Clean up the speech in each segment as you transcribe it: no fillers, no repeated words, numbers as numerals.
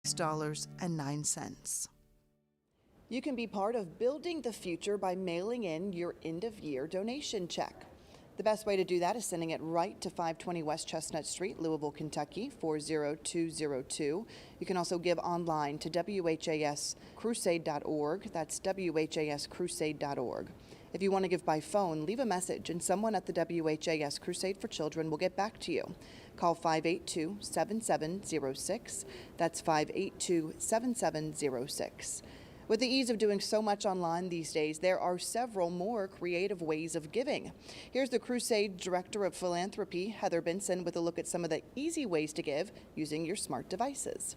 $6.09. You can be part of building the future by mailing in your end-of-year donation check. The best way to do that is sending it right to 520 West Chestnut Street, Louisville, Kentucky, 40202. You can also give online to WHAScrusade.org. That's WHAScrusade.org. If you want to give by phone, leave a message and someone at the WHAS Crusade for Children will get back to you. Call 582-7706. That's 582-7706. With the ease of doing so much online these days, there are several more creative ways of giving. Here's the Crusade Director of Philanthropy, Heather Benson, with a look at some of the easy ways to give using your smart devices.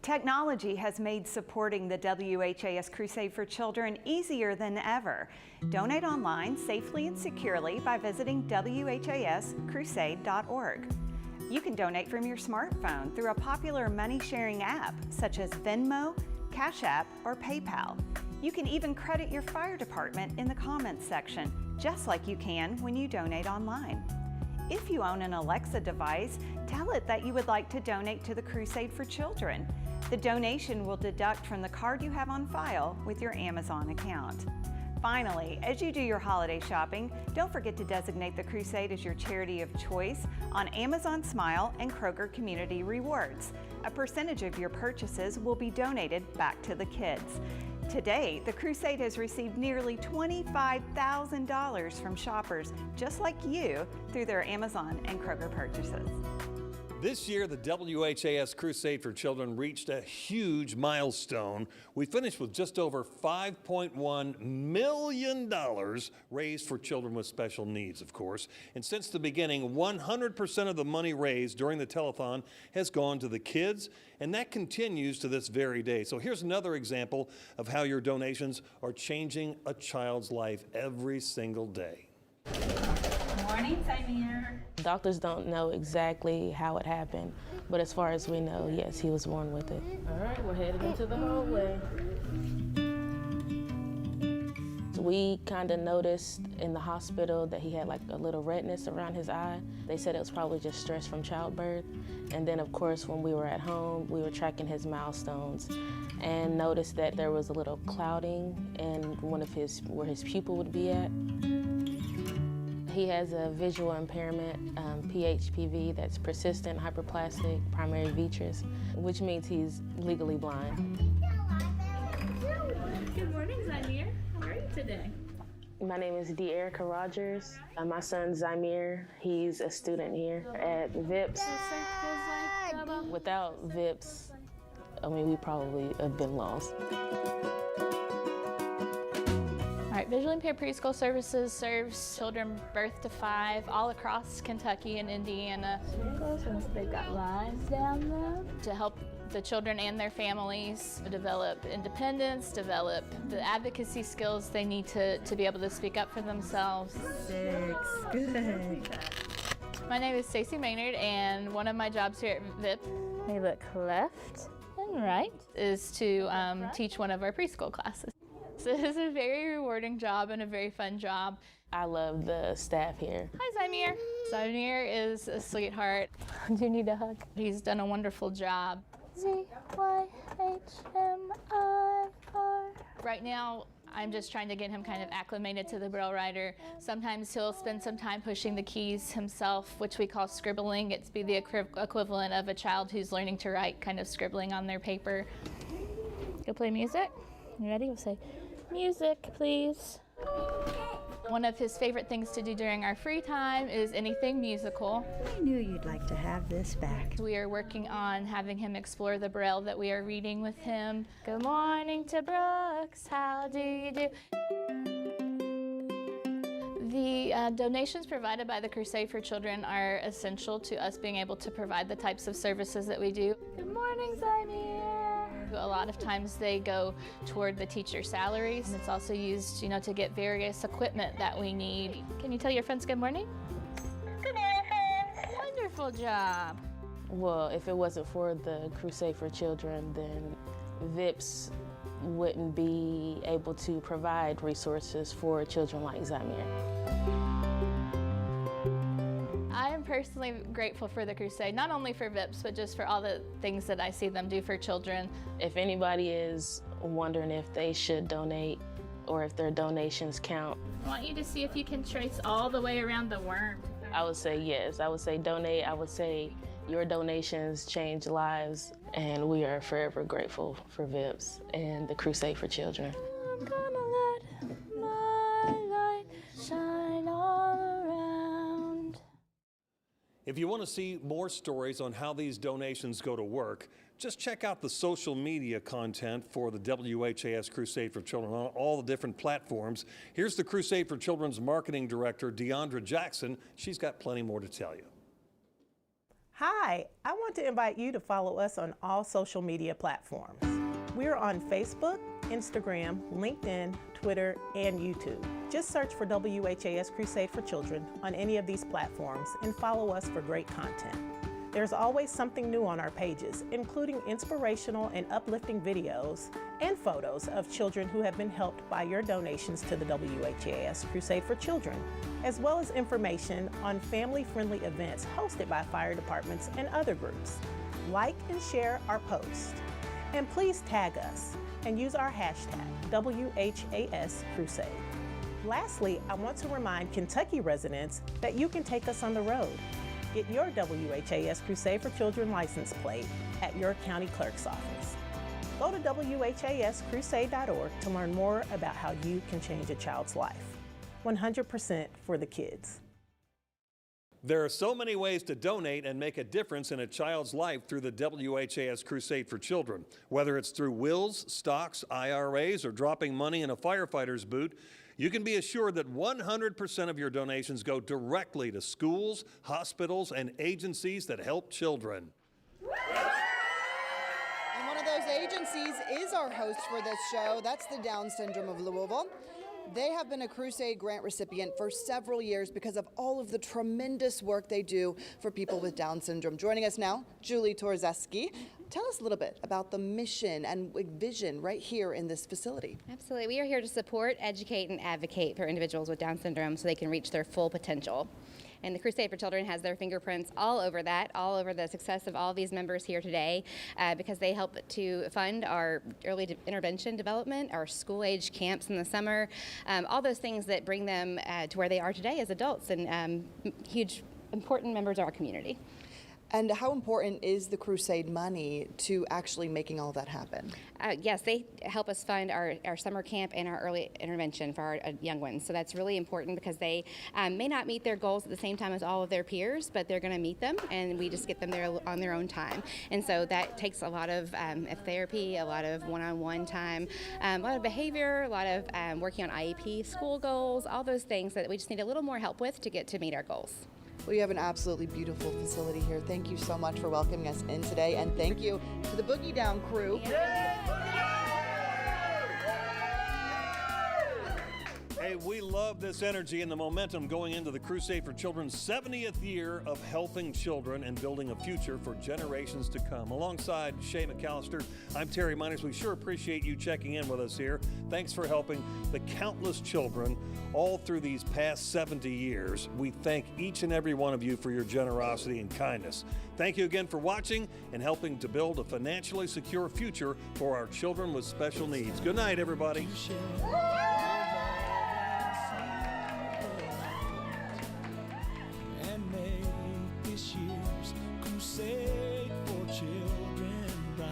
Technology has made supporting the WHAS Crusade for Children easier than ever. Donate online safely and securely by visiting WHAScrusade.org. You can donate from your smartphone through a popular money-sharing app such as Venmo, Cash App, or PayPal. You can even credit your fire department in the comments section, just like you can when you donate online. If you own an Alexa device, tell it that you would like to donate to the Crusade for Children. The donation will deduct from the card you have on file with your Amazon account. Finally, as you do your holiday shopping, don't forget to designate the Crusade as your charity of choice on Amazon Smile and Kroger Community Rewards. A percentage of your purchases will be donated back to the kids. Today, the Crusade has received nearly $25,000 from shoppers just like you through their Amazon and Kroger purchases. This year, the WHAS Crusade for Children reached a huge milestone. We finished with just over $5.1 million raised for children with special needs, of course. And since the beginning, 100% of the money raised during the telethon has gone to the kids, and that continues to this very day. So here's another example of how your donations are changing a child's life every single day. Good morning, Samir. Doctors don't know exactly how it happened, but as far as we know, yes, he was born with it. All right, we're headed into the hallway. So we kind of noticed in the hospital that he had like a little redness around his eye. They said it was probably just stress from childbirth. And then of course, when we were at home, we were tracking his milestones and noticed that there was a little clouding in one of where his pupil would be at. He has a visual impairment, PHPV, that's persistent hyperplastic primary vitreous, which means he's legally blind. Good morning, Zamir. How are you today? My name is Erica Rogers. My son Zamir, he's a student here at VIPS. Without VIPS, I mean, we probably have been lost. All right, Visually Impaired Preschool Services serves children birth to 5 all across Kentucky and Indiana. They've got lines down there. To help the children and their families develop independence, develop the advocacy skills they need to be able to speak up for themselves. 6, good. My name is Stacey Maynard, and one of my jobs here at VIP They look left and right. is to teach one of our preschool classes. So this is a very rewarding job and a very fun job. I love the staff here. Hi, Zamir. Zamir is a sweetheart. Do you need a hug? He's done a wonderful job. Z-Y-H-M-I-R. Right now, I'm just trying to get him kind of acclimated to the Braille writer. Sometimes he'll spend some time pushing the keys himself, which we call scribbling. It's be the equivalent of a child who's learning to write, kind of scribbling on their paper. Go play music. You ready? We'll say, music, please. One of his favorite things to do during our free time is anything musical. I knew you'd like to have this back. We are working on having him explore the Braille that we are reading with him. Good morning to Brooks, how do you do? The donations provided by the Crusade for Children are essential to us being able to provide the types of services that we do. Good morning, Zamir. A lot of times they go toward the teacher salaries. It's also used, to get various equipment that we need. Can you tell your friends good morning? Good morning, friends. Wonderful job. Well, if it wasn't for the Crusade for Children, then VIPS wouldn't be able to provide resources for children like Zamir. I am personally grateful for the Crusade, not only for VIPs, but just for all the things that I see them do for children. If anybody is wondering if they should donate or if their donations count, I want you to see if you can trace all the way around the worm. I would say yes. I would say donate. I would say your donations change lives, and we are forever grateful for VIPs and the Crusade for Children. I'm gonna let my light shine all around. If you want to see more stories on how these donations go to work, just check out the social media content for the WHAS Crusade for Children on all the different platforms. Here's the Crusade for Children's marketing director, Deandra Jackson. She's got plenty more to tell you. Hi, I want to invite you to follow us on all social media platforms. We're on Facebook, Instagram, LinkedIn, Twitter, and YouTube. Just search for WHAS Crusade for Children on any of these platforms and follow us for great content. There's always something new on our pages, including inspirational and uplifting videos and photos of children who have been helped by your donations to the WHAS Crusade for Children, as well as information on family-friendly events hosted by fire departments and other groups. Like and share our posts. And please tag us and use our hashtag WHAS Crusade. Lastly, I want to remind Kentucky residents that you can take us on the road. Get your WHAS Crusade for Children license plate at your county clerk's office. Go to WHAScrusade.org to learn more about how you can change a child's life. 100% for the kids. There are so many ways to donate and make a difference in a child's life through the WHAS Crusade for Children. Whether it's through wills, stocks, IRAs, or dropping money in a firefighter's boot, you can be assured that 100% of your donations go directly to schools, hospitals, and agencies that help children. And one of those agencies is our host for this show. That's the Down Syndrome of Louisville. They have been a Crusade grant recipient for several years because of all of the tremendous work they do for people with Down syndrome. Joining us now, Julie Torzeski. Tell us a little bit about the mission and vision right here in this facility. Absolutely. We are here to support, educate, and advocate for individuals with Down syndrome so they can reach their full potential. And the Crusade for Children has their fingerprints all over that, all over the success of all these members here today, because they help to fund our early intervention development, our school-age camps in the summer, all those things that bring them to where they are today as adults and huge, important members of our community. And how important is the Crusade money to actually making all that happen? Yes, they help us fund our summer camp and our early intervention for our young ones. So that's really important because they may not meet their goals at the same time as all of their peers, but they're going to meet them, and we just get them there on their own time. And so that takes a lot of therapy, a lot of one-on-one time, a lot of behavior, a lot of working on IEP, school goals, all those things that we just need a little more help with to get to meet our goals. Well, you have an absolutely beautiful facility here. Thank you so much for welcoming us in today, and thank you to the Boogie Down crew. Hey, we love this energy and the momentum going into the Crusade for Children's 70th year of helping children and building a future for generations to come. Alongside Shay McAllister, I'm Terry Miners. We sure appreciate you checking in with us here. Thanks for helping the countless children all through these past 70 years. We thank each and every one of you for your generosity and kindness. Thank you again for watching and helping to build a financially secure future for our children with special needs. Good night, everybody. Crusade for Children bright.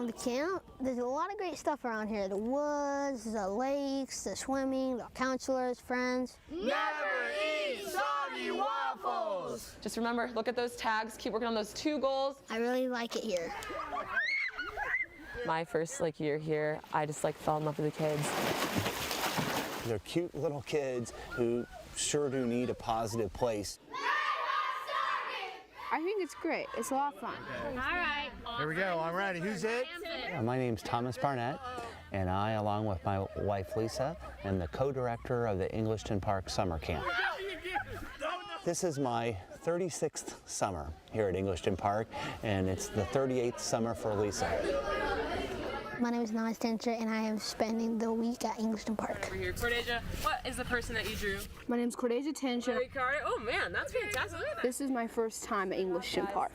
The camp, there's a lot of great stuff around here. The woods, the lakes, the swimming, the counselors, friends. Never eat soggy waffles! Just remember, look at those tags, keep working on those 2 goals. I really like it here. My first year here, I just fell in love with the kids. They're cute little kids who sure do need a positive place. I think it's great. It's a lot of fun. All right. Here we go. I'm ready. Who's it? My name's Thomas Barnett, and I, along with my wife Lisa, am the co-director of the Churchill Park Summer Camp. This is my 36th summer here at Engliston Park, and it's the 38th summer for Lisa. My name is Nas Tencher, and I am spending the week at Engliston Park. Over here. Cordeja, what is the person that you drew? My name is Cordeja Tencher. Oh man, that's fantastic. This is my first time at Engliston Park.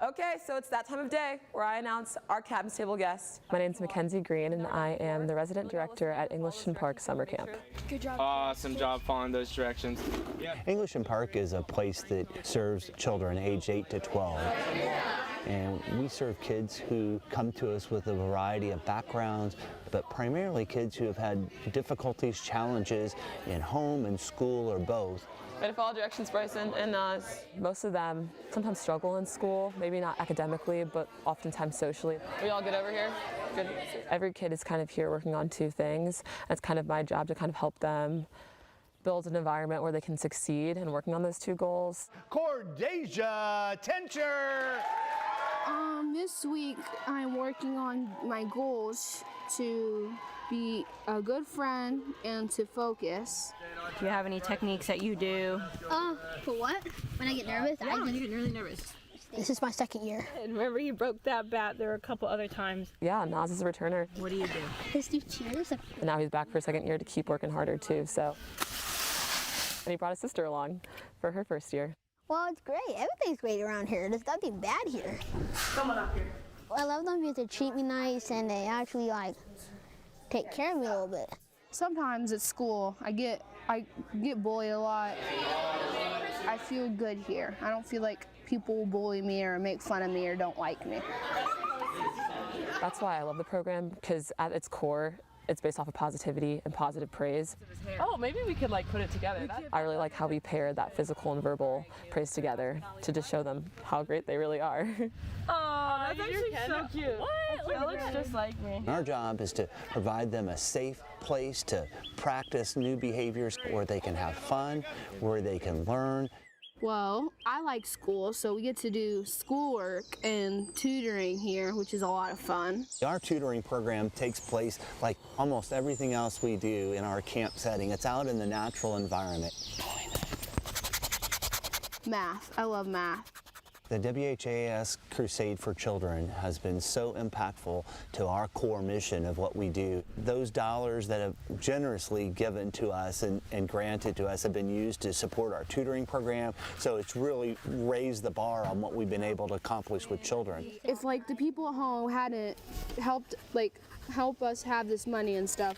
Okay, so it's that time of day where I announce our cabins table guests. My name's Mackenzie Green, and I am the resident director at Engliston Park Summer Camp. Good job. Awesome job following those directions. Engliston Park is a place that serves children aged 8 to 12. And we serve kids who come to us with a variety of backgrounds, but primarily kids who have had difficulties, challenges in home and school or both. Ready to follow directions, Bryson and Nas. Most of them sometimes struggle in school, maybe not academically, but oftentimes socially. We all good over here? Good. Every kid is kind of here working on two things. It's kind of my job to kind of help them build an environment where they can succeed in working on those two goals. Cordeja Tencher! This week I'm working on my goals to be a good friend and to focus. Do you have any techniques that you do? For what? When I get nervous? Yeah, you get really nervous. This is my second year. And remember you broke that bat there were a couple other times. Yeah, Nas is a returner. What do you do? Let's do cheers. And now he's back for a second year to keep working harder too, so. And he brought his sister along for her first year. Well, it's great. Everything's great around here. There's nothing bad here. Come on up here. I love them because they treat me nice and they actually take care of me a little bit. Sometimes at school I get bullied a lot. I feel good here. I don't feel like people will bully me or make fun of me or don't like me. That's why I love the program, because at its core, it's based off of positivity and positive praise. Oh, maybe we could put it together. I really like how we pair that physical and verbal praise together to just show them how great they really are. Oh, that's actually so cute. What? That looks just like me. Our job is to provide them a safe place to practice new behaviors where they can have fun, where they can learn. Well, I like school, so we get to do schoolwork and tutoring here, which is a lot of fun. Our tutoring program takes place like almost everything else we do in our camp setting. It's out in the natural environment. Math. I love math. The WHAS Crusade for Children has been so impactful to our core mission of what we do. Those dollars that have generously given to us and granted to us have been used to support our tutoring program, so it's really raised the bar on what we've been able to accomplish with children. If the people at home hadn't helped help us have this money and stuff,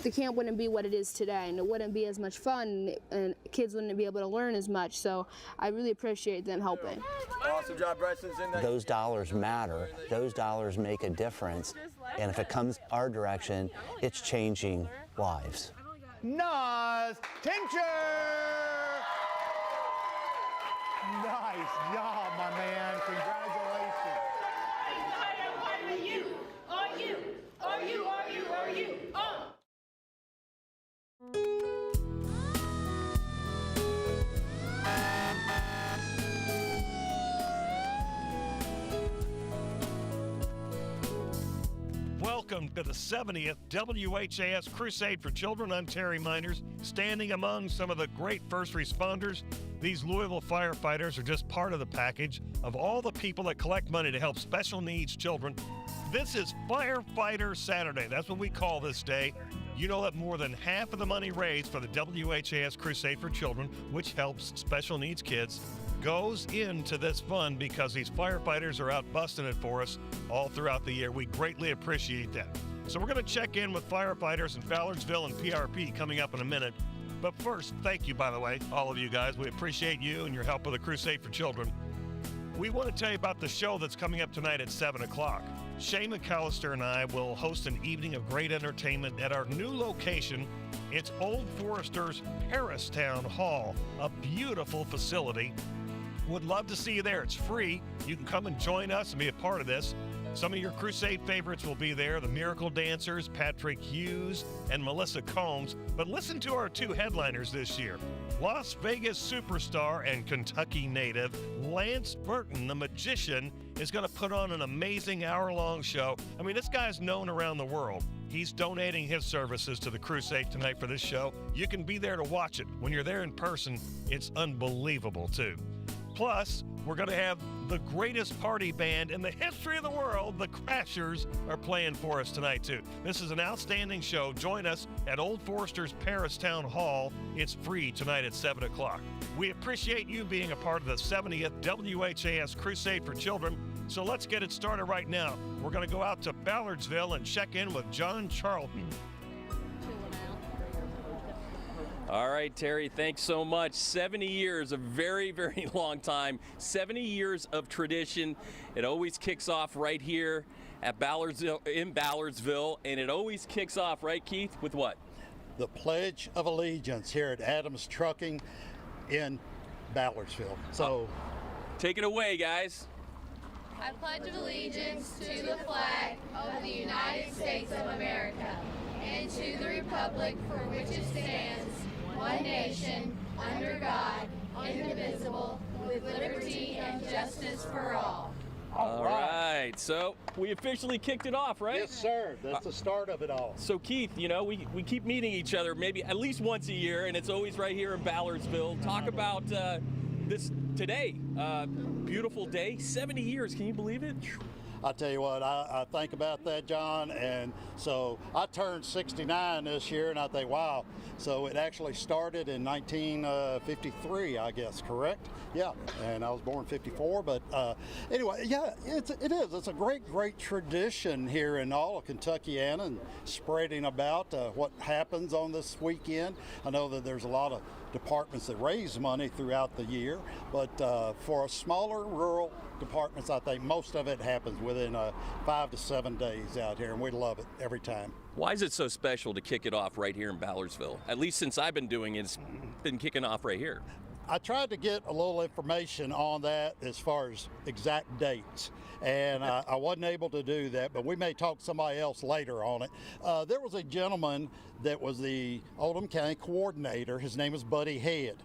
the camp wouldn't be what it is today, and it wouldn't be as much fun, and kids wouldn't be able to learn as much, so I really appreciate them helping. Awesome job, Bryson. Those dollars matter. Those dollars make a difference, and if it comes our direction, it's changing lives. Nas Tencher! Nice job, my man. Congratulations. Are you? Welcome to the 70th WHAS Crusade for Children. I'm Terry Miners, standing among some of the great first responders. These Louisville firefighters are just part of the package of all the people that collect money to help special needs children. This is Firefighter Saturday. That's what we call this day. You know that more than half of the money raised for the WHAS Crusade for Children, which helps special needs kids, goes into this fund because these firefighters are out busting it for us all throughout the year. We greatly appreciate that. So we're going to check in with firefighters in Fallardsville and PRP coming up in a minute. But first, thank you, by the way, all of you guys. We appreciate you and your help with the Crusade for Children. We want to tell you about the show that's coming up tonight at 7 o'clock. Shay McAllister and I will host an evening of great entertainment at our new location. It's Old Forester's Paris Town Hall, a beautiful facility. Would love to see you there. It's free. You can come and join us and be a part of this. Some of your Crusade favorites will be there, the Miracle Dancers, Patrick Hughes, and Melissa Combs. But listen to our two headliners this year. Las Vegas superstar and Kentucky native Lance Burton, the magician, is going to put on an amazing hour-long show. I mean, this guy's known around the world. He's donating his services to the Crusade tonight for this show. You can be there to watch it. When you're there in person, it's unbelievable, too. Plus, we're going to have the greatest party band in the history of the world, the Crashers, are playing for us tonight, too. This is an outstanding show. Join us at Old Forester's Paris Town Hall. It's free tonight at 7 o'clock. We appreciate you being a part of the 70th WHAS Crusade for Children. So let's get it started right now. We're going to go out to Ballardsville and check in with John Charlton. All right, Terry, thanks so much. 70 years, a very, very long time. 70 years of tradition. It always kicks off right here at Ballardsville, and it always kicks off, right, Keith, with what? The Pledge of Allegiance here at Adams Trucking in Ballardsville. So, take it away, guys. I pledge allegiance to the flag of the United States of America and to the republic for which it stands, one nation, under God, indivisible, with liberty and justice for all. All right, so we officially kicked it off, right? Yes, sir. That's the start of it all. So, Keith, you know, we keep meeting each other maybe at least once a year, and it's always right here in Ballardsville. Talk about this today. Beautiful day, 70 years. Can you believe it? I tell you what, I think about that, John, and so I turned 69 this year, and I think, wow. So it actually started in 1953, I guess, correct? Yeah, and I was born in 54, but anyway, yeah, it is. It's a great tradition here in all of Kentuckiana and spreading about what happens on this weekend. I know that there's a lot of departments that raise money throughout the year, but for a smaller rural departments, I think most of it happens within 5 to 7 days out here, and we love it every time. Why is it so special to kick it off right here in Ballardsville? At least since I've been doing it, it's been kicking off right here. I tried to get a little information on that as far as exact dates, and I wasn't able to do that, but we may talk to somebody else later on it. There was a gentleman that was the Oldham County coordinator. His name is Buddy Head.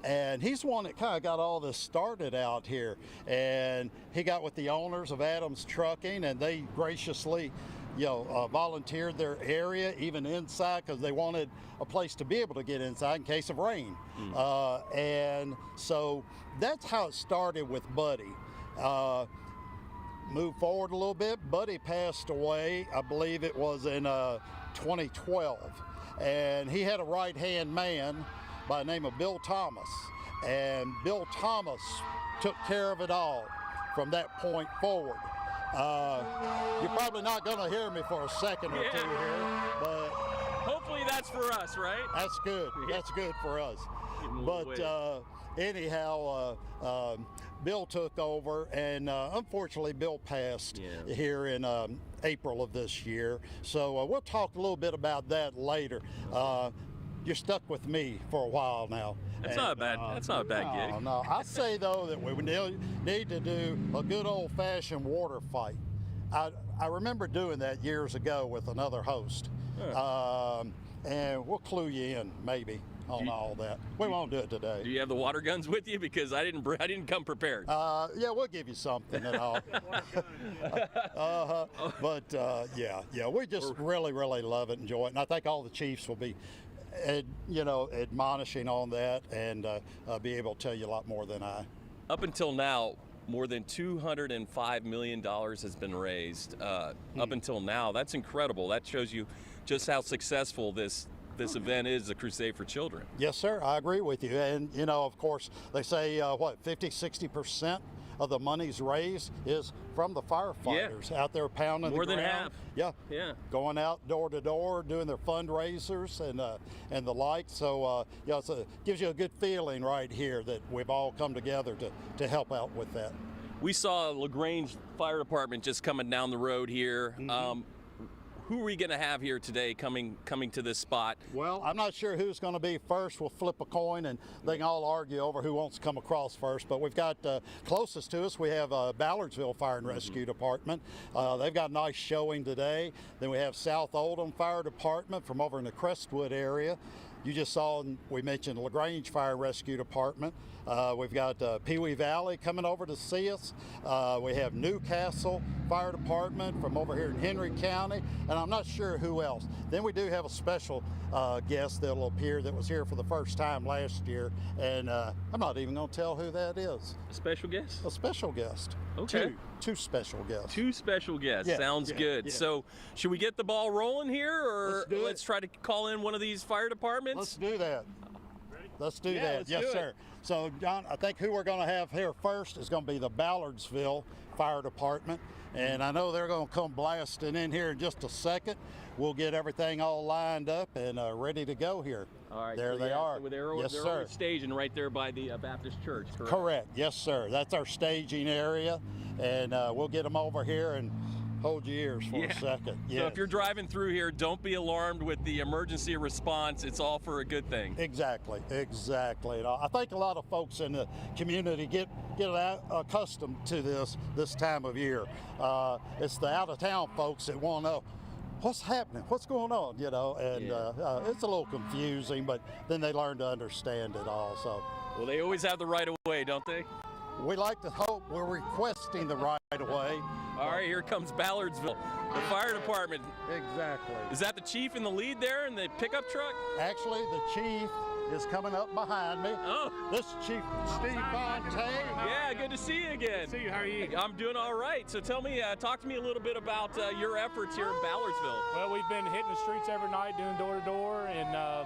And he's the one that kind of got all this started out here. And he got with the owners of Adams Trucking, and they graciously, volunteered their area, even inside, because they wanted a place to be able to get inside in case of rain. And so that's how it started with Buddy. Move forward a little bit. Buddy passed away, I believe it was in 2012. And he had a right-hand man by the name of Bill Thomas, and Bill Thomas took care of it all from that point forward. You're probably not going to hear me for a second or two here, but hopefully that's for us, right? That's good. That's good for us. But anyhow, Bill took over, and unfortunately Bill passed here in April of this year. So we'll talk a little bit about that later. You're stuck with me for a while now. That's not a bad gig. No, I say though that we need to do a good old-fashioned water fight. I remember doing that years ago with another host, and we'll clue you in maybe on all that. We won't do it today. Do you have the water guns with you? Because I didn't come prepared. Yeah, we'll give you something and all. But yeah, we just really love it, enjoy it, and I think all the chiefs will be admonishing on that and be able to tell you a lot more than I. Up until now, more than $205 million has been raised. Up until now, that's incredible. That shows you just how successful this event is, the Crusade for Children. Yes, sir, I agree with you. And, of course, they say, 50-60% of the monies raised is from the firefighters out there pounding more the ground. More than half. Yeah. Going out door to door, doing their fundraisers and the like. So, it gives you a good feeling right here that we've all come together to help out with that. We saw LaGrange Fire Department just coming down the road here. Who are we going to have here today coming to this spot? Well, I'm not sure who's going to be first. We'll flip a coin and they can all argue over who wants to come across first. But we've got closest to us, we have Ballardsville Fire and Rescue Department. They've got a nice showing today. Then we have South Oldham Fire Department from over in the Crestwood area. You just saw, we mentioned LaGrange Fire and Rescue Department. We've got Pee Wee Valley coming over to see us. We have Newcastle Fire Department from over here in Henry County, and I'm not sure who else. Then we do have a special guest that'll appear that was here for the first time last year, and I'm not even going to tell who that is. A special guest? A special guest. Okay. Two special guests. Two special guests. Yeah, Sounds good. yeah. So should we get the ball rolling here, or let's try to call in one of these fire departments? Let's do that. Let's do Yeah, that. let's Yes, do it. sir. So, John, I think who we're going to have here first is going to be the Ballardsville Fire Department. And I know they're going to come blasting in here in just a second. We'll get everything all lined up and ready to go here. All right. There so they yeah, are. So they're Yes, they're sir. already staging right there by the Baptist Church, correct? Correct. Yes, sir. That's our staging area. And we'll get them over here and hold your ears for a second. So if you're driving through here, don't be alarmed with the emergency response. It's all for a good thing. Exactly, exactly. And I think a lot of folks in the community get accustomed to this time of year. It's the out-of-town folks that want to know what's happening, what's going on, you know, and it's a little confusing, but then they learn to understand it all. So, well, they always have the right of way, don't they? We like to hope we're requesting the right of way. All right, here comes Ballardsville, the fire department. Exactly. Is that the chief in the lead there in the pickup truck? Actually, the chief is coming up behind me. Oh. This is Chief Steve Bonte. Yeah, good to see you again. Good to see you. How are you? I'm doing all right. So tell me, talk to me a little bit about your efforts here in Ballardsville. Well, we've been hitting the streets every night, doing door-to-door, and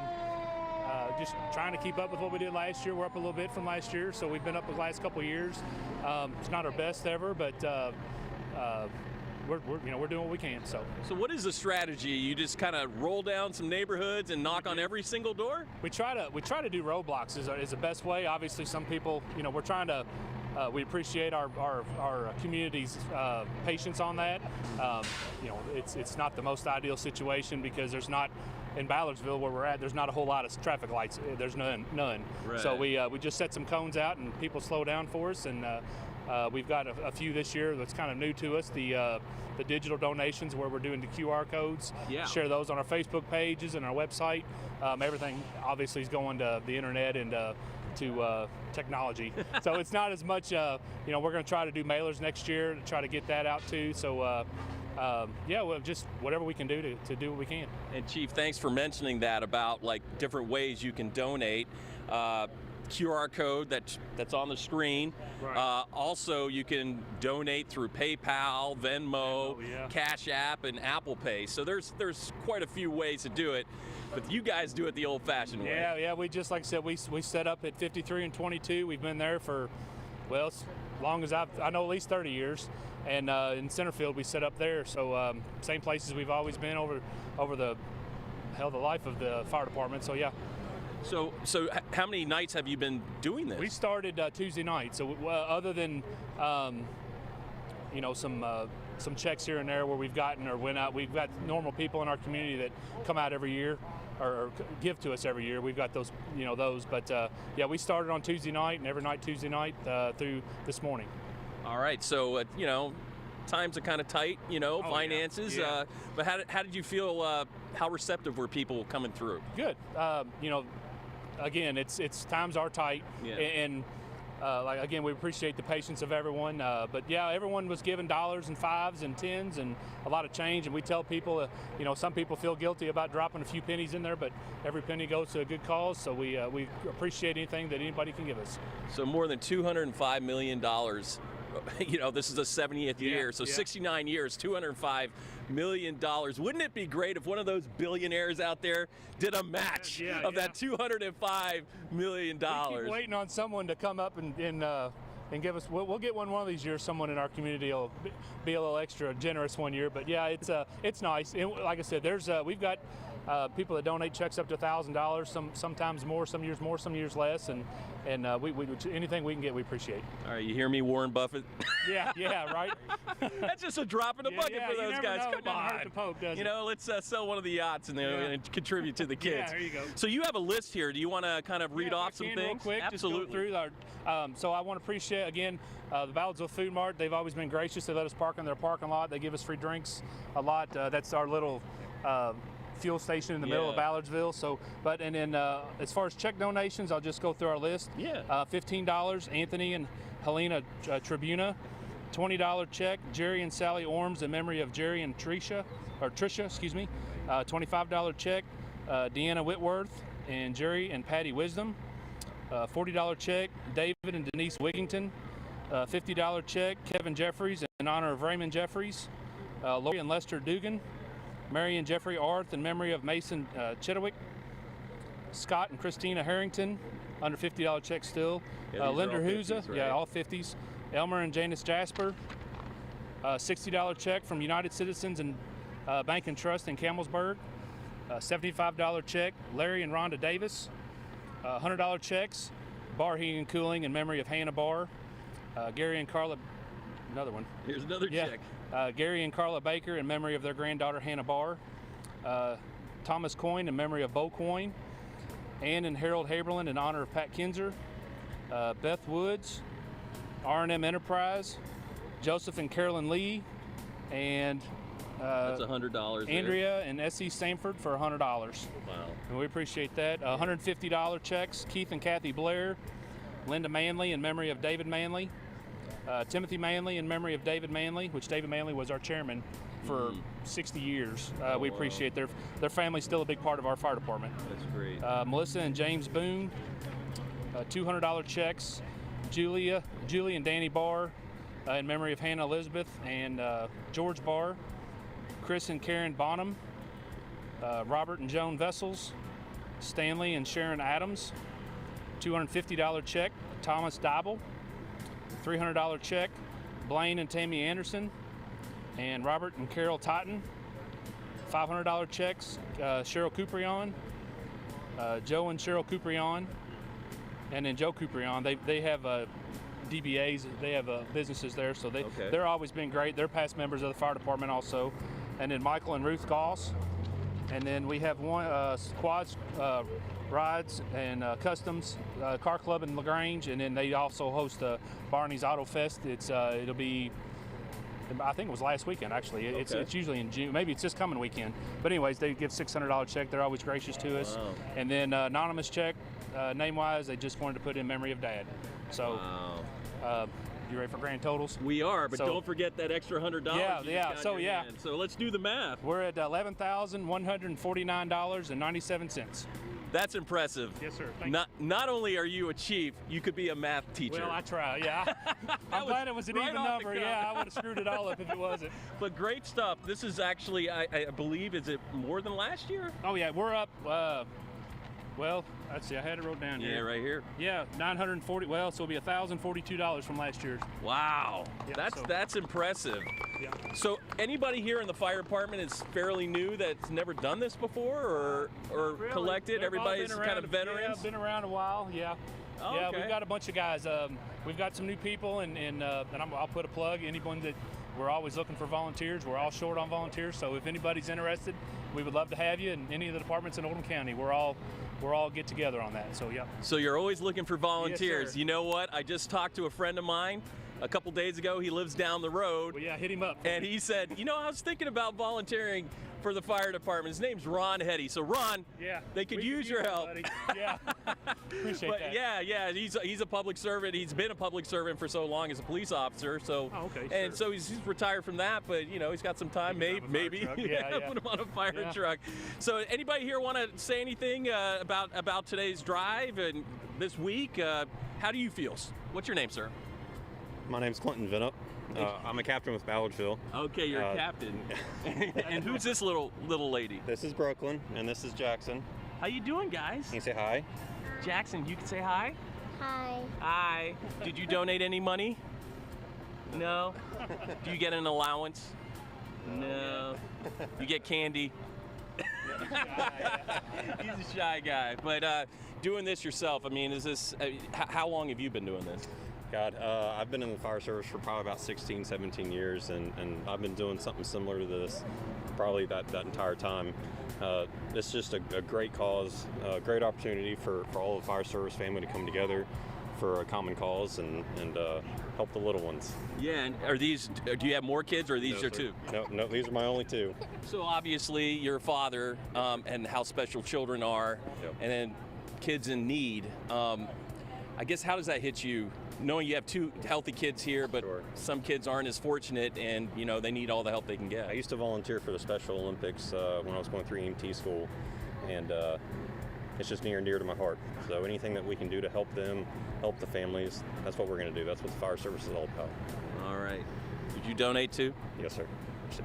just trying to keep up with what we did last year. We're up a little bit from last year, so we've been up the last couple of years. It's not our best ever, but we're doing what we can. So what is the strategy? You just kind of roll down some neighborhoods and knock on every single door? We try to do roadblocks is the best way. Obviously, some people, we're trying to. We appreciate our community's patience on that. It's not the most ideal situation because there's not, in Ballardsville where we're at, there's not a whole lot of traffic lights. There's none. Right. So we just set some cones out and people slow down for us, and we've got a few this year that's kind of new to us. The digital donations where we're doing the QR codes. Yeah. Share those on our Facebook pages and our website. Everything obviously is going to the internet and to technology. So it's not as much, we're going to try to do mailers next year to try to get that out too. So well, just whatever we can do to do what we can. And Chief, thanks for mentioning that about like different ways you can donate. QR code that's on the screen. Right. Also, you can donate through PayPal, Venmo, Cash App, and Apple Pay. So there's quite a few ways to do it, but you guys do it the old-fashioned way. Yeah. We just, like I said, we set up at 53 and 22. We've been there for, well, as long as I know, at least 30 years. And in Centerfield, we set up there. So same places we've always been over the life of the fire department. So yeah. So how many nights have you been doing this? We started Tuesday night. So other than some checks here and there where we've gotten or went out, we've got normal people in our community that come out every year or give to us every year. We've got those, But we started on Tuesday night and every night Tuesday night through this morning. All right. So times are kind of tight, finances. Yeah. But how did you feel? How receptive were people coming through? Good. Again, it's times are tight, and again, we appreciate the patience of everyone. But yeah, everyone was given dollars and fives and tens and a lot of change. And we tell people, some people feel guilty about dropping a few pennies in there, but every penny goes to a good cause. So we appreciate anything that anybody can give us. So more than $205 million. This is the 70th year, so 69 years, $205 million. Wouldn't it be great if one of those billionaires out there did a match of that $205 million? We keep waiting on someone to come up and give us. We'll get one of these years. Someone in our community will be a little extra generous one year. But yeah, it's nice. And like I said, we've got people that donate checks up to $1,000. Sometimes more, some years less, and we anything we can get, we appreciate. All right, you hear me, Warren Buffett? Yeah, right. That's just a drop in the bucket for those guys. Know. Come on, hurt the Pope, does let's sell one of the yachts and contribute to the kids. Yeah, there you go. So you have a list here. Do you want to kind of read off some things? Real quick, Absolutely. Just go through our. So I want to appreciate again the Ballardsville Food Mart. They've always been gracious. They let us park in their parking lot. They give us free drinks a lot. That's our little fuel station in the middle of Ballardsville. So, and then as far as check donations, I'll just go through our list. Yeah. $15, Anthony and Helena Tribuna. $20 check, Jerry and Sally Orms in memory of Jerry and Trisha, excuse me. $25 check, Deanna Whitworth and Jerry and Patty Wisdom. $40 check, David and Denise Wigington. $50 check, Kevin Jeffries in honor of Raymond Jeffries. Lori and Lester Dugan. Mary and Jeffrey Arth in memory of Mason Chittiwick. Scott and Christina Harrington, under $50 check still. Linda Huza, right? All 50s. Elmer and Janice Jasper. $60 check from United Citizens and Bank and Trust in Campbellsburg. $75 check, Larry and Rhonda Davis. $100 checks, Bar Heating and Cooling in memory of Hannah Barr. Gary and Carla, another one. Here's another check. Gary and Carla Baker in memory of their granddaughter Hannah Barr. Thomas Coyne in memory of Bo Coyne. Ann and Harold Haberlin in honor of Pat Kinzer. Beth Woods, R&M Enterprise. Joseph and Carolyn Lee. And that's $100. Andrea and S.E. Stanford for $100. Wow. And we appreciate that. $150 checks, Keith and Kathy Blair. Linda Manley in memory of David Manley. Timothy Manley in memory of David Manley, which David Manley was our chairman for 60 years. We appreciate their family's still a big part of our fire department. That's great. Melissa and James Boone, $200 checks. Julie and Danny Barr in memory of Hannah Elizabeth and George Barr. Chris and Karen Bonham, Robert and Joan Vessels, Stanley and Sharon Adams. $250 check, Thomas Dibble. $300 check, Blaine and Tammy Anderson, and Robert and Carol Totten. $500 checks, Cheryl Couprion, Joe and Cheryl Couprion, and then Joe Couprion. They have DBAs, they have businesses there, so they're always been great. They're past members of the fire department also. And then Michael and Ruth Goss. And then we have one quads, rides, and customs car club in LaGrange, and then they also host Barney's Auto Fest. It'll be, I think it was last weekend actually. It's usually in June. Maybe it's this coming weekend. But anyways, they give $600 check. They're always gracious to us. Wow. And then anonymous check, name-wise, they just wanted to put in memory of Dad. So. Wow. You ready for grand totals? We are, but don't forget that extra $100. So let's do the math. We're at $11,149.97. That's impressive. Yes, sir. Not only are you a chief, you could be a math teacher. Well, I try, yeah. I'm glad it was an even number. Yeah, I would have screwed it all up if it wasn't. But great stuff. This is actually, I believe, is it more than last year? Oh, yeah, we're up. Well, let's see, I had it wrote down here. Yeah, right here. Yeah, $940. Well, so it'll be $1,042 from last year's. Wow, yeah, that's impressive. Yeah. So anybody here in the fire department is fairly new that's never done this before, or really, collected? Everybody's kind of veterans. Yeah, been around a while. Yeah. Oh, yeah, okay. We've got a bunch of guys. We've got some new people, and I'll put a plug. Anyone that we're always looking for volunteers. We're all short on volunteers, so if anybody's interested, we would love to have you in any of the departments in Oldham County. We're all get together on that. So yeah. So you're always looking for volunteers. Yes, sir. You know what? I just talked to a friend of mine a couple days ago. He lives down the road. Well, yeah, hit him up. And he said, I was thinking about volunteering for the fire department. His name's Ron Hetty. So Ron, they could use your help. Buddy. Yeah, appreciate that. Yeah, he's a public servant. He's been a public servant for so long as a police officer. So, and so he's retired from that, but he's got some time. Maybe put him on a fire truck. So anybody here want to say anything about today's drive and this week? How do you feel? What's your name, sir? My name's Clinton Vinup. I'm a captain with Ballardsville. Okay, you're a captain. And who's this little lady? This is Brooklyn, and this is Jackson. How you doing, guys? Can you say hi? Jackson, you can say hi? Hi. Hi. Did you donate any money? No? Do you get an allowance? No. You get candy? He's a shy guy. But doing this yourself, I mean, is this, how long have you been doing this? God, I've been in the fire service for probably about 16, 17 years, and I've been doing something similar to this probably that entire time. It's just a great cause, a great opportunity for all the fire service family to come together for a common cause and help the little ones. Yeah, and do you have more kids, or are these No, your sir. two? No, these are my only two. So obviously you're a father, and how special children are, and then kids in need. I guess, how does that hit you, knowing you have two healthy kids here, but some kids aren't as fortunate, and they need all the help they can get? I used to volunteer for the Special Olympics when I was going through EMT school, and it's just near and dear to my heart. So anything that we can do to help them, help the families, that's what we're going to do. That's what the fire service is all about. All right. Did you donate too? Yes, sir.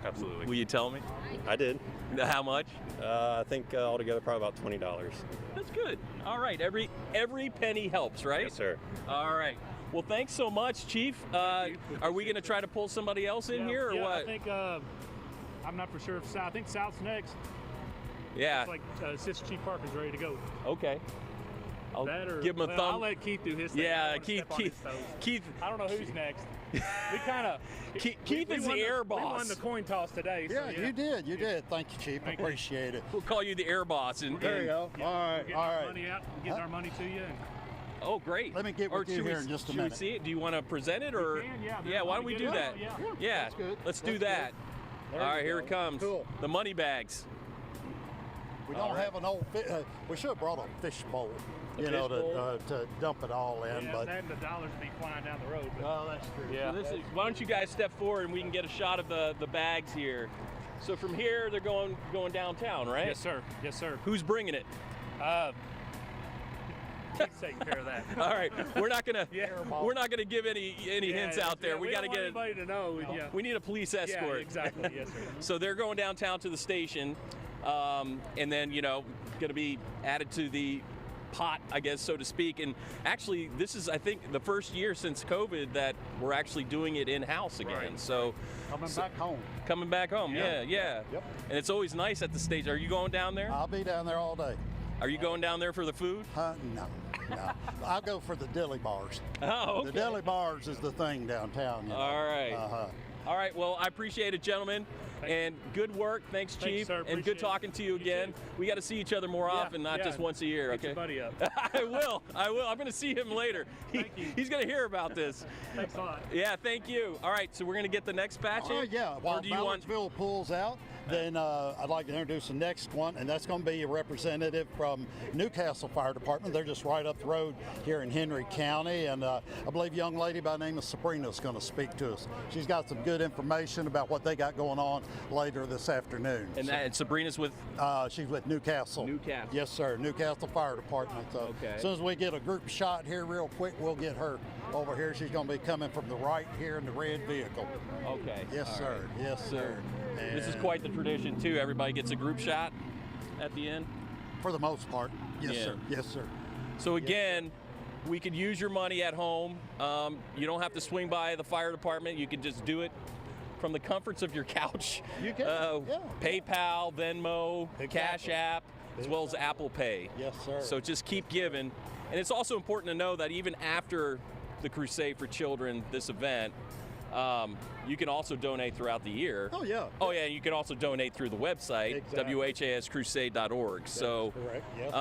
Absolutely. Will you tell me? I did. How much? I think altogether probably about $20. That's good. All right. Every penny helps, right? Yes, sir. All right. Well, thanks so much, Chief. Are we going to try to pull somebody else in here, or what? I think I'm not for sure if I think South's next. Yeah. It's like since Churchill Park is ready to go. Okay. I'll give him a thumb. I'll let Keith do his thing. Yeah, Keith. I don't know who's next. We kind of. Keith is the air boss. We won the coin toss today. Yeah, so you did. You did. Thank you, Chief. Appreciate it. We'll call you the air boss. There you go. Yeah, all right. Money out. We're getting our money to you. Oh, great. Let me get with you here in just a minute. Should we see it? Do you want to present it, or? We can, yeah. Why don't we do that? Yeah. That's good. Let's do that. All right, here it comes. Cool. The money bags. We don't have an old. We should have brought a fish bowl. To dump it all in. Yeah, but and the dollars be flying down the road. Oh, that's true. Yeah. So why don't you guys step forward and we can get a shot of the bags here. So from here they're going downtown, right? Yes, sir. Yes, sir. Who's bringing it? Keith's taking care of that. All right, we're not gonna give any hints out there. We got to get anybody to know. We need a police escort. Yeah, exactly. Yes, sir. So they're going downtown to the station, and then going to be added to the pot, I guess, so to speak. And actually, this is, I think, the first year since COVID that we're actually doing it in-house again. Right. So coming back home. Yeah. Yep. And it's always nice at the stage. Are you going down there? I'll be down there all day. Are you going down there for the food? No. I'll go for the deli bars. Oh, okay. The deli bars is the thing downtown. All right. All right. Well, I appreciate it, gentlemen. And good work. Thanks, Chief. Sir. And good talking to you again. We got to see each other more often, not just once a year, okay? Get your buddy up. I will. I'm going to see him later. He's going to hear about this. Thanks a lot. Yeah, thank you. All right, so we're going to get the next batch in? Yeah. While Ballardsville pulls out, then I'd like to introduce the next one, and that's going to be a representative from Newcastle Fire Department. They're just right up the road here in Henry County, and I believe a young lady by the name of Sabrina is going to speak to us. She's got some good information about what they got going on later this afternoon. And Sabrina's with? She's with Newcastle. Newcastle. Yes, sir. Newcastle Fire Department. So okay. As soon as we get a group shot here real quick, we'll get her over here. She's going to be coming from the right here in the red vehicle. Okay. Yes, sir. Right. Yes, sir. And this is quite the tradition, too. Everybody gets a group shot at the end? For the most part. Yes, sir. Yes, sir. So again, we could use your money at home. You don't have to swing by the fire department. You can just do it from the comforts of your couch. You can. PayPal, Venmo, Cash App, as well as Apple Pay. Yes, sir. So just keep giving. And it's also important to know that even after the Crusade for Children, this event, you can also donate throughout the year. Oh, yeah. Oh, yeah, you can also donate through the website, WHAScrusade.org. So, correct. Yes.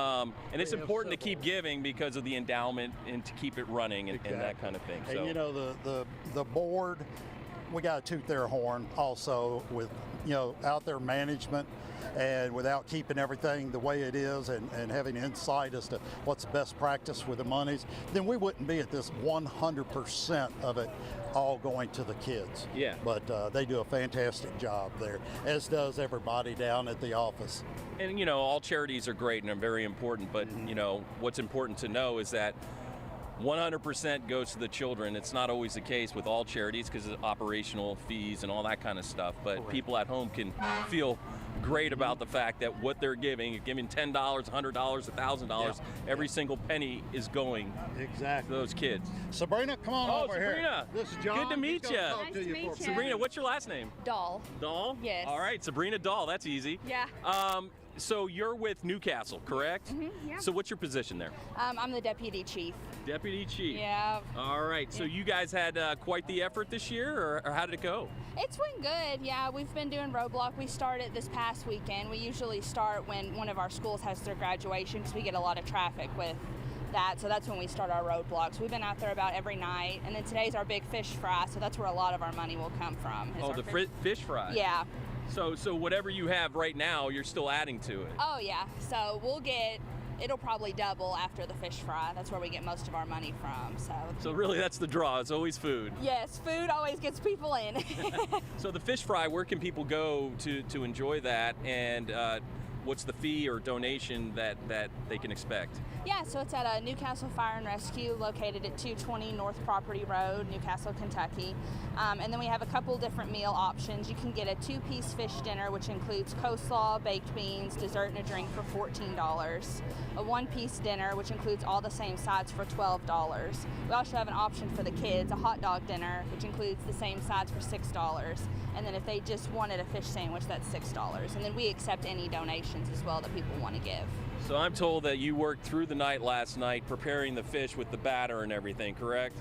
And it's important to keep giving because of the endowment and to keep it running and that kind of thing. So. And the board, we got to toot their horn also with out there management, and without keeping everything the way it is and having insight as to what's the best practice with the monies, then we wouldn't be at this 100% of it all going to the kids. Yeah. But they do a fantastic job there, as does everybody down at the office. And all charities are great and are very important, but what's important to know is that 100% goes to the children. It's not always the case with all charities because of operational fees and all that kind of stuff, but people at home can feel great about the fact that what they're giving $10, $100, $1,000, every single penny is going to those kids. Sabrina, come on over Sabrina. here. This is John. Good to meet you. Nice to meet you. Sabrina, what's your last name? Dahl. Dahl? Yes. All right, Sabrina Dahl, that's easy. Yeah. So you're with Newcastle, correct? Mm-hmm, yeah. So what's your position there? I'm the deputy chief. Deputy chief. Yeah. All right. So you guys had quite the effort this year, or how did it go? It's went good. Yeah, we've been doing roadblock. We started this past weekend. We usually start when one of our schools has their graduation because we get a lot of traffic with that, so that's when we start our roadblocks. We've been out there about every night, and then today's our big fish fry, so that's where a lot of our money will come from. Oh, the fish fry. Yeah. So whatever you have right now, you're still adding to it. Oh yeah, so it'll probably double after the fish fry. That's where we get most of our money from. So really, that's the draw. It's always food. Yes, food always gets people in. So the fish fry, where can people go to enjoy that, and what's the fee or donation that they can expect? Yeah, so it's at a Newcastle Fire and Rescue located at 220 North Property Road, Newcastle, Kentucky. And then we have a couple different meal options. You can get a 2-piece fish dinner, which includes coleslaw, baked beans, dessert, and a drink for $14. A 1-piece dinner, which includes all the same sides, for $12. We also have an option for the kids, a hot dog dinner, which includes the same sides, for $6. And then if they just wanted a fish sandwich, that's $6. And then we accept any donations as well that people want to give. So I'm told that you worked through the night last night preparing the fish with the batter and everything, correct?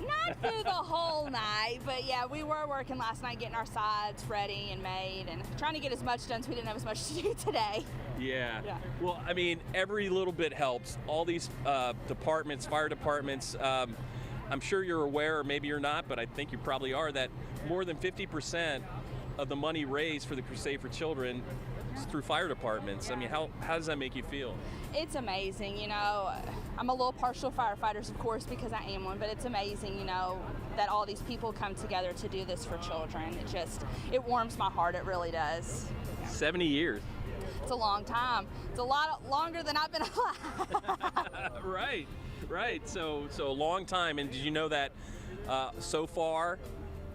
Not through the whole night, but yeah, we were working last night getting our sides ready and made and trying to get as much done so we didn't have as much to do today. Yeah. Well, I mean, every little bit helps. All these departments, fire departments, I'm sure you're aware, or maybe you're not, but I think you probably are, that more than 50% of the money raised for the Crusade for Children is through fire departments. I mean, how does that make you feel? It's amazing, you know. I'm a little partial to firefighters, of course, because I am one, but it's amazing, you know, that all these people come together to do this for children. It warms my heart, it really does. 70 years. It's a long time. It's a lot longer than I've been alive. Right. So a long time. And did you know that so far,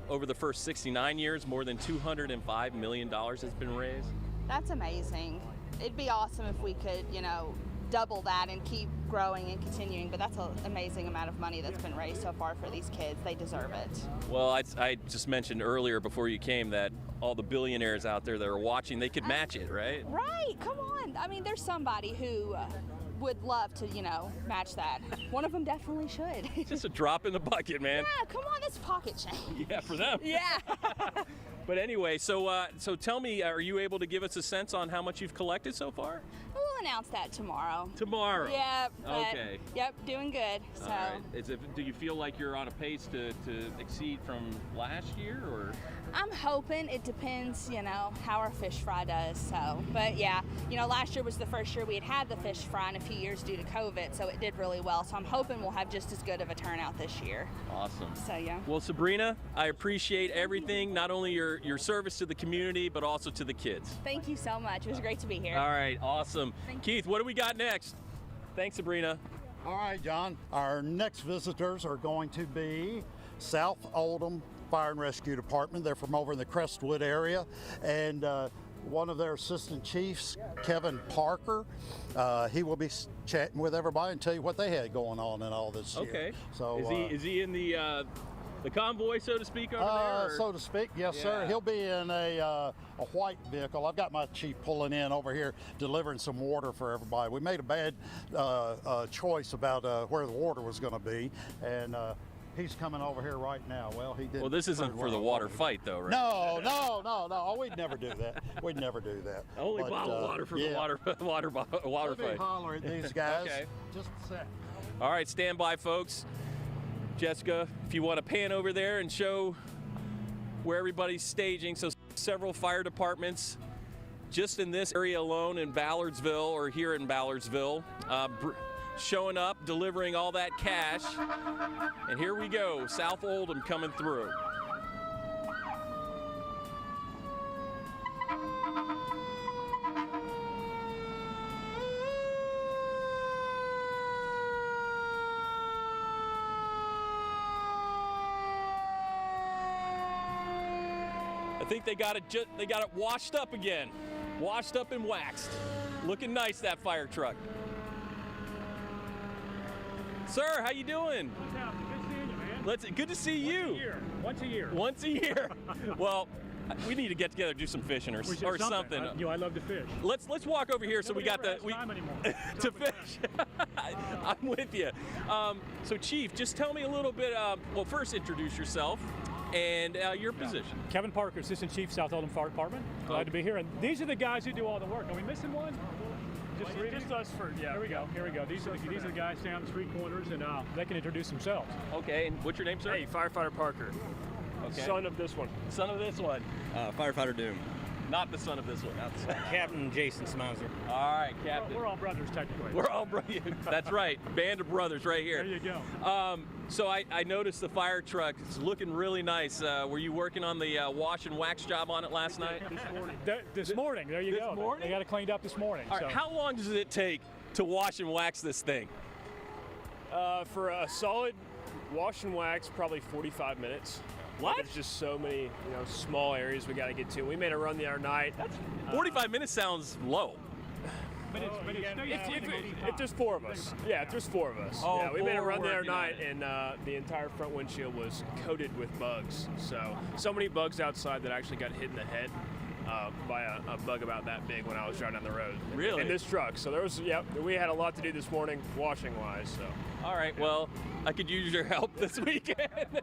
over the first 69 years, more than $205 million has been raised? That's amazing. It'd be awesome if we could, you know, double that and keep growing and continuing, but that's an amazing amount of money that's been raised so far for these kids. They deserve it. Well, I just mentioned earlier before you came that all the billionaires out there that are watching, they could match it, right? Right, come on. I mean, there's somebody who would love to, you know, match that. One of them definitely should. Just a drop in the bucket, man. Yeah, come on, that's pocket change. Yeah, for them. Yeah. But anyway, so tell me, are you able to give us a sense on how much you've collected so far? We'll announce that tomorrow. Tomorrow? Yep. Okay. Yep, doing good. So. All right. Do you feel like you're on a pace to exceed from last year, or? I'm hoping. It depends, you know, how our fish fry does. So, but yeah, you know, last year was the first year we had the fish fry in a few years due to COVID, so it did really well. So I'm hoping we'll have just as good of a turnout this year. Awesome. So yeah. Well, Sabrina, I appreciate everything, not only your service to the community, but also to the kids. Thank you so much. It was great to be here. All right, awesome. Keith, what do we got next? Thanks, Sabrina. All right, John. Our next visitors are going to be South Oldham Fire and Rescue Department. They're from over in the Crestwood area, and one of their assistant chiefs, Kevin Parker, he will be chatting with everybody and tell you what they had going on and all this year. Okay. So is he in the convoy, so to speak, over there? So to speak, yes, sir. He'll be in a white vehicle. I've got my chief pulling in over here, delivering some water for everybody. We made a bad choice about where the water was going to be, and he's coming over here right now. Well, he did. Well, this isn't for the water fight, though, right? No. Oh, we'd never do that. We'd never do that. Only bottled water for the water Let me fight. holler at these guys. Okay. Just a sec. All right, stand by, folks. Jessica, if you want to pan over there and show where everybody's staging. So several fire departments just in this area alone in Ballardsville, or here in Ballardsville, showing up, delivering all that cash. And here we go, South Oldham coming through. I think they got it washed up again. Washed up and waxed. Looking nice, that fire truck. Sir, how you doing? What's happening? Good seeing you, man. Good to see you. Once a year. Once a year. Well, we need to get together, do some fishing or something. I love to fish. Let's walk over here. So we got time anymore. to fish. I'm with you. So Chief, just tell me a little bit. Well, first introduce yourself and your position. Kevin Parker, Assistant Chief, South Oldham Fire Department. Glad to be here. And these are the guys who do all the work. Are we missing one? Just us for, yeah. Here we go. Here we go. These are the guys down the street corners, and they can introduce themselves. Okay, and what's your name, sir? Hey, Firefighter Parker. Okay. Son of this one. Son of this one. Firefighter Doom. Not the son of this one. Not the son. Captain Jason Smizer. All right, Captain. We're all brothers, technically. We're all brothers. That's right. Band of brothers right here. There you go. So I noticed the fire truck. It's looking really nice. Were you working on the wash and wax job on it last night? This morning. There you go. Morning? They got it cleaned up this morning. All right, how long does it take to wash and wax this thing? For a solid wash and wax, probably 45 minutes. What? There's just so many, small areas we got to get to. We made a run the other night. 45 minutes sounds low. But it's just four of us. Yeah, it's just four of us. Oh, yeah, we made a run the other working night, on it. and the entire front windshield was coated with bugs. So many bugs outside that I actually got hit in the head by a bug about that big when I was driving down the road. Really? In this truck. So we had a lot to do this morning, washing wise. So. All right, well, I could use your help this weekend.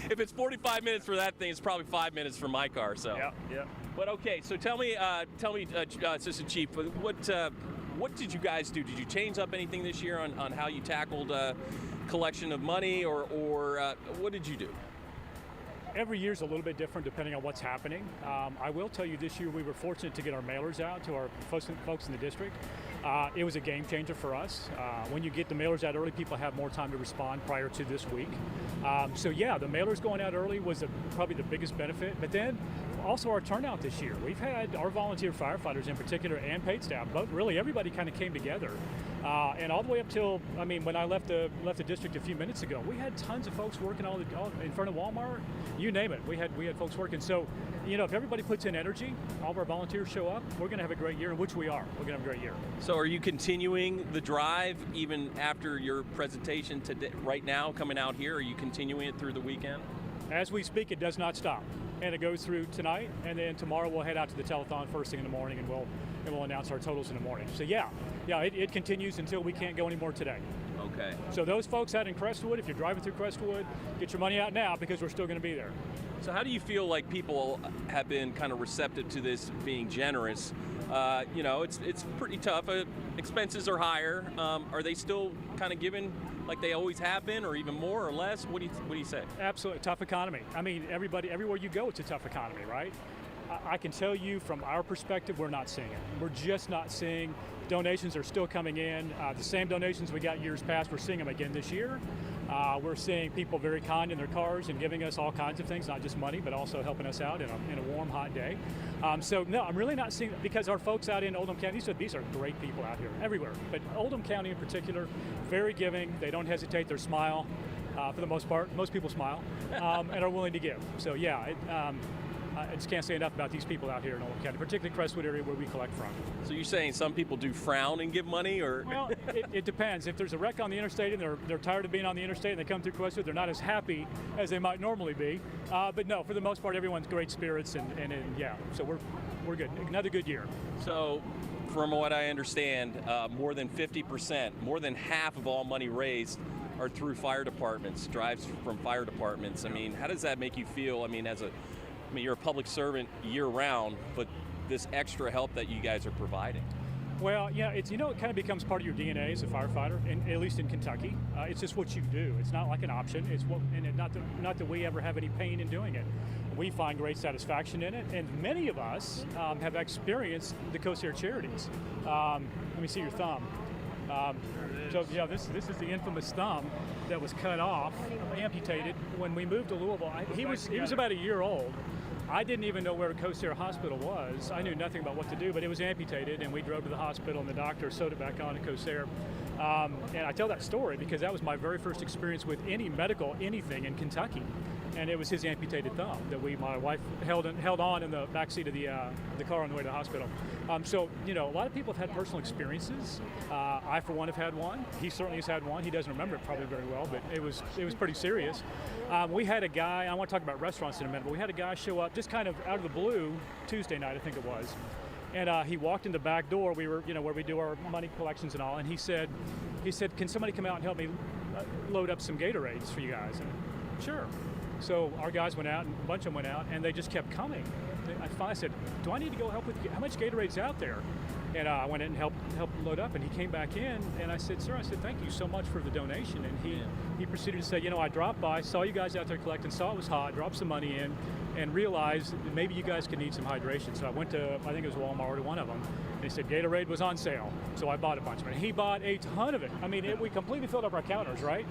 If it's 45 minutes for that thing, it's probably 5 minutes for my car. So. Yeah. But okay, so tell me, Assistant Chief, what did you guys do? Did you change up anything this year on how you tackled collection of money, or what did you do? Every year's a little bit different depending on what's happening. I will tell you this year we were fortunate to get our mailers out to our folks in the district. It was a game changer for us. When you get the mailers out early, people have more time to respond prior to this week. So yeah, the mailers going out early was probably the biggest benefit. But then also our turnout this year. We've had our volunteer firefighters in particular and paid staff, but really everybody kind of came together. And all the way up till, when I left the district a few minutes ago, we had tons of folks working all in front of Walmart. You name it, we had folks working. So, if everybody puts in energy, all of our volunteers show up, we're going to have a great year, which we are. We're going to have a great year. So are you continuing the drive even after your presentation today, right now, coming out here? Are you continuing it through the weekend? As we speak, it does not stop. And it goes through tonight, and then tomorrow we'll head out to the telethon first thing in the morning, and we'll announce our totals in the morning. So yeah, it continues until we can't go anymore today. Okay. So those folks out in Crestwood, if you're driving through Crestwood, get your money out now because we're still going to be there. So how do you feel like people have been kind of receptive to this being generous? It's pretty tough. Expenses are higher. Are they still kind of giving like they always have been, or even more or less? What do you say? Absolutely, tough economy. Everywhere you go, it's a tough economy, right? I can tell you from our perspective, we're not seeing it. We're just not seeing. Donations are still coming in. The same donations we got years past, we're seeing them again this year. We're seeing people very kind in their cars and giving us all kinds of things, not just money, but also helping us out in a warm, hot day. So no, I'm really not seeing it because our folks out in Oldham County, these are great people out here, everywhere. But Oldham County in particular, very giving. They don't hesitate. They smile. For the most part, most people smile and are willing to give. So yeah, I just can't say enough about these people out here in Oldham County, particularly Crestwood area where we collect from. So you're saying some people do frown and give money, or? Well, it depends. If there's a wreck on the interstate and they're tired of being on the interstate and they come through Crestwood, they're not as happy as they might normally be. But no, for the most part, everyone's great spirits and yeah. So we're good. Another good year. So, from what I understand, more than 50%, more than half of all money raised are through fire departments, drives from fire departments. How does that make you feel? You're a public servant year-round, but this extra help that you guys are providing. Well, yeah, it kind of becomes part of your DNA as a firefighter, at least in Kentucky. It's just what you do. It's not like an option. Not that we ever have any pain in doing it. We find great satisfaction in it, and many of us have experienced the COSAIR charities. Let me see your thumb. So yeah, this is the infamous thumb that was cut off, amputated when we moved to Louisville. He was about a year old. I didn't even know where COSAIR Hospital was. I knew nothing about what to do, but it was amputated, and we drove to the hospital, and the doctor sewed it back on to COSAIR. And I tell that story because that was my very first experience with any medical anything in Kentucky. And it was his amputated thumb that my wife held on in the backseat of the car on the way to the hospital. So, a lot of people have had personal experiences. I, for one, have had one. He certainly has had one. He doesn't remember it probably very well, but it was pretty serious. We had a guy, I want to talk about restaurants in a minute, but we had a guy show up just kind of out of the blue Tuesday night, I think it was. And he walked in the back door. We were, where we do our money collections and all. And he said, "Can somebody come out and help me load up some Gatorades for you guys?" And sure. So our guys went out, and a bunch of them went out, and they just kept coming. I finally said, do I need to go help with, how much Gatorade's out there? And I went in and helped load up, and he came back in, and I said, sir, thank you so much for the donation. And he proceeded to say, you know, I dropped by, saw you guys out there collecting, saw it was hot, dropped some money in, and realized that maybe you guys could need some hydration. So I went to, I think it was Walmart or one of them, and he said Gatorade was on sale. So I bought a bunch of it. He bought a ton of it. I mean, we completely filled up our counters, right?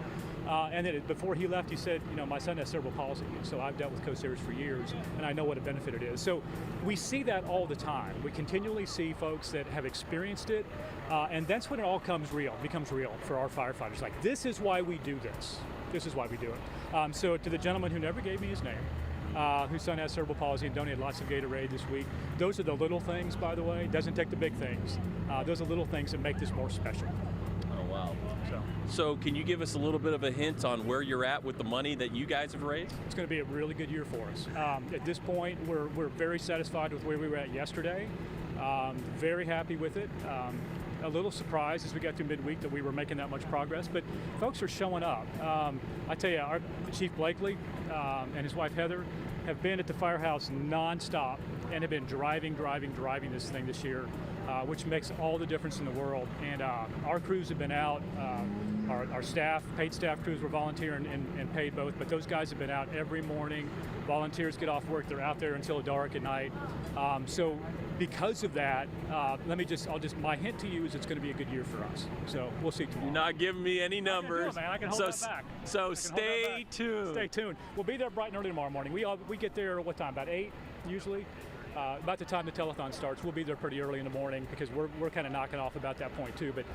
And then before he left, he said, you know, my son has cerebral palsy, so I've dealt with co-series for years, and I know what a benefit it is. So we see that all the time. We continually see folks that have experienced it, and that's when it all becomes real for our firefighters. Like, this is why we do this. This is why we do it. So to the gentleman who never gave me his name, whose son has cerebral palsy and donated lots of Gatorade this week, those are the little things, by the way. It doesn't take the big things. Those are little things that make this more special. Oh, wow. So can you give us a little bit of a hint on where you're at with the money that you guys have raised? It's going to be a really good year for us. At this point, we're very satisfied with where we were at yesterday. Very happy with it. A little surprised as we got through midweek that we were making that much progress, but folks are showing up. I tell you, our Chief Blakely and his wife Heather have been at the firehouse nonstop and have been driving this thing this year, which makes all the difference in the world. And our crews have been out. Our staff, paid staff crews were volunteering and paid both, but those guys have been out every morning. Volunteers get off work, they're out there until dark at night. So because of that, my hint to you is it's going to be a good year for us. So we'll see tomorrow. You're not giving me any numbers. I can hold that back. So stay tuned. Stay tuned. We'll be there bright and early tomorrow morning. We get there, what time, about 8 usually? About the time the telethon starts. We'll be there pretty early in the morning because we're kind of knocking off about that point too. But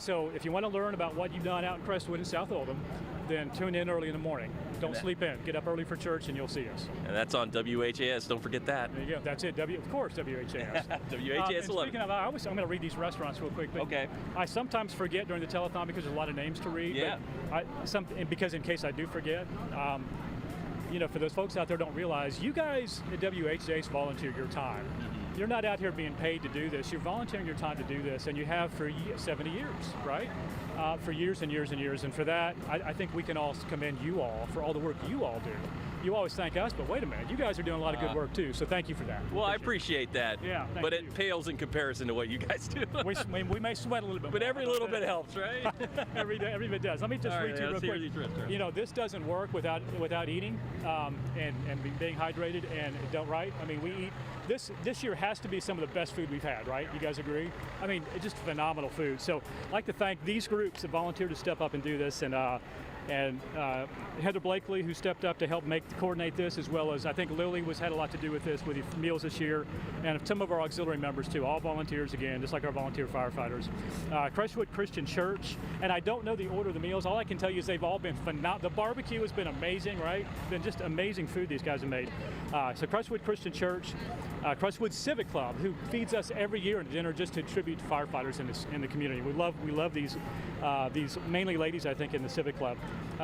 so if you want to learn about what you've done out in Crestwood and South Oldham, then tune in early in the morning. Don't sleep in. Get up early for church and you'll see us. And that's on WHAS. Don't forget that. There you go. That's it. Of course, WHAS. WHAS 11. Speaking of, I'm going to read these restaurants real quick. Okay. I sometimes forget during the telethon because there's a lot of names to read. Yeah. But because in case I do forget, you know, for those folks out there who don't realize, you guys at WHAS volunteer your time. You're not out here being paid to do this. You're volunteering your time to do this, and you have for 70 years, right? For years and years and years. And for that, I think we can all commend you all for all the work you all do. You always thank us, but wait a minute, you guys are doing a lot of good work too, so thank you for that. Well, I appreciate that. Yeah, but it pales in comparison to what you guys do. we may sweat a little bit, but every little bit helps, right? every bit does. Let me just read to you real quick. You know, this doesn't work without eating and being hydrated and right. I mean, we eat. This year has to be some of the best food we've had, right? You guys agree? I mean, it's just phenomenal food. So I'd like to thank these groups that volunteered to step up and do this, and Heather Blakely, who stepped up to help coordinate this, as well as I think Lily had a lot to do with this, with the meals this year, and some of our auxiliary members too, all volunteers again, just like our volunteer firefighters. Crestwood Christian Church, and I don't know the order of the meals. All I can tell you is they've all been phenomenal. The barbecue has been amazing, right? Been just amazing food these guys have made. So Crestwood Christian Church, Crestwood Civic Club, who feeds us every year at dinner just to tribute to firefighters in the community. We love these mainly ladies, I think, in the Civic Club.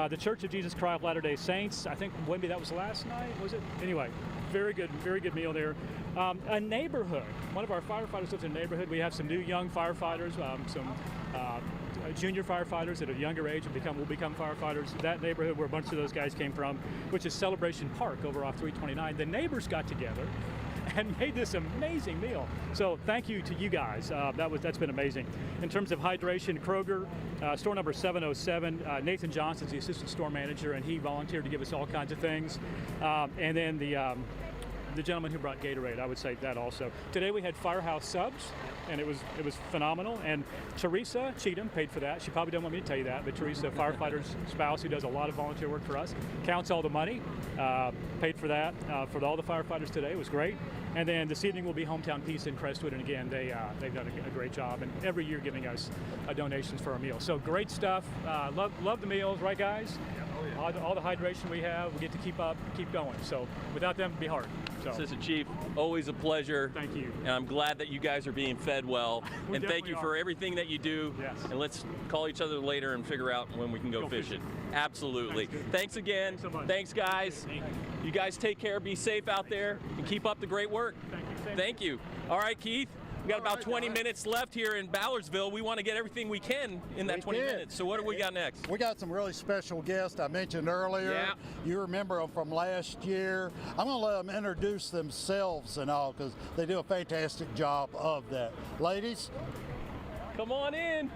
The Church of Jesus Christ of Latter-day Saints, I think maybe that was last night, was it? Anyway, very good meal there. A neighborhood. One of our firefighters lives in a neighborhood. We have some new young firefighters, some junior firefighters at a younger age will become firefighters. That neighborhood where a bunch of those guys came from, which is Celebration Park over off 329. The neighbors got together and made this amazing meal. So thank you to you guys. That's been amazing. In terms of hydration, Kroger, store number 707, Nathan Johnson's the assistant store manager, and he volunteered to give us all kinds of things. And then the gentleman who brought Gatorade, I would say that also. Today we had Firehouse subs, and it was phenomenal. And Teresa Cheatham paid for that. She probably doesn't want me to tell you that, but Teresa, firefighter's spouse, who does a lot of volunteer work for us, counts all the money, paid for that for all the firefighters today. It was great. And then this evening will be Hometown Peace in Crestwood, and again, they've done a great job, and every year giving us donations for our meals. So great stuff. Love the meals, right, guys? All the hydration we have, we get to keep going. So without them, it'd be hard. So. Assistant Chief, always a pleasure. Thank you. And I'm glad that you guys are being fed well. And thank you for everything that you do. Yes. And let's call each other later and figure out when we can go fishing. Absolutely. Thanks again. Thanks so much. Thanks, guys. Thank you. You guys take care, be safe out there, and keep up the great work. Thank you. Thank you. All right, Keith, We got about 20 minutes left here in Ballardsville. We want to get everything we can in that 20 minutes. So what do we got next? We got some really special guests I mentioned earlier. Yeah. You remember them from last year. I'm going to let them introduce themselves and all because they do a fantastic job of that. Ladies? Come on in.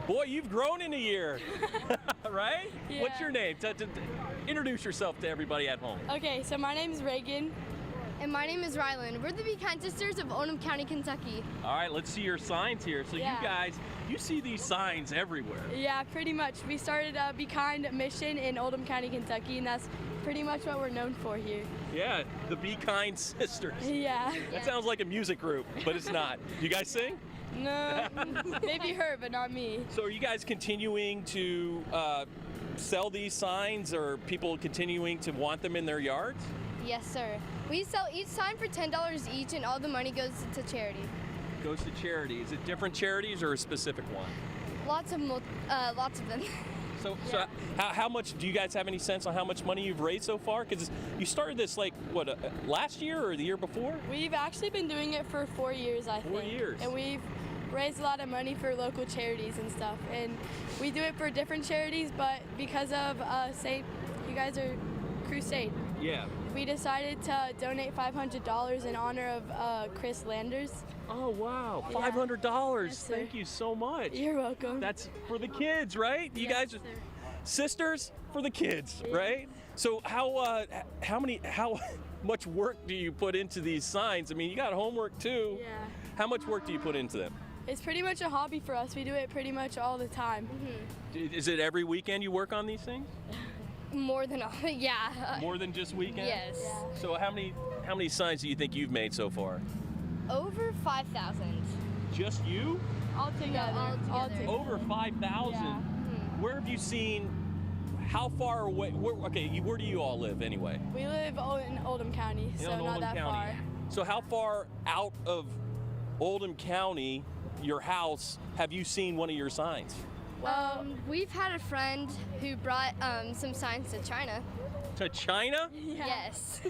Boy, you've grown in a year, right? Yeah. What's your name? Introduce yourself to everybody at home. Okay, so my name is Reagan. And my name is Rylan. We're the Be Kind Sisters of Oldham County, Kentucky. All right, let's see your signs here. So Yeah. you guys, you see these signs everywhere. Yeah, pretty much. We started a Be Kind mission in Oldham County, Kentucky, and that's pretty much what we're known for here. Yeah, the Be Kind Sisters. Yeah. That sounds like a music group, but it's not. You guys sing? No, maybe her, but not me. So are you guys continuing to sell these signs, or people continuing to want them in their yards? Yes, sir. We sell each sign for $10 each, and all the money goes to charity. Goes to charity. Is it different charities or a specific one? Lots of them. So how much, do you guys have any sense on how much money you've raised so far? Because you started this like, what, last year or the year before? We've actually been doing it for 4 years, I think. 4 years. And we've raised a lot of money for local charities and stuff. And we do it for different charities, but because of, say, you guys are Crusade. Yeah. We decided to donate $500 in honor of Chris Landers. Oh, wow. Yeah. $500. Yes, sir. Thank you so much. You're welcome. That's for the kids, right? You guys are sisters for the kids, right? So how much work do you put into these signs? I mean, you got homework too. Yeah. How much work do you put into them? It's pretty much a hobby for us. We do it pretty much all the time. Is it every weekend you work on these things? More than all, yeah. More than just weekends? Yes. Yeah. So how many signs do you think you've made so far? Over 5,000. Just you? Altogether. Over 5,000? Yeah. Where have you seen, how far away, where do you all live anyway? We live in Oldham County, so In not Oldham that County. far. So how far out of Oldham County, your house, have you seen one of your signs? Well, we've had a friend who brought some signs to China. To China? Yeah. Yes.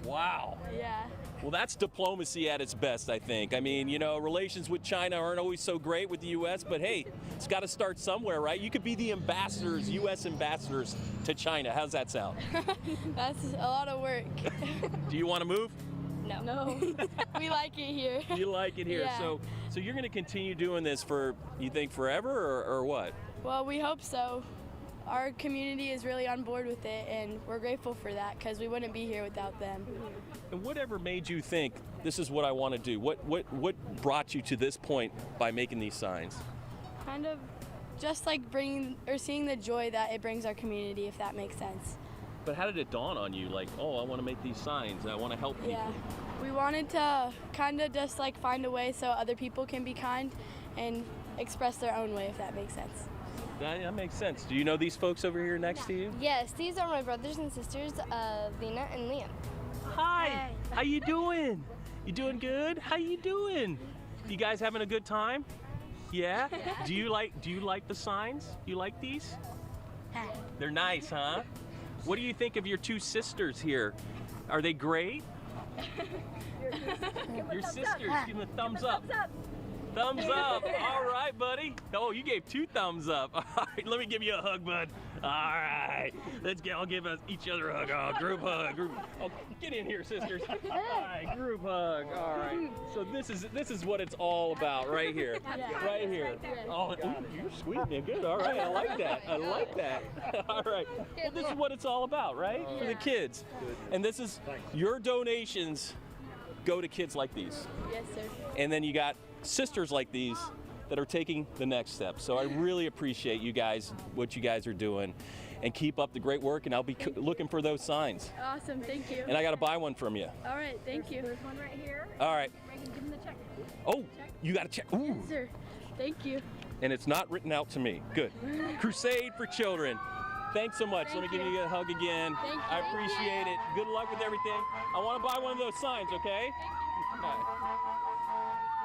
Wow. Yeah. Well, that's diplomacy at its best, I think. I mean, you know, relations with China aren't always so great with the U.S., but hey, it's got to start somewhere, right? You could be the ambassadors, U.S. ambassadors to China. How's that sound? That's a lot of work. Do you want to move? No. We like it here. You like it here. Yeah. So you're going to continue doing this for, you think, forever or what? Well, we hope so. Our community is really on board with it, and we're grateful for that because we wouldn't be here without them. And whatever made you think, this is what I want to do? What brought you to this point by making these signs? Kind of just like seeing the joy that it brings our community, if that makes sense. But how did it dawn on you? Like, oh, I want to make these signs. I want to help people. Yeah. We wanted to kind of just like find a way so other people can be kind and express their own way, if that makes sense. That makes sense. Do you know these folks over here next to you? Yes, these are my brothers and sisters, Lena and Liam. Hi. How you doing? You doing good? How you doing? You guys having a good time? Yeah? Do you like the signs? You like these? They're nice, huh? What do you think of your two sisters here? Are they great? Your sisters, give them a thumbs up. Thumbs up. All right, buddy. Oh, you gave 2 thumbs up. All right, let me give you a hug, bud. All right. I'll give us each other a hug. Oh, group hug. Oh, get in here, sisters. All right, group hug. All right. So this is what it's all about right here. Right here. Oh, you're squeezing it good. All right. I like that. I like that. All right. Well, this is what it's all about, right? For the kids. And this is your donations go to kids like these. Yes, sir. And then you got sisters like these that are taking the next step. So I really appreciate you guys, what you guys are doing, and keep up the great work, and I'll be looking for those signs. Awesome, thank you. And I got to buy one from you. All right, thank you. There's one right here. All right. Give him the check. Oh, you got to check. Ooh. Yes, sir. Thank you. And it's not written out to me. Good. Crusade for Children. Thanks so much. Let me give you a hug again. Thank you. I appreciate it. Good luck with everything. I want to buy one of those signs, okay?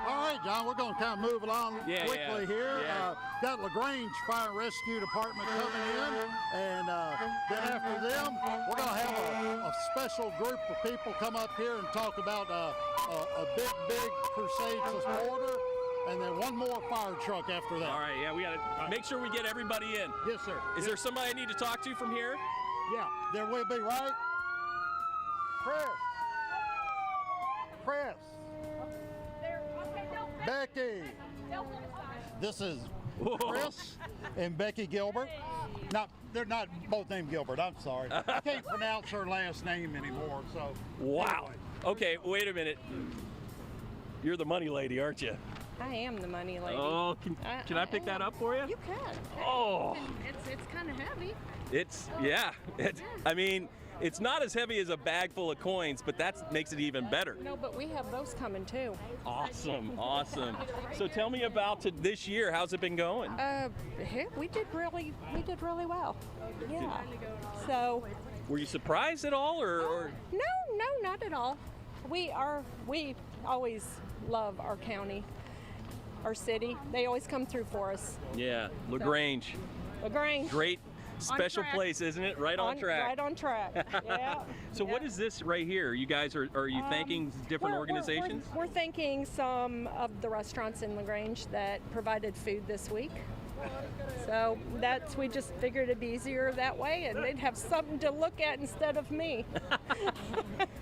All right, John, we're going to kind of move along quickly here. Yeah. Got LaGrange Fire and Rescue Department coming in, and then after them, we're going to have a special group of people come up here and talk about a big Crusade supporter, and then one more fire truck after that. All right, yeah, we got to make sure we get everybody in. Yes, sir. Is there somebody I need to talk to from here? Yeah, there will be, right? Press. Becky. This is Chris and Becky Gilbert. They're not both named Gilbert. I'm sorry. I can't pronounce her last name anymore. So. Wow. Anyway. Okay, wait a minute. You're the money lady, aren't you? I am the money lady. Oh, can I pick that up for you? You can. Oh. It's kind of heavy. I mean, it's not as heavy as a bag full of coins, but that makes it even better. No, but we have those coming too. Awesome. So tell me about this year. How's it been going? We did really well. Yeah. So. Were you surprised at all, or? No, not at all. We always love our county, our city. They always come through for us. Yeah, LaGrange. LaGrange. Great. Special place, isn't it? Right on track. Right on track. Yeah. So what is this right here? You guys are you thanking different organizations? We're thanking some of the restaurants in LaGrange that provided food this week. So we just figured it'd be easier that way, and they'd have something to look at instead of me.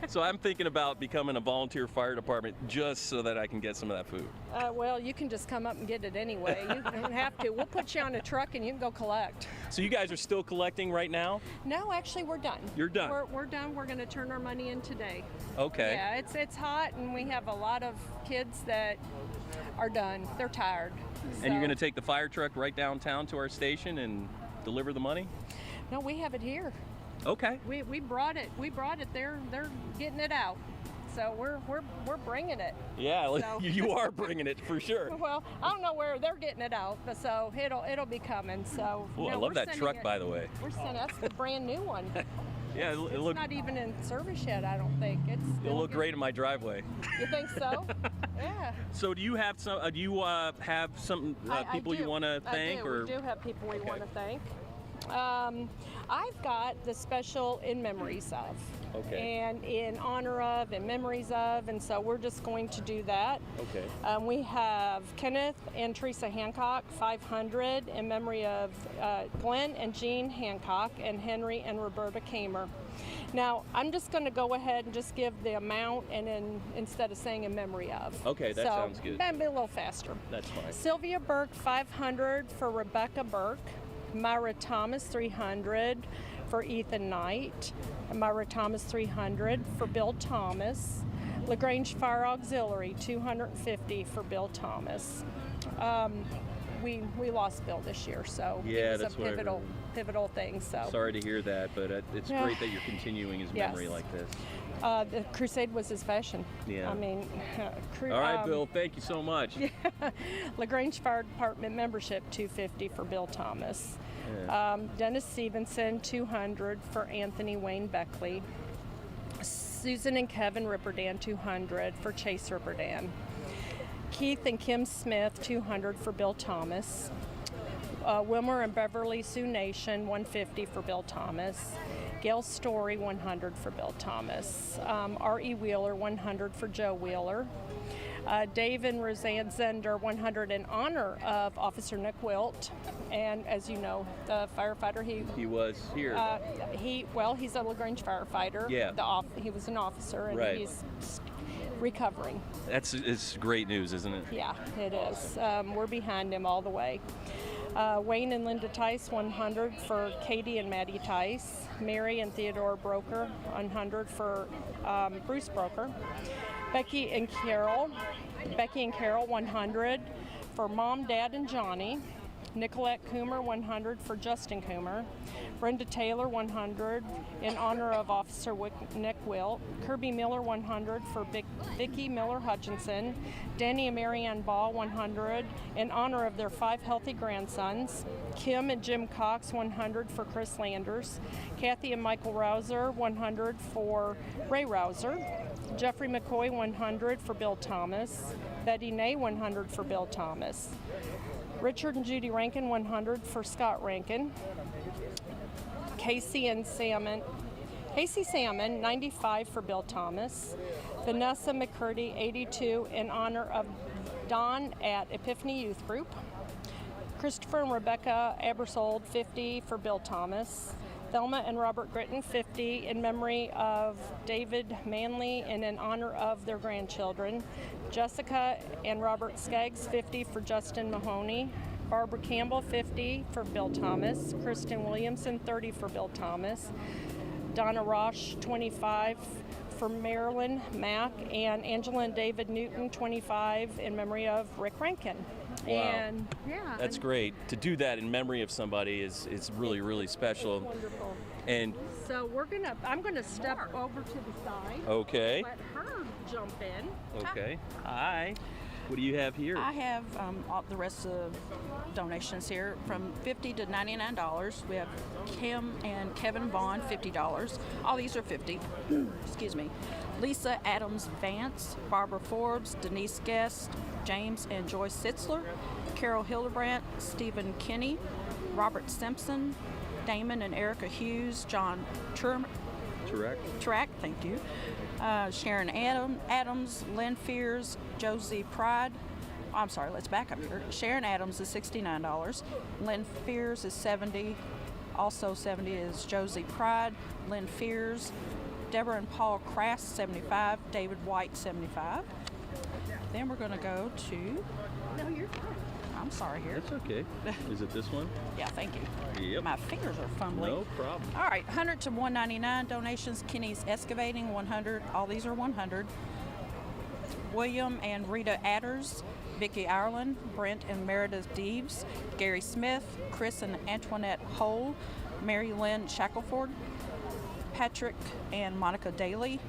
So I'm thinking about becoming a volunteer fire department just so that I can get some of that food. Well, you can just come up and get it anyway. You don't have to. We'll put you on a truck and you can go collect. So you guys are still collecting right now? No, actually, we're done. You're done? We're done. We're going to turn our money in today. Okay. Yeah, it's hot, and we have a lot of kids that are done. They're tired. And you're going to take the fire truck right downtown to our station and deliver the money? No, we have it here. Okay. We brought it. They're getting it out. So we're bringing it. Yeah, so. You are bringing it for sure. Well, I don't know where they're getting it out, but so it'll be coming. So. Ooh, I love that truck, by the way. We're sending that's the brand new one. Yeah, it's not even in service yet. I don't think it'll look great in my driveway. You think so? Yeah. So do you have some? Do you have some people you want to thank? We do have people we want to thank. I've got the special in memories of. Okay. And in honor of and memories of, and so we're just going to do that. Okay. We have Kenneth and Teresa Hancock, 500 in memory of Glenn and Jean Hancock and Henry and Roberta Kamer. Now, I'm just going to go ahead and just give the amount and then instead of saying in memory of. Okay, that sounds good. That'd be a little faster. That's fine. Sylvia Burke, 500 for Rebecca Burke. Myra Thomas, 300 for Ethan Knight. Myra Thomas, 300 for Bill Thomas. LaGrange Fire Auxiliary, 250 for Bill Thomas. We lost Bill this year, so yeah, it was a pivotal thing. So sorry to hear that, but it's great that you're continuing his memory like this. The Crusade was his passion. Yeah. I mean, all right, Bill. Thank you so much. Yeah. LaGrange Fire Department membership, 250 for Bill Thomas. Yeah. Dennis Stevenson, 200 for Anthony Wayne Beckley. Susan and Kevin Ripperdan, 200 for Chase Ripperdan. Keith and Kim Smith, 200 for Bill Thomas. Wilmer and Beverly Sioux Nation, 150 for Bill Thomas. Gail Story, 100 for Bill Thomas. R.E. Wheeler, 100 for Joe Wheeler. Dave and Roseanne Zender, 100 in honor of Officer Nick Wilt. And as you know, the firefighter, he was here. He's a LaGrange firefighter. Yeah. He was an officer, and right. He's recovering. It's great news, isn't it? Yeah, it is. We're behind him all the way. Wayne and Linda Tice, 100 for Katie and Maddie Tice. Mary and Theodore Broker, 100 for Bruce Broker. Becky and Carol, 100 for Mom, Dad, and Johnny. Nicolette Coomer, 100 for Justin Coomer. Brenda Taylor, 100 in honor of Officer Nick Wilt. Kirby Miller, 100 for Vicki Miller Hutchinson. Danny and Marianne Ball, 100 in honor of their 5 healthy grandsons. Kim and Jim Cox, 100 for Chris Landers. Kathy and Michael Rouser, 100 for Ray Rouser. Jeffrey McCoy, 100 for Bill Thomas. Betty Nay, 100 for Bill Thomas. Richard and Judy Rankin, 100 for Scott Rankin. Casey Salmon, 95 for Bill Thomas. Vanessa McCurdy, 82 in honor of Dawn at Epiphany Youth Group. Christopher and Rebecca Abersold, 50 for Bill Thomas. Thelma and Robert Gritton, 50 in memory of David Manley and in honor of their grandchildren. Jessica and Robert Skaggs, 50 for Justin Mahoney. Barbara Campbell, 50 for Bill Thomas. Kristen Williamson, 30 for Bill Thomas. Donna Roche, 25 for Marilyn Mack. And Angela and David Newton, 25 in memory of Rick Rankin. Wow. And yeah, That's great. To do that in memory of somebody is really, really special. Wonderful. And so I'm gonna step over to the side. okay. Let her jump in. Okay. Hi. What do you have here? I have all the rest of donations here from $50 to $99. We have Kim and Kevin Vaughn, $50. All these are $50. Excuse me. Lisa Adams Vance, Barbara Forbes, Denise Guest, James and Joyce Sitzler, Carol Hildebrandt, Stephen Kinney, Robert Simpson, Damon and Erica Hughes, John Turek, thank you. Sharon Adams, Lynn Fears, Josie Pride. I'm sorry, let's back up here. Sharon Adams is $69. Lynn Fears is $70. Also $70 is Josie Pride, Lynn Fears, Deborah and Paul Crass, $75. David White, $75. Then we're going to go to. No, you're fine. I'm sorry here. That's okay. Is it this one? Yeah, thank you. Yep. My fingers are fumbling. No problem. All right, 100 to 199 donations. Kenny's Excavating, 100. All these are 100. William and Rita Adders, Vicki Ireland, Brent and Meredith Deeves, Gary Smith, Chris and Antoinette Hole, Mary Lynn Shackelford, Patrick and Monica Daly,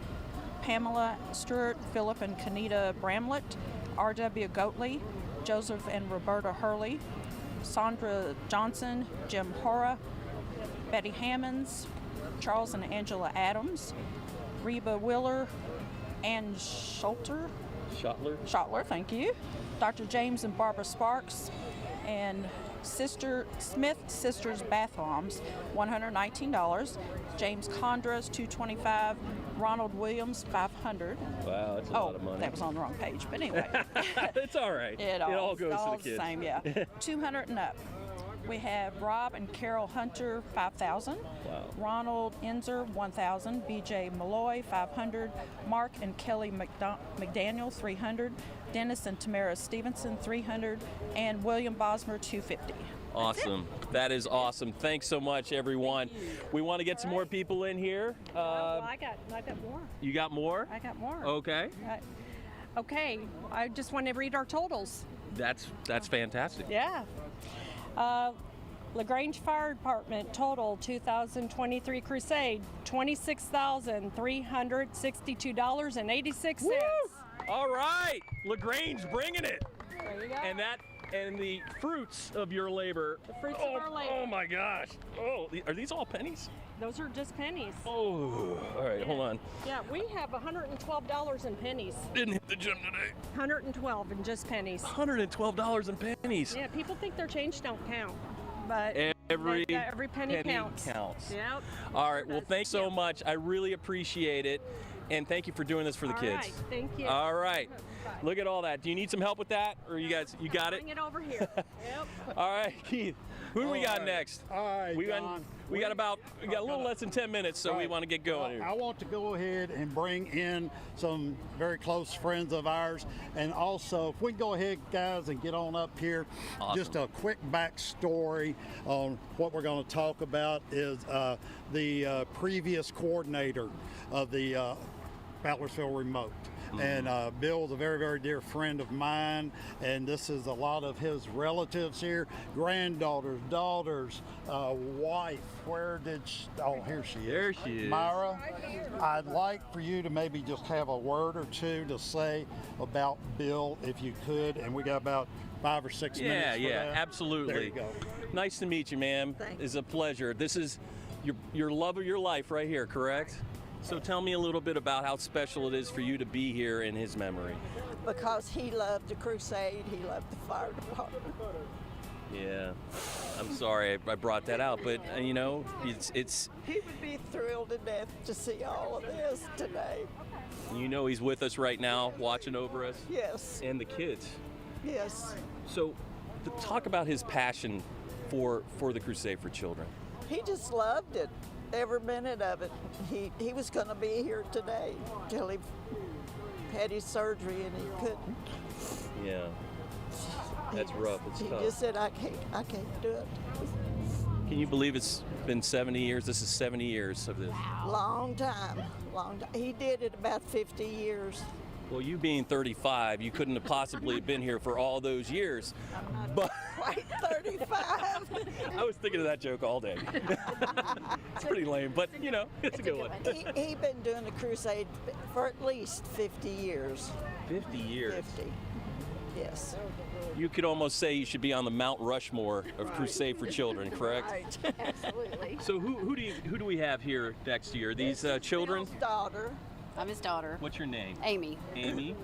Pamela Stewart, Philip and Kanita Bramlett, R.W. Goatley, Joseph and Roberta Hurley, Sandra Johnson, Jim Hora, Betty Hammonds, Charles and Angela Adams, Reba Willer, Ann Schottler, thank you, Dr. James and Barbara Sparks, and Sister Smith Sisters Bath Bombs, $119. James Condras, $225. Ronald Williams, $500. Wow, that's a lot of money. That was on the wrong page, but anyway. It's all right. It all goes to the kids. Same, yeah. 200 and up. We have Rob and Carol Hunter, $5,000. Wow. Ronald Enzer, $1,000. BJ Malloy, $500. Mark and Kelly McDaniel, $300. Dennis and Tamara Stevenson, $300. And William Bosmer, $250. Awesome. That is awesome. Thanks so much, everyone. We want to get some more people in here. I got more. You got more? I got more. Okay. Okay. I just want to read our totals. That's fantastic. Yeah. LaGrange Fire Department total 2023 Crusade $26,362.86. Woo! All right, LaGrange bringing it. There you go. And the fruits of your labor. The fruits of our labor. Oh my gosh. Oh, are these all pennies? Those are just pennies. Oh, all right, hold on. Yeah, we have $112 in pennies. Didn't hit the gym today. 112 in just pennies. $112 in pennies. Yeah, people think their change don't count, but every penny counts. Yep. All right, well, thanks so much. I really appreciate it. And thank you for doing this for the kids. All right, thank you. All right. Look at all that. Do you need some help with that? Or you got it? Bring it over here. Yep. All right, Keith. Who do we got next? All right, we got John. a little less than 10 minutes, so we want to get going here. I want to go ahead and bring in some very close friends of ours. And also, if we can go ahead, guys, and get on up here. Awesome. Just a quick backstory on what we're going to talk about is the previous coordinator of the Butlersville Remote. And Bill is a very, very dear friend of mine, and this is a lot of his relatives here, granddaughters, daughters, wife. Where did she? Oh, here she is. There she is. Myra, I'd like for you to maybe just have a word or two to say about Bill, if you could, and we got about 5 or 6 minutes for that. Absolutely. There you go. Nice to meet you, ma'am. Thanks. It's a pleasure. This is your love of your life right here, correct? So tell me a little bit about how special it is for you to be here in his memory. Because he loved the Crusade, he loved the fire department. Yeah, I'm sorry I brought that out, but you know, it's. He would be thrilled to death to see all of this today. You know, he's with us right now, watching over us. Yes. And the kids. Yes. So, talk about his passion for the Crusade for Children. He just loved it, every minute of it. He was going to be here today till he had his surgery and he couldn't. Yeah. That's rough. It's he tough. He just said, I can't do it. Can you believe it's been 70 years? This is 70 years of this. Long time. He did it about 50 years. Well, you being 35, you couldn't have possibly been here for all those years. But quite 35. I was thinking of that joke all day. It's pretty lame, but you know, it's a good one. He's been doing the Crusade for at least 50 years. 50 years? 50, yes. You could almost say you should be on the Mount Rushmore of Crusade for Children, correct? Right. Absolutely. So who do we have here next year? These children? His daughter. I'm his daughter. What's your name? Amy. Amy.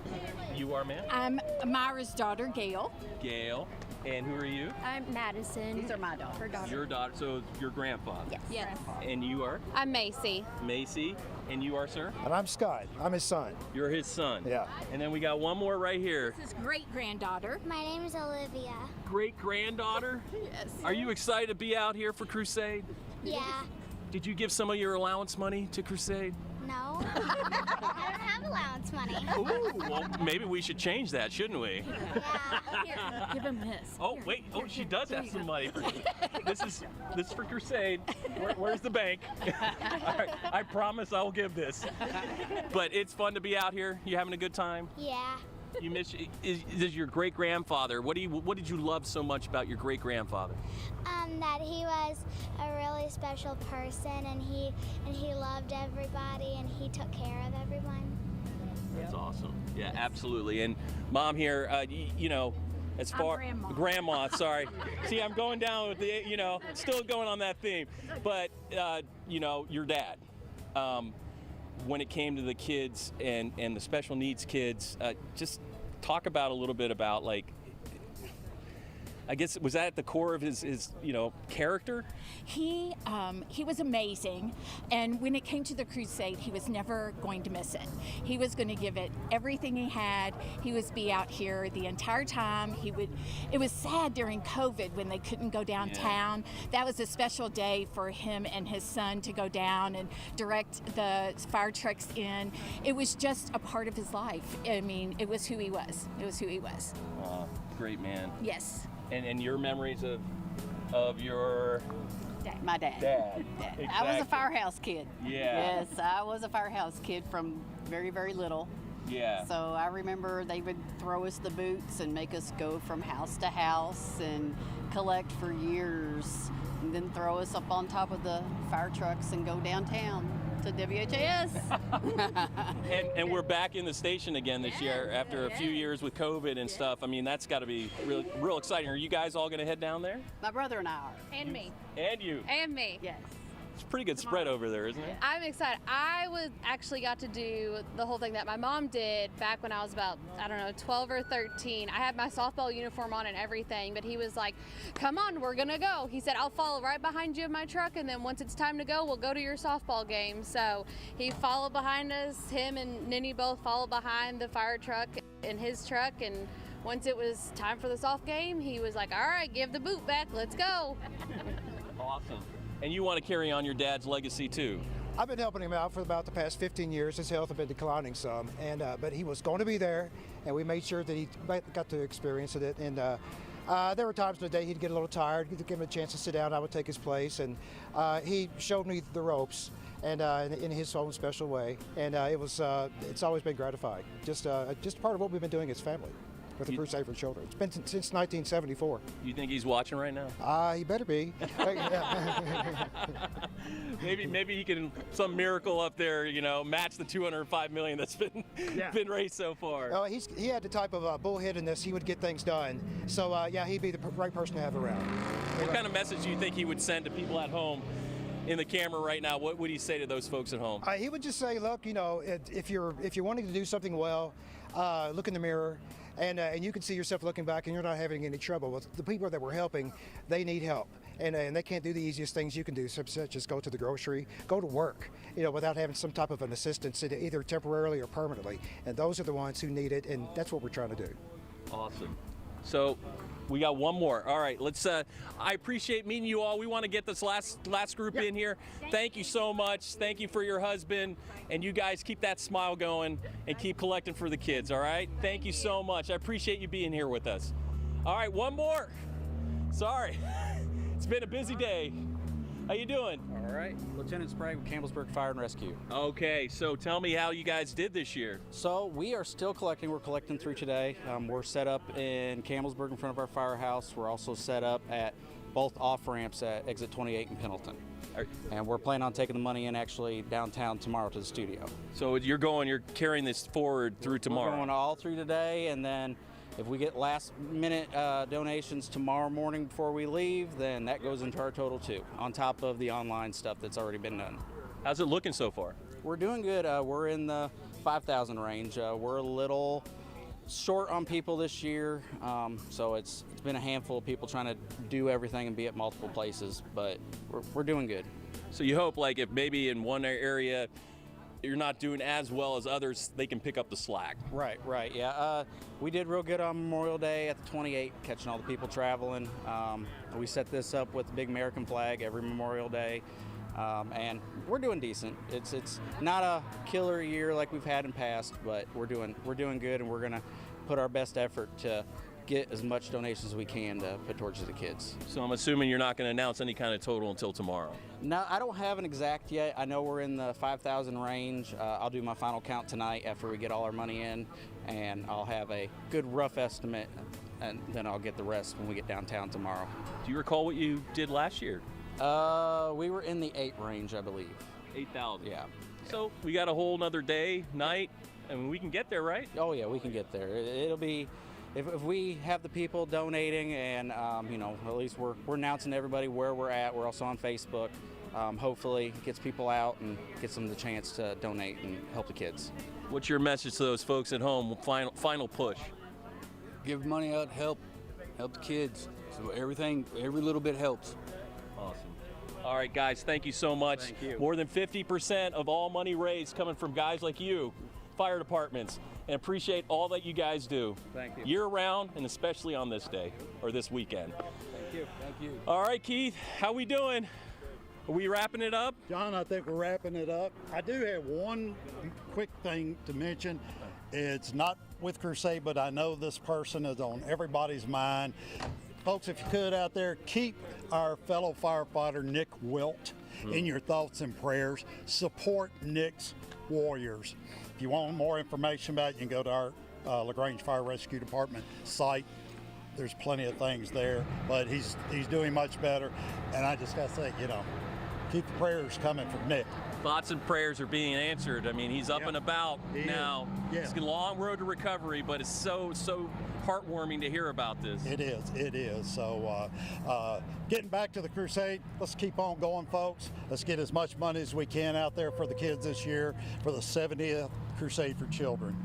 You are, ma'am? I'm Myra's daughter, Gail. Gail. And who are you? I'm Madison. These are my daughters. Her daughter. Your daughter. So your grandfather. Yes. Yes. And you are? I'm Macy. Macy. And you are, sir? And I'm Scott. I'm his son. You're his son. Yeah. And then we got one more right here. This is great-granddaughter. My name is Olivia. Great-granddaughter? Yes. Are you excited to be out here for Crusade? Yeah. Did you give some of your allowance money to Crusade? No. I don't have allowance money. Ooh, well, maybe we should change that, shouldn't we? Yeah. Here, give him this. Oh, wait. Oh, she does have some money. This is for Crusade. Where's the bank? All right, I promise I'll give this. But it's fun to be out here. You having a good time? Yeah. You miss is your great-grandfather. What did you love so much about your great-grandfather? That he was a really special person, and he loved everybody, and he took care of everyone. That's awesome. Yeah, absolutely. And Mom here, you know, as far grandma, sorry. See, I'm going down with the, you know, still going on that theme. But you know, your dad. When it came to the kids and the special needs kids, just talk about a little bit about, like, I guess, was that at the core of his you know, character? He was amazing, and when it came to the Crusade, he was never going to miss it. He was going to give it everything he had. He would be out here the entire time. It was sad during COVID when they couldn't go downtown. Yeah. That was a special day for him and his son to go down and direct the fire trucks in. It was just a part of his life. I mean, it was who he was. It was who he was. Great man. Yes. And your memories of your my dad. Exactly. I was a firehouse kid. Yeah. Yes, I was a firehouse kid from very, very little. Yeah. So I remember they would throw us the boots and make us go from house to house and collect for years, and then throw us up on top of the fire trucks and go downtown to WHAS. and we're back in the station again this year after a few years with COVID and stuff. I mean, that's got to be real exciting. Are you guys all going to head down there? My brother and I are. And me. And you. And me. Yes. It's a pretty good spread over there, isn't it? I'm excited. I actually got to do the whole thing that my mom did back when I was about, 12 or 13. I had my softball uniform on and everything, but he was like, come on, we're gonna go. He said, I'll follow right behind you in my truck, and then once it's time to go, we'll go to your softball game. So he followed behind us. Him and Ninny both followed behind the fire truck in his truck, and once it was time for the soft game, he was like, all right, give the boot back, let's go. Awesome. And you want to carry on your dad's legacy too? I've been helping him out for about the past 15 years. His health had been declining some, and but he was going to be there, and we made sure that he got to experience it. And there were times in the day he'd get a little tired. He'd give him a chance to sit down. I would take his place, and he showed me the ropes, and in his own special way. And it's always been gratifying. Just part of what we've been doing as family with the Crusade for Children. It's been since 1974. You think he's watching right now? He better be. Maybe he can, some miracle up there, you know, match the $205 million that's been raised so far. Oh, he had the type of bullheadedness. He would get things done. So yeah, he'd be the right person to have around. What kind of message do you think he would send to people at home in the camera right now, what would he say to those folks at home? He would just say, look, if you're wanting to do something well, look in the mirror, and you can see yourself looking back, and you're not having any trouble. With the people that we're helping, they need help, and they can't do the easiest things you can do, such as go to the grocery, go to work, without having some type of an assistance, either temporarily or permanently. And those are the ones who need it, and that's what we're trying to do. Awesome. So we got one more. All right, let's. I appreciate meeting you all. We want to get this last group in here. Thank you so much. Thank you for your husband, and you guys keep that smile going and keep collecting for the kids. All right. Thank you so much. I appreciate you being here with us. All right, one more. Sorry, it's been a busy day. How you doing? All right, Lieutenant Sprague with Campbellsburg Fire and Rescue. Okay, so tell me how you guys did this year. So we are still collecting. We're collecting through today. We're set up in Campbellsburg in front of our firehouse. We're also set up at both off-ramps at Exit 28 in Pendleton. And we're planning on taking the money in actually downtown tomorrow to the studio. So you're carrying this forward through tomorrow? We're going all through today, and then if we get last-minute donations tomorrow morning before we leave, then that goes into our total too, on top of the online stuff that's already been done. How's it looking so far? We're doing good. We're in the 5,000 range. We're a little short on people this year, so it's been a handful of people trying to do everything and be at multiple places, but we're doing good. So you hope, like, if maybe in one area you're not doing as well as others, they can pick up the slack. Right, yeah. We did real good on Memorial Day at the 28, catching all the people traveling. We set this up with the big American flag every Memorial Day, and we're doing decent. It's not a killer year like we've had in past, but we're doing good, and we're gonna put our best effort to get as much donations as we can to put towards the kids. So I'm assuming you're not going to announce any kind of total until tomorrow. No, I don't have an exact yet. I know we're in the 5,000 range. I'll do my final count tonight after we get all our money in, and I'll have a good rough estimate, and then I'll get the rest when we get downtown tomorrow. Do you recall what you did last year? We were in the 8 range, I believe. 8,000. Yeah. So we got a whole nother night, and we can get there, right? Oh yeah, we can get there. It'll be. If we have the people donating, and at least we're announcing to everybody where we're at. We're also on Facebook. Hopefully it gets people out and gets them the chance to donate and help the kids. What's your message to those folks at home? Final push. Give money out, help the kids. So every little bit helps. Awesome. All right, guys, thank you so much. Thank you. More than 50% of all money raised coming from guys like you, fire departments, and appreciate all that you guys do. Thank you. Year-round, and especially on this day, or this weekend. Thank you. All right, Keith, how we doing? Are we wrapping it up? John, I think we're wrapping it up. I do have one quick thing to mention. It's not with Crusade, but I know this person is on everybody's mind. Folks, if you could out there, keep our fellow firefighter Nick Wilt in your thoughts and prayers. Support Nick's Warriors. If you want more information about it, you can go to our LaGrange Fire Rescue Department site. There's plenty of things there, but he's doing much better. And I just got to say, keep the prayers coming from Nick. Thoughts and prayers are being answered. I mean, he's up and about now. It's a long road to recovery, but it's so heartwarming to hear about this. It is. So getting back to the Crusade, let's keep on going, folks. Let's get as much money as we can out there for the kids this year for the 70th Crusade for Children.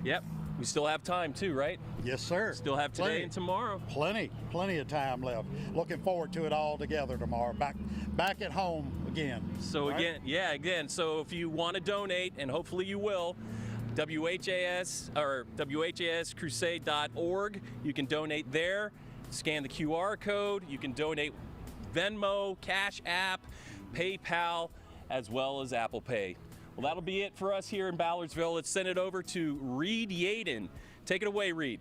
Yep. We still have time too, right? Yes, sir. Still have today and tomorrow. Plenty of time left. Looking forward to it all together tomorrow. Back at home again. So right? again. So if you want to donate, and hopefully you will, WHAS or WHAScrusade.org. You can donate there. Scan the QR code. You can donate Venmo, Cash App, PayPal, as well as Apple Pay. Well, that'll be it for us here in Ballardsville. Let's send it over to Reed Yaden. Take it away, Reed.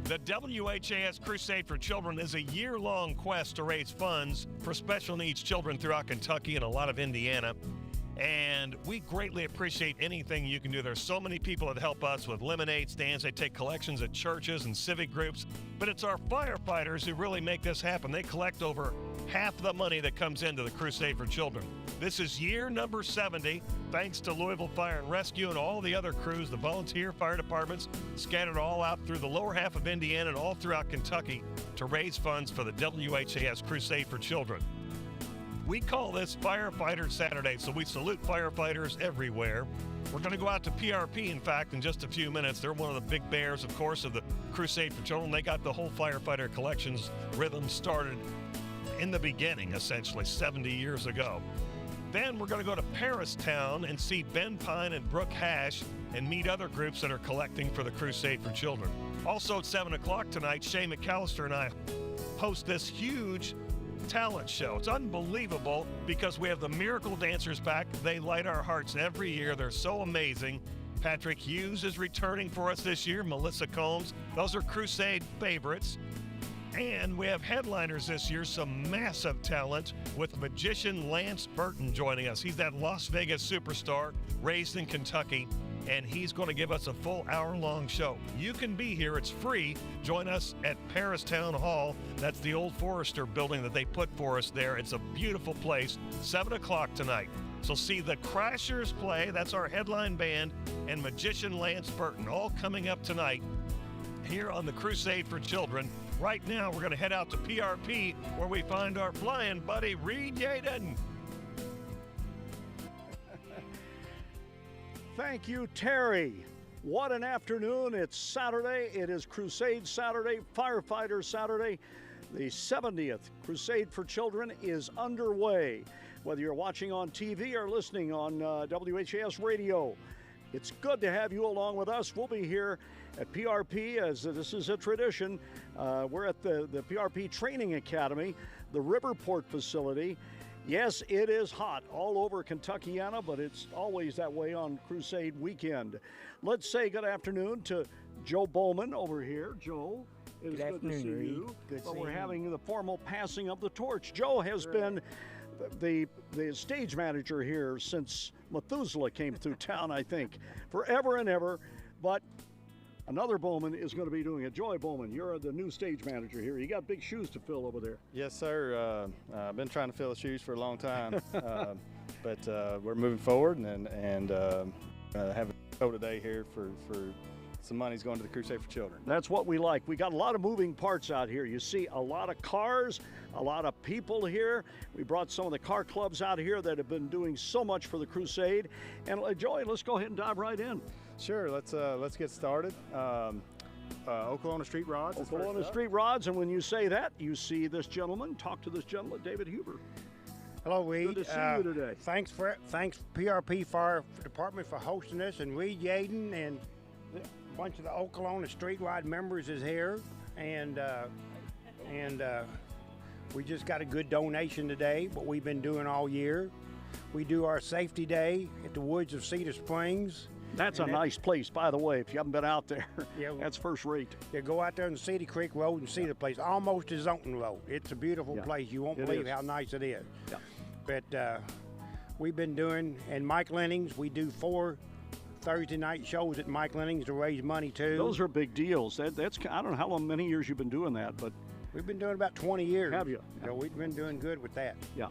The WHAS Crusade for Children is a year-long quest to raise funds for special needs children throughout Kentucky and a lot of Indiana. And we greatly appreciate anything you can do. There's so many people that help us with lemonade stands. They take collections at churches and civic groups. But it's our firefighters who really make this happen. They collect over half the money that comes into the Crusade for Children. This is year number 70. Thanks to Louisville Fire and Rescue and all the other crews, the volunteer fire departments scattered all out through the lower half of Indiana and all throughout Kentucky to raise funds for the WHAS Crusade for Children. We call this Firefighter Saturday, so we salute firefighters everywhere. We're going to go out to PRP, in fact, in just a few minutes. They're one of the big bears, of course, of the Crusade for Children. They got the whole firefighter collections rhythm started in the beginning, essentially, 70 years ago. Then we're going to go to Paristown and see Ben Pine and Brooke Hash and meet other groups that are collecting for the Crusade for Children. Also at 7 o'clock tonight, Shay McAllister and I host this huge talent show. It's unbelievable because we have the Miracle Dancers back. They light our hearts every year. They're so amazing. Patrick Hughes is returning for us this year. Melissa Combs. Those are Crusade favorites. And we have headliners this year, some massive talent with magician Lance Burton joining us. He's that Las Vegas superstar raised in Kentucky, and he's going to give us a full hour-long show. You can be here. It's free. Join us at Paris Town Hall. That's the old Forester building that they put for us there. It's a beautiful place. 7 o'clock tonight. So see the Crashers play. That's our headline band. And magician Lance Burton, all coming up tonight here on the Crusade for Children. Right now, we're going to head out to PRP where we find our flying buddy, Reed Yaden. Thank you, Terry. What an afternoon. It's Saturday. It is Crusade Saturday, Firefighter Saturday. The 70th Crusade for Children is underway. Whether you're watching on TV or listening on WHAS radio, it's good to have you along with us. We'll be here at PRP, as this is a tradition. We're at the PRP Training Academy, the Riverport facility. Yes, it is hot all over Kentuckiana, but it's always that way on Crusade weekend. Let's say good afternoon to Joe Bowman over here. Joe, it's good afternoon, to see you. Good but we're having the formal passing of the torch. Joe has been the stage manager here since Methuselah came through town, I think, forever and ever. But another Bowman is going to be doing it. Joy Bowman, you're the new stage manager here. You got big shoes to fill over there. Yes, sir. I've been trying to fill the shoes for a long time, but we're moving forward and have a show today here for some money's going to the Crusade for Children. That's what we like. We got a lot of moving parts out here. You see a lot of cars, a lot of people here. We brought some of the car clubs out here that have been doing so much for the Crusade. And Joy, let's go ahead and dive right in. Sure, let's get started. Oklahoma Street Rods. Oklahoma Street Rods, and when you say that, you see this gentleman. Talk to this gentleman, David Huber. Hello, Reed. Good to see you today. Thanks PRP Fire Department for hosting us, and Reed Yaden and a bunch of the Oklahoma Street Rod members is here, and we just got a good donation today. What we've been doing all year, we do our safety day at the Woods of Cedar Springs. That's a nice place, by the way, if you haven't been out there. Yeah, that's first rate. Yeah, go out there on Cedar Creek Road and see the place, almost as Zonton Road. It's a beautiful place. You won't believe how nice it is. Yeah. But we've been doing, and Mike Lenning's, we do 4 Thursday night shows at Mike Lenning's to raise money too. Those are big deals. That's I don't know many years you've been doing that, but we've been doing about 20 years. Have you? So we've been doing good with that. Yeah,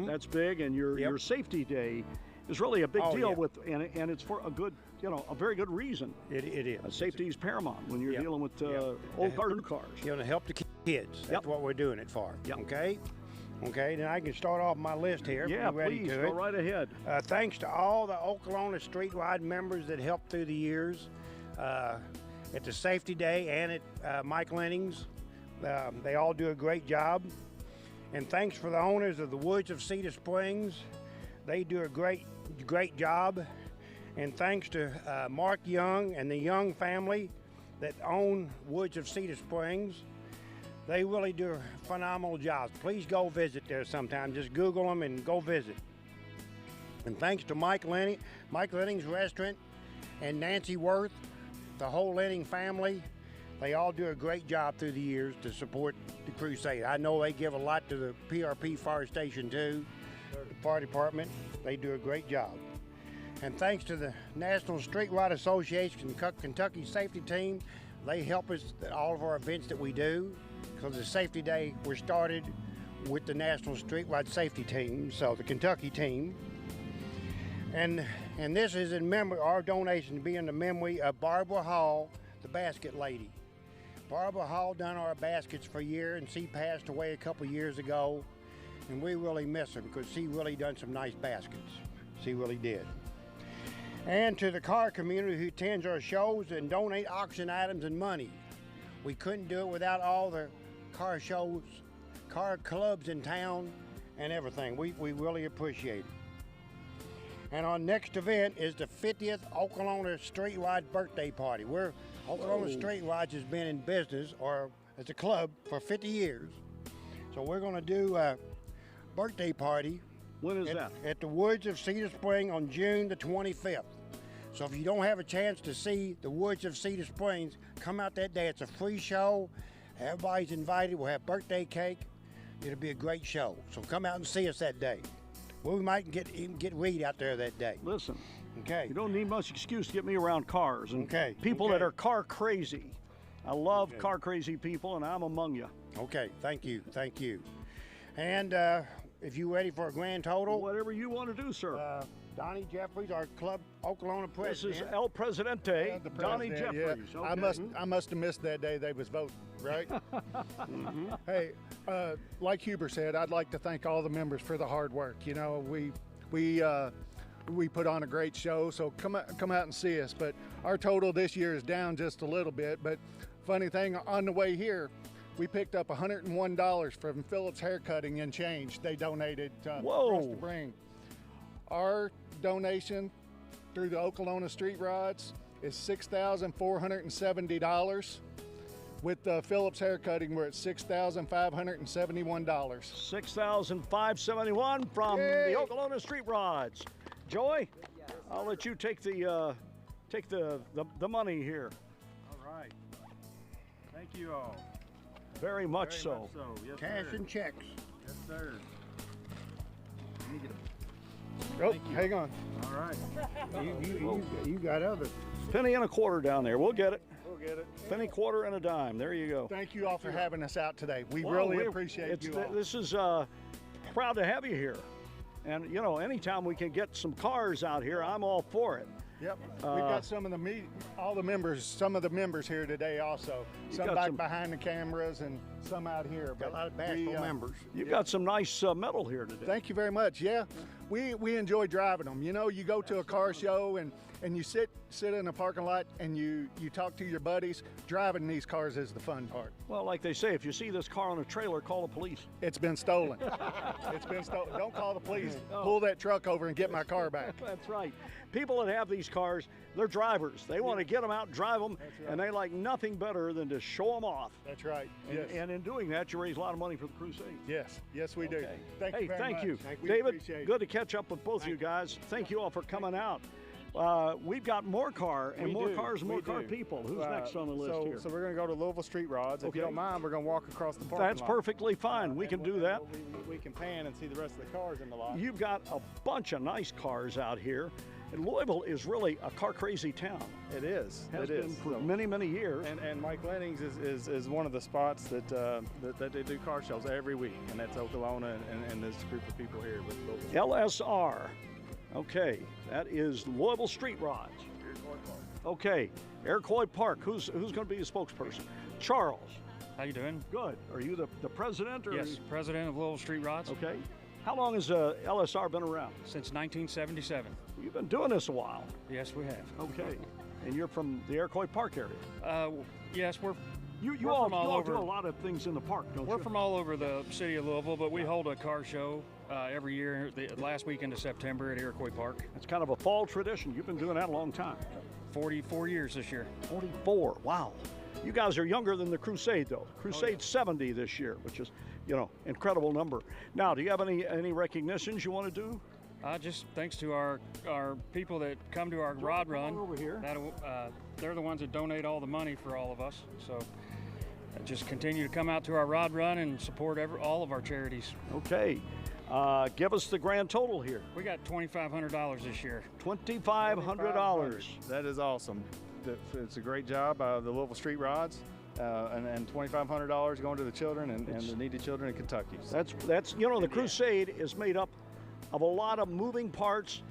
that's big, and your safety day is really a big deal with, and it's for a good, a very good reason. It is. Safety is paramount when you're dealing with old cars, new cars. To help the kids. That's what we're doing it for. Yep. Okay, then I can start off my list here. Yeah, please, go right ahead. Thanks to all the Oklahoma Street Rod members that helped through the years at the Safety Day and at Mike Lenning's. They all do a great job. And thanks for the owners of the Woods of Cedar Springs. They do a great job. And thanks to Mark Young and the Young family that own Woods of Cedar Springs. They really do a phenomenal job. Please go visit there sometime. Just Google them and go visit. And thanks to Mike Lenning's Restaurant and Nancy Worth, the whole Lenning family. They all do a great job through the years to support the Crusade. I know they give a lot to the PRP Fire Station too, the fire department. They do a great job. And thanks to the National Street Rod Association Kentucky Safety Team, they help us at all of our events that we do. Because the Safety Day, we're started with the National Street Rod Safety Team, so the Kentucky team. And this is in memory, our donation to be in the memory of Barbara Hall, the basket lady. Barbara Hall done our baskets for a year, and she passed away a couple years ago. And we really miss her because she really done some nice baskets. She really did. And to the car community who attends our shows and donate auction items and money. We couldn't do it without all the car shows, car clubs in town, and everything. We really appreciate it. And our next event is the 50th Oklahoma Streetwise Birthday Party. Oklahoma Streetwise has been in business, or as a club, for 50 years. So we're going to do a birthday party. When is that? At the Woods of Cedar Spring on June the 25th. So if you don't have a chance to see the Woods of Cedar Springs, come out that day. It's a free show. Everybody's invited. We'll have birthday cake. It'll be a great show. So come out and see us that day. Well, we might even get Reed out there that day. Listen, okay. You don't need much excuse to get me around cars and okay. people that are car crazy. I love car crazy people, and I'm among you. Okay, thank you, thank you. And if you're ready for a grand total, whatever you want to do, sir. Donnie Jeffries, our Club Oklahoma president. This is El Presidente, Donnie Jeffries. Yeah. Okay. I must have missed that day they was voting, right? Hey, like Huber said, I'd like to thank all the members for the hard work. You know, we put on a great show, so come out and see us. But our total this year is down just a little bit. But funny thing, on the way here, we picked up $101 from Phillips Haircutting and Change. They donated for us to bring. Our donation through the Oklahoma Street Rods is $6,470. With Phillips Haircutting, we're at $6,571. $6,571 from the Oklahoma Street Rods. Joy, I'll let you take the money here. All right. Thank you all. Very much so. Yes, Cash sir. and checks. Yes, sir. Let me get Oh, hang on. All right. You got others. Penny and a quarter down there. We'll get it. We'll get it. Penny, quarter, and a dime. There you go. Thank you all for having us out today. We Well, really appreciate you all. This is proud to have you here. And, you know, anytime we can get some cars out here, I'm all for it. Yep. We've got some of the members here today also. Some back behind the cameras and some out here. Got a lot of bashful members. You've got some nice metal here today. Thank you very much. Yeah, we enjoy driving them. You know, you go to a car show and you sit in a parking lot and you talk to your buddies. Driving these cars is the fun part. Well, like they say, if you see this car on a trailer, call the police. It's been stolen. It's been stolen. Don't call the police. Pull that truck over and get my car back. That's right. People that have these cars, they're drivers. They want to get them out and drive them, and they like nothing better than to show them off. That's right. And, and in doing that, you raise a lot of money for the Crusade. Yes, we do. Thank you very thank much. you. We David, appreciate it. good to catch up with both of you guys. Thank you all for coming out. We've got more car and more cars and more car people. Who's next on the list here? So we're going to go to Louisville Street Rods. If you don't mind, we're going to walk across the parking That's lot. perfectly fine. We can do that. We can pan and see the rest of the cars in the lot. You've got a bunch of nice cars out here. And Louisville is really a car crazy town. It is. Has been for many, many years. And Mike Lenning's is one of the spots that they do car shows every week, and that's Oklahoma and this group of people here with Louisville. LSR. Okay, that is Louisville Street Rods. Okay, Iroquois Park. Who's going to be the spokesperson? Charles. How you doing? Good. Are you the president? Or Yes, president of Louisville Street Rods. Okay. How long has LSR been around? Since 1977. You've been doing this a while. Yes, we have. Okay. And you're from the Iroquois Park area? Yes, we're You all do a lot of things in the park, don't you? We're from all over the city of Louisville, but we hold a car show every year, the last weekend of September at Iroquois Park. It's kind of a fall tradition. You've been doing that a long time. 44 years this year. 44, wow. You guys are younger than the Crusade, though. Crusade's 70 this year, which is, incredible number. Now, do you have any recognitions you want to do? Just thanks to our people that come to our rod run. Over here. They're the ones that donate all the money for all of us. So just continue to come out to our rod run and support all of our charities. Okay. Give us the grand total here. We got $2,500 this year. $2,500. That is awesome. It's a great job by the Louisville Street Rods. And $2,500 going to the children and the needy children in Kentucky. That's the Crusade is made up of a lot of moving parts,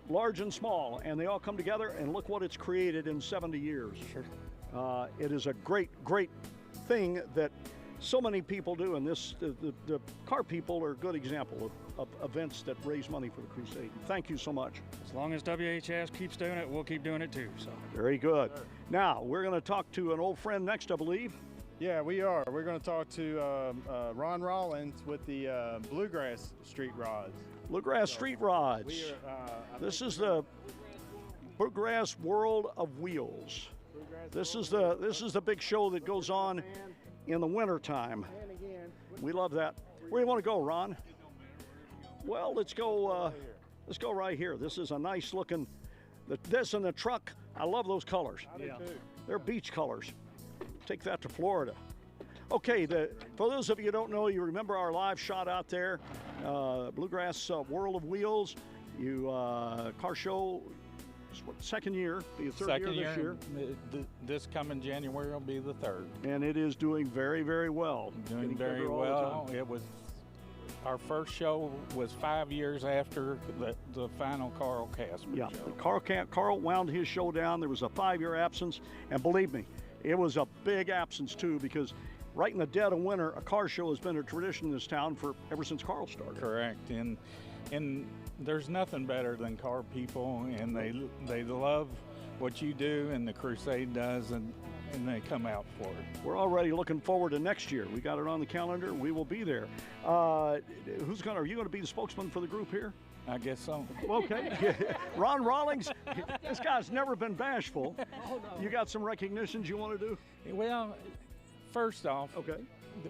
large and small, and they all come together, and look what it's created in 70 years. Sure. It is a great, great thing that so many people do, and the car people are a good example of events that raise money for the Crusade. Thank you so much. As long as WHAS keeps doing it, we'll keep doing it too. So. Very good. Now, we're going to talk to an old friend next, I believe. Yeah, we are. We're going to talk to Ron Rollins with the Bluegrass Street Rods. Bluegrass Street Rods. This is the Bluegrass World of Wheels. This is the big show that goes on in the winter time. We love that. Where do you want to go, Ron? Well, let's go right here. This is a nice looking, this and the truck. I love those colors. Yeah. They're beach colors. Take that to Florida. Okay, for those of you who don't know, you remember our live shot out there, Bluegrass World of Wheels. Car show, second year, be the third year this year. This coming January will be the third. And it is doing very, very well. Doing very well. It was, our first show was 5 years after the final Carl Casper show. Carl wound his show down. There was a 5-year absence, and believe me, it was a big absence too, because right in the dead of winter, a car show has been a tradition in this town ever since Carl started. Correct, and there's nothing better than car people, and they love what you do and the Crusade does, and they come out for it. We're already looking forward to next year. We got it on the calendar. We will be there. Are you going to be the spokesman for the group here? I guess so. Okay. Ron Rawlings, this guy's never been bashful. You got some recognitions you want to do? Well, first off, okay,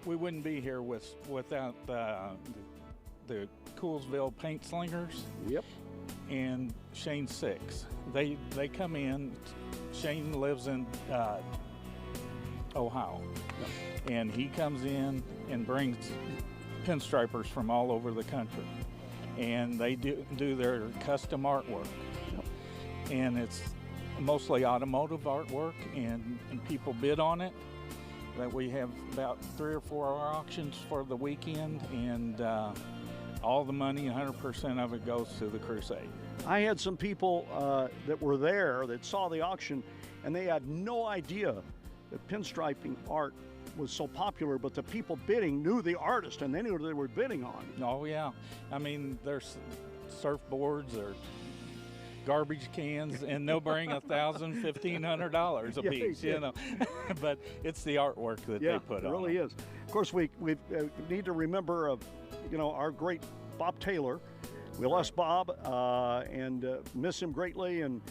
we wouldn't be here without the Coolsville Paint Slingers. Yep. And Shane Six. They come in. Shane lives in Ohio. Yep. And he comes in and brings pinstripers from all over the country. And they do their custom artwork. Yep. And it's mostly automotive artwork, and people bid on it. That we have about 3 or 4 auctions for the weekend, and all the money, 100% of it goes to the Crusade. I had some people that were there that saw the auction, and they had no idea that pinstriping art was so popular, but the people bidding knew the artist, and they knew what they were bidding on. Oh yeah, I mean, there's surfboards or garbage cans, and they'll bring $1,000, $1,500 a piece, you know. But it's the artwork that they put on. It really is. Of course, we need to remember our great Bob Taylor. We lost Bob and miss him greatly, and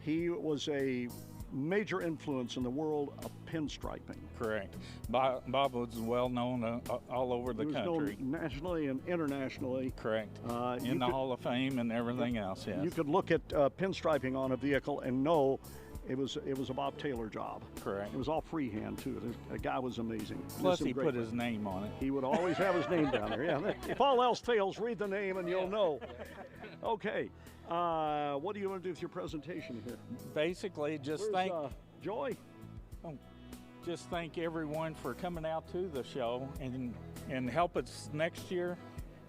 he was a major influence in the world of pinstriping. Correct. Bob was well known all over the country. Known nationally and internationally. Correct. In the Hall of Fame and everything else, yes. You could look at pinstriping on a vehicle and know it was a Bob Taylor job. Correct. It was all freehand too. The guy was amazing. Plus he put his name on it. He would always have his name down there. Yeah. If all else fails, read the name and you'll know. Okay. What do you want to do with your presentation here? Basically, just thank Joy. Just thank everyone for coming out to the show and help us next year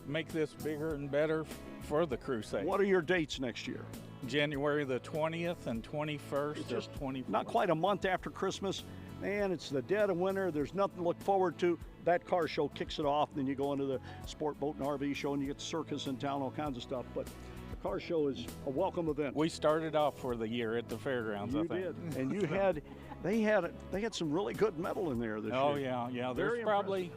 make this bigger and better for the Crusade. What are your dates next year? January the 20th and 21st of 24th. Not quite a month after Christmas. Man, it's the dead of winter. There's nothing to look forward to. That car show kicks it off. Then you go into the sport boat and RV show, and you get the circus in town, all kinds of stuff. But the car show is a welcome event. We started off for the year at the fairgrounds, I think. You did. And they had some really good metal in there this year. Oh, yeah. There's probably,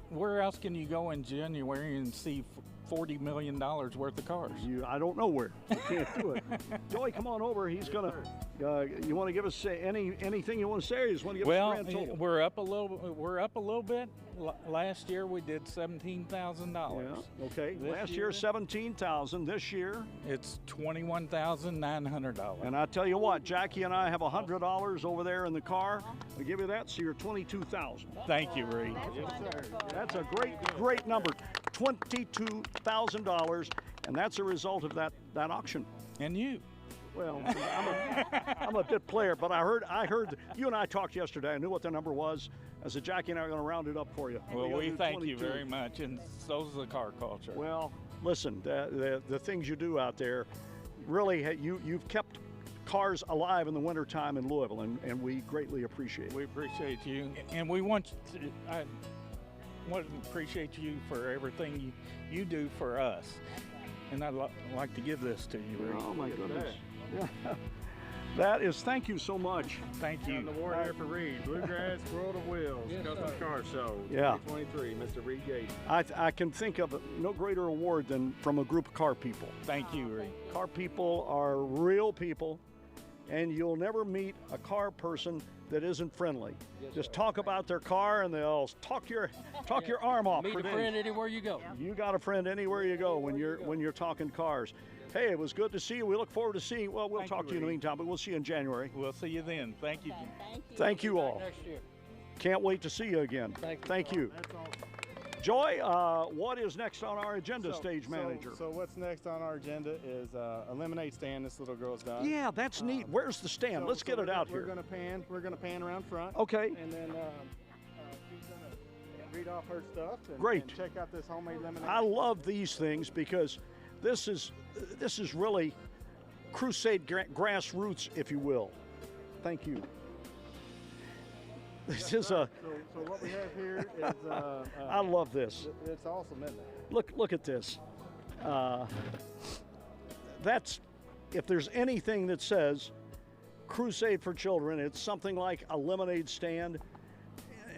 where else can you go in January and see $40 million worth of cars? I don't know where. I can't do it. Joey, come on over. He's gonna. You want to give us anything you want to say, or you just want to give us a grand total? We're up a little bit. Last year we did $17,000. Yeah. Okay. Last year $17,000. This year it's $21,900. And I tell you what, Jackie and I have $100 over there in the car. I'll give you that, so you're $22,000. Thank you, Reed. That's a great number. $22,000, and that's a result of that auction. And you. Well, I'm a bit player, but I heard you and I talked yesterday. I knew what the number was. I said, Jackie and I are going to round it up for you. Well, we thank you very much, and so's the car culture. Well, listen, the things you do out there, really, you've kept cars alive in the wintertime in Louisville, and we greatly appreciate it. We appreciate you, and we want to, I want to appreciate you for everything you do for us. And I'd like to give this to you, Rick. Oh, my goodness. That is, thank you so much. Thank you. And the award here for Reed, Bluegrass World of Wheels, Custom Car Show, Yeah. 2023, Mr. Reed Gates. I can think of no greater award than from a group of car people. Thank you, Reed. Car people are real people, and you'll never meet a car person that isn't friendly. Just talk about their car, and they'll talk your arm off. Meet for a days. friend anywhere you go. You got a friend anywhere you go when you're talking cars. Hey, it was good to see you. We look forward to seeing you. Well, we'll talk to you in the meantime, but we'll see you in January. We'll see you then. Thank you. Thank you all. Next year. Can't wait to see you again. Thank you. Joy, what is next on our agenda, stage manager? So what's next on our agenda is a lemonade stand this little girl's done. Yeah, that's neat. Where's the stand? Let's get it out here. We're gonna pan around front. Okay. And then she's gonna read off her stuff and, Great. and check out this homemade lemonade. I love these things because this is really Crusade grassroots, if you will. Thank you. This is a. So what we have here is. I love this. It's awesome, isn't it? Look at this. That's, if there's anything that says Crusade for Children, it's something like a lemonade stand.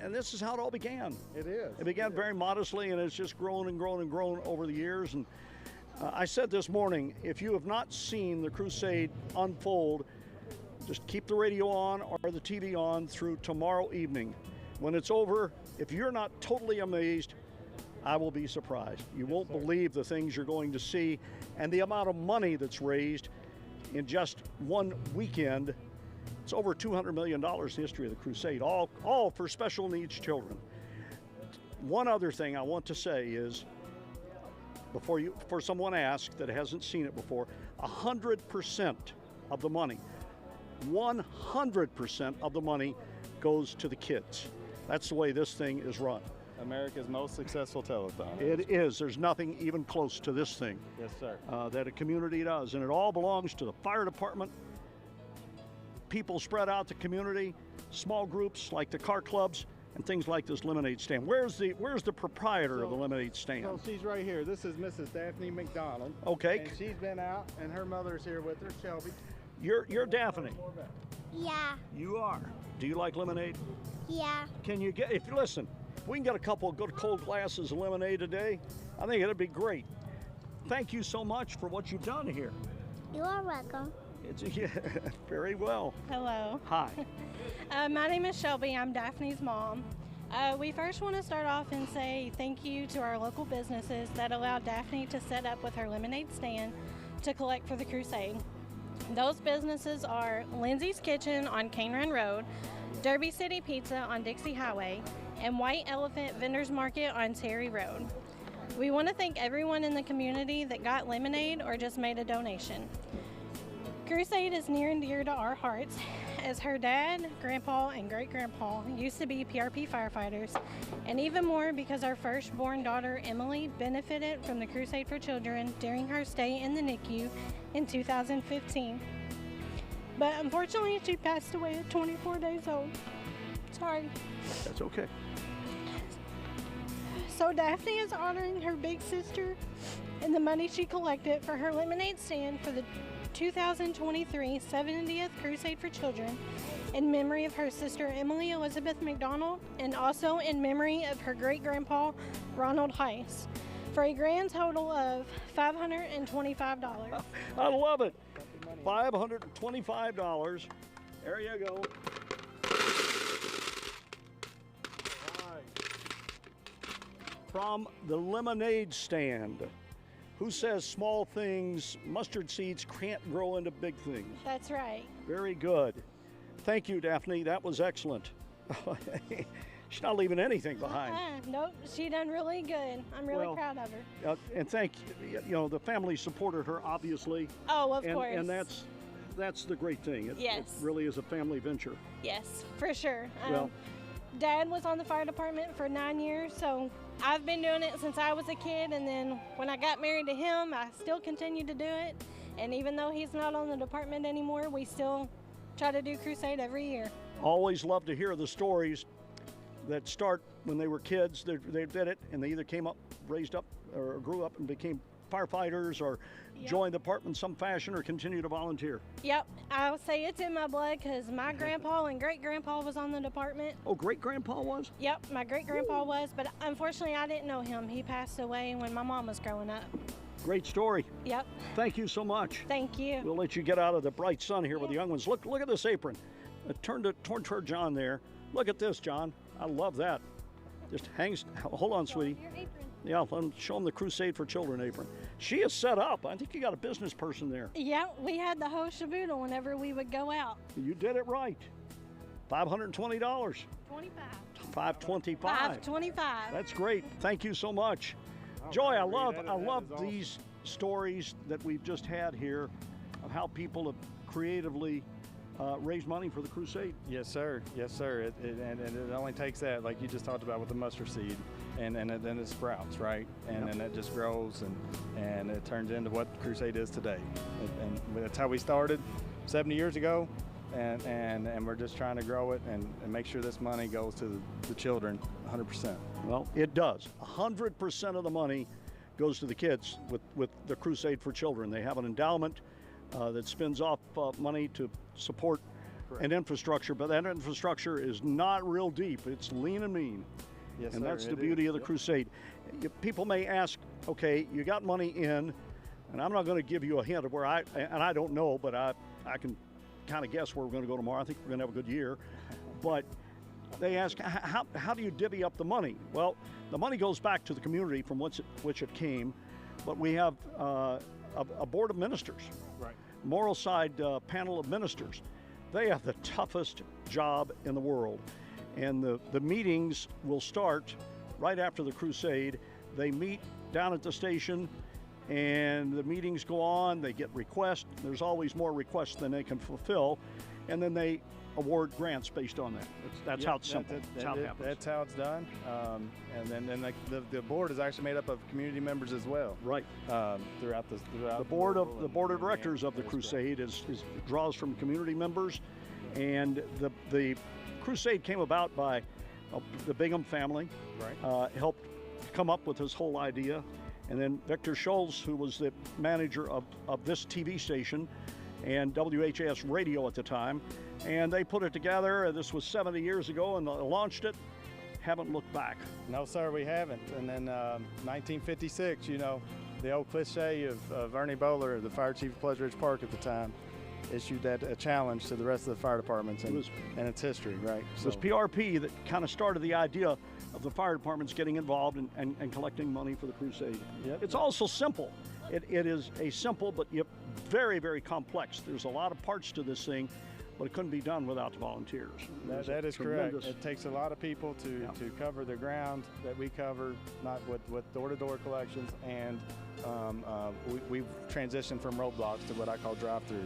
And this is how it all began. It is. It began very modestly, and it's just grown and grown and grown over the years. And I said this morning, if you have not seen the Crusade unfold, just keep the radio on or the TV on through tomorrow evening. When it's over, if you're not totally amazed, I will be surprised. You won't believe the things you're going to see and the amount of money that's raised in just one weekend. It's over $200 million in the history of the Crusade, all for special needs children. One other thing I want to say is, before someone asks that hasn't seen it before, 100% of the money, 100% of the money goes to the kids. That's the way this thing is run. America's most successful telethon. It is. There's nothing even close to this thing. Yes, sir. That a community does. And it all belongs to the fire department, people spread out the community, small groups like the car clubs, and things like this lemonade stand. Where's the proprietor of the lemonade stand? So she's right here. This is Mrs. Daphne McDonald. Okay. And she's been out, and her mother's here with her, Shelby. You're Daphne. Yeah. You are. Do you like lemonade? Yeah. Can you get, if we can get a couple of good cold glasses of lemonade today, I think it'd be great. Thank you so much for what you've done here. You are welcome. Yeah, very well. Hello. Hi. My name is Shelby. I'm Daphne's mom. We first want to start off and say thank you to our local businesses that allowed Daphne to set up with her lemonade stand to collect for the Crusade. Those businesses are Lindsay's Kitchen on Cane Run Road, Derby City Pizza on Dixie Highway, and White Elephant Vendors Market on Terry Road. We want to thank everyone in the community that got lemonade or just made a donation. Crusade is near and dear to our hearts, as her dad, grandpa, and great-grandpa used to be PRP firefighters, and even more because our firstborn daughter, Emily, benefited from the Crusade for Children during her stay in the NICU in 2015. But unfortunately, she passed away at 24 days old. Sorry. That's okay. So Daphne is honoring her big sister and the money she collected for her lemonade stand for the 2023 70th Crusade for Children in memory of her sister Emily Elizabeth McDonald and also in memory of her great-grandpa Ronald Heiss for a grand total of $525. I love it. $525. There you go. From the lemonade stand. Who says small things, mustard seeds can't grow into big things? That's right. Very good. Thank you, Daphne. That was excellent. She's not leaving anything behind. Nope, she done really good. I'm really proud of her. And thank you. The family supported her, obviously. Oh, of course. And that's the great thing. Yes. It really is a family venture. Yes, for sure. Well, Dad was on the fire department for 9 years, so I've been doing it since I was a kid, and then when I got married to him, I still continued to do it. And even though he's not on the department anymore, we still try to do Crusade every year. Always love to hear the stories that start when they were kids. They did it, and they either came up, raised up, or grew up and became firefighters, or joined the department in some fashion, or continue to volunteer. Yep, I would say it's in my blood because my grandpa and great-grandpa was on the department. Oh, great-grandpa was? Yep, my great-grandpa was, but unfortunately I didn't know him. He passed away when my mom was growing up. Great story. Yep. Thank you so much. Thank you. We'll let you get out of the bright sun here with the young ones. Look at this apron. Turn toward John there. Look at this, John. I love that. Just hangs. Hold on, sweetie. Yeah, let them show them the Crusade for Children apron. She is set up. I think you got a business person there. Yeah, we had the whole shaboodle whenever we would go out. You did it right. $520. 25. $525. $525. That's great. Thank you so much. Joy, I love these stories that we've just had here of how people have creatively raised money for the Crusade. Yes, sir. Yes, sir. And it only takes that, like you just talked about with the mustard seed, and then it sprouts, right? And then it just grows, and it turns into what Crusade is today. And that's how we started 70 years ago, and we're just trying to grow it and make sure this money goes to the children 100%. Well, it does. 100% of the money goes to the kids with the Crusade for Children. They have an endowment that spins off money to support an infrastructure, but that infrastructure is not real deep. It's lean and mean. Yes, and sir, that's the beauty of the Crusade. People may ask, okay, you got money in, and I'm not going to give you a hint of where I don't know, but I can kind of guess where we're going to go tomorrow. I think we're going to have a good year. But they ask, how do you divvy up the money? Well, the money goes back to the community from which it came, but we have a board of ministers, right? Moral Side panel of ministers. They have the toughest job in the world. And the meetings will start right after the Crusade. They meet down at the station, and the meetings go on. They get requests. There's always more requests than they can fulfill. And then they award grants based on that. That's how it's simple. That's how it happens. That's how it's done. And then the board is actually made up of community members as well. Right. Throughout the board of directors of the Crusade draws from community members, and the Crusade came about by the Bingham family. Right. Helped come up with this whole idea, and then Victor Schultz, who was the manager of this TV station and WHAS radio at the time, and they put it together. This was 70 years ago, and they launched it. Haven't looked back. No, sir, we haven't. And then 1956, the old cliche of Ernie Bowler, the fire chief of Pleasant Ridge Park at the time, issued a challenge to the rest of the fire departments, and it's history, right? It was PRP that kind of started the idea of the fire departments getting involved and collecting money for the Crusade. Yep. It's also simple. It is a simple but yet very, very complex. There's a lot of parts to this thing, but it couldn't be done without the volunteers. That is correct. It takes a lot of people to cover the ground that we cover, not with door-to-door collections, and we've transitioned from roadblocks to what I call drive-through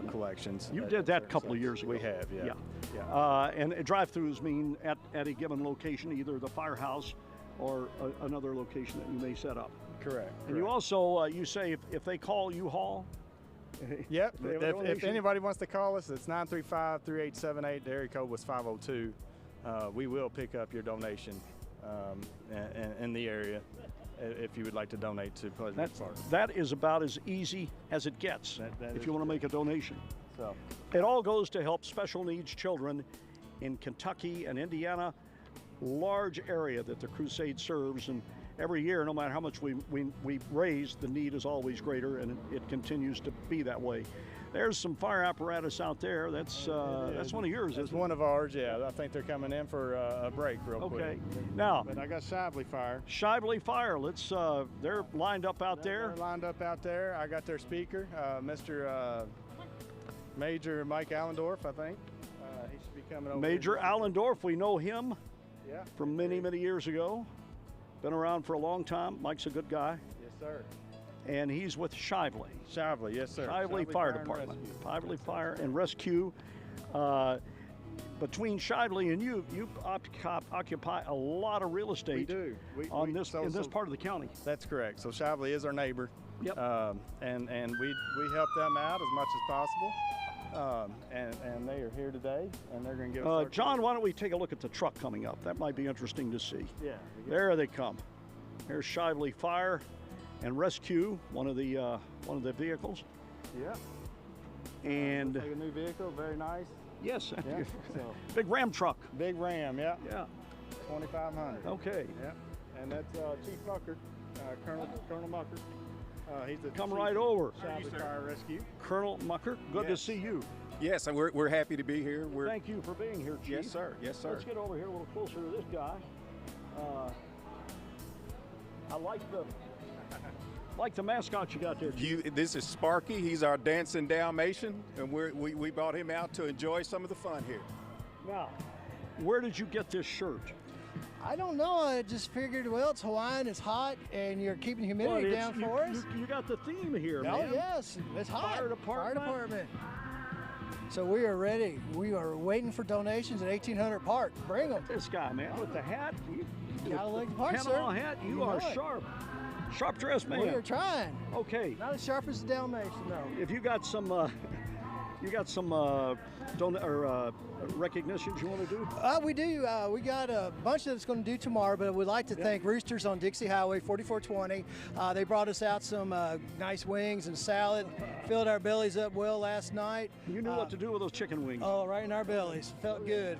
collections. You did that a couple of years ago. We have, yeah. And drive-throughs mean at a given location, either the firehouse or another location that you may set up. Correct. And you also, you say if they call, you haul? Yep. If anybody wants to call us, it's 935-3878. The area code was 502. We will pick up your donation in the area if you would like to donate to Pleasant Ridge Park. That is about as easy as it gets if you want to make a donation. So it all goes to help special needs children in Kentucky and Indiana, large area that the Crusade serves, and every year, no matter how much we raise, the need is always greater, and it continues to be that way. There's some fire apparatus out there. That's one of yours, It's isn't it? one of ours, yeah. I think they're coming in for a break real quick. Okay. Now, but I got Shively Fire. Shively Fire. Let's. They're lined up out there. They're lined up out there. I got their speaker, Mr. Major Mike Allendorf, I think. He should be coming over. Major Allendorf. We know him. Yeah. From many years ago. Been around for a long time. Mike's a good guy. Yes, sir. And he's with Shively. Shively, yes, sir. Shively Fire Department. Shively Fire and Rescue. But between Shively and you occupy a lot of real estate. We do. In this part of the county. That's correct. So Shively is our neighbor. Yep. And we help them out as much as possible. And they are here today, and they're going to give us John, why don't we take a look at the truck coming up? That might be interesting to see. Yeah. There they come. Here's Shively Fire and Rescue, one of the vehicles. Yeah. And like a new vehicle, very nice. Yes. Yeah. So, big Ram truck. Big Ram, yeah. Yeah. 2500. Okay. Yeah. And that's Chief Mucker, Colonel Mucker. He's the Come chief right over. Shively Fire Rescue. Colonel Mucker, good to see you. Yes, and we're happy to be here. Thank you for being here, Chief. Yes, sir. Yes, sir. Let's get over here a little closer to this guy. I like the mascot you got there. This is Sparky. He's our dancing Dalmatian, and we brought him out to enjoy some of the fun here. Now, where did you get this shirt? I don't know. I just figured, well, it's Hawaiian, it's hot, and you're keeping humidity down for us. You got the theme here, Oh, man. yes, it's hot. Fire department. So we are ready. We are waiting for donations at 1800 Park. Bring them. This guy, man, with the hat. Gotta look the part, Panama sir. hat. You know are it. sharp. Sharp dressed man. We are trying. Okay. Not as sharp as the Dalmatian, though. If you got some, recognitions you want to do? We do. We got a bunch that's going to do tomorrow, but we'd like to thank Roosters on Dixie Highway 4420. They brought us out some nice wings and salad, filled our bellies up well last night. You knew what to do with those chicken wings. Oh, right in our bellies. Felt good.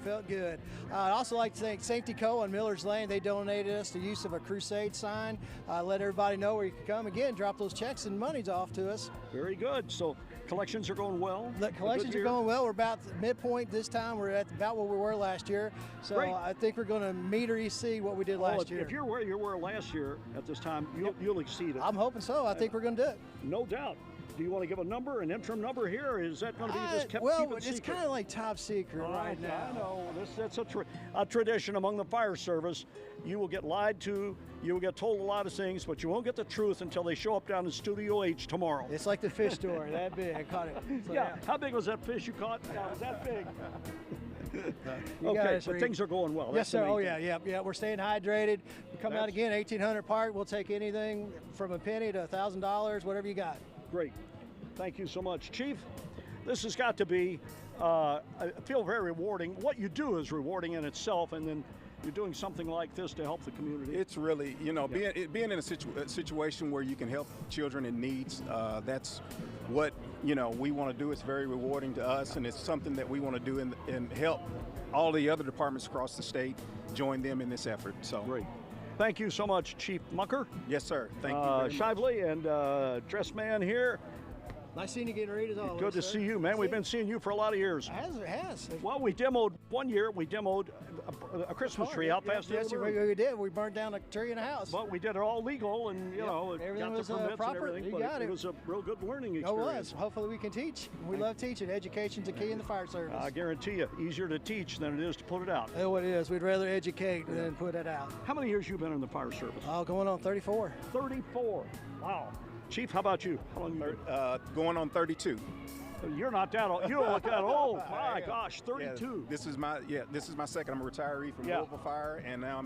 I'd also like to thank Safety Co. on Miller's Lane. They donated us the use of a Crusade sign. Let everybody know where you can come again, drop those checks and money's off to us. Very good. So collections are going well. The collections are going well. We're about midpoint this time. We're at about where we were last year. So Great. I think we're going to meet or exceed what we did last year. If you're where you were last year at this time, you'll exceed it. I'm hoping so. I think we're going to do it. No doubt. Do you want to give a number, an interim number here, or is that going to be just kept well, keep it it's secret? kind of like top secret right now. I know. That's a tradition among the fire service. You will get lied to. You will get told a lot of things, but you won't get the truth until they show up down in Studio H tomorrow. It's like the fish story. That big. I caught it. So, yeah. How big was that fish you caught? Yeah, was that big? Okay, but things are going well. Yes, sir. Oh, yeah. We're staying hydrated. We come out again, 1800 Park. We'll take anything from a penny to $1,000, whatever you got. Great. Thank you so much, Chief. This has got to be, I feel very rewarding. What you do is rewarding in itself, and then you're doing something like this to help the community. It's really, being in a situation where you can help children in needs, that's what, we want to do. It's very rewarding to us, and it's something that we want to do and help all the other departments across the state join them in this effort. So great. Thank you so much, Chief Mucker. Yes, sir. Thank you very much. Shively and Dress Man here. Nice seeing you again, Reed, as always. Good to see you, man. We've been seeing you for a lot of years. It has. Well, we demoed a Christmas tree out past the we did. We burned down a tree in a house. But we did it all legal, and everything got was the permits proper. and everything. You got it was a real good learning experience. It was. Hopefully we can teach. We love teaching. Education's a key in the fire service. I guarantee you, easier to teach than it is to put it out. Oh, it is. We'd rather educate than put it out. How many years you been in the fire service? Oh, going on 34. 34. Wow. Chief, how about you? How long going on 32. You're not that old. You don't look that old. My gosh, 32. Yeah, this is my second. I'm a retiree from Louisville Fire, and now I'm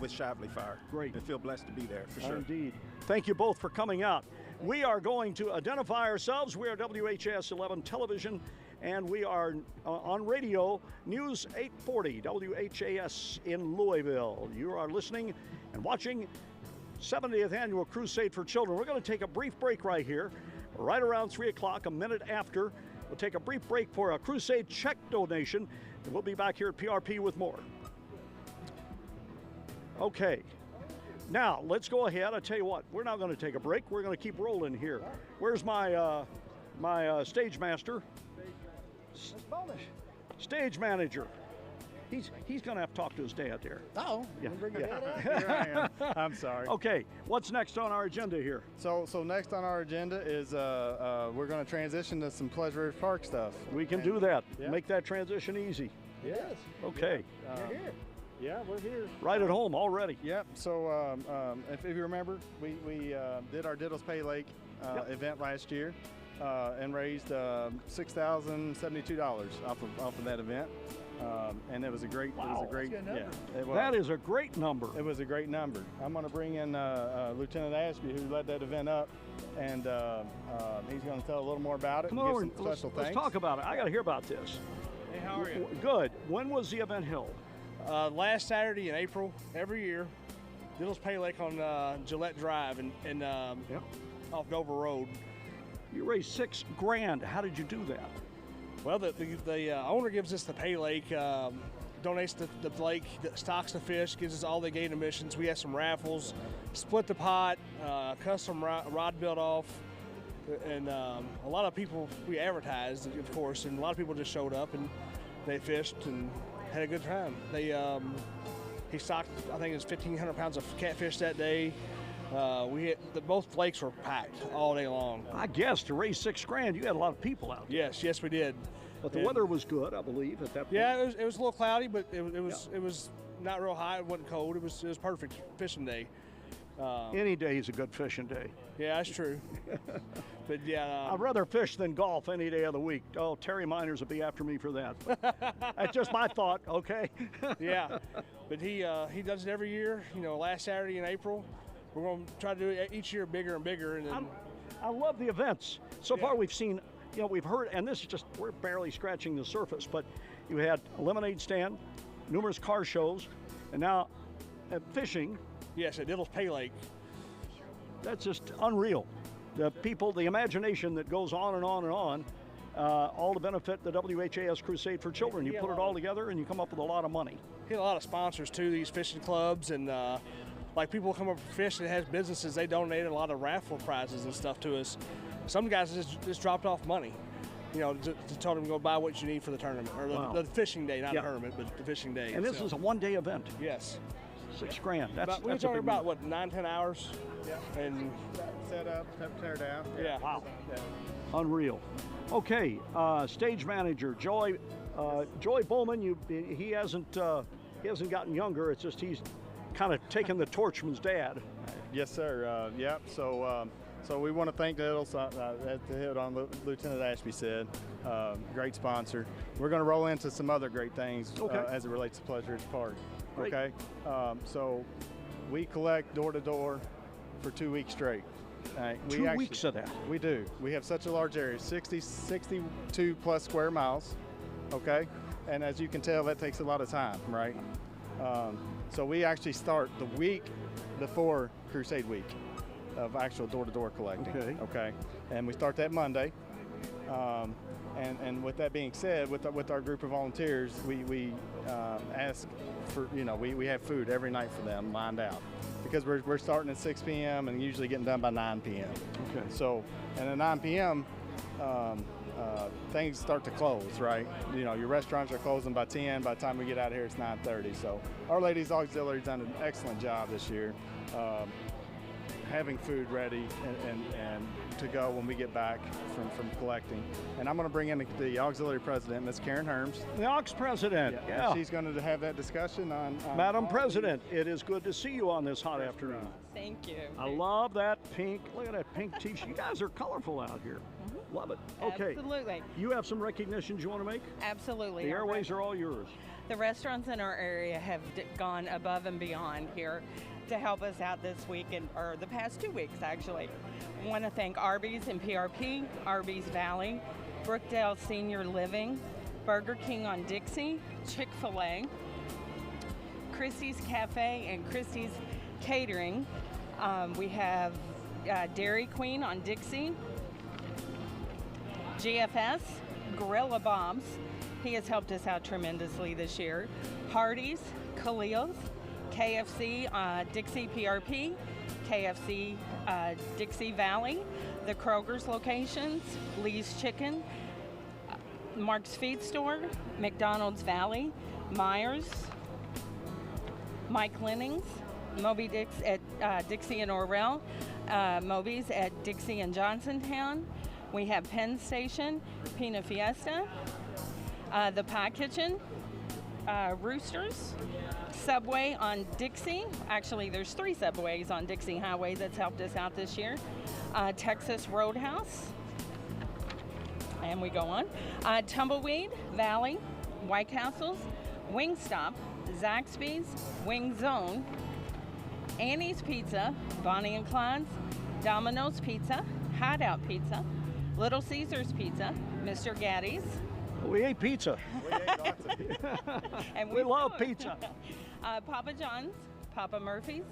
with Shively Fire. Great. I feel blessed to be there for sure. Indeed. Thank you both for coming out. We are going to identify ourselves. We are WHAS 11 Television, and we are on radio, News 840 WHAS in Louisville. You are listening and watching 70th Annual Crusade for Children. We're going to take a brief break right here, right around 3 o'clock, a minute after. We'll take a brief break for a Crusade check donation, and we'll be back here at PRP with more. Okay, now let's go ahead. I tell you what, we're not going to take a break. We're going to keep rolling here. Where's my stage master? Stage manager. He's going to have to talk to his dad there. Oh, yeah. Here I am. I'm sorry. Okay, what's next on our agenda here? So next on our agenda is we're going to transition to some Pleasure Ridge Park stuff. We can do that. Yeah. Make that transition easy. Yes. Okay. You're here. Yeah, we're here. Right at home already. Yep. So if you remember, we did our Diddles Pay Lake event last year and raised $6,072 off of that event. And it was a great, That is a great number. It was a great number. I'm going to bring in Lieutenant Ashby, who led that event up, and he's going to tell a little more about it. Come and on, give some special let's thanks. talk about it. I got to hear about this. Hey, how are you? Good. When was the event held? Last Saturday in April, every year. Diddles Pay Lake on Gillette Drive and off Dover Road. You raised $6 grand. How did you do that? Well, the owner gives us the Pay Lake, donates the lake, stocks the fish, gives us all the gate emissions. We had some raffles, split the pot, custom rod built off, and a lot of people, we advertised, of course, and a lot of people just showed up and they fished and had a good time. He stocked, I think it was 1,500 pounds of catfish that day. Both lakes were packed all day long. I guess to raise $6 grand, you had a lot of people out there. Yes, we did. But the weather was good, I believe, at that point. Yeah, it was a little cloudy, but it was not real hot. It wasn't cold. It was perfect fishing day. Any day is a good fishing day. Yeah, that's true. But yeah, I'd rather fish than golf any day of the week. Oh, Terry Miners will be after me for that. That's just my thought. Okay. Yeah, but he does it every year. Last Saturday in April. We're going to try to do it each year bigger and bigger. And then I love the events. So far we've seen, we've heard, and this is just, we're barely scratching the surface, but you had a lemonade stand, numerous car shows, and now fishing. Yes, at Diddles Pay Lake. That's just unreal. The people, the imagination that goes on and on and on, all to benefit the WHAS Crusade for Children. You put it all together and you come up with a lot of money. Get a lot of sponsors too, these fishing clubs, and like people come up for fish that has businesses, they donated a lot of raffle prizes and stuff to us. Some guys just dropped off money, to tell them to go buy what you need for the tournament, or the fishing day, not tournament, but the fishing day. And this is a one-day event. Yes. $6 grand. We were talking about, 9-10 hours? Yeah. And set up, tear down. Yeah. Wow. Yeah. Unreal. Okay, stage manager, Joy Bowman, he hasn't gotten younger, it's just he's kind of taken the torch from his dad. Yes, sir. So we want to thank Diddles, to hit on Lieutenant Ashby said. Great sponsor. We're going to roll into some other great things as it relates to Pleasure Ridge Park. Great. Okay, so we collect door to door for 2 weeks straight. 2 weeks of that? We do. We have such a large area, 62 plus square miles, okay? And as you can tell, that takes a lot of time, right? So we actually start the week before Crusade Week of actual door-to-door collecting. Okay. And we start that Monday. And with that being said, with our group of volunteers, we ask for, we have food every night for them lined out, because we're starting at 6 p.m. and usually getting done by 9 p.m. Okay. So, and at 9 p.m., things start to close, right? Your restaurants are closing by 10. By the time we get out of here, it's 9:30. So Our Ladies Auxiliary done an excellent job this year, having food ready and to go when we get back from collecting. And I'm going to bring in the auxiliary president, Ms. Karen Herms. The aux president, yeah. She's going to have that discussion on Madam President, it is good to see you on this hot afternoon. Thank you. I love that pink. Look at that pink t-shirt. You guys are colorful out here. Love it. Okay. Absolutely. You have some recognitions you want to make? Absolutely. The airways are all yours. The restaurants in our area have gone above and beyond here to help us out this week, or the past 2 weeks actually. I want to thank Arby's and PRP, Arby's Valley, Brookdale Senior Living, Burger King on Dixie, Chick-fil-A, Christie's Cafe and Christie's Catering. We have Dairy Queen on Dixie, GFS, Gorilla Bombs. He has helped us out tremendously this year. Hardee's, Khalil's, KFC, Dixie PRP, KFC, Dixie Valley, the Kroger's locations, Lee's Chicken, Mark's Feed Store, McDonald's Valley, Myers, Mike Lennings, Moby Dix at Dixie and Orwell, Moby's at Dixie and Johnsontown. We have Penn Station, Pina Fiesta, the Pie Kitchen, Roosters, Subway on Dixie. Actually, there's 3 Subways on Dixie Highway that's helped us out this year. Texas Roadhouse, and we go on. Tumbleweed Valley, White Castle's, Wingstop, Zaxby's, Wing Zone, Annie's Pizza, Bonnie and Clyde's, Domino's Pizza, Hideout Pizza, Little Caesars Pizza, Mr. Gaddy's. We ate pizza. We ate lots of pizza. And We love pizza. Papa John's, Papa Murphy's,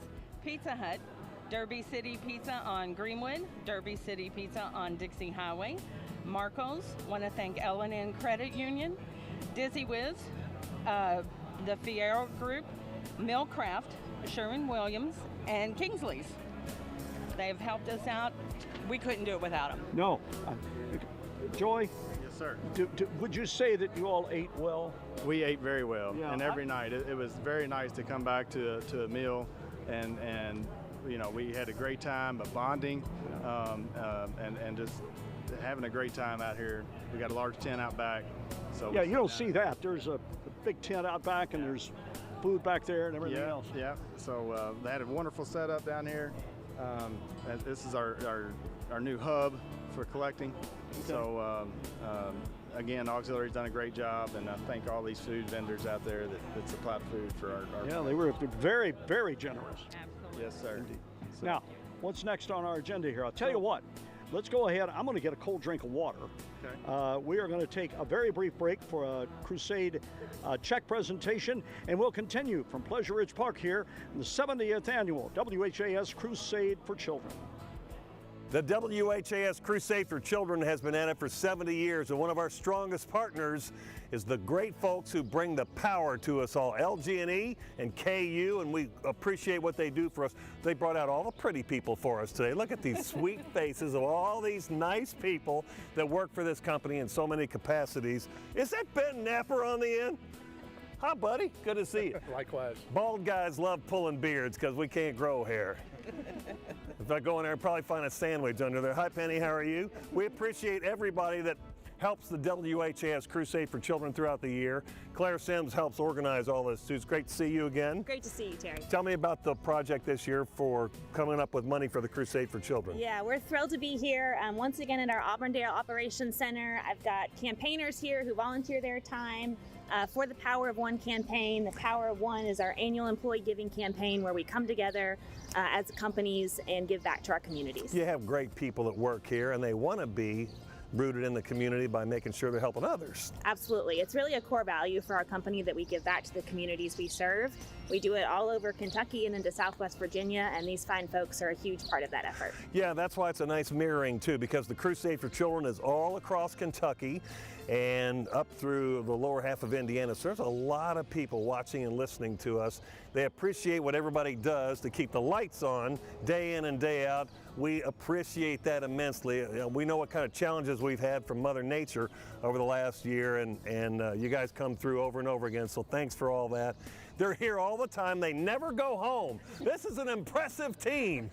Pizza Hut, Derby City Pizza on Greenwood, Derby City Pizza on Dixie Highway, Marco's, want to thank L&N Credit Union, Dizzy Whiz, the Fierro Group, Millcraft, Sherwin-Williams, and Kingsley's. They've helped us out. We couldn't do it without them. No. Joy? Yes, sir. Would you say that you all ate well? We ate very well, Yeah, and every night it was very nice to come back to a meal, and you know, we had a great time of bonding, and just having a great time out here. We got a large tent out back. So Yeah, you don't see that. There's a big tent out back, and there's food back there and everything else. Yeah. So they had a wonderful setup down here. This is our new hub for collecting. Okay. So again, Auxiliary's done a great job, and I thank all these food vendors out there that supplied food for our Yeah, they were very, very generous. Yes, sir. So, Now, what's next on our agenda here? I'll tell you what. Let's go ahead. I'm going to get a cold drink of water. Okay. We are going to take a very brief break for a Crusade check presentation, and we'll continue from Pleasure Ridge Park here in the 70th annual WHAS Crusade for Children. The WHAS Crusade for Children has been at it for 70 years, and one of our strongest partners is the great folks who bring the power to us all, LG&E and KU, and we appreciate what they do for us. They brought out all the pretty people for us today. Look at these sweet faces of all these nice people that work for this company in so many capacities. Is that Ben Napper on the end? Hi, buddy. Good to see you. Likewise. Bald guys love pulling beards because we can't grow hair. If I go in there, I'd probably find a sandwich under there. Hi, Penny, how are you? We appreciate everybody that helps the WHAS Crusade for Children throughout the year. Claire Sims helps organize all this, too. It's great to see you again. Great to see you, Terry. Tell me about the project this year for coming up with money for the Crusade for Children. Yeah, we're thrilled to be here once again at our Auburndale Operations Center. I've got campaigners here who volunteer their time for the Power of One campaign. The Power of One is our annual employee giving campaign where we come together as companies and give back to our communities. You have great people that work here, and they want to be rooted in the community by making sure they're helping others. Absolutely. It's really a core value for our company that we give back to the communities we serve. We do it all over Kentucky and into Southwest Virginia, and these fine folks are a huge part of that effort. Yeah, that's why it's a nice mirroring too, because the Crusade for Children is all across Kentucky and up through the lower half of Indiana. So there's a lot of people watching and listening to us. They appreciate what everybody does to keep the lights on day in and day out. We appreciate that immensely. We know what kind of challenges we've had from Mother Nature over the last year, and you guys come through over and over again, so thanks for all that. They're here all the time. They never go home. This is an impressive team.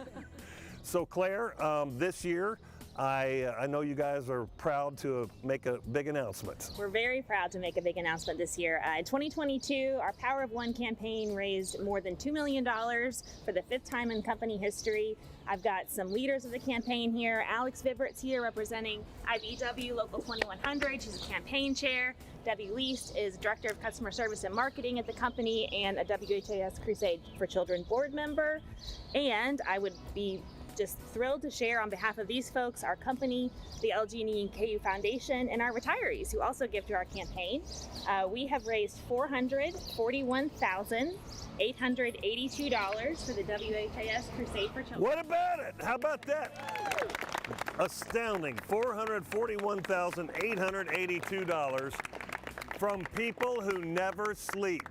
So Claire, this year, I know you guys are proud to make a big announcement. We're very proud to make a big announcement this year. In 2022, our Power of One campaign raised more than $2 million for the 5th time in company history. I've got some leaders of the campaign here. Alex Vivert's here representing IBW Local 2100. She's a campaign chair. Debbie Least is Director of Customer Service and Marketing at the company and a WHAS Crusade for Children board member. And I would be just thrilled to share on behalf of these folks, our company, the LG&E and KU Foundation, and our retirees who also give to our campaign. We have raised $441,882 for the WHAS Crusade for Children. What about it? How about that? Astounding. $441,882 from people who never sleep.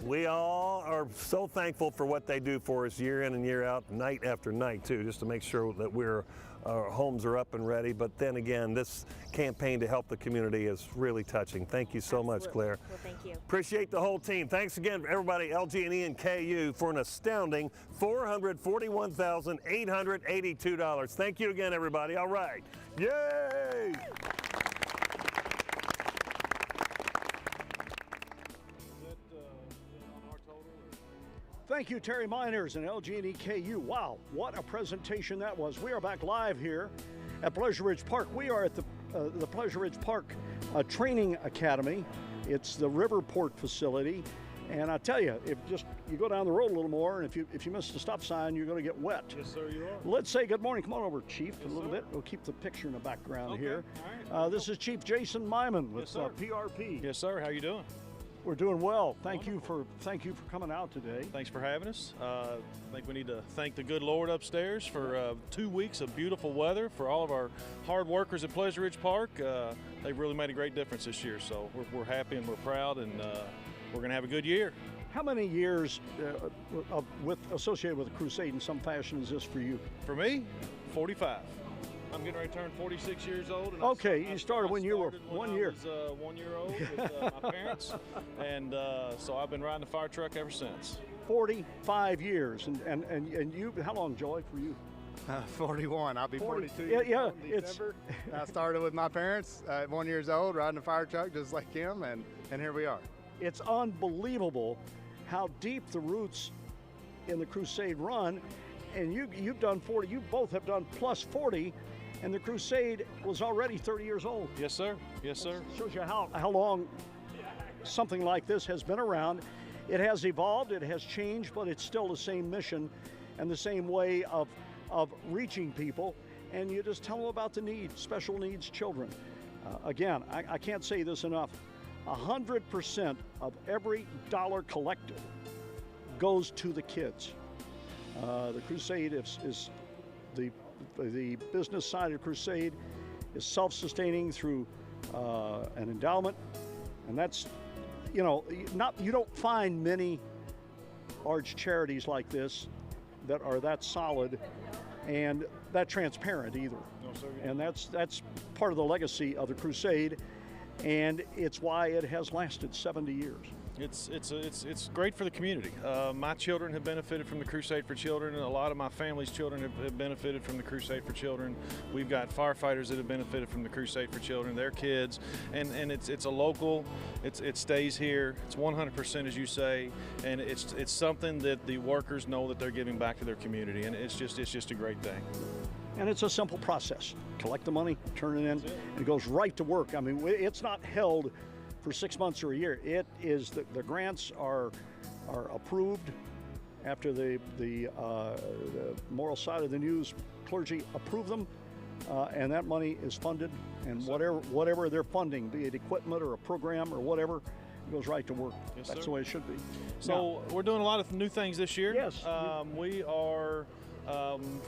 We all are so thankful for what they do for us year in and year out, night after night too, just to make sure that our homes are up and ready. But then again, this campaign to help the community is really touching. Thank you so much, Claire. Well, thank you. Appreciate the whole team. Thanks again, everybody, LG&E and KU, for an astounding $441,882. Thank you again, everybody. All right. Yay! Thank you, Terry Miners and LG&E KU. Wow, what a presentation that was. We are back live here at Pleasure Ridge Park. We are at the Pleasure Ridge Park Training Academy It's the Riverport facility. And I tell you, if just you go down the road a little more, and if you miss the stop sign, you're going to get wet. Yes, sir, you are. Let's say good morning. Come on over, Chief, a little bit. We'll keep the picture in the background here. All right. This is Chief Jason Myman with PRP. Yes, sir. How you doing? We're doing well. Thank you for coming out today. Thanks for having us. I think we need to thank the good Lord upstairs for 2 weeks of beautiful weather for all of our hard workers at Pleasure Ridge Park. They've really made a great difference this year, so we're happy and we're proud, and we're going to have a good year. How many years associated with the Crusade in some fashion is this for you? For me, 45. I'm getting ready to turn 46 years old. And okay, you started when you were 1 year. I was 1 year old with my parents, and so I've been riding the fire truck ever since. 45 years, and you, how long, Joy, for you? 41. I'll be 42. Yeah, in December. I started with my parents at 1 year old, riding a fire truck just like him, and here we are. It's unbelievable how deep the roots in the Crusade run, and you've done 40. You both have done plus 40. And the Crusade was already 30 years old. Yes, sir. Yes, sir. It shows you how long something like this has been around. It has evolved, it has changed, but it's still the same mission and the same way of reaching people. And you just tell them about the needs, special needs children. Again, I can't say this enough. 100% of every dollar collected goes to the kids. The Crusade is the business side of Crusade is self-sustaining through an endowment, and that's, you don't find many large charities like this that are that solid and that transparent either. No, sir. And that's part of the legacy of the Crusade, and it's why it has lasted 70 years. It's great for the community. My children have benefited from the Crusade for Children, and a lot of my family's children have benefited from the Crusade for Children. We've got firefighters that have benefited from the Crusade for Children, their kids, and it's a local. It stays here. It's 100%, as you say, and it's something that the workers know that they're giving back to their community, and it's just a great thing. And it's a simple process. Collect the money, turn it in, and it goes right to work. I mean, it's not held for 6 months or a year. It is the grants are approved after the moral side of the news clergy approve them, and that money is funded, and whatever they're funding, be it equipment or a program or whatever, it goes right to work. Yes, That's sir. the way it should be. So we're doing a lot of new things this year. Yes. We are.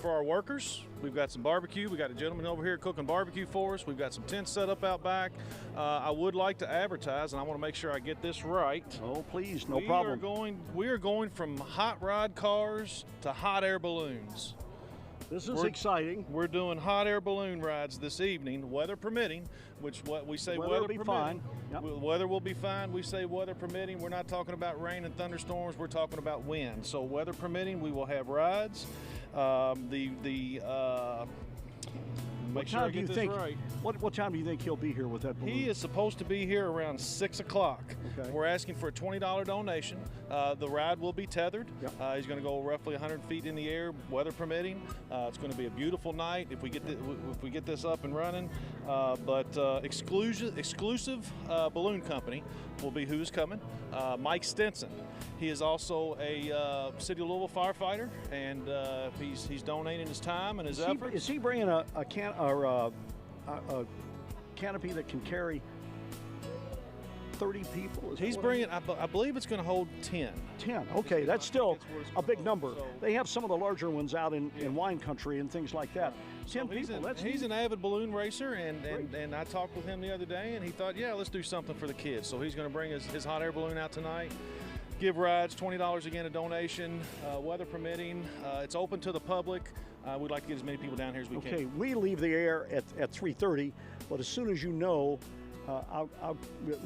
For our workers, we've got some barbecue. We got a gentleman over here cooking barbecue for us. We've got some tents set up out back. I would like to advertise, and I want to make sure I get this right. Oh, please, no problem. We are going from hot rod cars to hot air balloons. This is exciting. We're doing hot air balloon rides this evening, weather permitting, which what we say weather will be fine. Yep. Weather will be fine. We say weather permitting. We're not talking about rain and thunderstorms. We're talking about wind. So weather permitting, we will have rides. Make sure I get this right. What time do you think he'll be here with that balloon? He is supposed to be here around 6 o'clock. Okay. We're asking for a $20 donation. The ride will be tethered. Yep. He's going to go roughly 100 feet in the air, weather permitting. It's going to be a beautiful night if we get this up and running. But exclusive balloon company will be who's coming. Mike Stinson. He is also a City of Louisville firefighter, and he's donating his time and his efforts. Is he bringing a canopy that can carry 30 people? He's bringing, I believe it's going to hold 10. 10, okay, that's still a big number. They have some of the larger ones out in wine country and things like that. 10 people, he's an avid balloon racer, and I talked with him the other day, and he thought, yeah, let's do something for the kids. So he's going to bring his hot air balloon out tonight. Give rides, $20 again a donation, weather permitting. It's open to the public. We'd like to get as many people down here as we can. Okay, we leave the air at 3:30, but as soon as you know,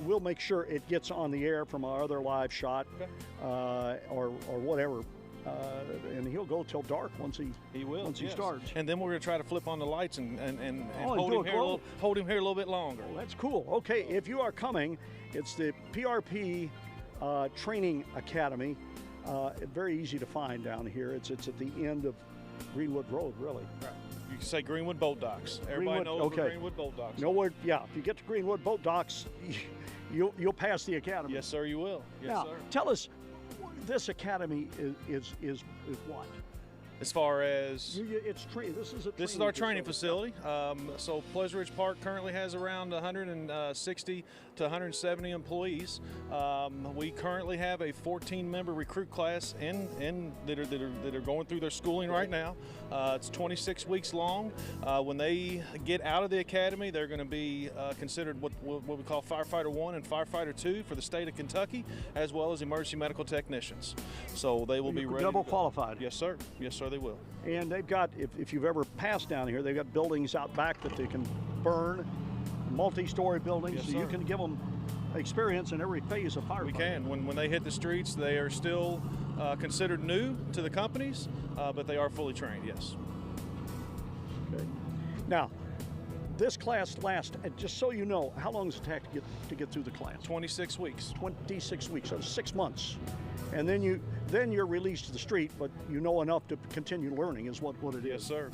we'll make sure it gets on the air from our other live shot, or whatever. And he'll go till dark once he starts. And then we're going to try to flip on the lights and hold him here a little bit longer. Oh, that's cool. Okay, if you are coming, it's the PRP Training Academy. Very easy to find down here. It's at the end of Greenwood Road, really. Right. You can say Greenwood Boat Docks. Everybody knows where Greenwood Boat Docks. If you get to Greenwood Boat Docks, you'll pass the academy. Yes, sir, you will. Yes, now, sir. tell us, this academy is what? As far as it's training. This is our training facility. So Pleasure Ridge Park currently has around 160 to 170 employees. We currently have a 14-member recruit class that are going through their schooling right now. It's 26 weeks long. When they get out of the academy, they're going to be considered what we call Firefighter 1 and Firefighter 2 for the state of Kentucky, as well as emergency medical technicians. So they will be ready. Double qualified. Yes, sir. Yes, sir. They will. And they've got, if you've ever passed down here, they've got buildings out back that they can burn, multi-story buildings, Yes, so sir. you can give them experience in every phase of firefighting. We can. When they hit the streets, they are still considered new to the companies, but they are fully trained, yes. Okay. Now, this class lasts, and just so you know, how long does it take to get through the class? 26 weeks. 26 weeks, so 6 months. And then you're released to the street, but you know enough to continue learning is what it is. Yes, sir.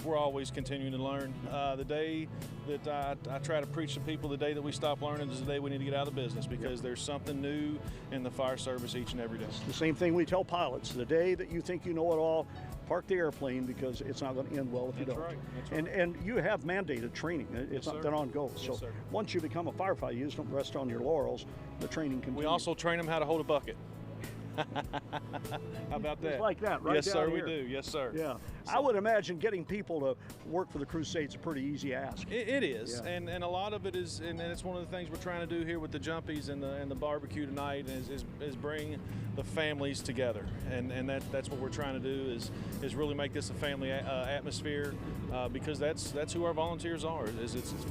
We're always continuing to learn. The day that I try to preach to people, the day that we stop learning is the day we need to get out of the business, because there's something new in the fire service each and every day. It's the same thing we tell pilots. The day that you think you know it all, park the airplane, because it's not going to end well if you don't. Right. That's right. And you have mandated training. It's not done on go. So once you become a firefighter, you just don't rest on your laurels. The training continues. We also train them how to hold a bucket. How about that? It's like that, right? Yes, down sir, here. we do. Yes, sir. Yeah. I would imagine getting people to work for the Crusade is a pretty easy ask. It is, Yeah. and a lot of it is, and it's one of the things we're trying to do here with the jumpies and the barbecue tonight is bring the families together, and that's what we're trying to do is really make this a family atmosphere, because that's who our volunteers are.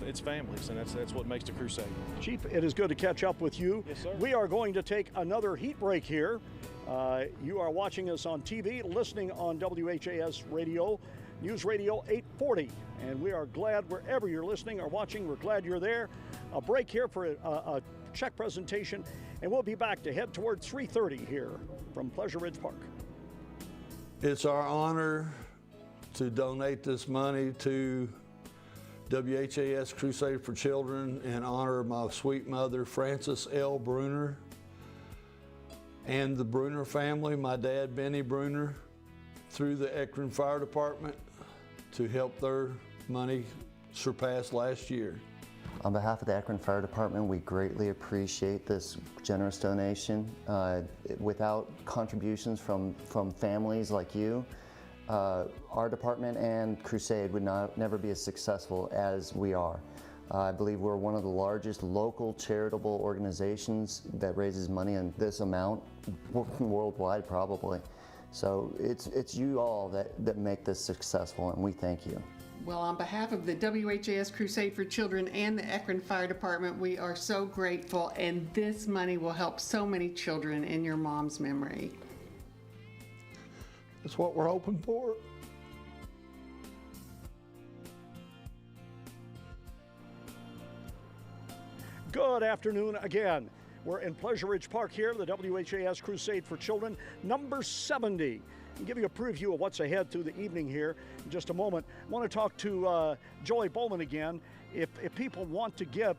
It's families, and that's what makes the Crusade. Chief, it is good to catch up with you. Yes, sir. We are going to take another heat break here. You are watching us on TV, listening on WHAS Radio, News Radio 840. And we are glad wherever you're listening or watching, we're glad you're there. A break here for a check presentation, and we'll be back to head toward 3:30 here from Pleasure Ridge Park. It's our honor to donate this money to WHAS Crusade for Children in honor of my sweet mother, Frances L. Bruner, and the Bruner family, my dad, Benny Bruner, through the Akron Fire Department to help their money surpass last year. On behalf of the Akron Fire Department, we greatly appreciate this generous donation. Without contributions from families like you, our department and Crusade would never be as successful as we are. I believe we're one of the largest local charitable organizations that raises money in this amount worldwide, probably. So it's you all that make this successful, and we thank you. Well, on behalf of the WHAS Crusade for Children and the Akron Fire Department, we are so grateful, and this money will help so many children in your mom's memory. That's what we're hoping for. Good afternoon again. We're in Pleasure Ridge Park here, the WHAS Crusade for Children, number 70. I'll give you a preview of what's ahead through the evening here in just a moment. I want to talk to Joey Bowman again. If people want to give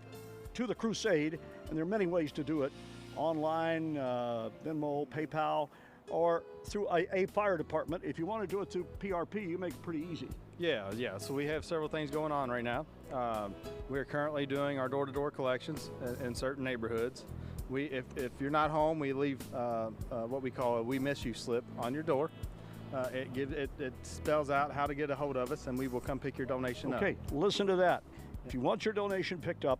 to the Crusade, and there are many ways to do it, online, Venmo, PayPal, or through a fire department. If you want to do it through PRP, you make it pretty easy. Yeah. So we have several things going on right now. We're currently doing our door-to-door collections in certain neighborhoods. If you're not home, we leave what we call a "We Miss You" slip on your door. It spells out how to get a hold of us, and we will come pick your donation up. Okay, listen to that. If you want your donation picked up,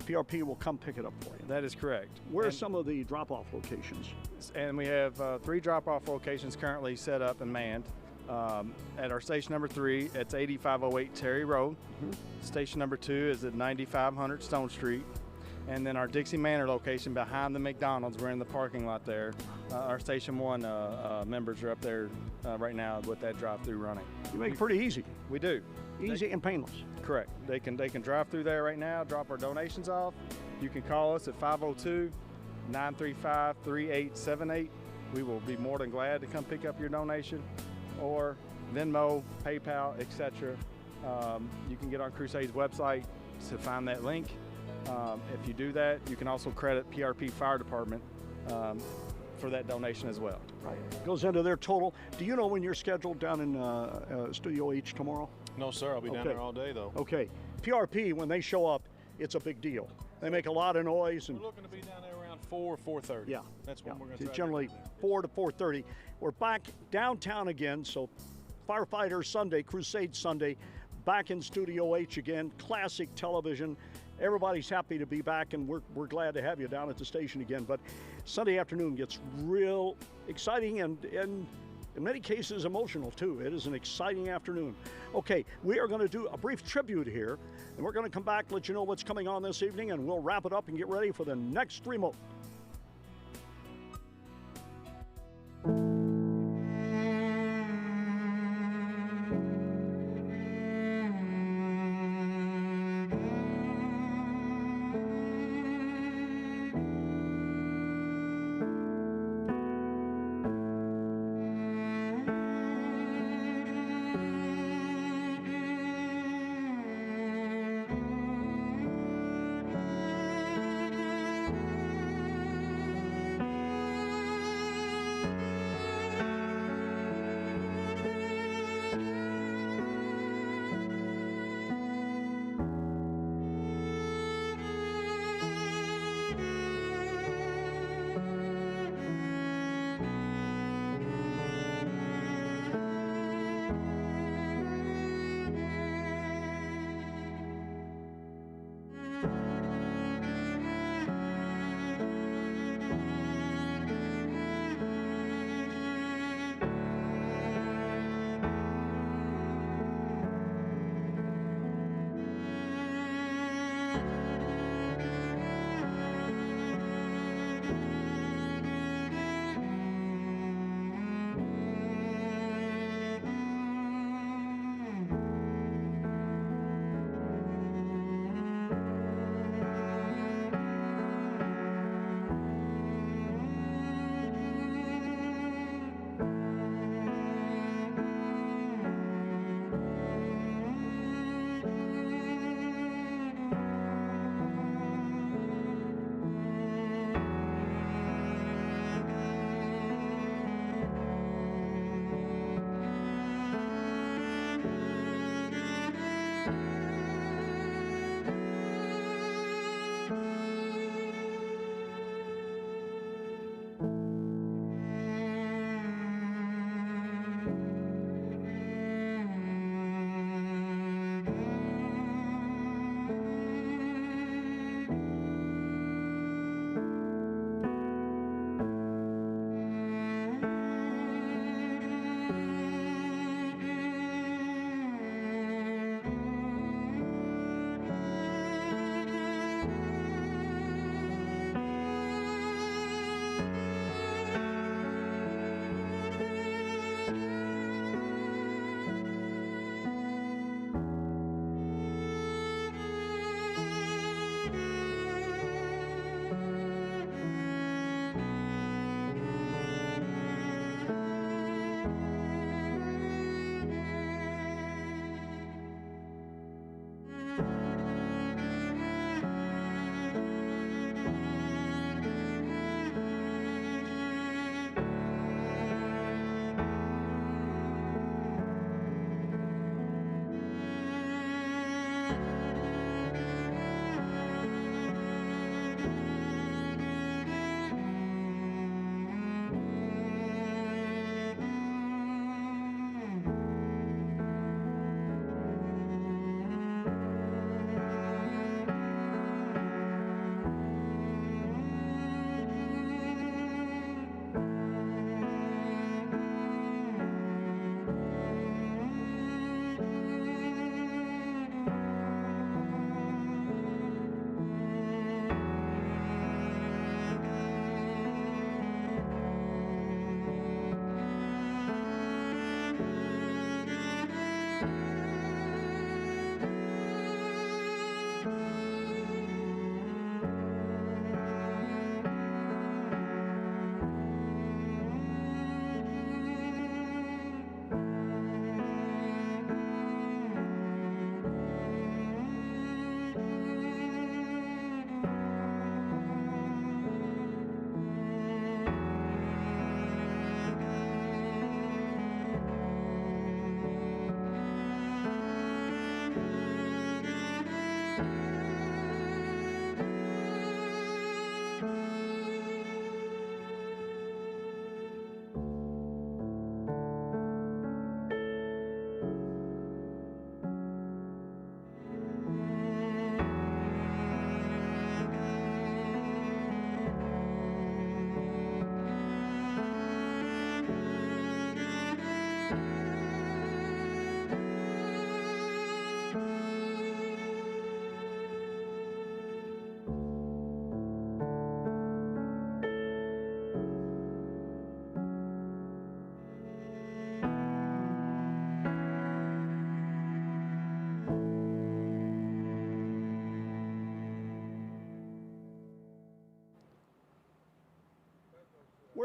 PRP will come pick it up for you. That is correct. Where are some of the drop-off locations? And we have 3 drop-off locations currently set up and manned. At our station number 3, it's 8508 Terry Road. Station number 2 is at 9500 Stone Street. And then our Dixie Manor location behind the McDonald's, we're in the parking lot there. Our Station 1 members are up there right now with that drive-through running. You make it pretty easy. We do. Easy and painless. Correct. They can drive through there right now, drop our donations off. You can call us at 502-935-3878. We will be more than glad to come pick up your donation, or Venmo, PayPal, etc. You can get on Crusade's website to find that link. If you do that, you can also credit PRP Fire Department for that donation as well. Right. Goes into their total. Do you know when you're scheduled down in Studio H tomorrow? No, sir. I'll be down there all day, though. Okay. PRP, when they show up, it's a big deal. They make a lot of noise. And we're looking to be down there around 4, 4:30. Yeah. That's when we're going to It's generally 4 to 4:30. We're back downtown again, so Firefighter Sunday, Crusade Sunday, back in Studio H again, classic television. Everybody's happy to be back, and we're glad to have you down at the station again. But Sunday afternoon gets real exciting and in many cases emotional too. It is an exciting afternoon. Okay, we are going to do a brief tribute here, and we're going to come back, let you know what's coming on this evening, and we'll wrap it up and get ready for the next remote.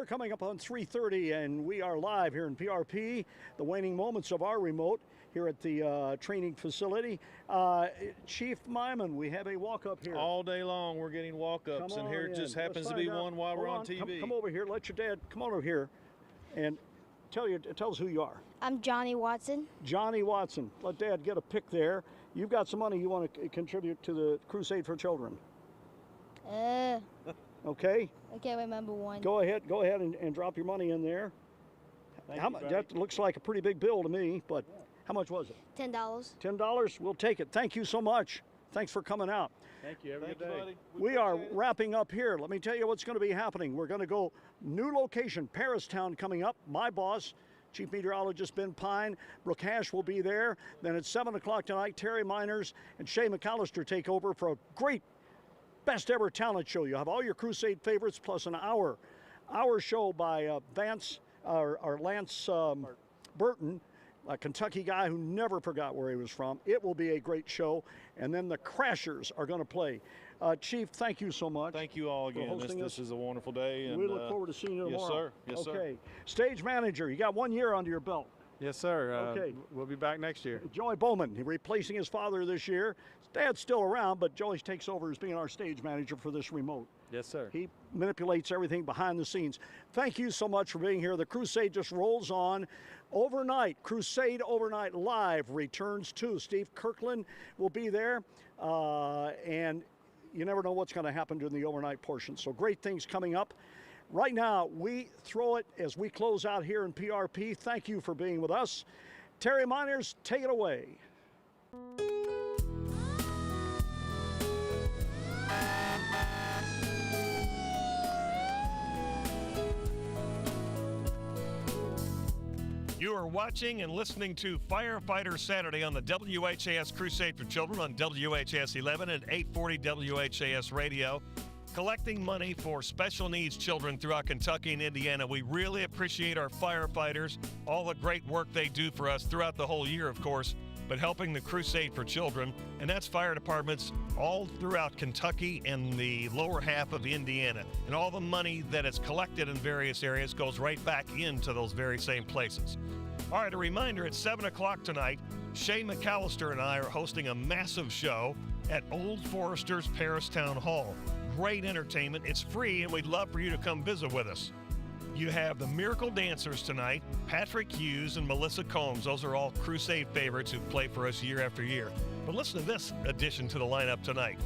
We're coming up on 3:30, and we are live here in PRP, the waning moments of our remote here at the training facility. Chief Myman, we have a walk-up here. All day long we're getting walk-ups, and here just happens to be one while we're on TV. Come over here. Let your dad come on over here and tell us who you are. I'm Johnny Watson. Johnny Watson. Let Dad get a pic there. You've got some money you want to contribute to the Crusade for Children. Okay. I can't remember one. Go ahead and drop your money in there. That looks like a pretty big bill to me, but how much was it? $10. $10? We'll take it. Thank you so much. Thanks for coming out. Thank you. Have a good day. Buddy. We are wrapping up here. Let me tell you what's going to be happening. We're going to go new location, Paristown coming up. My boss, Chief Meteorologist Ben Pine, Brooke Hash will be there. Then at 7 o'clock tonight, Terry Miners and Shay McAllister take over for a great best ever talent show. You'll have all your Crusade favorites plus an hour show by Lance Burton, a Kentucky guy who never forgot where he was from. It will be a great show. And then the Crashers are going to play. Chief, thank you so much. Thank you all again. This is a wonderful day. And we look forward to seeing you tomorrow. Yes, sir. Okay. Stage manager, you got 1 year under your belt. Yes, sir. Okay. We'll be back next year. Joey Bowman, replacing his father this year. His dad's still around, but Joey takes over as being our stage manager for this remote. Yes, sir. He manipulates everything behind the scenes. Thank you so much for being here. The Crusade just rolls on. Overnight, Crusade Overnight Live returns too. Steve Kirkland will be there, and you never know what's going to happen during the overnight portion. So great things coming up. Right now, we throw it as we close out here in PRP. Thank you for being with us. Terry Miners, take it away. You are watching and listening to Firefighter Saturday on the WHAS Crusade for Children on WHAS 11 and 840 WHAS Radio. Collecting money for special needs children throughout Kentucky and Indiana. We really appreciate our firefighters, all the great work they do for us throughout the whole year, of course, but helping the Crusade for Children, and that's fire departments all throughout Kentucky and the lower half of Indiana. And all the money that is collected in various areas goes right back into those very same places. All right, a reminder, at 7 o'clock tonight, Shay McAllister and I are hosting a massive show at Old Forester's Paristown Hall. Great entertainment. It's free, and we'd love for you to come visit with us. You have the Miracle Dancers tonight, Patrick Hughes and Melissa Combs. Those are all Crusade favorites who play for us year after year. But listen to this addition to the lineup tonight.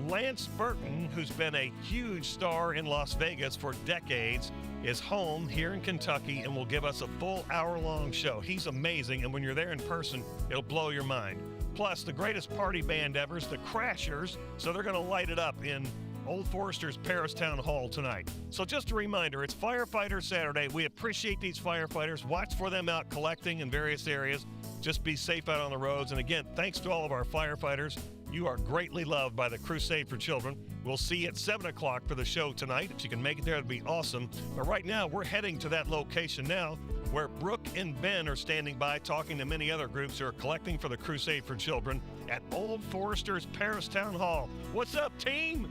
Lance Burton, who's been a huge star in Las Vegas for decades, is home here in Kentucky and will give us a full hour-long show. He's amazing, and when you're there in person, it'll blow your mind. Plus, the greatest party band ever is the Crashers, so they're going to light it up in Old Forester's Paristown Hall tonight. So just a reminder, it's Firefighter Saturday. We appreciate these firefighters. Watch for them out collecting in various areas. Just be safe out on the roads. And again, thanks to all of our firefighters. You are greatly loved by the Crusade for Children. We'll see you at 7 o'clock for the show tonight. If you can make it there, it'd be awesome. But right now, we're heading to that location now where Brooke and Ben are standing by talking to many other groups who are collecting for the Crusade for Children at Old Forester's Paristown Hall. What's up, team?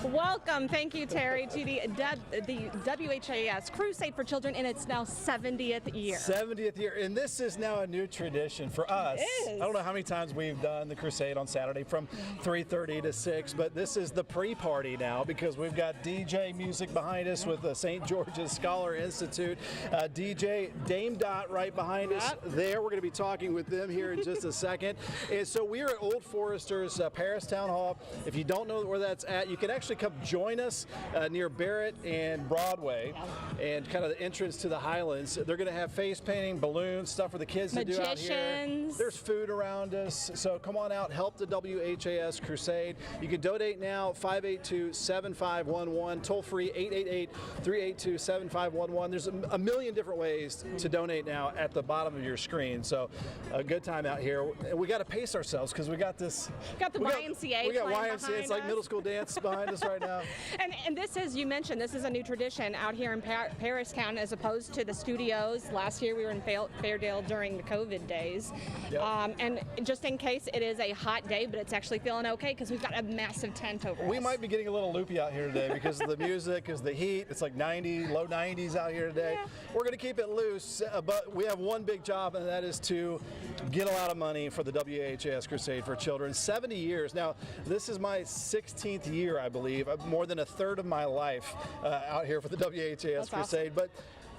Welcome, thank you, Terry, to the WHAS Crusade for Children in its now 70th year. 70th year, and this is now a new tradition for us. It is. I don't know how many times we've done the Crusade on Saturday from 3:30 to 6, but this is the pre-party now because we've got DJ music behind us with the St. George's Scholar Institute. DJ Dame Dot right behind us there. We're going to be talking with them here in just a second. And so we're at Old Forester's Paristown Hall. If you don't know where that's at, you can actually come join us near Barrett and Broadway and kind of the entrance to the Highlands. They're going to have face painting, balloons, stuff for the kids to do out here. There's food around us, so come on out, help the WHAS Crusade. You can donate now, 582-7511, toll free 888-382-7511. There's a million different ways to donate now at the bottom of your screen, so a good time out here. We got to pace ourselves because we got this. Got the YMCA. We got playing YMCA. It's like us. middle school dance. Yes, behind us right now. And this, as you mentioned, this is a new tradition out here in Paris County as opposed to the studios. Last year we were in Fairdale during the COVID days. Yep. And just in case it is a hot day, but it's actually feeling okay because we've got a massive tent over We us. might be getting a little loopy out here today because of the music, because the heat. It's like 90, low 90s out here today. Yeah. We're going to keep it loose, but we have one big job, and that is to get a lot of money for the WHAS Crusade for Children. 70 years. Now, this is my 16th year, I believe. More than a third of my life out here for the WHAS Crusade. Awesome. But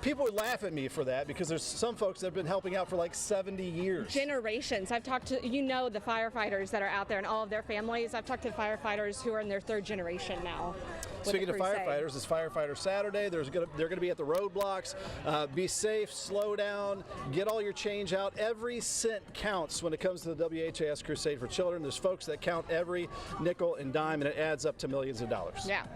people would laugh at me for that because there's some folks that have been helping out for like 70 years. Generations. I've talked to, the firefighters that are out there and all of their families. I've talked to firefighters who are in their third generation now. Speaking of firefighters, it's Firefighter Saturday. They're going to be at the roadblocks. Be safe, slow down, get all your change out. Every cent counts when it comes to the WHAS Crusade for Children. There's folks that count every nickel and dime, and it adds up to millions of dollars. Yeah,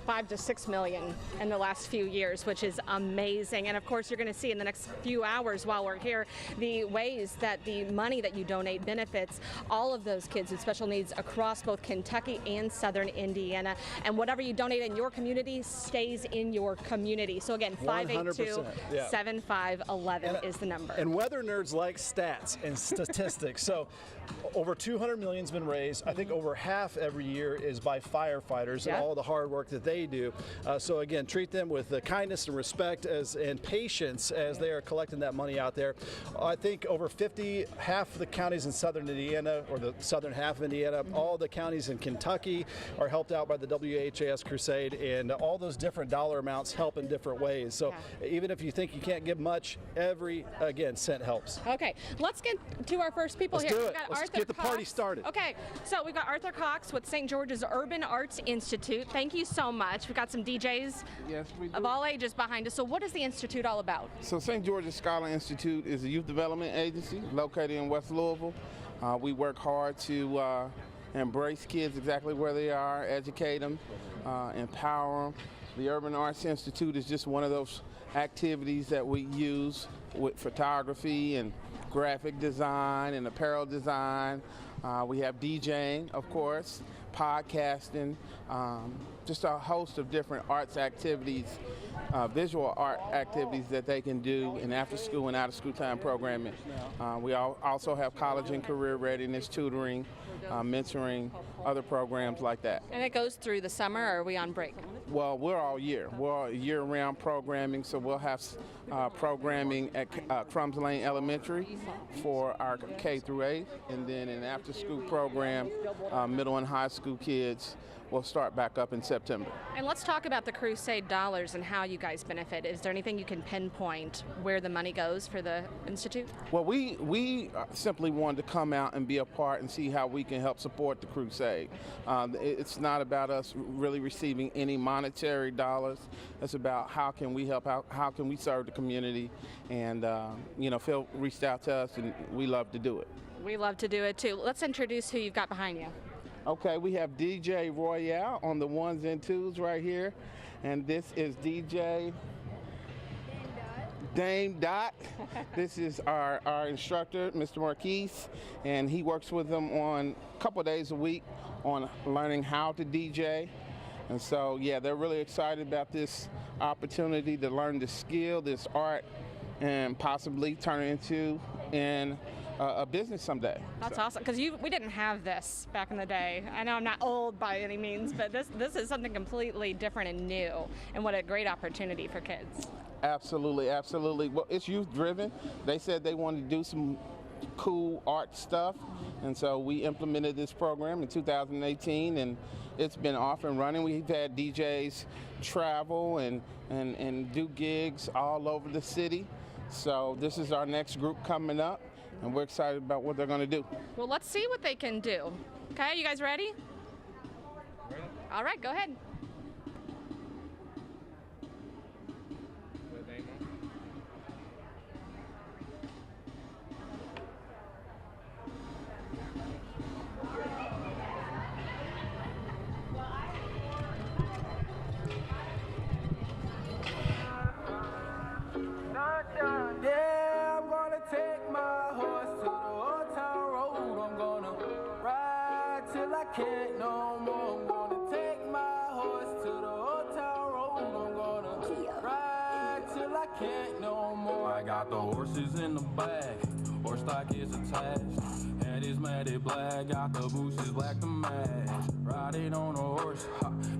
5 to 6 million in the last few years, which is amazing. And of course, you're going to see in the next few hours while we're here the ways that the money that you donate benefits all of those kids with special needs across both Kentucky and southern Indiana. And whatever you donate in your community stays in your community. So again, 582-7511 is the number. And weather nerds like stats and statistics. So over 200 million has been raised. I think over half every year is by firefighters and all the hard work that they do. So again, treat them with kindness and respect and patience as they are collecting that money out there. I think over half of the counties in southern Indiana, or the southern half of Indiana, all the counties in Kentucky are helped out by the WHAS Crusade, and all those different dollar amounts help in different ways. So even if you think you can't give much, every cent helps. Okay, let's get to our first people Let's here. do We've it. got Let's Arthur get the party Cox. started. Okay, so we've got Arthur Cox with St. George's Urban Arts Institute. Thank you so much. We've got some DJs of all ages behind us. So what is the Institute all about? So St. George's Scholar Institute is a youth development agency located in West Louisville. We work hard to embrace kids exactly where they are, educate them, empower them. The Urban Arts Institute is just one of those activities that we use with photography and graphic design and apparel design. We have DJing, of course, podcasting, just a host of different arts activities, visual art activities that they can do in after school and out of school time programming. We also have college and career readiness tutoring, mentoring, other programs like that. And it goes through the summer, or are we on break? Well, we're all year. We're all year-round programming, so we'll have programming at Crumbs Lane Elementary for our K through 8, and then an after-school program, middle and high school kids will start back up in September. And let's talk about the Crusade dollars and how you guys benefit. Is there anything you can pinpoint where the money goes for the Institute? Well, we simply wanted to come out and be a part and see how we can help support the Crusade. It's not about us really receiving any monetary dollars. It's about how can we help out, how can we serve the community, and Phil reached out to us, and we love to do it. We love to do it too. Let's introduce who you've got behind you. Okay, we have DJ Royale on the ones and twos right here, and this is DJ Dame Dot. This is our instructor, Mr. Marquise, and he works with them on a couple of days a week on learning how to DJ. And so, yeah, they're really excited about this opportunity to learn the skill, this art, and possibly turn it into a business someday. That's awesome, because we didn't have this back in the day. I know I'm not old by any means, but this is something completely different and new, and what a great opportunity for kids. Absolutely, absolutely. Well, it's youth driven. They said they wanted to do some cool art stuff, and so we implemented this program in 2018, and it's been off and running. We've had DJs travel and do gigs all over the city. So this is our next group coming up, and we're excited about what they're going to do. Well, let's see what they can do. Okay, you guys ready? Ready. All right, go ahead. Yeah, I'm gonna take my horse to the old town road. I'm gonna ride till I can't no more. I'm gonna take Horses in the back, horse stock is attached. Head is matted black, got the bushes black to match. Riding on a horse,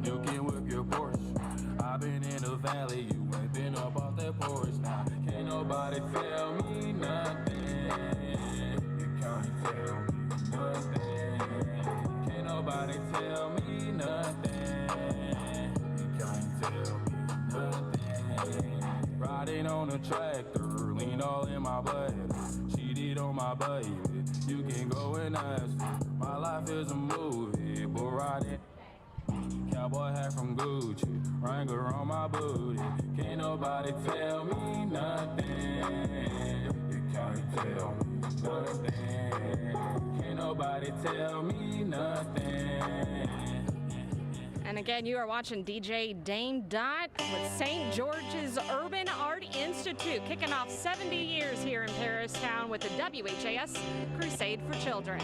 you can whip your Porsche. I've been in the valley, you ain't been up off that porch. Now, can't nobody tell me nothing. You can't tell me nothing. Can't nobody tell me nothing. You can't tell me nothing. Riding on a tractor, lean all in my blood. Cheated on my baby, you can go and ask her. My life is a movie, but riding. Cowboy hat from Gucci, Wrangler on my booty. Can't nobody tell me nothing. You can't tell me nothing. Can't nobody tell me nothing. And again, you are watching DJ Dane Dot with St. George's Urban Art Institute, kicking off 70 years here in Paristown with the WHAS Crusade for Children.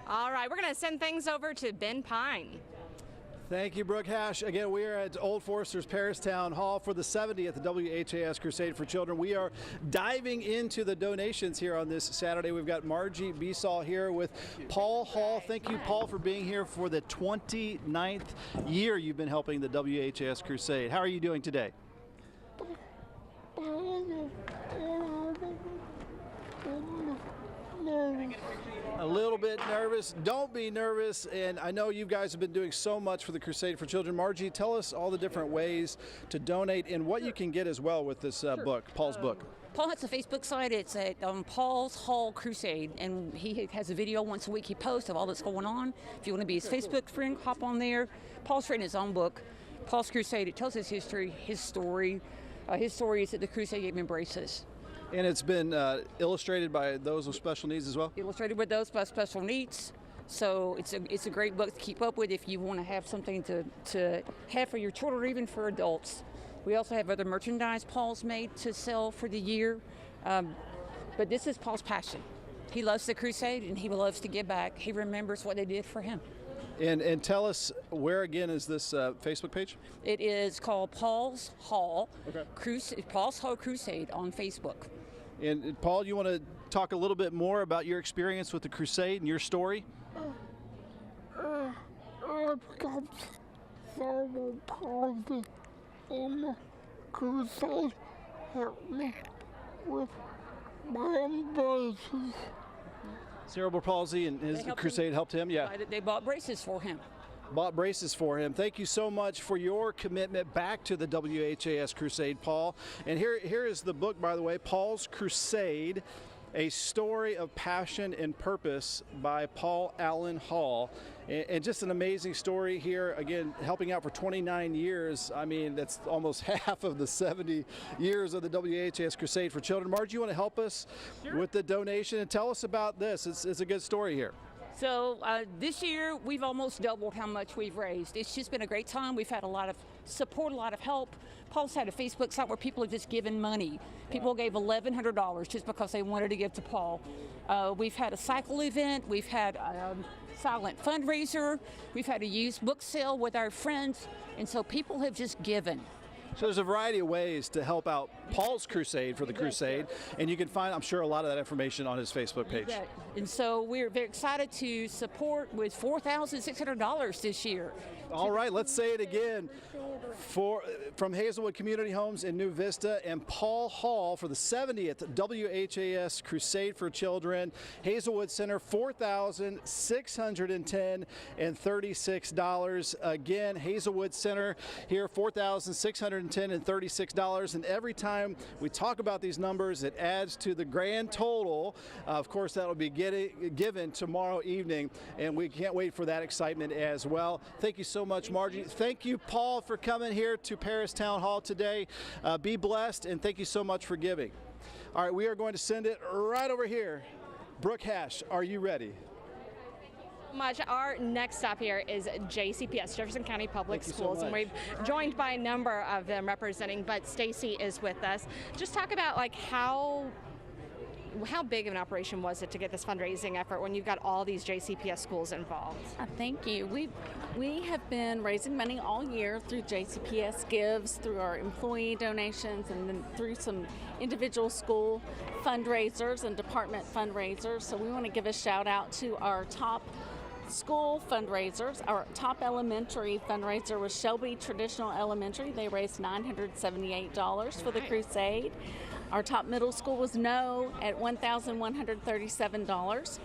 All right, we're going to send things over to Ben Pine. Thank you, Brooke Hash. Again, we are at Old Foresters Parish Town Hall for the 70th WHAS Crusade for Children. We are diving into the donations here on this Saturday. We've got Margie Besaw here with Paul Hall. Thank you, Paul, for being here for the 29th year you've been helping the WHAS Crusade. How are you doing today? A little bit nervous. Don't be nervous. And I know you guys have been doing so much for the Crusade for Children. Margie, tell us all the different ways to donate and what you can get as well with this book, Paul's book. Paul has a Facebook site. It's at Paul's Hall Crusade, and he has a video once a week he posts of all that's going on. If you want to be his Facebook friend, hop on there. Paul's written his own book, Paul's Crusade. It tells his history, his story. His story is that the Crusade gave him braces. And it's been illustrated by those with special needs as well? Illustrated with those with special needs. So it's a great book to keep up with if you want to have something to have for your children or even for adults. We also have other merchandise Paul's made to sell for the year. But this is Paul's passion. He loves the Crusade and he loves to give back. He remembers what they did for him. And tell us, where again is this Facebook page? It is called Paul's Hall, Paul's Hall Crusade on Facebook. And Paul, you want to talk a little bit more about your experience with the Crusade and your story? I've got cerebral palsy, and the Crusade helped me with my braces. Cerebral palsy, and his Crusade helped him? Yeah. They bought braces for him. Bought braces for him. Thank you so much for your commitment back to the WHAS Crusade, Paul. And here is the book, by the way, Paul's Crusade, A Story of Passion and Purpose by Paul Allen Hall. And just an amazing story here, again, helping out for 29 years. I mean, that's almost half of the 70 years of the WHAS Crusade for Children. Margie, you want to help us with the donation and tell us about this? It's a good story here. So this year we've almost doubled how much we've raised. It's just been a great time. We've had a lot of support, a lot of help. Paul's had a Facebook site where people have just given money. People gave $1,100 just because they wanted to give to Paul. We've had a cycle event. We've had a silent fundraiser. We've had a used book sale with our friends. And so people have just given. So there's a variety of ways to help out Paul's crusade for the crusade, and you can find, I'm sure, a lot of that information on his Facebook page. And so we're very excited to support with $4,600 this year. All right, let's say it again. From Hazelwood Community Homes in New Vista and Paul Hall for the 70th WHAS Crusade for Children. Hazelwood Center, $4,610.36. Again, Hazelwood Center here, $4,610.36. And every time we talk about these numbers, it adds to the grand total. Of course, that will be given tomorrow evening, and we can't wait for that excitement as well. Thank you so much, Margie. Thank you, Paul, for coming here to Paris Town Hall today. Be blessed, and thank you so much for giving. All right, we are going to send it right over here. Brooke Hash, are you ready? Much. Our next stop here is JCPS, Jefferson County Public Schools, and we've joined by a number of them representing, but Stacy is with us. Just talk about like how big of an operation was it to get this fundraising effort when you've got all these JCPS schools involved? Thank you. We have been raising money all year through JCPS Gives, through our employee donations, and then through some individual school fundraisers and department fundraisers. So we want to give a shout out to our top school fundraisers. Our top elementary fundraiser was Shelby Traditional Elementary. They raised $978 for the crusade. Our top middle school was No at $1,137.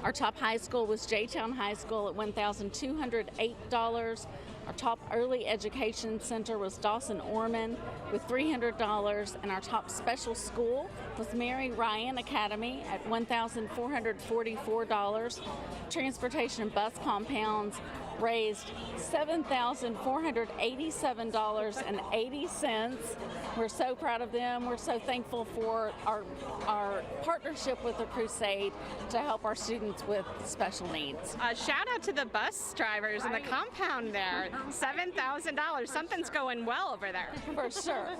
Our top high school was J-Town High School at $1,208. Our top early education center was Dawson Orman with $300, and our top special school was Mary Ryan Academy at $1,444. Transportation and bus compounds raised $7,487.80. We're so proud of them. We're so thankful for our partnership with the Crusade to help our students with special needs. Shout out to the bus drivers in the compound there. $7,000. Something's going well over there. For sure.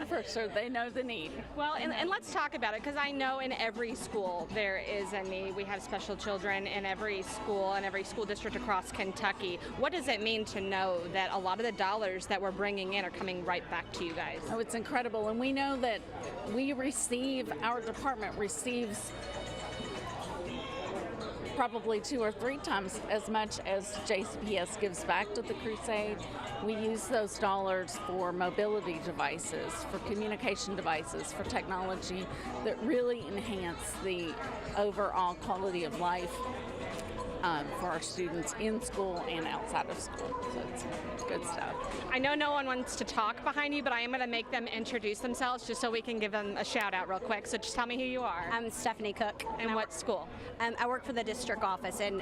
For sure. They know the need. Well, and let's talk about it, because I know in every school there is a need. We have special children in every school and every school district across Kentucky. What does it mean to know that a lot of the dollars that we're bringing in are coming right back to you guys? Oh, it's incredible. And we know that our department receives probably 2 or 3 times as much as JCPS gives back to the crusade. We use those dollars for mobility devices, for communication devices, for technology that really enhance the overall quality of life for our students in school and outside of school. So it's good stuff. I know no one wants to talk behind you, but I am going to make them introduce themselves just so we can give them a shout out real quick. So just tell me who you are. I'm Stephanie Cook. And what school? I work for the district office in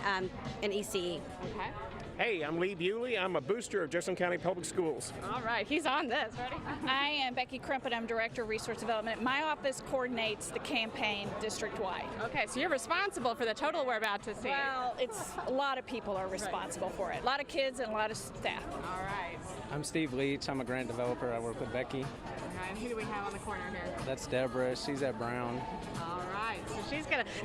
ECE. Okay. Hey, I'm Lee Bewley. I'm a booster of Jefferson County Public Schools. All right, he's on this. Ready? I am Becky Crumpet. I'm Director of Resource Development. My office coordinates the campaign district-wide. Okay, so you're responsible for the total we're about to see. Well, it's a lot of people are responsible for it. A lot of kids and a lot of staff. All right. I'm Steve Leach. I'm a grant developer. I work with Becky. Okay, and who do we have on the corner here? That's Deborah. She's at Brown. All right, so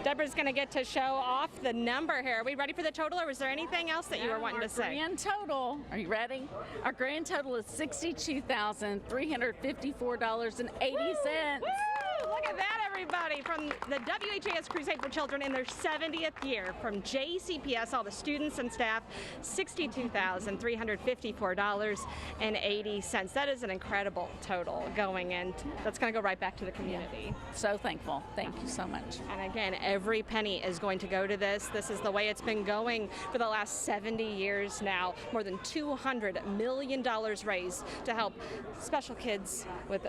Deborah's gonna get to show off the number here. Are we ready for the total, or was there anything else that you were wanting to say? Grand total, are you ready? Our grand total is $62,354.80. Look at that, everybody, from the WHAS Crusade for Children in their 70th year. From JCPS, all the students and staff, $62,354.80. That is an incredible total going in. That's going to go right back to the community. Yeah. So thankful. Thank you so much. And again, every penny is going to go to this. This is the way it's been going for the last 70 years now. More than $200 million raised to help special kids with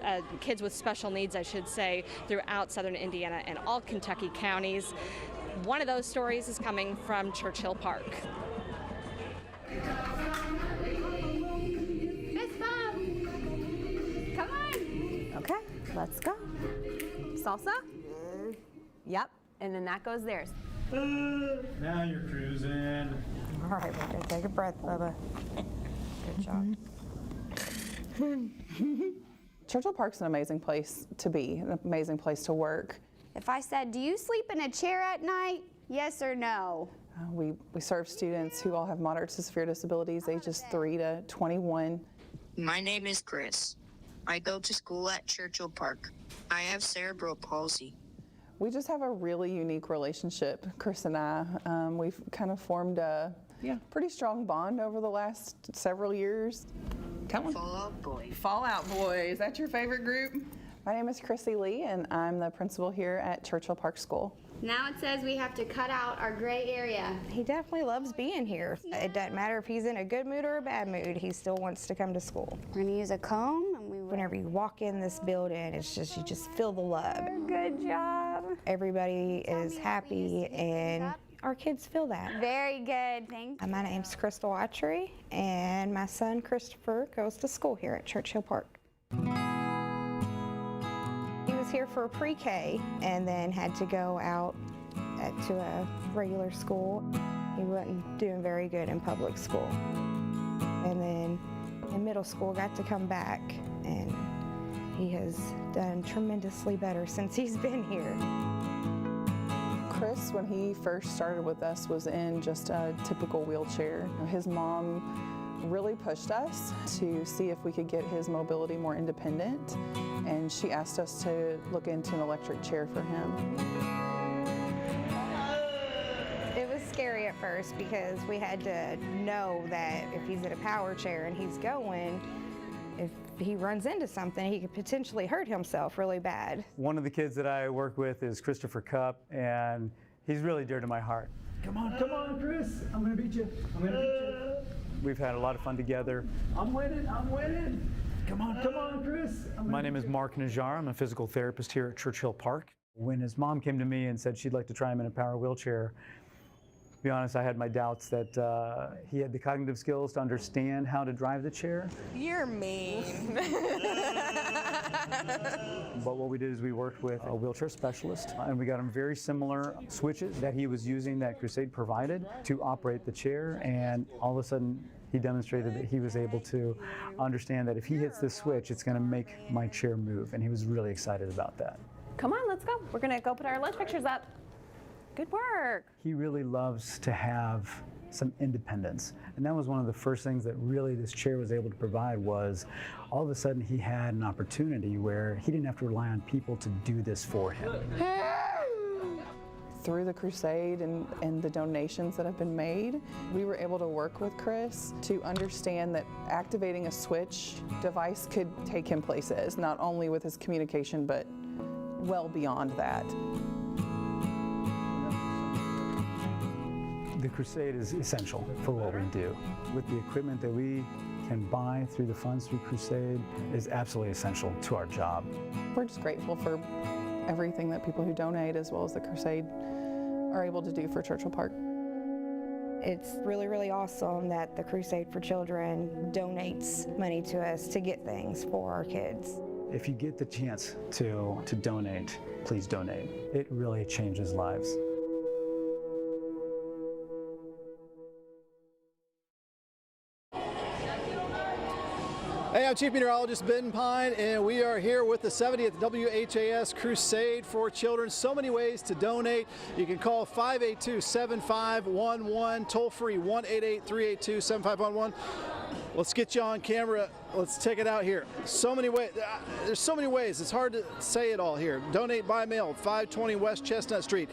special needs, I should say, throughout southern Indiana and all Kentucky counties. One of those stories is coming from Churchill Park. Miss Bob, come on. Okay, let's go. Salsa? Yep, and then that goes there. Now you're cruising. All right, we're gonna take a breath, Bubba. Good job. Churchill Park's an amazing place to be, an amazing place to work. If I said, do you sleep in a chair at night? Yes or no? We serve students who all have moderate to severe disabilities, ages 3 to 21. My name is Chris. I go to school at Churchill Park. I have cerebral palsy. We just have a really unique relationship, Chris and I. We've kind of formed a pretty strong bond over the last several years. Come on. Fallout Boy. Fallout Boy. Is that your favorite group? My name is Chrissy Lee, and I'm the principal here at Churchill Park School. Now it says we have to cut out our gray area. He definitely loves being here. It doesn't matter if he's in a good mood or a bad mood, he still wants to come to school. We're gonna use a comb. Whenever you walk in this building, it's just, you just feel the love. Good job. Everybody is happy and our kids feel that. Very good, thank you. My name's Crystal Autry, and my son Christopher goes to school here at Churchill Park. He was here for pre-K and then had to go out to a regular school. He wasn't doing very good in public school. And then in middle school got to come back, and he has done tremendously better since he's been here. Chris, when he first started with us, was in just a typical wheelchair. His mom really pushed us to see if we could get his mobility more independent, and she asked us to look into an electric chair for him. It was scary at first because we had to know that if he's in a power chair and he's going, if he runs into something, he could potentially hurt himself really bad. One of the kids that I work with is Christopher Cupp, and he's really dear to my heart. Come on, Chris. I'm gonna beat you. We've had a lot of fun together. I'm winning. Come on, Chris. My name is Mark Najjar. I'm a physical therapist here at Churchill Park. When his mom came to me and said she'd like to try him in a power wheelchair, to be honest, I had my doubts that he had the cognitive skills to understand how to drive the chair. You're mean. But what we did is we worked with a wheelchair specialist, and we got him very similar switches that he was using that Crusade provided to operate the chair, and all of a sudden he demonstrated that he was able to understand that if he hits this switch, it's going to make my chair move, and he was really excited about that. Come on, let's go. We're gonna go put our lunch pictures up. Good work. He really loves to have some independence. And that was one of the first things that really this chair was able to provide, was all of a sudden he had an opportunity where he didn't have to rely on people to do this for him. Through the Crusade and the donations that have been made, we were able to work with Chris to understand that activating a switch device could take him places, not only with his communication, but well beyond that. The Crusade is essential for what we do. With the equipment that we can buy through the funds through Crusade is absolutely essential to our job. We're just grateful for everything that people who donate, as well as the Crusade, are able to do for Churchill Park. It's really, really awesome that the Crusade for Children donates money to us to get things for our kids. If you get the chance to donate, please donate. It really changes lives. Hey, I'm Chief Meteorologist Ben Pine, and we are here with the 70th WHAS Crusade for Children. So many ways to donate. You can call 582-7511, toll free 1-888-382-7511. Let's get you on camera. Let's check it out here. So many ways. There's so many ways. It's hard to say it all here. Donate by mail, 520 West Chestnut Street,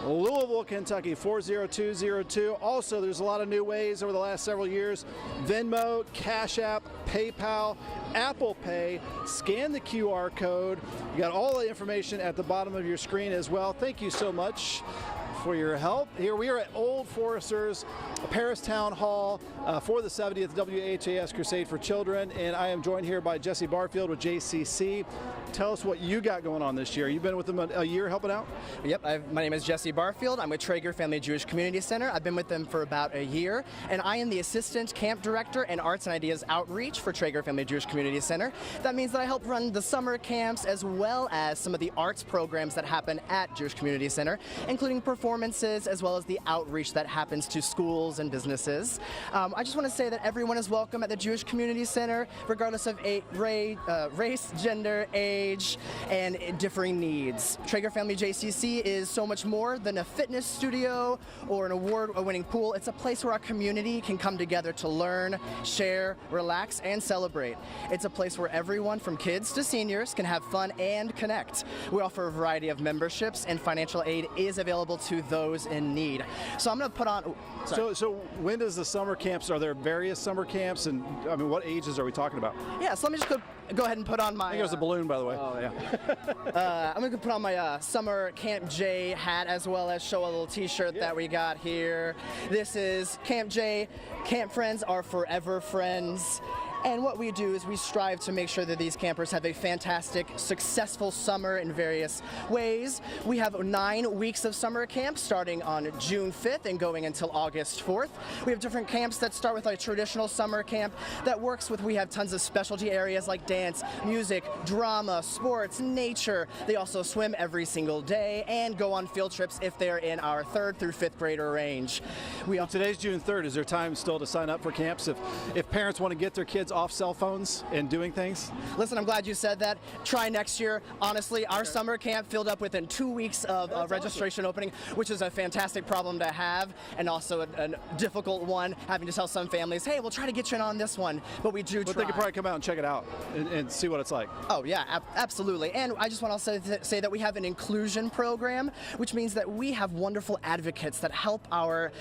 Louisville, Kentucky, 40202. Also, there's a lot of new ways over the last several years. Venmo, Cash App, PayPal, Apple Pay. Scan the QR code. You got all the information at the bottom of your screen as well. Thank you so much for your help. Here we are at Old Foresters, Paris Town Hall for the 70th WHAS Crusade for Children, and I am joined here by Jesse Barfield with JCC. Tell us what you got going on this year. You've been with them a year helping out? Yep, my name is Jesse Barfield. I'm with Traeger Family Jewish Community Center. I've been with them for about a year, and I am the Assistant Camp Director and Arts and Ideas Outreach for Traeger Family Jewish Community Center. That means that I help run the summer camps as well as some of the arts programs that happen at Jewish Community Center, including performance performances, as well as the outreach that happens to schools and businesses. I just want to say that everyone is welcome at the Jewish Community Center, regardless of race, gender, age, and differing needs. Traeger Family JCC is so much more than a fitness studio or an award-winning pool. It's a place where our community can come together to learn, share, relax, and celebrate. It's a place where everyone from kids to seniors can have fun and connect. We offer a variety of memberships, and financial aid is available to those in need. So I'm going to put on... So when does the summer camps, are there various summer camps, and I mean, what ages are we talking about? Yeah, so let me just go ahead and put on my... I think it was a balloon, by the way. Oh, yeah. I'm going to put on my summer Camp J hat, as well as show a little t-shirt that we got here. This is Camp J. Camp friends are forever friends. And what we do is we strive to make sure that these campers have a fantastic, successful summer in various ways. We have 9 weeks of summer camp starting on June 5th and going until August 4th. We have different camps that start with a traditional summer camp that works with, we have tons of specialty areas like dance, music, drama, sports, nature. They also swim every single day and go on field trips if they're in our 3rd through 5th grader range. Today's June 3rd. Is there time still to sign up for camps if parents want to get their kids off cell phones and doing things? Listen, I'm glad you said that. Try next year. Honestly, our summer camp filled up within 2 weeks of registration opening, which is a fantastic problem to have, and also a difficult one, having to tell some families, hey, we'll try to get you in on this one, but we do try. But they could probably come out and check it out and see what it's like. Oh, yeah, absolutely. And I just want to say that we have an inclusion program, which means that we have wonderful advocates that help our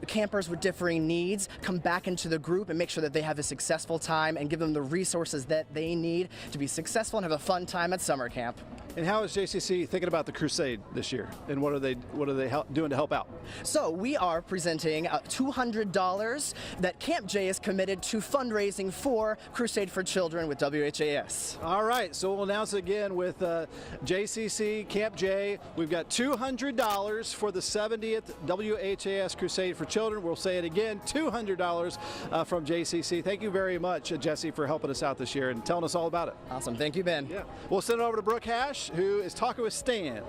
campers with differing needs come back into the group and make sure that they have a successful time and give them the resources that they need to be successful and have a fun time at summer camp. And how is JCC thinking about the Crusade this year? And what are they doing to help out? So we are presenting $200 that Camp J is committed to fundraising for Crusade for Children with WHAS. All right, so we'll announce it again with JCC Camp J. We've got $200 for the 70th WHAS Crusade for Children. We'll say it again, $200 from JCC. Thank you very much, Jesse, for helping us out this year and telling us all about it. Awesome. Thank you, Ben. Yeah. We'll send it over to Brooke Hash, who is talking with Stan.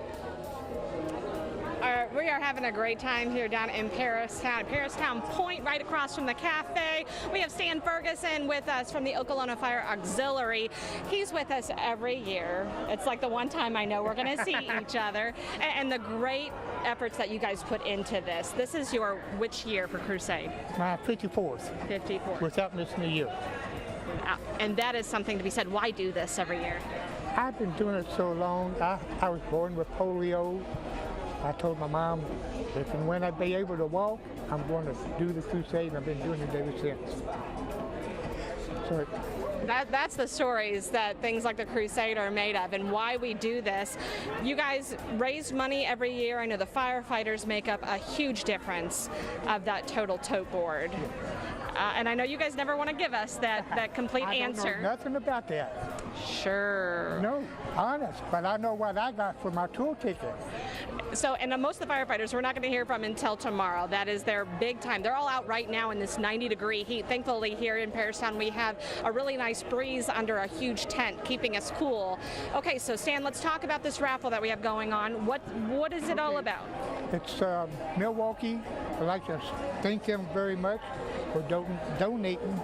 We are having a great time here down in Paristown Point, right across from the cafe. We have Stan Ferguson with us from the Okolona Fire Auxiliary. He's with us every year. It's like the one time I know we're going to see each other. And the great efforts that you guys put into this. This is your which year for Crusade? My 54th. 54th. Without missing a year. And that is something to be said. Why do this every year? I've been doing it so long. I was born with polio. I told my mom, if and when I be able to walk, I'm going to do the crusade, and I've been doing it ever since. So that's the stories that things like the Crusade are made of, and why we do this. You guys raise money every year. I know the firefighters make up a huge difference of that total tote board. And I know you guys never want to give us that complete answer. I don't know nothing about that. Sure. No, honest, but I know what I got for my tour ticket. So, and most of the firefighters we're not going to hear from until tomorrow. That is their big time. They're all out right now in this 90-degree heat. Thankfully, here in Paristown, we have a really nice breeze under a huge tent, keeping us cool. Okay, so Stan, let's talk about this raffle that we have going on. What is it all about? It's Milwaukee. I'd like to thank them very much for donating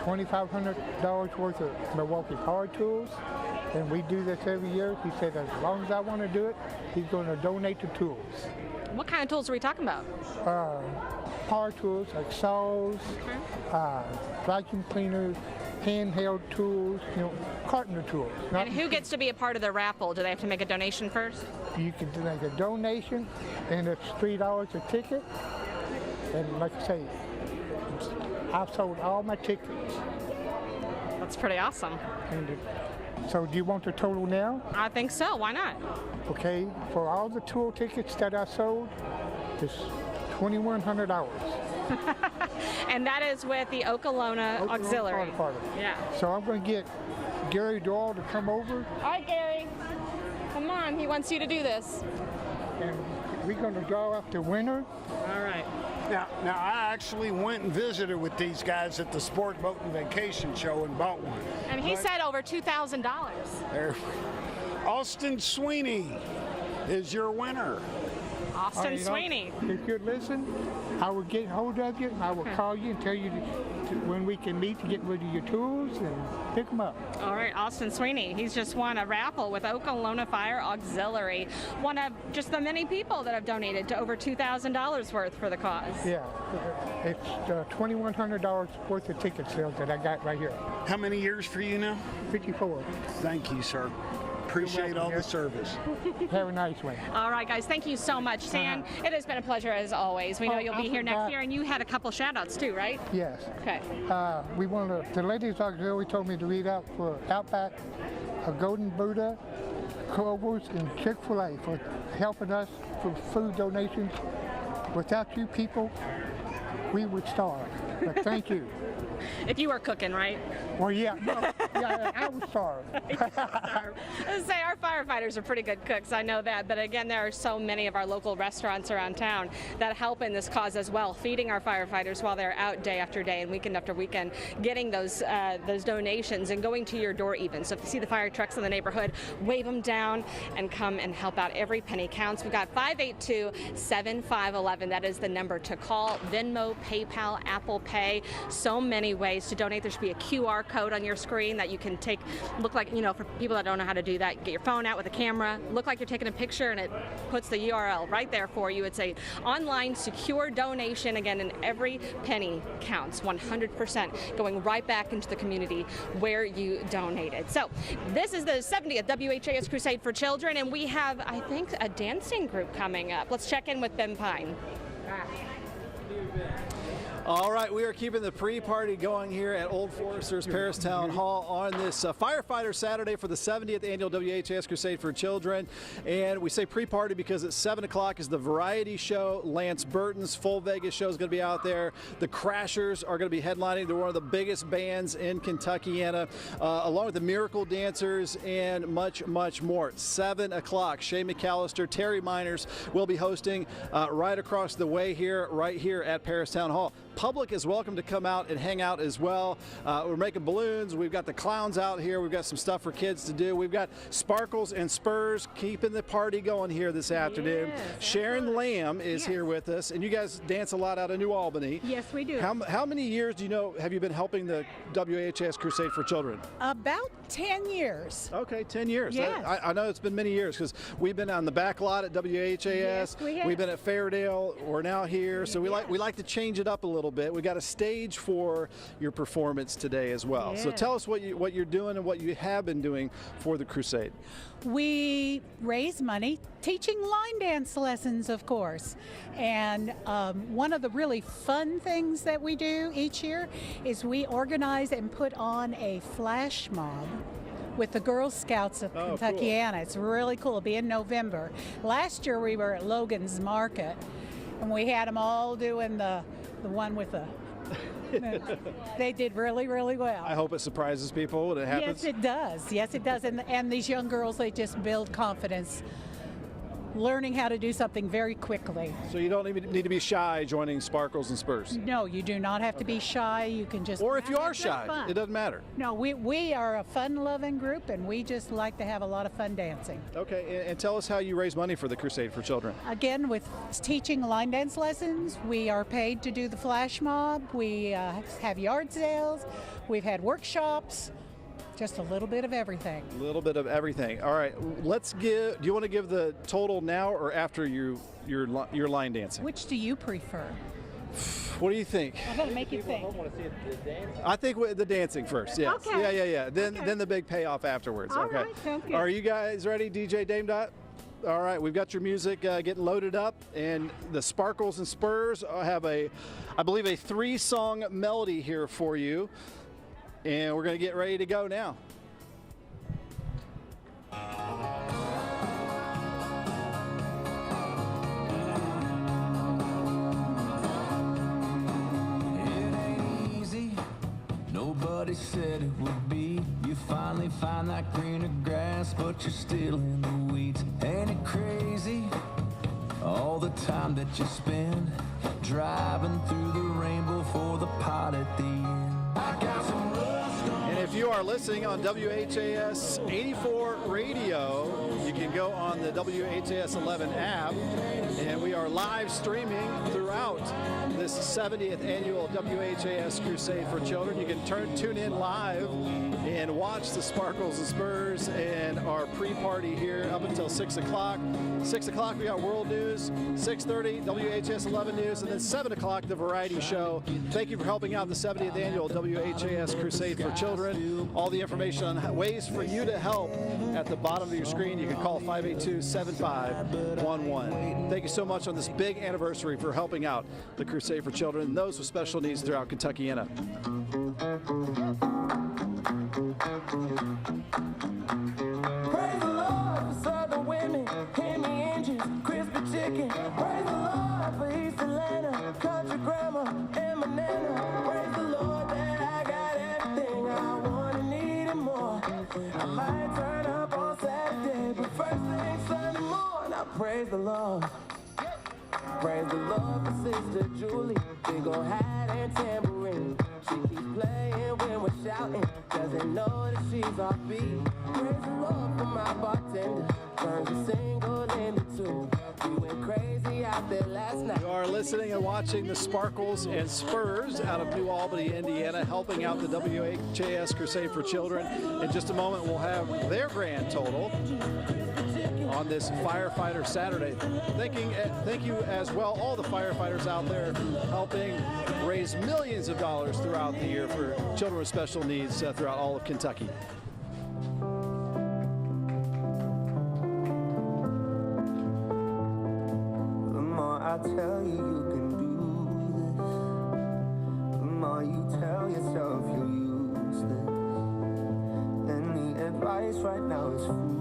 $2,500 worth of Milwaukee power tools. And we do this every year. He said as long as I want to do it, he's going to donate the tools. What kind of tools are we talking about? Power tools like saws, vacuum cleaners, handheld tools, carpenter tools. And who gets to be a part of the raffle? Do they have to make a donation first? You can make a donation, and it's $3 a ticket. And like I say, I've sold all my tickets. That's pretty awesome. So do you want the total now? I think so. Why not? Okay, for all the tour tickets that I sold, it's $2,100. And that is with the Okolona Auxiliary. Yeah. So I'm going to get Gary Doyle to come over. All right, Gary. Come on. He wants you to do this. And we're going to draw up the winner. All right. Now I actually went and visited with these guys at the Sport Boat and Vacation Show and bought one. And he said over $2,000. Austin Sweeney is your winner. Austin Sweeney. If you listen, I will get hold of you. I will call you and tell you when we can meet to get rid of your tools and pick them up. All right, Austin Sweeney. He's just won a raffle with Oklahoma Fire Auxiliary. One of just the many people that have donated to over $2,000 worth for the cause. Yeah, it's $2,100 worth of ticket sales that I got right here. How many years for you now? 54. Thank you, sir. Appreciate all the service. Have a nice one. All right, guys, thank you so much, Stan. It has been a pleasure as always. We know you'll be here next year, and you had a couple shout-outs too, right? Yes. Okay. We wanted the ladies auxiliary told me to read out for Outback, a Golden Buddha, Culver's, and Chick-fil-A for helping us for food donations. Without you people, we would starve. But thank you. If you were cooking, right? Well, yeah, no, yeah, I was starved. Let's say our firefighters are pretty good cooks, I know that, but again, there are so many of our local restaurants around town that help in this cause as well, feeding our firefighters while they're out day after day and weekend after weekend, getting those donations and going to your door even. So if you see the fire trucks in the neighborhood, wave them down and come and help out. Every penny counts. We've got 582-7511. That is the number to call. Venmo, PayPal, Apple Pay, so many ways to donate. There should be a QR code on your screen that you can take, look like, you know, for people that don't know how to do that, get your phone out with a camera, look like you're taking a picture, and it puts the URL right there for you. It's a online secure donation, again, and every penny counts, 100% going right back into the community where you donated. So this is the 70th WHAS Crusade for Children, and we have, I think, a dancing group coming up. Let's check in with Ben Pine. All right, we are keeping the pre-party going here at Old Foresters Paris Town Hall on this Firefighter Saturday for the 70th annual WHAS Crusade for Children. And we say pre-party because at 7 o'clock is the variety show. Lance Burton's Full Vegas show is going to be out there. The Crashers are going to be headlining. They're one of the biggest bands in Kentuckiana, along with the Miracle Dancers and much, much more. 7 o'clock, Shay McAllister, Terry Miners will be hosting right across the way here, right here at Paris Town Hall. Public is welcome to come out and hang out as well. We're making balloons. We've got the clowns out here. We've got some stuff for kids to do. We've got sparkles and spurs keeping the party going here this afternoon. Yes, Sharon Lamb is here with us, and you guys dance a lot out of New Albany. Yes, we do. How many years do you know have you been helping the WHAS Crusade for Children? About 10 years. Okay, 10 years. Yes. I know it's been many years because we've been on the back lot at WHAS. Yes, we have. We've been at Fairdale. We're now here, so we like to change it up a little bit. We got a stage for your performance today as well. So tell us what you're doing and what you have been doing for the Crusade. We raise money teaching line dance lessons, of course. And one of the really fun things that we do each year is we organize and put on a flash mob with the Girl Scouts of Kentuckiana. Cool. It's really cool. It'll be in November. Last year we were at Logan's Market, and we had them all doing the one with the they did really, really well. I hope it surprises people when it happens. Yes, it does. Yes, it does. And these young girls, they just build confidence, learning how to do something very quickly. So you don't even need to be shy joining Sparkles and Spurs? No, you do not have to be shy. You can just... Or if you are shy, it doesn't matter. No, we are a fun-loving group, and we just like to have a lot of fun dancing. Okay, and tell us how you raise money for the Crusade for Children. Again, with teaching line dance lessons, we are paid to do the flash mob. We have yard sales. We've had workshops. Just a little bit of everything. A little bit of everything. All right, do you want to give the total now or after your line dancing? Which do you prefer? What do you think? I'm going to make you think. I think the dancing first, yes. Okay. Yeah. Then the big payoff afterwards. All okay. right, sounds good. Are you guys ready, DJ Dame Dot? All right, we've got your music getting loaded up, and the Sparkles and Spurs have I believe a 3-song melody here for you. And we're going to get ready to go now. It ain't easy, nobody said it would be. You finally find that greener grass, but you're still in the weeds. Ain't it crazy, all the time that you spend driving through the rainbow for the pot at the end? I got some And if you are listening on WHAS 84 radio, you can go on the WHAS 11 app, and we are live streaming throughout this 70th annual WHAS Crusade for Children. You can tune in live and watch the Sparkles and Spurs and our pre-party here up until 6 o'clock. 6 o'clock we got World News, 6:30 WHAS 11 News, and then 7 o'clock the Variety Show. Thank you for helping out the 70th annual WHAS Crusade for Children. All the information on ways for you to help at the bottom of your screen. You can call 582-7511. Thank you so much on this big anniversary for helping out the Crusade for Children and those with special needs throughout Kentuckiana. Praise the Lord for Southern women, Hemi engines, crispy chicken. Praise the Lord for East Atlanta, country grandma, and banana. Praise the Lord that I got everything I want and need and more. I might turn up on Saturday, but first thing Sunday morning, I praise the Lord. Praise the Lord for Sister Julie, big ol' hat and tambourine. She keeps playing when we're shouting, doesn't know that she's off beat. Praise the Lord for my bartender, turns a single into two. We went crazy out there last night. You are listening and watching the Sparkles and Spurs out of New Albany, Indiana, helping out the WHAS Crusade for Children. In just a moment, we'll have their grand total on this Firefighter Saturday. Thank you as well, all the firefighters out there helping raise millions of dollars throughout the year for children with special needs throughout all of Kentucky. The more I tell you you can do this, the more you tell yourself you're useless. Any advice right now is foolish.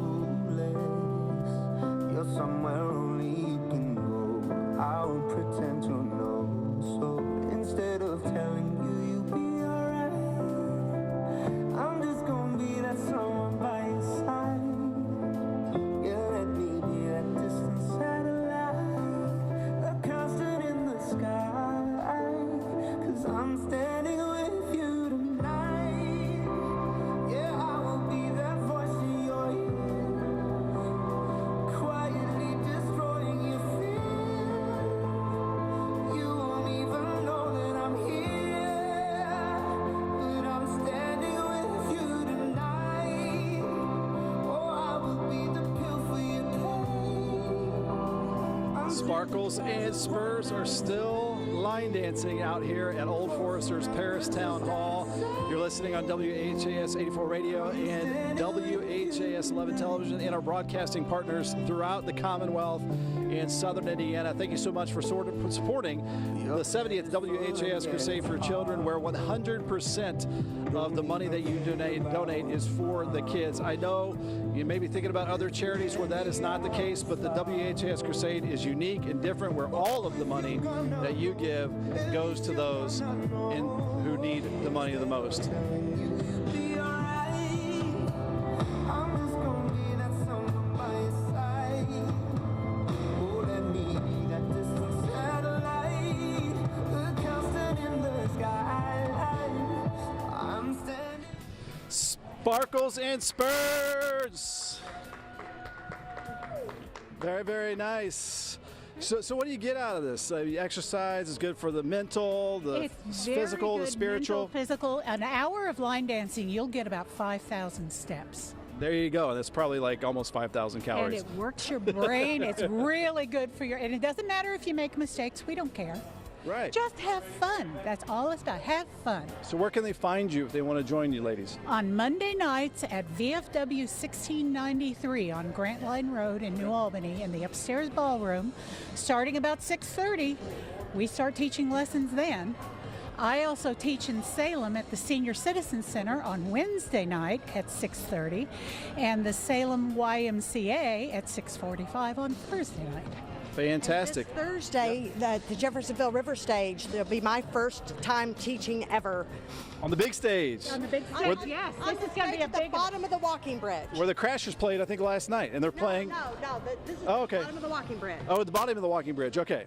You're somewhere only you can go. I won't pretend to know. So instead of telling you you'll be alright, I'm just gonna be that someone by your side. Yeah, let me be that distant satellite, a constant in the sky. 'Cause I'm standing with you tonight. Yeah, I will be that voice in your ear, quietly destroying your fear. You won't even know that I'm here, but I'm standing with you tonight. Oh, I will be the pill for your pain. Sparkles and Spurs are still line dancing out here at Old Forester's Paris Town Hall. You're listening on WHAS 84 radio and WHAS 11 television and our broadcasting partners throughout the Commonwealth and Southern Indiana. Thank you so much for supporting the 70th WHAS Crusade for Children, where 100% of the money that you donate is for the kids. I know you may be thinking about other charities where that is not the case, but the WHAS Crusade is unique and different, where all of the money that you give goes to those who need the money the most. Sparkles and Spurs. Very, very nice. So what do you get out of this? Exercise is good for the mental, the physical, the spiritual. Mental, physical. An hour of line dancing, you'll get about 5,000 steps. There you go. That's probably like almost 5,000 calories. And it works your brain. It's really good for and it doesn't matter if you make mistakes. We don't care. Right. Just have fun. That's all it's about. Have fun. So where can they find you if they want to join you, ladies? On Monday nights at VFW 1693 on Grant Line Road in New Albany in the upstairs ballroom, starting about 6:30. We start teaching lessons then. I also teach in Salem at the Senior Citizen Center on Wednesday night at 6:30 and the Salem YMCA at 6:45 on Thursday night. Fantastic. And this Thursday, the Jeffersonville River Stage, there'll be my first time teaching ever. On the big stage. On the big stage, yes. This is going to be a big bottom of the walking bridge. Where the Crashers played, I think, last night, and they're playing. No, this is okay. the bottom of the walking bridge. Oh, at the bottom of the walking bridge. Okay.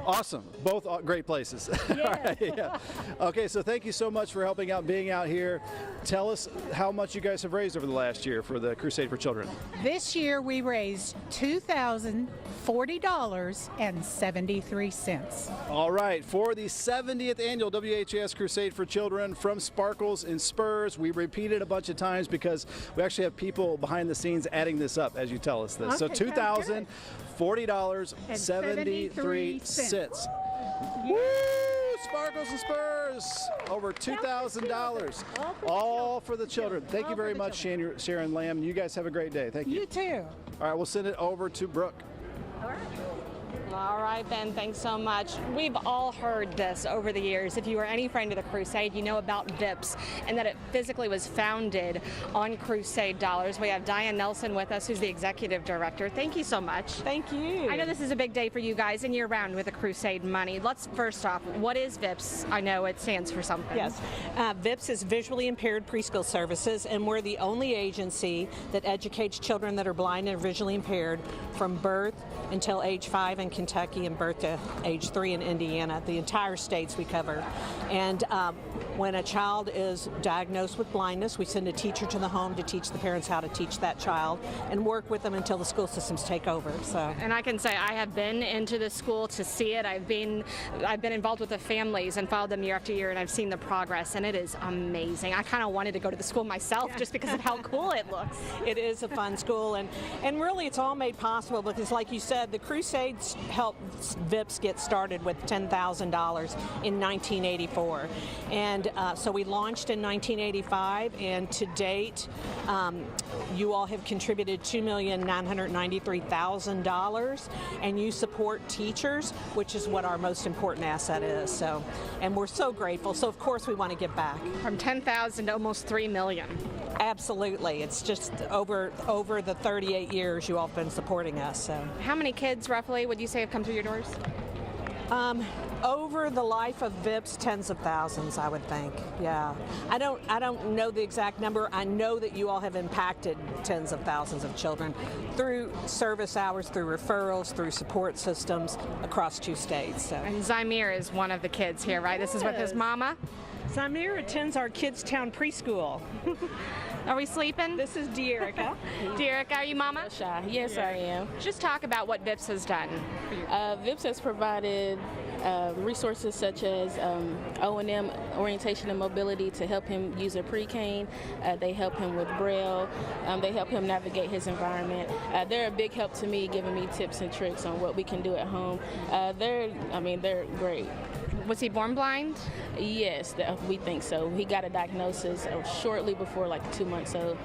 Awesome. Both great places. Yes. Yeah. Okay, so thank you so much for helping out, being out here. Tell us how much you guys have raised over the last year for the Crusade for Children. This year we raised $2,040.73. All right, for the 70th annual WHAS Crusade for Children from Sparkles and Spurs. We repeat it a bunch of times because we actually have people behind the scenes adding this up as you tell us this. So $2,040.73. Woo! Sparkles and Spurs, over $2,000, all for the children. Thank you very much, Sharon Lamb. You guys have a great day. Thank you. You too. All right, we'll send it over to Brooke. All right, Ben, thanks so much. We've all heard this over the years. If you are any friend of the Crusade, you know about VIPS and that it physically was founded on Crusade dollars. We have Diane Nelson with us, who's the executive director. Thank you so much. Thank you. I know this is a big day for you guys and year-round with the Crusade money. Let's first off, what is VIPS? I know it stands for something. Yes, VIPS is Visually Impaired Preschool Services, and we're the only agency that educates children that are blind and visually impaired from birth until age 5 in Kentucky and birth to age 3 in Indiana. The entire states we cover. And when a child is diagnosed with blindness, we send a teacher to the home to teach the parents how to teach that child and work with them until the school systems take over. So. And I can say I have been into the school to see it. I've been involved with the families and followed them year after year, and I've seen the progress, and it is amazing. I kind of wanted to go to the school myself just because of how cool it looks. It is a fun school, and really it's all made possible because, like you said, the Crusades helped VIPS get started with $10,000 in 1984. And so we launched in 1985, and to date, you all have contributed $2,993,000, and you support teachers, which is what our most important asset is. So, and we're so grateful. So of course we want to give back. From 10,000 to almost 3 million. Absolutely. It's just over the 38 years you all have been supporting us. So. How many kids roughly would you say have come through your doors? Over the life of VIPS, tens of thousands, I would think. Yeah, I don't know the exact number. I know that you all have impacted tens of thousands of children through service hours, through referrals, through support systems across 2 states. So. And Zymir is one of the kids here, right? This is with his mama. Zymir attends our Kids Town preschool. Are we sleeping? This is Dearica. Dearica, are you mama? Yes, I am. Just talk about what VIPS has done. VIPS has provided resources such as O&M, orientation and mobility, to help him use a pre-cane. They help him with Braille. They help him navigate his environment. They're a big help to me, giving me tips and tricks on what we can do at home. They're great. Was he born blind? Yes, we think so. He got a diagnosis shortly before, like 2 months old.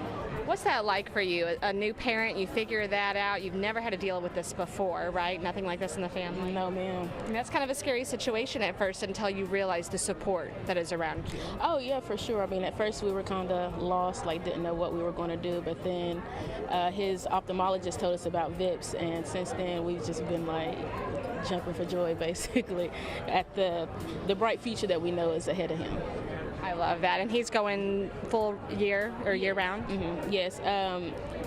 What's that like for you? A new parent, you figure that out. You've never had to deal with this before, right? Nothing like this in the family? No, ma'am. And that's kind of a scary situation at first until you realize the support that is around you. Oh, yeah, for sure. I mean, at first we were kind of lost, like didn't know what we were going to do. But then his ophthalmologist told us about VIPS, and since then we've just been like jumping for joy, basically, at the bright future that we know is ahead of him. I love that. And he's going full year or year round? Mm-hmm. Yes.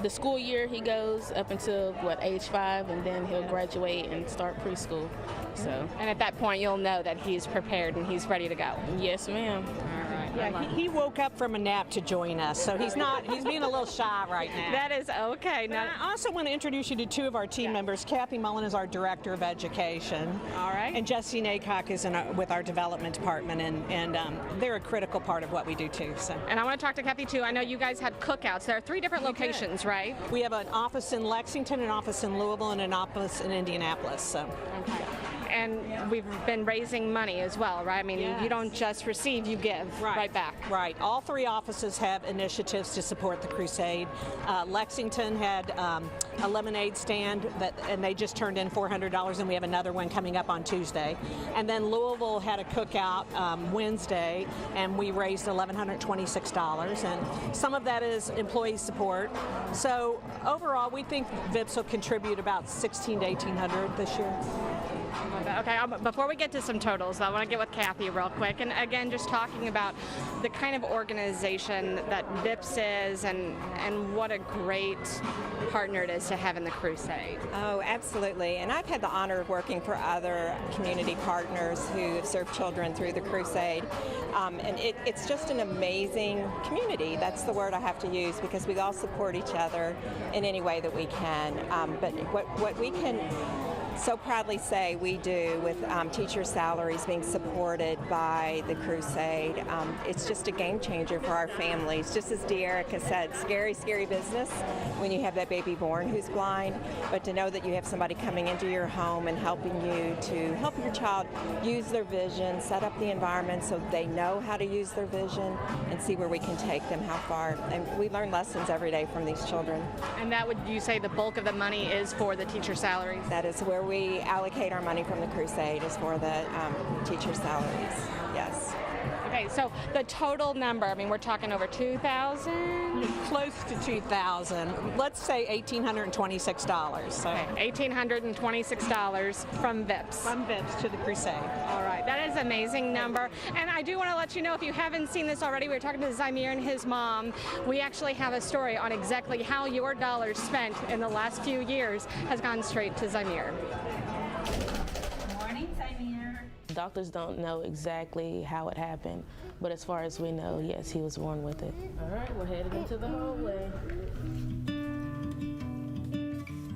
The school year he goes up until age 5, and then he'll graduate and start preschool. So. And at that point you'll know that he's prepared and he's ready to go. Yes, ma'am. Yeah, he woke up from a nap to join us, so he's being a little shy right now. That is okay. Now, I also want to introduce you to 2 of our team members. Kathy Mullen is our Director of Education. All right. And Jesse Naycock is with our Development Department, and they're a critical part of what we do too. So. And I want to talk to Kathy too. I know you guys had cookouts. There are 3 different locations, right? We have an office in Lexington, an office in Louisville, and an office in Indianapolis. So. Okay. And we've been raising money as well, right? I mean, you don't just receive, you give right back. Right. All 3 offices have initiatives to support the Crusade. Lexington had a lemonade stand, and they just turned in $400, and we have another one coming up on Tuesday. And then Louisville had a cookout Wednesday, and we raised $1,126, and some of that is employee support. So overall, we think VIPS will contribute about $1,600 to $1,800 this year. Okay, before we get to some totals, I want to get with Kathy real quick. And again, just talking about the kind of organization that VIPS is and what a great partner it is to have in the Crusade. Oh, absolutely. And I've had the honor of working for other community partners who have served children through the Crusade. And it's just an amazing community. That's the word I have to use, because we all support each other in any way that we can. But what we can so proudly say we do with teacher salaries being supported by the Crusade, it's just a game changer for our families. Just as De'Erica said, scary, scary business when you have that baby born who's blind, but to know that you have somebody coming into your home and helping you to help your child use their vision, set up the environment so they know how to use their vision, and see where we can take them, how far. And we learn lessons every day from these children. And that would you say the bulk of the money is for the teacher salaries? That is where we allocate our money from the Crusade, is for the teacher salaries, yes. Okay, so the total number, I mean, we're talking over 2,000? Close to 2,000. Let's say $1,826. So. Okay, $1,826 from VIPS. From VIPS to the Crusade. All right, that is an amazing number. And I do want to let you know, if you haven't seen this already, we were talking to Zymir and his mom. We actually have a story on exactly how your dollars spent in the last few years has gone straight to Zymir. Doctors don't know exactly how it happened, but as far as we know, yes, he was born with it. All right, we're headed into the hallway.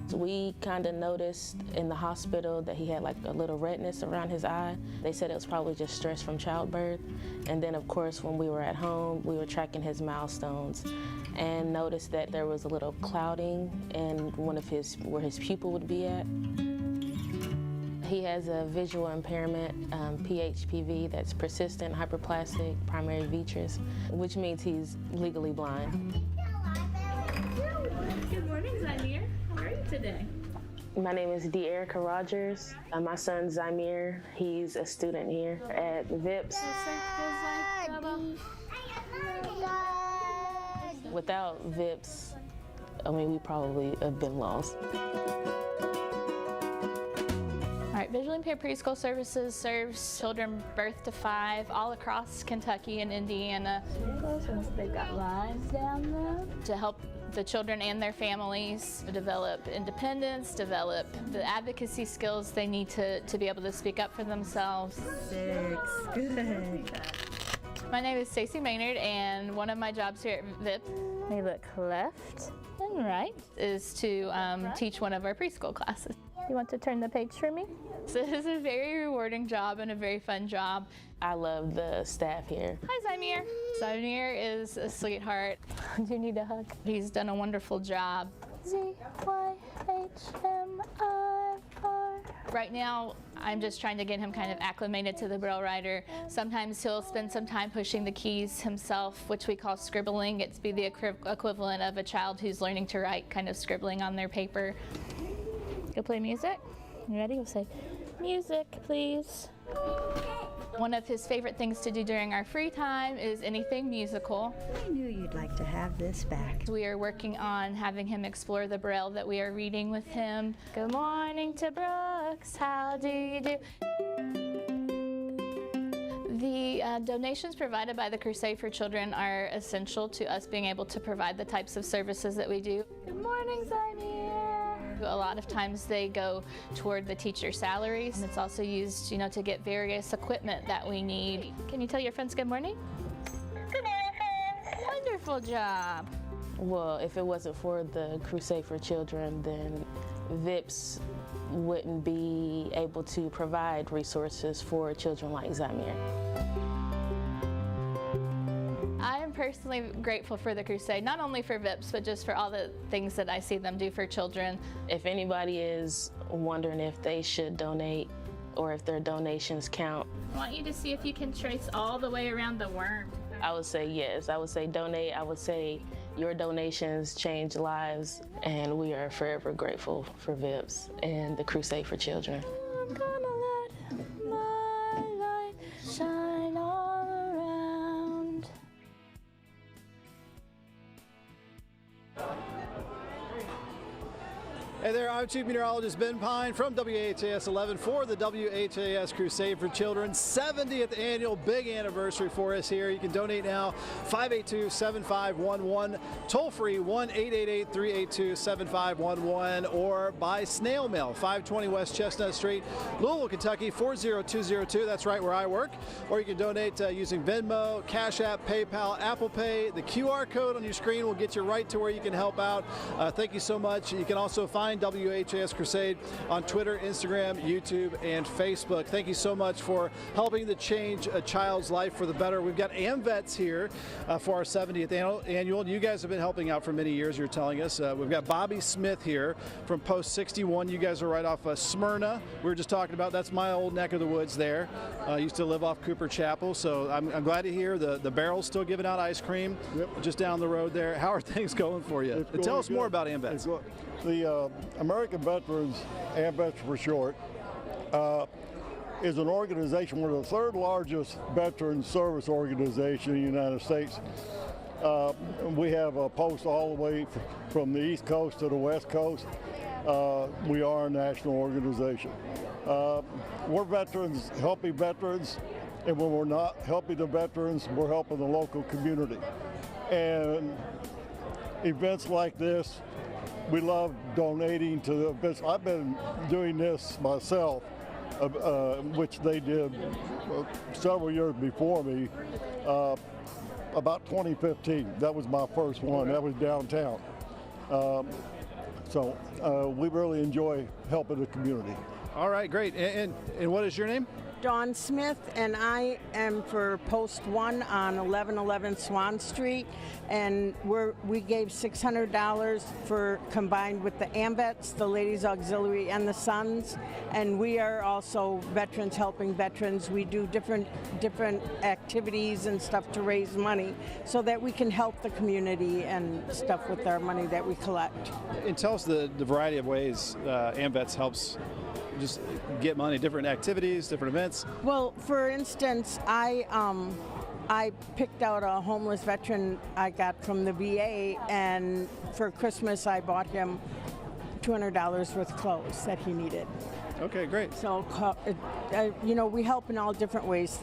So we kind of noticed in the hospital that he had like a little redness around his eye. They said it was probably just stress from childbirth. And then of course, when we were at home, we were tracking his milestones and noticed that there was a little clouding in one of where his pupil would be at. He has a visual impairment, PHPV, that's persistent hyperplastic primary vitreous, which means he's legally blind. Good morning, Zymir. How are you today? My name is De'Erica Rogers. My son Zymir, he's a student here at VIPS. Without VIPS, I mean, we probably have been lost. All right, Visually Impaired Preschool Services serves children birth to 5 all across Kentucky and Indiana. They've got lines down there to help the children and their families develop independence, develop the advocacy skills they need to be able to speak up for themselves. 6, good. My name is Stacey Maynard, and one of my jobs here at VIP, we look left and right, is to teach one of our preschool classes. You want to turn the page for me? So this is a very rewarding job and a very fun job. I love the staff here. Hi, Zymir. Zymir is a sweetheart. Do you need a hug? He's done a wonderful job. Z-Y-H-M-I-R. Right now, I'm just trying to get him kind of acclimated to the Braille writer. Sometimes he'll spend some time pushing the keys himself, which we call scribbling. It's be the equivalent of a child who's learning to write, kind of scribbling on their paper. You'll play music? You ready? We'll say, music, please. One of his favorite things to do during our free time is anything musical. I knew you'd like to have this back. We are working on having him explore the Braille that we are reading with him. Good morning to Brooks, how do you do? The donations provided by the Crusade for Children are essential to us being able to provide the types of services that we do. Good morning, Zymir. A lot of times they go toward the teacher salaries. And it's also used, to get various equipment that we need. Can you tell your friends good morning? Good morning, friends. Wonderful job. Well, if it wasn't for the Crusade for Children, then VIPS wouldn't be able to provide resources for children like Zymir. I am personally grateful for the Crusade, not only for VIPS, but just for all the things that I see them do for children. If anybody is wondering if they should donate or if their donations count, I want you to see if you can trace all the way around the worm. I would say yes. I would say donate. I would say your donations change lives, and we are forever grateful for VIPS and the Crusade for Children. I'm gonna let my light shine all around. Hey there, I'm Chief Meteorologist Ben Pine from WHAS 11 for the WHAS Crusade for Children. 70th annual, big anniversary for us here. You can donate now, 582-7511, toll free 1-888-382-7511, or by snail mail, 520 West Chestnut Street, Louisville, Kentucky 40202. That's right where I work. Or you can donate using Venmo, Cash App, PayPal, Apple Pay. The QR code on your screen will get you right to where you can help out. Thank you so much. You can also find WHAS Crusade on Twitter, Instagram, YouTube, and Facebook. Thank you so much for helping to change a child's life for the better. We've got AmVets here for our 70th annual. You guys have been helping out for many years, you're telling us. We've got Bobby Smith here from Post 61. You guys are right off Smyrna. We were just talking about, that's my old neck of the woods there. I used to live off Cooper Chapel, so I'm glad to hear the barrel's still giving out ice cream just down the road there. How are things going for you? Tell us more about AmVets. The American Veterans, AmVets for short, is an organization. We're the third largest veteran service organization in the United States. We have a post all the way from the East Coast to the West Coast. We are a national organization. We're veterans, helping veterans, and when we're not helping the veterans, we're helping the local community. And events like this, we love donating to the events. I've been doing this myself, which they did several years before me, about 2015. That was my first one. That was downtown. So we really enjoy helping the community. All right, great. And what is your name? Dawn Smith, and I am for Post 1 on 1111 Swan Street, and we gave $600 for combined with the AmVets, the Ladies Auxiliary, and the Sons, and we are also veterans helping veterans. We do different activities and stuff to raise money so that we can help the community and stuff with our money that we collect. And tell us the variety of ways AmVets helps just get money, different activities, different events. Well, for instance, I picked out a homeless veteran I got from the VA, and for Christmas I bought him $200 worth of clothes that he needed. Okay, great. So, we help in all different ways.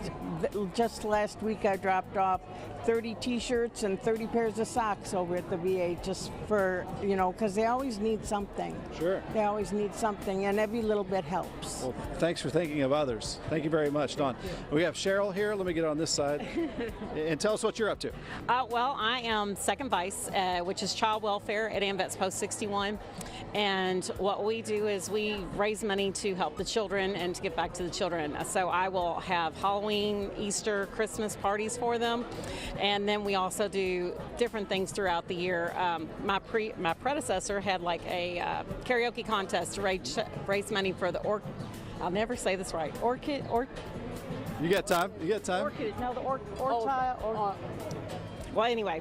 Just last week I dropped off 30 t-shirts and 30 pairs of socks over at the VA just for, because they always need something. Sure. They always need something, and every little bit helps. Well, thanks for thinking of others. Thank you very much, Dawn. We have Cheryl here. Let me get on this side. And tell us what you're up to. Well, I am second vice, which is child welfare at AmVets Post 61. And what we do is we raise money to help the children and to give back to the children. So I will have Halloween, Easter, Christmas parties for them. And then we also do different things throughout the year. My predecessor had like a karaoke contest to raise money for the I'll never say this right. Orchid. You got time? You got time? Orchid. No, the well, anyway,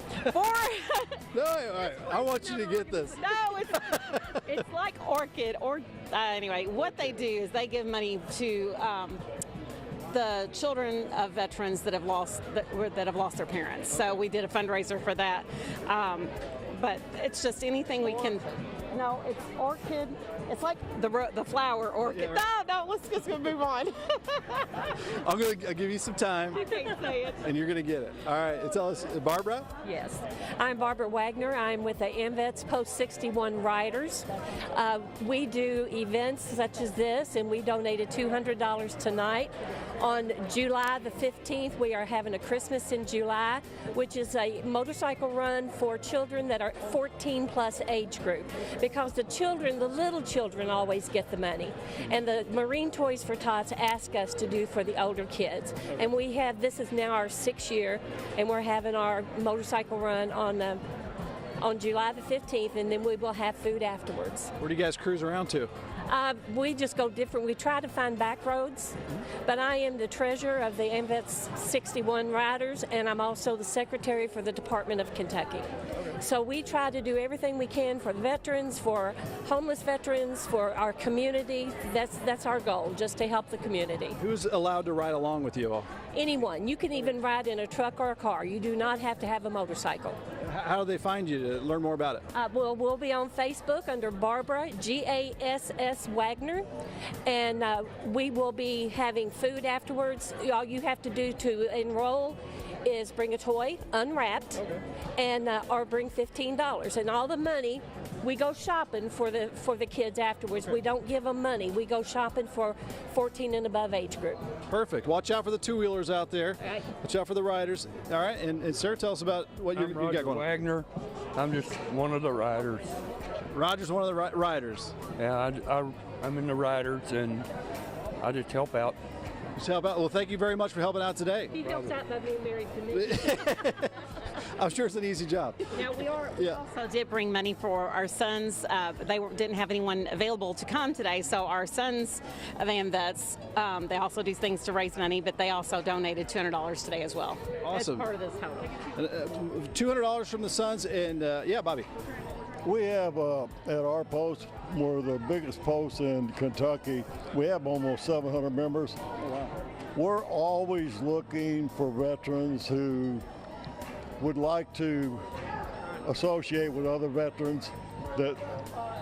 No, I want you to get this. No, it's like orchid. Anyway, what they do is they give money to the children of veterans that have lost their parents. So we did a fundraiser for that. But it's just anything we can. No, it's orchid. It's like the flower orchid. Yeah, right. No, let's just move on. I'll give you some time. You can't say it. And you're going to get it. All right. Tell us, Barbara? Yes. I'm Barbara Wagner. I'm with the AmVets Post 61 Riders. We do events such as this, and we donated $200 tonight. On July the 15th, we are having a Christmas in July, which is a motorcycle run for children that are 14 plus age group, because the little children always get the money. And the Marine Toys for Tots ask us to do for the older kids. And this is now our 6th year, and we're having our motorcycle run on July the 15th, and then we will have food afterwards. Where do you guys cruise around to? We just go different. We try to find back roads, but I am the treasurer of the AmVets 61 Riders, and I'm also the secretary for the Department of Kentucky. So we try to do everything we can for veterans, for homeless veterans, for our community. That's our goal, just to help the community. Who's allowed to ride along with you all? Anyone. You can even ride in a truck or a car. You do not have to have a motorcycle. How do they find you to learn more about it? Well, we'll be on Facebook under Barbara, GASS Wagner, and we will be having food afterwards. All you have to do to enroll is bring a toy unwrapped, and or bring $15, and all the money we go shopping for the kids afterwards. We don't give them money. We go shopping for 14 and above age group. Perfect. Watch out for the two-wheelers out there. All right. Watch out for the riders. All right, and Sarah, tell us about what you got going on. Wagner. I'm just one of the riders. Roger's one of the riders. Yeah, I'm in the riders, and I just help out. Just help out. Well, thank you very much for helping out today. He helps out by being married to me. I'm sure it's an easy job. Now, we also did bring money for our sons. Didn't have anyone available to come today, so our sons of AmVets, they also do things to raise money, but they also donated $200 today as well. Awesome. As part of this help. $200 from the sons, and yeah, Bobby. We have at our post, we're the biggest post in Kentucky. We have almost 700 members. Oh, wow. We're always looking for veterans who would like to associate with other veterans that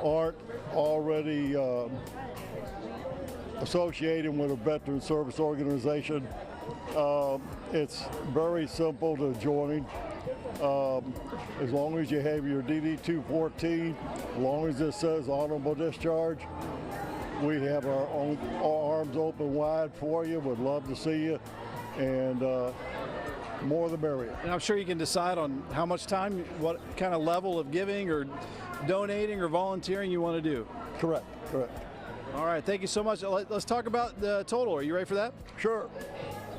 aren't already associating with a veteran service organization. It's very simple to join. As long as you have your DD-214, as long as it says honorable discharge, we have our arms open wide for you. Would love to see you, and more the merrier. And I'm sure you can decide on how much time, what kind of level of giving or donating or volunteering you want to do. Correct. All right, thank you so much. Let's talk about the total. Are you ready for that? Sure.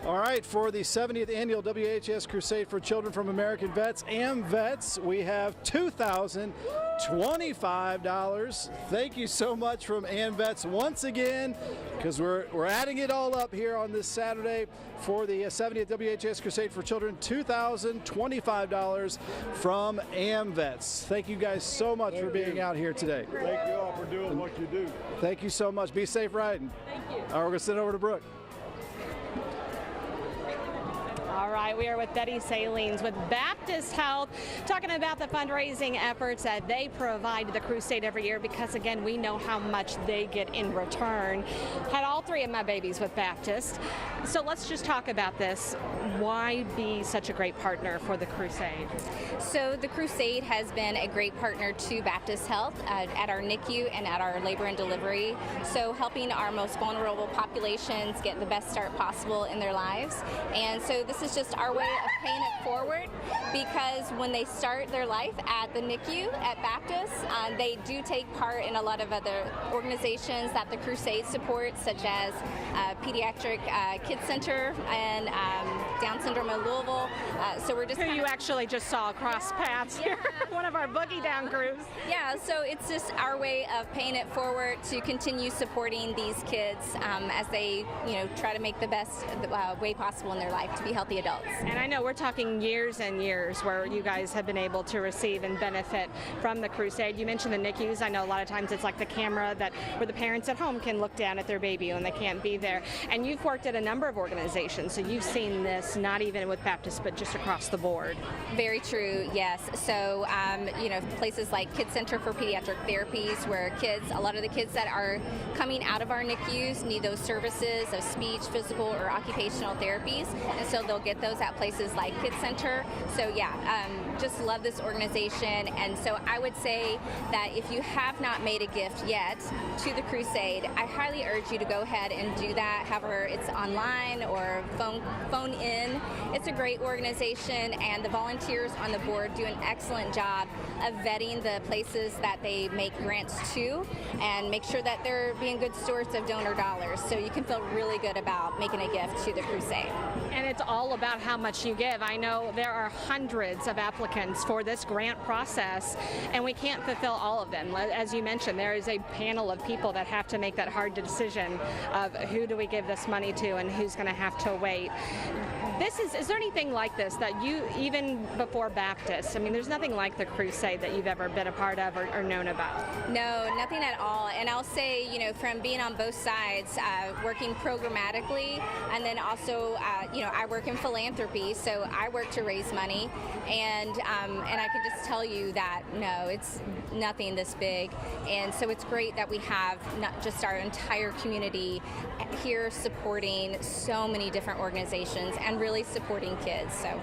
All right, for the 70th annual WHAS Crusade for Children from American Vets, AmVets, we have $2,025. Thank you so much from AmVets once again, because we're adding it all up here on this Saturday for the 70th WHAS Crusade for Children. $2,025 from AmVets. Thank you guys so much for being out here today. Thank you all for doing what you do. Thank you so much. Be safe riding. Thank you. All right, we're going to send it over to Brooke. All right, we are with Betty Salines with Baptist Health, talking about the fundraising efforts that they provide to the Crusade every year, because again, we know how much they get in return. Had all three of my babies with Baptist. So let's just talk about this. Why be such a great partner for the Crusade? So the Crusade has been a great partner to Baptist Health at our NICU and at our labor and delivery. So helping our most vulnerable populations get the best start possible in their lives. And so this is just our way of paying it forward, because when they start their life at the NICU at Baptist, they do take part in a lot of other organizations that the Crusade supports, such as Pediatric Kids Center and Down Syndrome in Louisville. So we're just who you actually just saw cross paths here, one of our Boogie Down crews. Yeah, so it's just our way of paying it forward to continue supporting these kids as they, try to make the best way possible in their life to be healthy adults. And I know we're talking years and years where you guys have been able to receive and benefit from the Crusade. You mentioned the NICUs. I know a lot of times it's like the camera where the parents at home can look down at their baby when they can't be there. And you've worked at a number of organizations, so you've seen this not even with Baptist, but just across the board. Very true, yes. So, places like Kids Center for Pediatric Therapies, where a lot of the kids that are coming out of our NICUs need those services of speech, physical, or occupational therapies, and so they'll get those at places like Kids Center. So just love this organization. And so I would say that if you have not made a gift yet to the Crusade, I highly urge you to go ahead and do that. However, it's online or phone in. It's a great organization, and the volunteers on the board do an excellent job of vetting the places that they make grants to and make sure that they're being good stewards of donor dollars. So you can feel really good about making a gift to the Crusade. And it's all about how much you give. I know there are hundreds of applicants for this grant process, and we can't fulfill all of them. As you mentioned, there is a panel of people that have to make that hard decision of who do we give this money to and who's going to have to wait. Is there anything like this that you, even before Baptist, I mean, there's nothing like the Crusade that you've ever been a part of or known about? No, nothing at all. And I'll say, from being on both sides, working programmatically, and then also, I work in philanthropy, so I work to raise money, and I can just tell you that, no, it's nothing this big. And so it's great that we have not just our entire community here supporting so many different organizations and really supporting kids. So.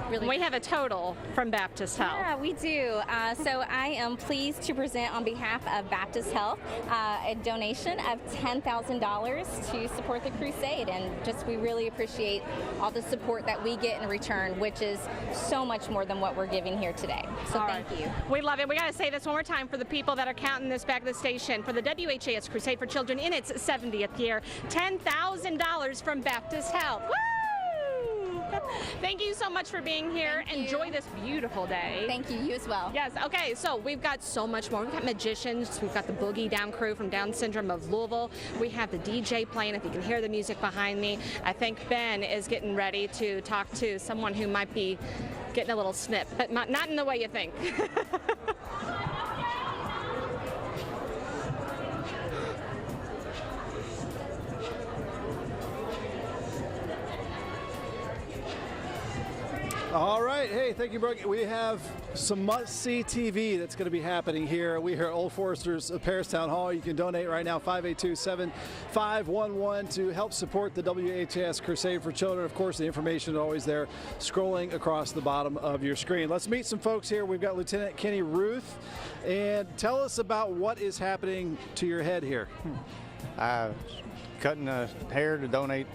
Really. We have a total from Baptist Health. Yeah, we do. So I am pleased to present on behalf of Baptist Health a donation of $10,000 to support the Crusade, and we really appreciate all the support that we get in return, which is so much more than what we're giving here today. So thank you. We love it. We got to say this one more time for the people that are counting this back at the station. For the WHAS Crusade for Children in its 70th year, $10,000 from Baptist Health. Woo! Thank you so much for being here. Enjoy this beautiful day. Thank you. You as well. Yes. Okay. So we've got so much more. We've got magicians. We've got the Boogie Down crew from Down Syndrome of Louisville. We have the DJ playing. If you can hear the music behind me, I think Ben is getting ready to talk to someone who might be getting a little snip, but not in the way you think. All right. Hey, thank you, Brooke. We have some must-see TV that's going to be happening here. We here at Old Foresters of Paris Town Hall. You can donate right now, 582-7511, to help support the WHAS Crusade for Children. Of course, the information is always there, scrolling across the bottom of your screen. Let's meet some folks here. We've got Lieutenant Kenny Ruth. And tell us about what is happening to your head here. Cutting hair to donate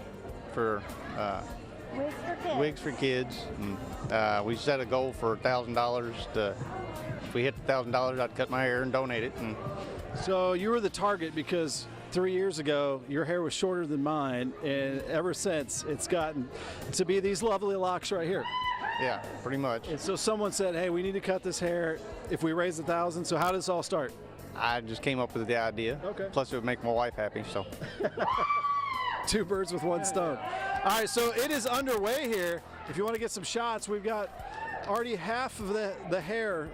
for Wigs for kids. And, we set a goal for $1,000. If we hit $1,000, I'd cut my hair and donate it. And so you were the target because 3 years ago your hair was shorter than mine, and ever since it's gotten to be these lovely locks right here. Yeah, pretty much. And so someone said, hey, we need to cut this hair if we raise $1,000. So how does this all start? I just came up with the idea. Okay. Plus it would make my wife happy, so. Two birds with one stone. All right, so it is underway here. If you want to get some shots, we've got already half of the hair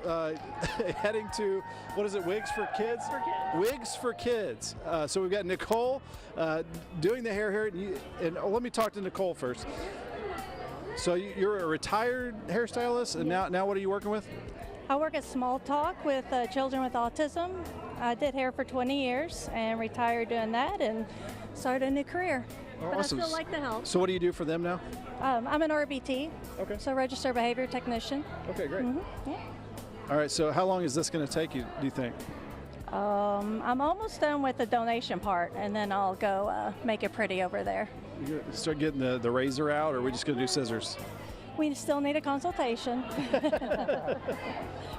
heading to, what is it, Wigs for Kids? Wigs for Kids. So we've got Nicole doing the hair here. And let me talk to Nicole first. So you're a retired hairstylist, and now what are you working with? I work at Small Talk with children with autism. I did hair for 20 years and retired doing that and started a new career. Oh, but awesome. I still like the help. So what do you do for them now? I'm an RBT, okay. So registered behavior technician. Okay, great. Mm-hmm. Yeah. All right, so how long is this going to take you, do you think? I'm almost done with the donation part, and then I'll go make it pretty over there. You gonna start getting the razor out, or are we just going to do scissors? We still need a consultation.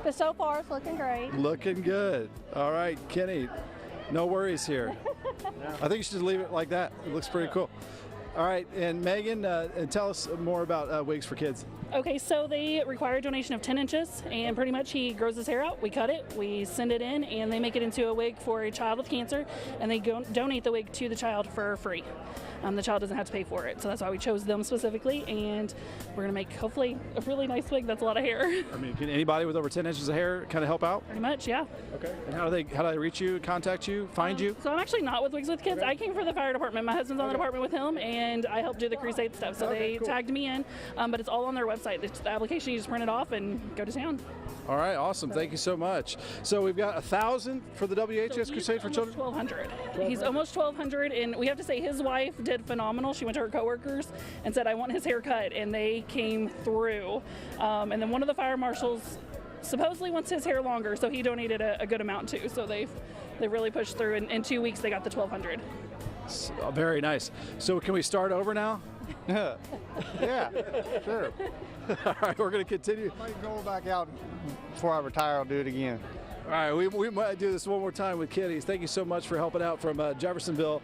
But so far, it's looking great. Looking good. All right, Kenny, no worries here. I think you should leave it like that. It looks pretty cool. All right, and Megan, and tell us more about Wigs for Kids. Okay, so they require a donation of 10 inches, and pretty much he grows his hair out, we cut it, we send it in, and they make it into a wig for a child with cancer, and they donate the wig to the child for free. The child doesn't have to pay for it, so that's why we chose them specifically, and we're gonna make, hopefully, a really nice wig. That's a lot of hair. I mean, can anybody with over 10 inches of hair kind of help out? Pretty much, yeah. Okay. And how do they reach you, contact you, find you? So I'm actually not with Wigs with Kids. Okay. I came from the fire department. My husband's on the department with him, and I helped do the Crusade stuff. So they tagged me in, but it's all on their website. It's the application, you just print it off and go to town. All right, awesome. Thank you so much. So we've got 1,000 for the WHAS Crusade for Children? 1,200. He's almost 1,200, and we have to say his wife did phenomenal. She went to her coworkers and said, I want his hair cut, and they came through. And then one of the fire marshals supposedly wants his hair longer, so he donated a good amount too. So they really pushed through. In 2 weeks, they got the 1,200. Very nice. So can we start over now? Yeah, sure. All right, we're going to continue. I might go back out before I retire. I'll do it again. All right, we might do this one more time with Kitties. Thank you so much for helping out from Jeffersonville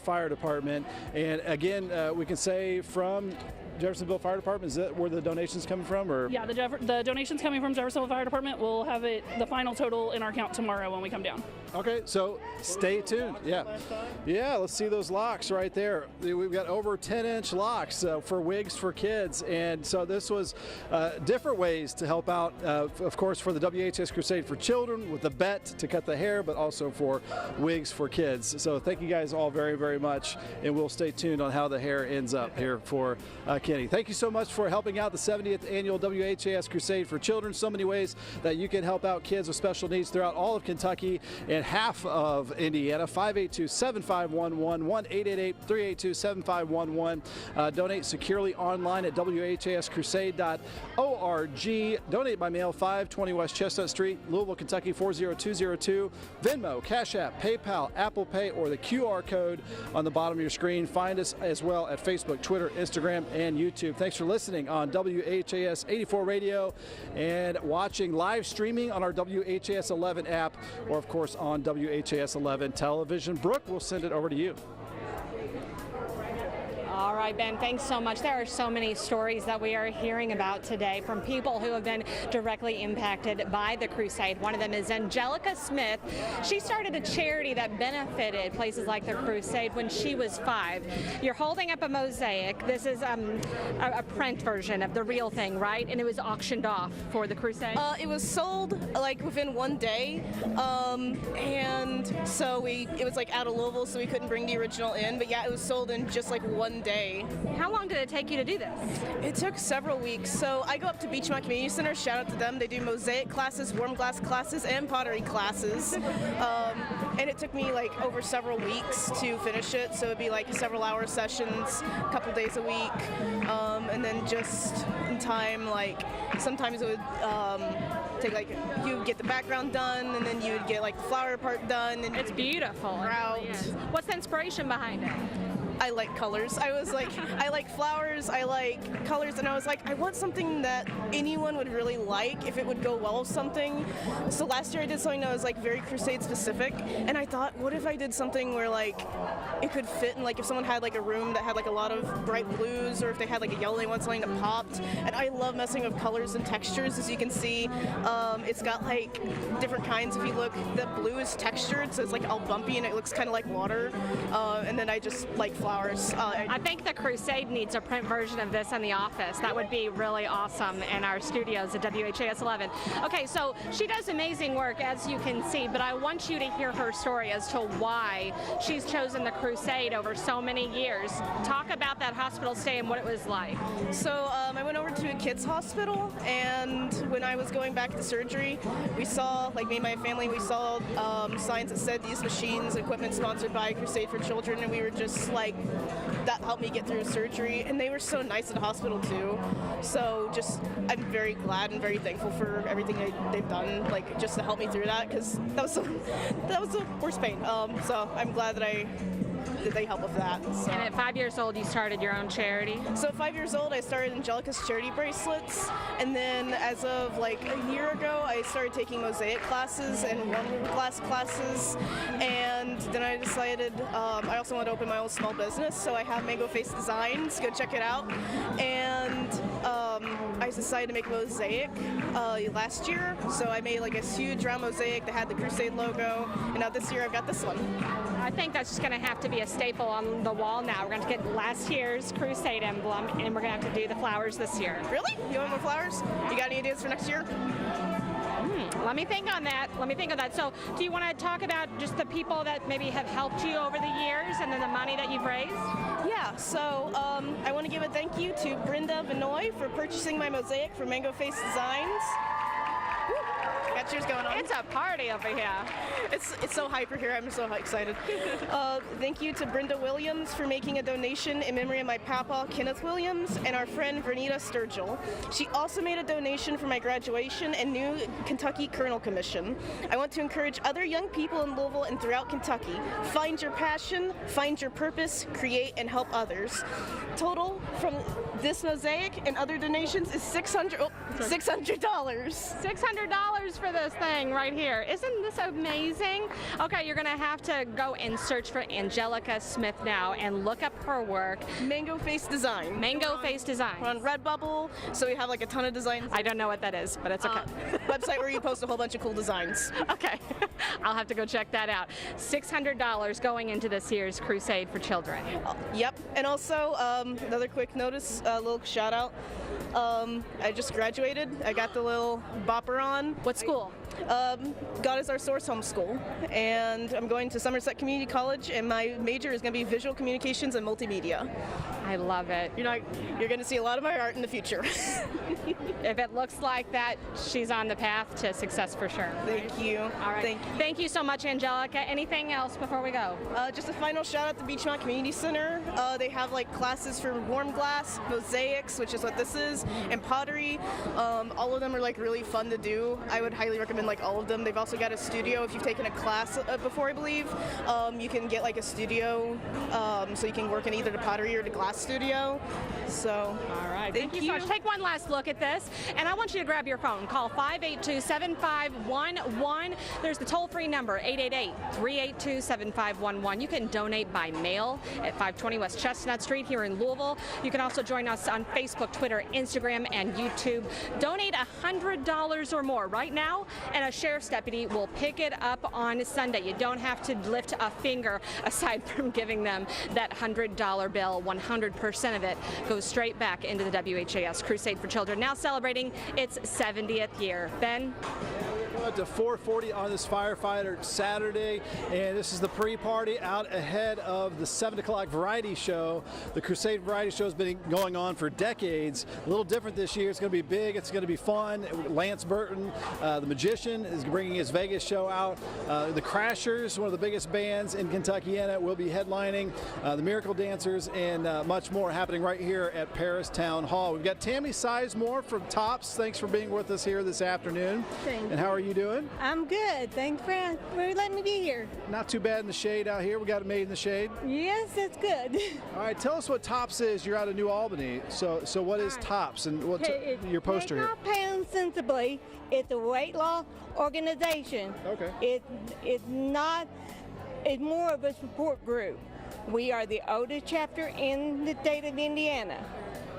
Fire Department. And again, we can say from Jeffersonville Fire Department? Is that where the donation's coming from? Or? Yeah, the donations coming from Jeffersonville Fire Department. We'll have the final total in our account tomorrow when we come down. Okay, so stay tuned. Yeah, let's see those locks right there. We've got over 10-inch locks for wigs for kids, and so this was different ways to help out, of course, for the WHAS Crusade for Children with the bet to cut the hair, but also for wigs for kids. So thank you guys all very, very much, and we'll stay tuned on how the hair ends up here for Kenny. Thank you so much for helping out the 70th annual WHAS Crusade for Children. So many ways that you can help out kids with special needs throughout all of Kentucky and half of Indiana. 582-7511, 1-888-382-7511. Donate securely online at WHAScrusade.org. Donate by mail, 520 West Chestnut Street, Louisville, Kentucky 40202. Venmo, Cash App, PayPal, Apple Pay, or the QR code on the bottom of your screen. Find us as well at Facebook, Twitter, Instagram, and YouTube. Thanks for listening on WHAS 84 Radio and watching live streaming on our WHAS 11 app, or of course on WHAS 11 television. Brooke, we'll send it over to you. All right, Ben, thanks so much. There are so many stories that we are hearing about today from people who have been directly impacted by the crusade. One of them is Angelica Smith. She started a charity that benefited places like the crusade when she was 5. You're holding up a mosaic. This is a print version of the real thing, right? And it was auctioned off for the crusade? It was sold like within one day. And so it was like out of Louisville, so we couldn't bring the original in. But yeah, it was sold in just like one day. How long did it take you to do this? It took several weeks. So I go up to Beachmont Community Center, shout out to them. They do mosaic classes, warm glass classes, and pottery classes. And it took me like over several weeks to finish it. So it'd be like several hour sessions, a couple days a week. And then just in time, like sometimes it would take like, you'd get the background done, and then you would get like the flower part done. And it's beautiful. Route. What's the inspiration behind it? I like colors. I was like, I like flowers, I like colors, and I was like, I want something that anyone would really like if it would go well with something. So last year I did something that was like very Crusade specific, and I thought, what if I did something where like it could fit in, like if someone had like a room that had like a lot of bright blues, or if they had like a yellow, they want something that popped. And I love messing with colors and textures, as you can see. It's got like different kinds. If you look, the blue is textured, so it's like all bumpy and it looks kind of like water. And then I just like flowers. I think the Crusade needs a print version of this in the office. That would be really awesome in our studios at WHAS 11. Okay, so she does amazing work, as you can see, but I want you to hear her story as to why she's chosen the Crusade over so many years. Talk about that hospital stay and what it was like. So I went over to a kids hospital, and when I was going back to surgery, we saw, like me and my family, we saw signs that said these machines, equipment sponsored by Crusade for Children, and we were just like, that helped me get through surgery, and they were so nice at the hospital too. So just, I'm very glad and very thankful for everything they've done, like just to help me through that, because that was the worst pain. So I'm glad that they help with that. So. And at 5 years old, you started your own charity? So at 5 years old, I started Angelica's charity bracelets, and then as of like a year ago, I started taking mosaic classes and warm glass classes, and then I decided I also wanted to open my own small business, so I have Mango Face Designs. Go check it out. And I decided to make a mosaic last year, so I made like a huge round mosaic that had the Crusade logo, and now this year I've got this one. I think that's just going to have to be a staple on the wall now. We're going to get last year's Crusade emblem, and we're going to have to do the flowers this year. Really? You want more flowers? You got any ideas for next year? Let me think on that. So do you want to talk about just the people that maybe have helped you over the years and then the money that you've raised? Yeah, so I want to give a thank you to Brenda Vinoy for purchasing my mosaic from Mango Face Designs. Got cheers going on. It's a party over here. It's so hyper here. I'm so excited. Thank you to Brenda Williams for making a donation in memory of my papa, Kenneth Williams, and our friend Vernita Sturgill. She also made a donation for my graduation and new Kentucky Colonel Commission. I want to encourage other young people in Louisville and throughout Kentucky. Find your passion, find your purpose, create and help others. Total from this mosaic and other donations is $600. $600 for this thing right here. Isn't this amazing? Okay, you're gonna have to go and search for Angelica Smith now and look up her work. Mango Face Design. Mango Face Design. We're on Redbubble, so we have like a ton of designs. I don't know what that is, but it's okay. Website where you post a whole bunch of cool designs. Okay, I'll have to go check that out. $600 going into this year's Crusade for Children. Yep, and also another quick notice, a little shout out. I just graduated. I got the little bopper on. What school? God is Our Source Homeschool, and I'm going to Somerset Community College, and my major is going to be visual communications and multimedia. I love it. You're going to see a lot of my art in the future. If it looks like that, she's on the path to success for sure. Thank you. All right. Thank you so much, Angelica. Anything else before we go? Just a final shout out to Beachmont Community Center. They have like classes for warm glass, mosaics, which is what this is, and pottery. All of them are like really fun to do. I would highly recommend like all of them. They've also got a studio. If you've taken a class before, I believe, you can get like a studio, so you can work in either the pottery or the glass studio. So, all right. Thank you so much. Take one last look at this, and I want you to grab your phone. Call 582-7511. There's the toll-free number, 888-382-7511. You can donate by mail at 520 West Chestnut Street here in Louisville. You can also join us on Facebook, Twitter, Instagram, and YouTube. Donate $100 or more right now, and a sheriff's deputy will pick it up on Sunday. You don't have to lift a finger aside from giving them that $100 bill. 100% of it goes straight back into the WHAS Crusade for Children, now celebrating its 70th year. Ben? To 4:40 on this Firefighter Saturday, and this is the pre-party out ahead of the 7 o'clock variety show. The Crusade variety show has been going on for decades. A little different this year. It's going to be big. It's going to be fun. Lance Burton, the magician, is bringing his Vegas show out. The Crashers, one of the biggest bands in Kentuckiana, will be headlining. The Miracle Dancers and much more happening right here at Paris Town Hall. We've got Tammy Sizemore from Tops. Thanks for being with us here this afternoon. Thank you. And how are you doing? I'm good. Thanks for letting me be here. Not too bad in the shade out here. We got it made in the shade. Yes, it's good. All right, tell us what Tops is. You're out of New Albany. So what is Tops, and what's your poster here? Take off pounds sensibly. It's a weight loss organization. Okay. It's not. It's more of a support group. We are the oldest chapter in the state of Indiana.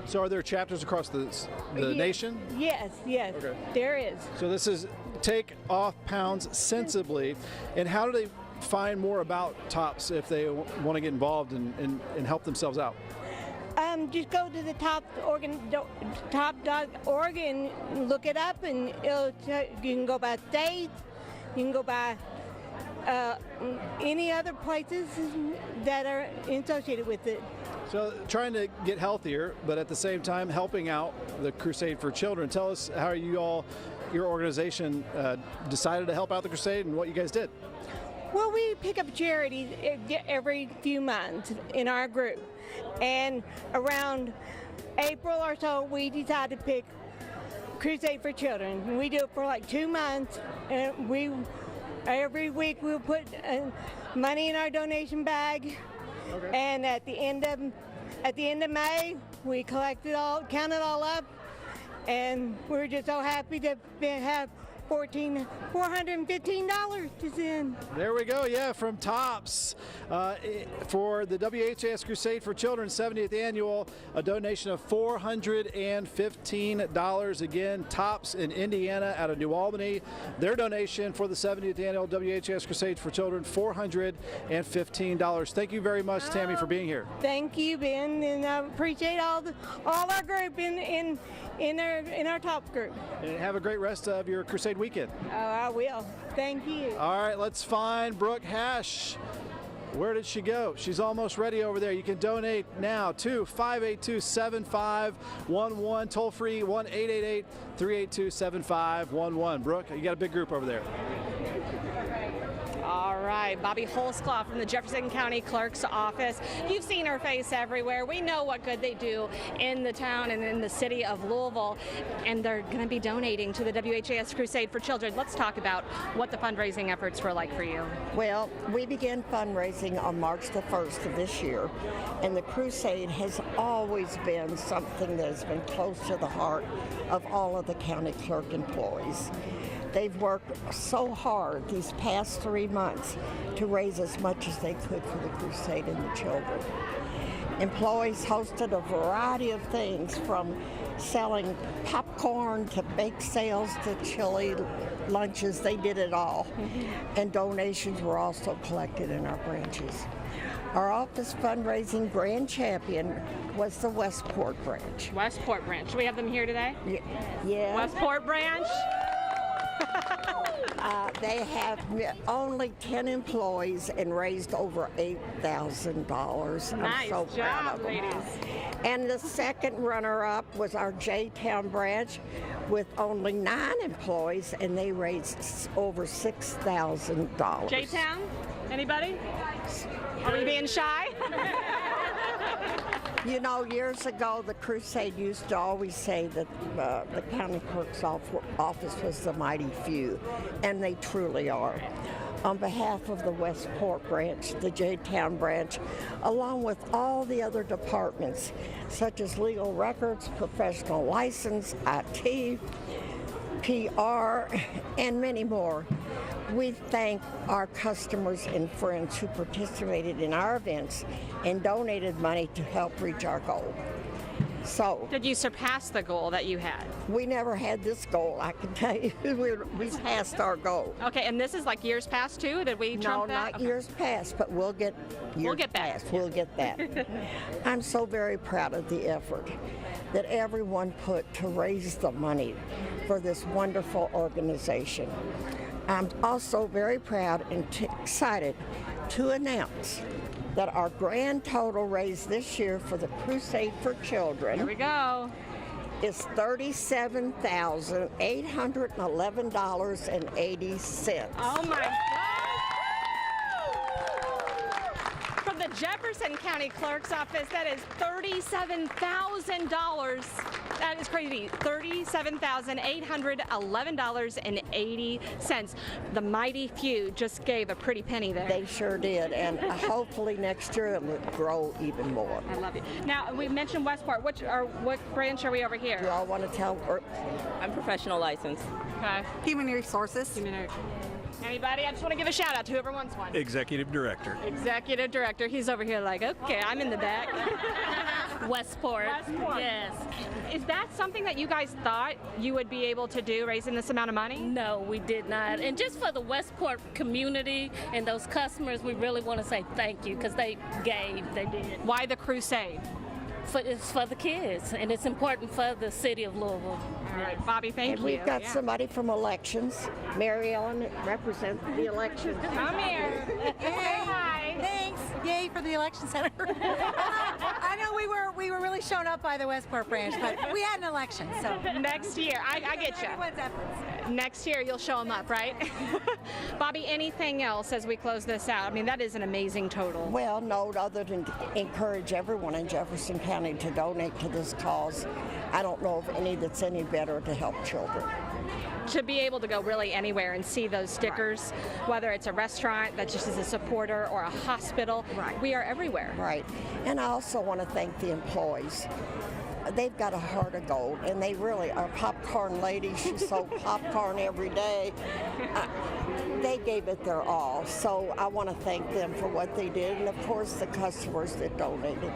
So are there chapters across the nation? Yes, Okay. There is. So this is Take Off Pounds Sensibly. And how do they find more about Tops if they want to get involved and help themselves out? Just go to the top.org and look it up, and you can go by states, you can go by any other places that are associated with it. So trying to get healthier, but at the same time helping out the Crusade for Children. Tell us how your organization decided to help out the Crusade and what you guys did. Well, we pick up charities every few months in our group. And around April or so, we decided to pick Crusade for Children. We do it for like 2 months, and every week we'll put money in our donation bag. Okay. And at the end of May, we count it all up, and we're just so happy to have $415 to send. There we go, yeah, from Tops for the WHAS Crusade for Children 70th Annual, a donation of $415. Again, Tops in Indiana out of New Albany. Their donation for the 70th Annual WHAS Crusade for Children, $415. Thank you very much, Tammy, for being here. Thank you, Ben, and I appreciate all our group in our Tops group. And have a great rest of your Crusade weekend. Oh, I will. Thank you. All right, let's find Brooke Hash. Where did she go? She's almost ready over there. You can donate now to 582-7511, toll free 1-888-382-7511. Brooke, you got a big group over there. All right, Bobby Holzclaw from the Jefferson County Clerk's office. You've seen her face everywhere. We know what good they do in the town and in the city of Louisville, and they're going to be donating to the WHAS Crusade for Children. Let's talk about what the fundraising efforts were like for you. Well, we began fundraising on March the 1st of this year, and the Crusade has always been something that has been close to the heart of all of the county clerk employees. They've worked so hard these past 3 months to raise as much as they could for the Crusade and the children. Employees hosted a variety of things, from selling popcorn to bake sales to chili lunches. They did it all. And donations were also collected in our branches. Our office fundraising grand champion was the Westport Branch. Westport Branch. Do we have them here today? Yeah. Westport Branch? They have only 10 employees and raised over $8,000. Nice so job, ladies. And the second runner-up was our J-Town branch with only 9 employees, and they raised over $6,000. J-Town? Anybody? Are we being shy? You know, years ago, the Crusade used to always say that the county clerk's office was the mighty few, and they truly are. On behalf of the Westport Branch, the J-Town Branch, along with all the other departments, such as legal records, professional license, IT, PR, and many more, we thank our customers and friends who participated in our events and donated money to help reach our goal. So, did you surpass the goal that you had? We never had this goal, I can tell you. We passed our goal. Okay, and this is like years past too? Did we trump that? No, not years past, but we'll get that. We'll get that. I'm so very proud of the effort that everyone put to raise the money for this wonderful organization. I'm also very proud and excited to announce that our grand total raised this year for the Crusade for Children, here we go, is $37,811.80. Oh my God! From the Jefferson County Clerk's office, that is $37,000. That is crazy. $37,811.80. The mighty few just gave a pretty penny there. They sure did, and hopefully next year it will grow even more. I love it. Now, we mentioned Westport. What branch are we over here? Do y'all want to tell? I'm professional license. Okay. Human resources. Anybody? I just want to give a shout out to whoever wants one. Executive Director. Executive Director. He's over here like, okay, I'm in the back. Westport. Yes. Is that something that you guys thought you would be able to do, raising this amount of money? No, we did not. And just for the Westport community and those customers, we really want to say thank you, because they gave, they did. Why the Crusade? It's for the kids, and it's important for the city of Louisville. All right, Bobby, thank you. We've got somebody from elections. Mary Ellen represents the elections. Come here. Say hi. Thanks. Yay for the election center. I know we were really shown up by the Westport Branch, but we had an election, so. Next year, I get you. Everyone's efforts. Next year, you'll show them up, right? Bobby, anything else as we close this out? I mean, that is an amazing total. Well, no, other than to encourage everyone in Jefferson County to donate to this cause. I don't know of any that's any better to help children. To be able to go really anywhere and see those stickers, whether it's a restaurant that just is a supporter or a hospital, we are everywhere. Right. And I also want to thank the employees. They've got a heart of gold, and they really are. Popcorn lady, she sold popcorn every day. They gave it their all, so I want to thank them for what they did, and of course the customers that donated.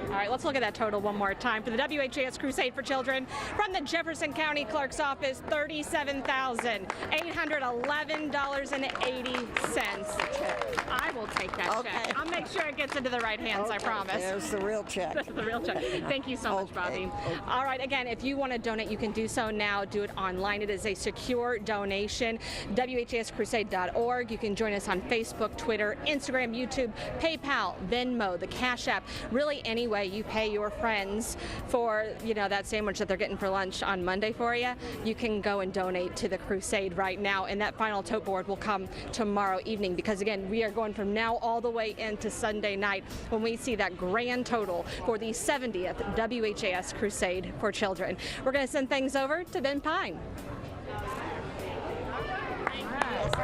All right, let's look at that total one more time. For the WHAS Crusade for Children, from the Jefferson County Clerk's office, $37,811.80. I will take that check. I'll make sure it gets into the right hands, I promise. There's the real check. That's the real check. Thank you so much, Bobby. All right, again, if you want to donate, you can do so now. Do it online. It is a secure donation. WHAScrusade.org. You can join us on Facebook, Twitter, Instagram, YouTube, PayPal, Venmo, the Cash App, really any way say you pay your friends for, that sandwich that they're getting for lunch on Monday for you, you can go and donate to the Crusade right now. And that final tote board will come tomorrow evening, because again, we are going from now all the way into Sunday night when we see that grand total for the 70th WHAS Crusade for Children. We're going to send things over to Ben Pine.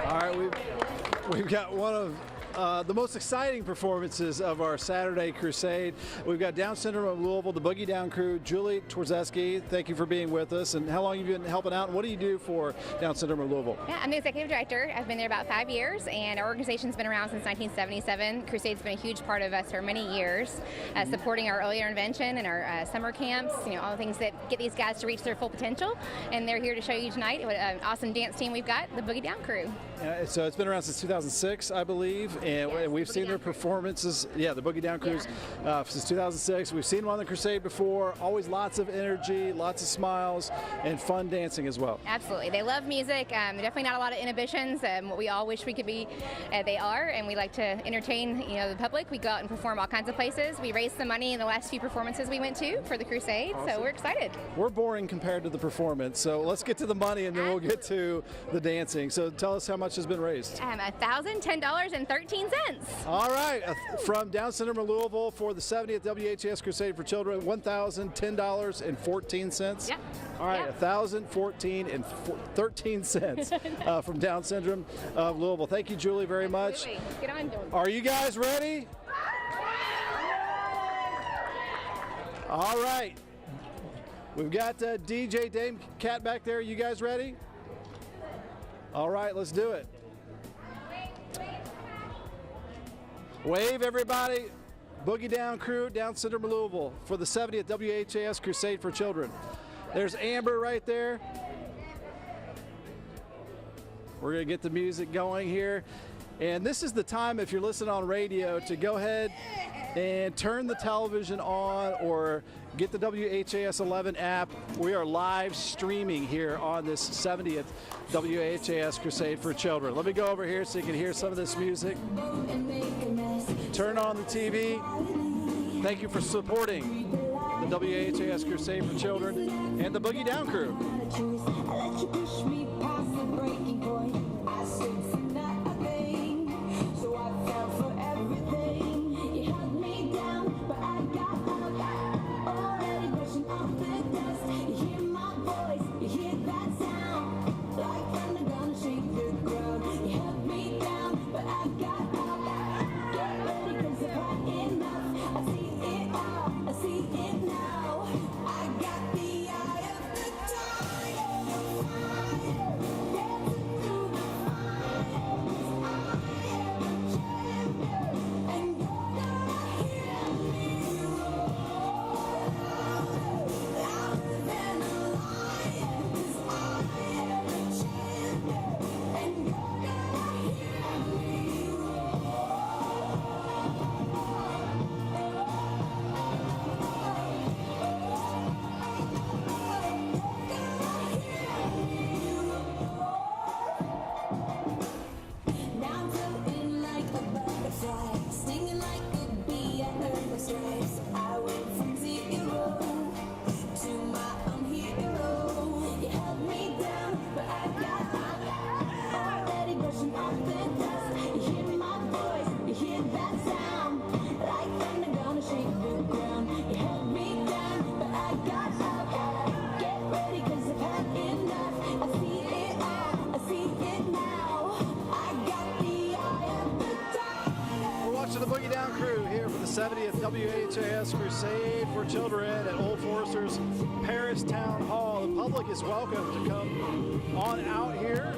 All right, we've got one of the most exciting performances of our Saturday Crusade. We've got Down Syndrome of Louisville, the Boogie Down crew. Julie Twardzeski, thank you for being with us. And how long have you been helping out, and what do you do for Down Syndrome of Louisville? Yeah, I'm the executive director. I've been there about 5 years, and our organization's been around since 1977. Crusade's been a huge part of us for many years, supporting our early intervention and our summer camps, all the things that get these guys to reach their full potential. And they're here to show you tonight what an awesome dance team we've got, the Boogie Down crew. So it's been around since 2006, I believe, and we've seen their performances. Yeah, the Boogie Down crews since 2006. We've seen them on the Crusade before. Always lots of energy, lots of smiles, and fun dancing as well. Absolutely, they love music. Definitely not a lot of inhibitions. What we all wish we could be, they are, and we like to entertain, the public. We go out and perform all kinds of places. We raised some money in the last few performances we went to for the Crusade, so we're excited. We're boring compared to the performance, so let's get to the money and then we'll get to the dancing. So tell us how much has been raised. $1,010.13. All right, from Down Syndrome of Louisville for the 70th WHAS Crusade for Children, $1,010.14. Yep. All right, $1,014.13 from Down Syndrome of Louisville. Thank you, Julie, very much. Get on. Are you guys ready? All right. We've got DJ Dame Cat back there. You guys ready? All right, let's do it. Wave, everybody. Boogie Down crew, Down Syndrome of Louisville for the 70th WHAS Crusade for Children. There's Amber right there. We're going to get the music going here. And this is the time, if you're listening on radio, to go ahead and turn the television on or get the WHAS 11 app. We are live streaming here on this 70th WHAS Crusade for Children. Let me go over here so you can hear some of this music. Turn on the TV. Thank you for supporting the WHAS Crusade for Children and the Boogie Down crew. The Boogie Down crew here for the 70th WHAS Crusade for Children at Old Forester's Paris Town Hall. The public is welcome to come on out here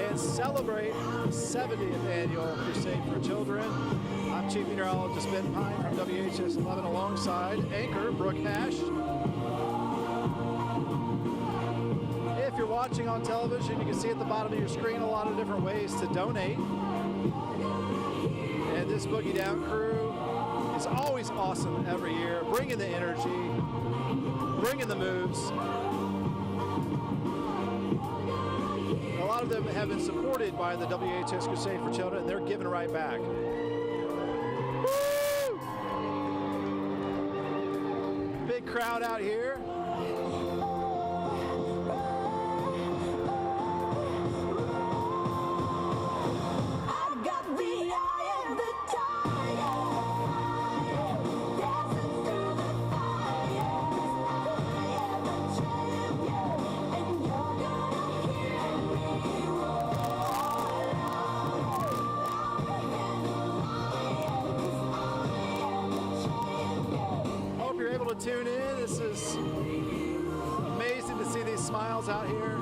and celebrate the 70th Annual Crusade for Children. I'm Chief Meteorologist Ben Pine from WHAS 11 alongside anchor Brooke Hash. If you're watching on television, you can see at the bottom of your screen a lot of different ways to donate. And this Boogie Down crew is always awesome every year, bringing the energy, bringing the moves. A lot of them have been supported by the WHAS Crusade for Children, and they're giving right back. Woo! crowd out here. Tune in. This is amazing to see these smiles out here.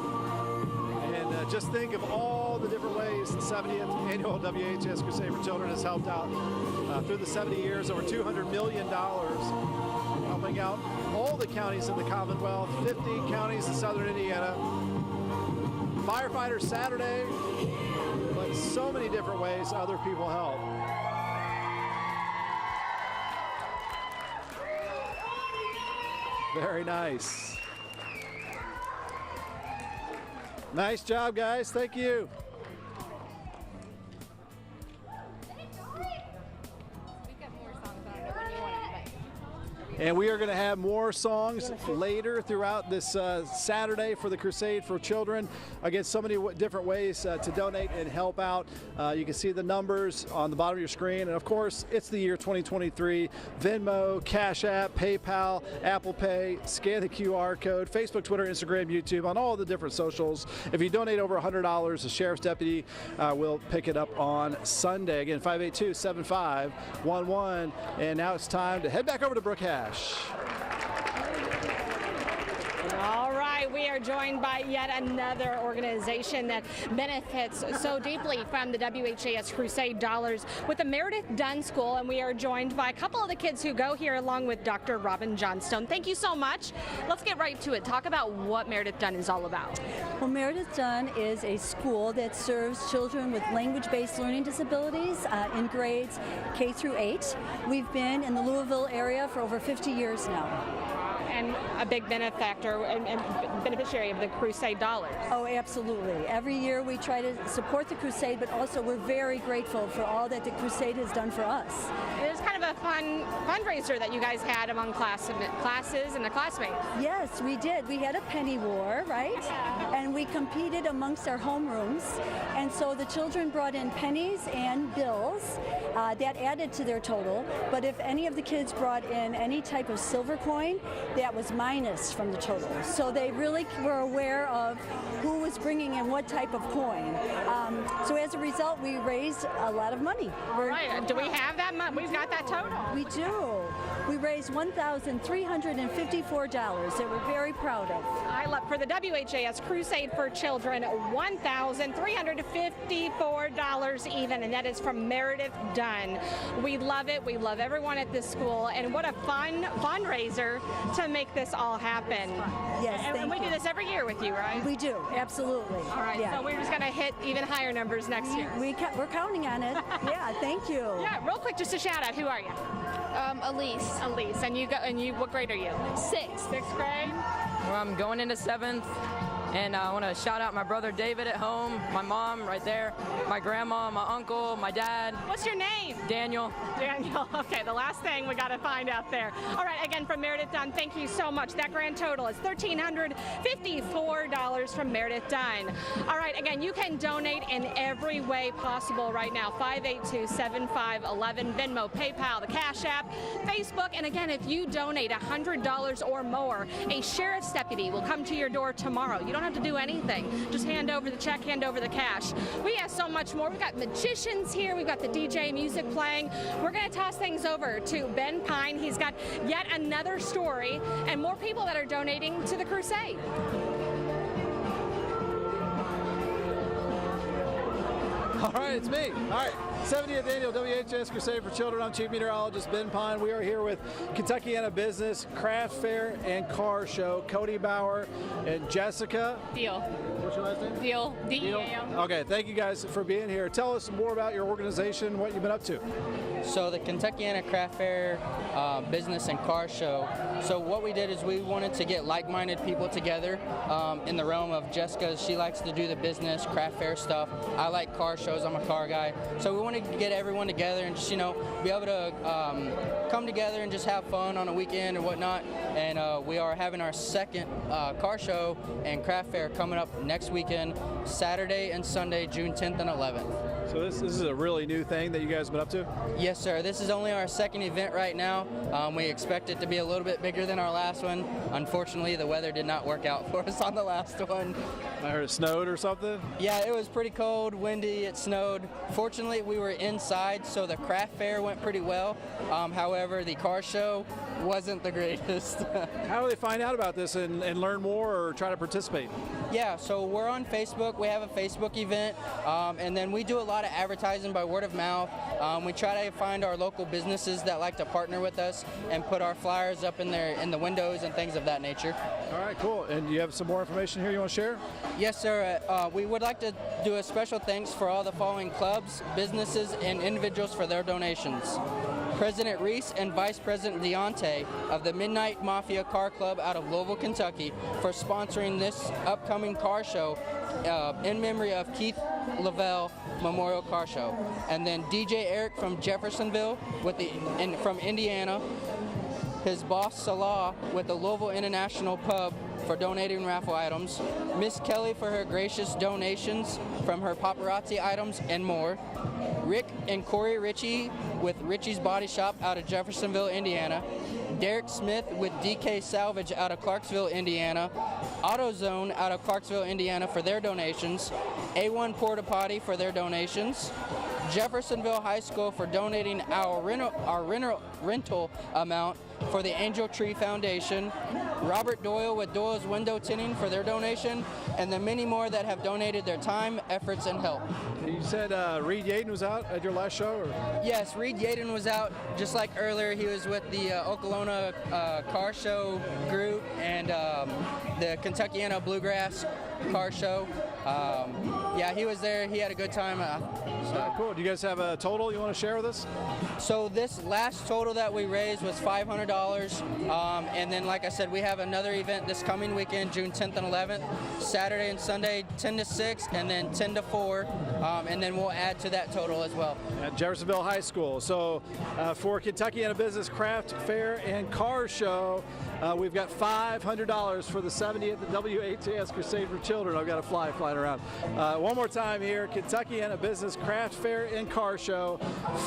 And just think of all the different ways the 70th annual WHAS Crusade for Children has helped out through the 70 years, over $200 million, helping out all the counties in the Commonwealth, 50 counties in southern Indiana. Firefighter Saturday, but so many different ways other people help. Very nice. Nice job, guys. Thank you. And we are going to have more songs later throughout this Saturday for the Crusade for Children. Again, so many different ways to donate and help out. You can see the numbers on the bottom of your screen. And of course, it's the year 2023. Venmo, Cash App, PayPal, Apple Pay, scan the QR code, Facebook, Twitter, Instagram, YouTube, on all the different socials. If you donate over $100, the Sheriff's Deputy will pick it up on Sunday. Again, 582-7511. And now it's time to head back over to Brooke Hash. All right, we are joined by yet another organization that benefits so deeply from the WHAS Crusade dollars with the Meredith Dunn School, and we are joined by a couple of the kids who go here along with Dr. Robin Johnstone. Thank you so much. Let's get right to it. Talk about what Meredith Dunn is all about. Well, Meredith Dunn is a school that serves children with language-based learning disabilities in grades K through 8. We've been in the Louisville area for over 50 years now. And a big benefactor and beneficiary of the Crusade dollars. Oh, absolutely. Every year we try to support the Crusade, but also we're very grateful for all that the Crusade has done for us. It was kind of a fun fundraiser that you guys had among classes and the classmates. Yes, we did. We had a penny war, right? Yeah. And we competed amongst our homerooms. And so the children brought in pennies and bills. That added to their total. But if any of the kids brought in any type of silver coin, that was minus from the total. So they really were aware of who was bringing in what type of coin. So as a result, we raised a lot of money. All right. Do we have that money? We've got that total. We do. We raised $1,354 that we're very proud of. I love, for the WHAS Crusade for Children, $1,354 even, and that is from Meredith Dunn. We love it. We love everyone at this school, and what a fun fundraiser to make this all happen. Yes, and we do this every year with you, right? We do, absolutely. All right, yeah. So we're just going to hit even higher numbers next year. We're counting on it. Yeah, thank you. Yeah, real quick, just a shout out. Who are you? Elise. Elise, and you what grade are you? Sixth. Sixth grade. Well, I'm going into 7th. And I want to shout out my brother David at home, my mom right there, my grandma, my uncle, my dad. What's your name? Daniel. Daniel. Okay, the last thing we got to find out there. All right, again, from Meredith Dunn, thank you so much. That grand total is $1,354 from Meredith Dunn. All right, again, you can donate in every way possible right now. 582-7511, Venmo, PayPal, the Cash App, Facebook. And again, if you donate $100 or more, a sheriff's deputy will come to your door tomorrow. You don't have to do anything. Just hand over the check, hand over the cash. We have so much more. We've got magicians here. We've got the DJ music playing. We're going to toss things over to Ben Pine. He's got yet another story and more people that are donating to the Crusade. All right, it's me. All right, 70th Annual WHAS Crusade for Children. I'm Chief Meteorologist Ben Pine. We are here with Kentuckiana Business, Craft Fair, and Car Show. Cody Bauer and Jessica Deal. What's your last name? Deal. D-E-A-L. Okay, thank you guys for being here. Tell us more about your organization, what you've been up to. So the Kentuckiana Craft Fair Business and Car Show. So what we did is we wanted to get like-minded people together in the realm of Jessica. She likes to do the business, craft fair stuff. I like car shows. I'm a car guy. So we wanted to get everyone together and just, be able to come together and just have fun on a weekend or whatnot. And we are having our second car show and craft fair coming up next weekend, Saturday and Sunday, June 10th and 11th. So this is a really new thing that you guys have been up to? Yes, sir. This is only our second event right now. We expect it to be a little bit bigger than our last one. Unfortunately, the weather did not work out for us on the last one. I heard it snowed or something? Yeah, it was pretty cold, windy, it snowed. Fortunately, we were inside, so the craft fair went pretty well. However, the car show wasn't the greatest. How do they find out about this and learn more or try to participate? Yeah, so we're on Facebook. We have a Facebook event, and then we do a lot of advertising by word of mouth. We try to find our local businesses that like to partner with us and put our flyers up in the windows and things of that nature. All right, cool. And you have some more information here you want to share? Yes, sir. We would like to do a special thanks for all the following clubs, businesses, and individuals for their donations. President Reese and Vice President Deontay of the Midnight Mafia Car Club out of Louisville, Kentucky for sponsoring this upcoming car show in memory of Keith Lavelle Memorial Car Show. And then DJ Eric from Jeffersonville from Indiana, his boss Salah with the Louisville International Pub for donating raffle items, Miss Kelly for her gracious donations from her paparazzi items and more, Rick and Corey Ritchie with Ritchie's Body Shop out of Jeffersonville, Indiana, Derek Smith with DK Salvage out of Clarksville, Indiana, AutoZone out of Clarksville, Indiana for their donations, A1 Porta Potty for their donations, Jeffersonville High School for donating our rental amount for the Angel Tree Foundation, Robert Doyle with Doyle's Window Tinting for their donation, and the many more that have donated their time, efforts, and help. You said Reed Yaden was out at your last show? Or? Yes, Reed Yaden was out. Just like earlier, he was with the Oklahoma Car Show group and the Kentuckiana Bluegrass Car Show. Yeah, he was there. He had a good time. Cool. Do you guys have a total you want to share with us? So this last total that we raised was $500. And then, like I said, we have another event this coming weekend, June 10th and 11th, Saturday and Sunday, 10 to 6, and then 10 to 4. And then we'll add to that total as well. At Jeffersonville High School. So for Kentuckiana Business Craft Fair and Car Show, we've got $500 for the 70th WHAS Crusade for Children. I've got a fly flying around. One more time here, Kentuckiana Business Craft Fair and Car Show,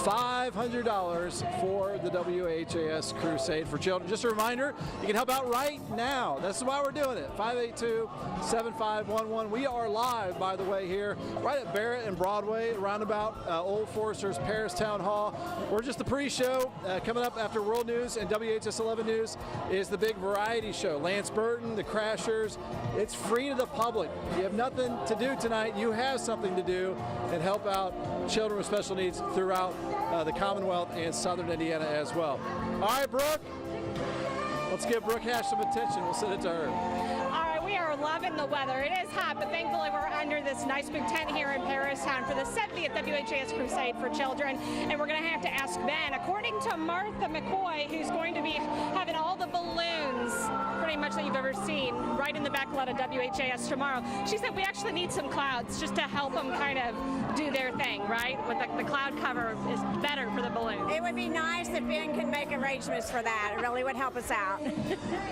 $500 for the WHAS Crusade for Children. Just a reminder, you can help out right now. That's why we're doing it. 582-7511. We are live, by the way, here right at Barrett and Broadway, roundabout Old Foresters Paris Town Hall. We're just the pre-show. Coming up after World News and WHS 11 News is the big variety show. Lance Burton, the Crashers. It's free to the public. If you have nothing to do tonight, you have something to do and help out children with special needs throughout the Commonwealth and Southern Indiana as well. All right, Brooke. Let's give Brooke Hash some attention. We'll send it to her. We are loving the weather. It is hot, but thankfully we're under this nice big tent here in Paristown for the 70th WHAS Crusade for Children. And we're going to have to ask Ben, according to Martha McCoy, who's going to be having all the balloons pretty much that you've ever seen right in the back lot of WHAS tomorrow. She said we actually need some clouds just to help them kind of do their thing, right? With the cloud cover is better for the balloons. It would be nice if Ben could make arrangements for that. It really would help us out.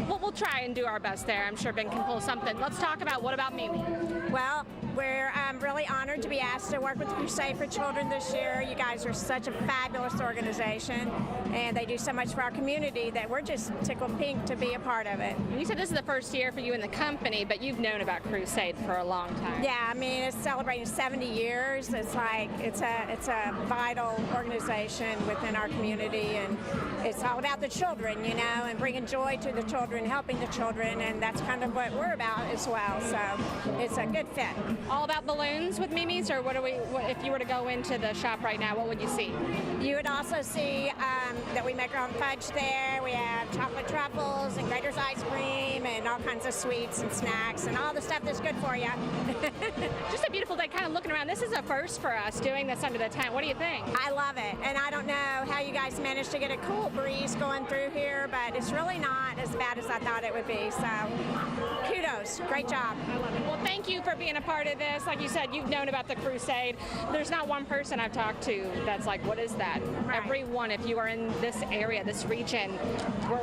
Well, we'll try and do our best there. I'm sure Ben can pull something. Let's talk about what about Mimi? Well, we're really honored to be asked to work with the Crusade for Children this year. You guys are such a fabulous organization, and they do so much for our community that we're just tickled pink to be a part of it. You said this is the first year for you in the company, but you've known about Crusade for a long time. Yeah, I mean, it's celebrating 70 years. It's like it's a vital organization within our community, and it's all about the children, you know, and bringing joy to the children, helping the children, and that's kind of what we're about. out as well. So it's a good fit. All about balloons with Mimi's, or what if you were to go into the shop right now, what would you see? You would also see that we make our own fudge there. We have chocolate truffles and Grater's ice cream and all kinds of sweets and snacks and all the stuff that's good for you. Just a beautiful day, kind of looking around. This is a first for us doing this under the tent. What do you think? I love it, and I don't know how you guys managed to get a cool breeze going through here, but it's really not as bad as I thought it would be. So kudos, great job. I love it. Well, thank you for being a part of this. Like you said, you've known about the Crusade. There's not one person I've talked to that's like, what is that? Right. Everyone, if you are in this area, this region,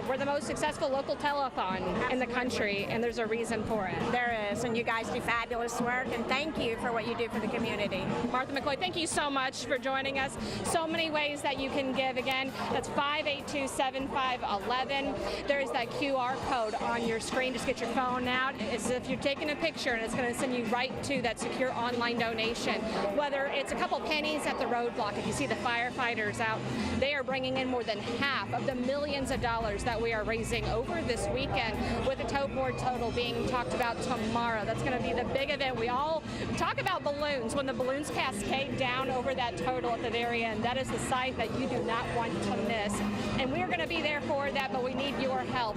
we're the most successful local telethon in the country, and there's a reason for it. There is, and you guys do fabulous work, and thank you for what you do for the community. Martha McCoy, thank you so much for joining us. So many ways that you can give. Again, that's 582-7511. There is that QR code on your screen. Just get your phone out. It's if you're taking a picture, and it's going to send you right to that secure online donation. Whether it's a couple pennies at the roadblock, if you see the firefighters out, they are bringing in more than half of the millions of dollars that we are raising over this weekend, with the tote board total being talked about tomorrow. That's going to be the big event. We all talk about balloons. When the balloons cascade down over that total at the very end, that is the sight that you do not want to miss. And we're going to be there for that, but we need your help.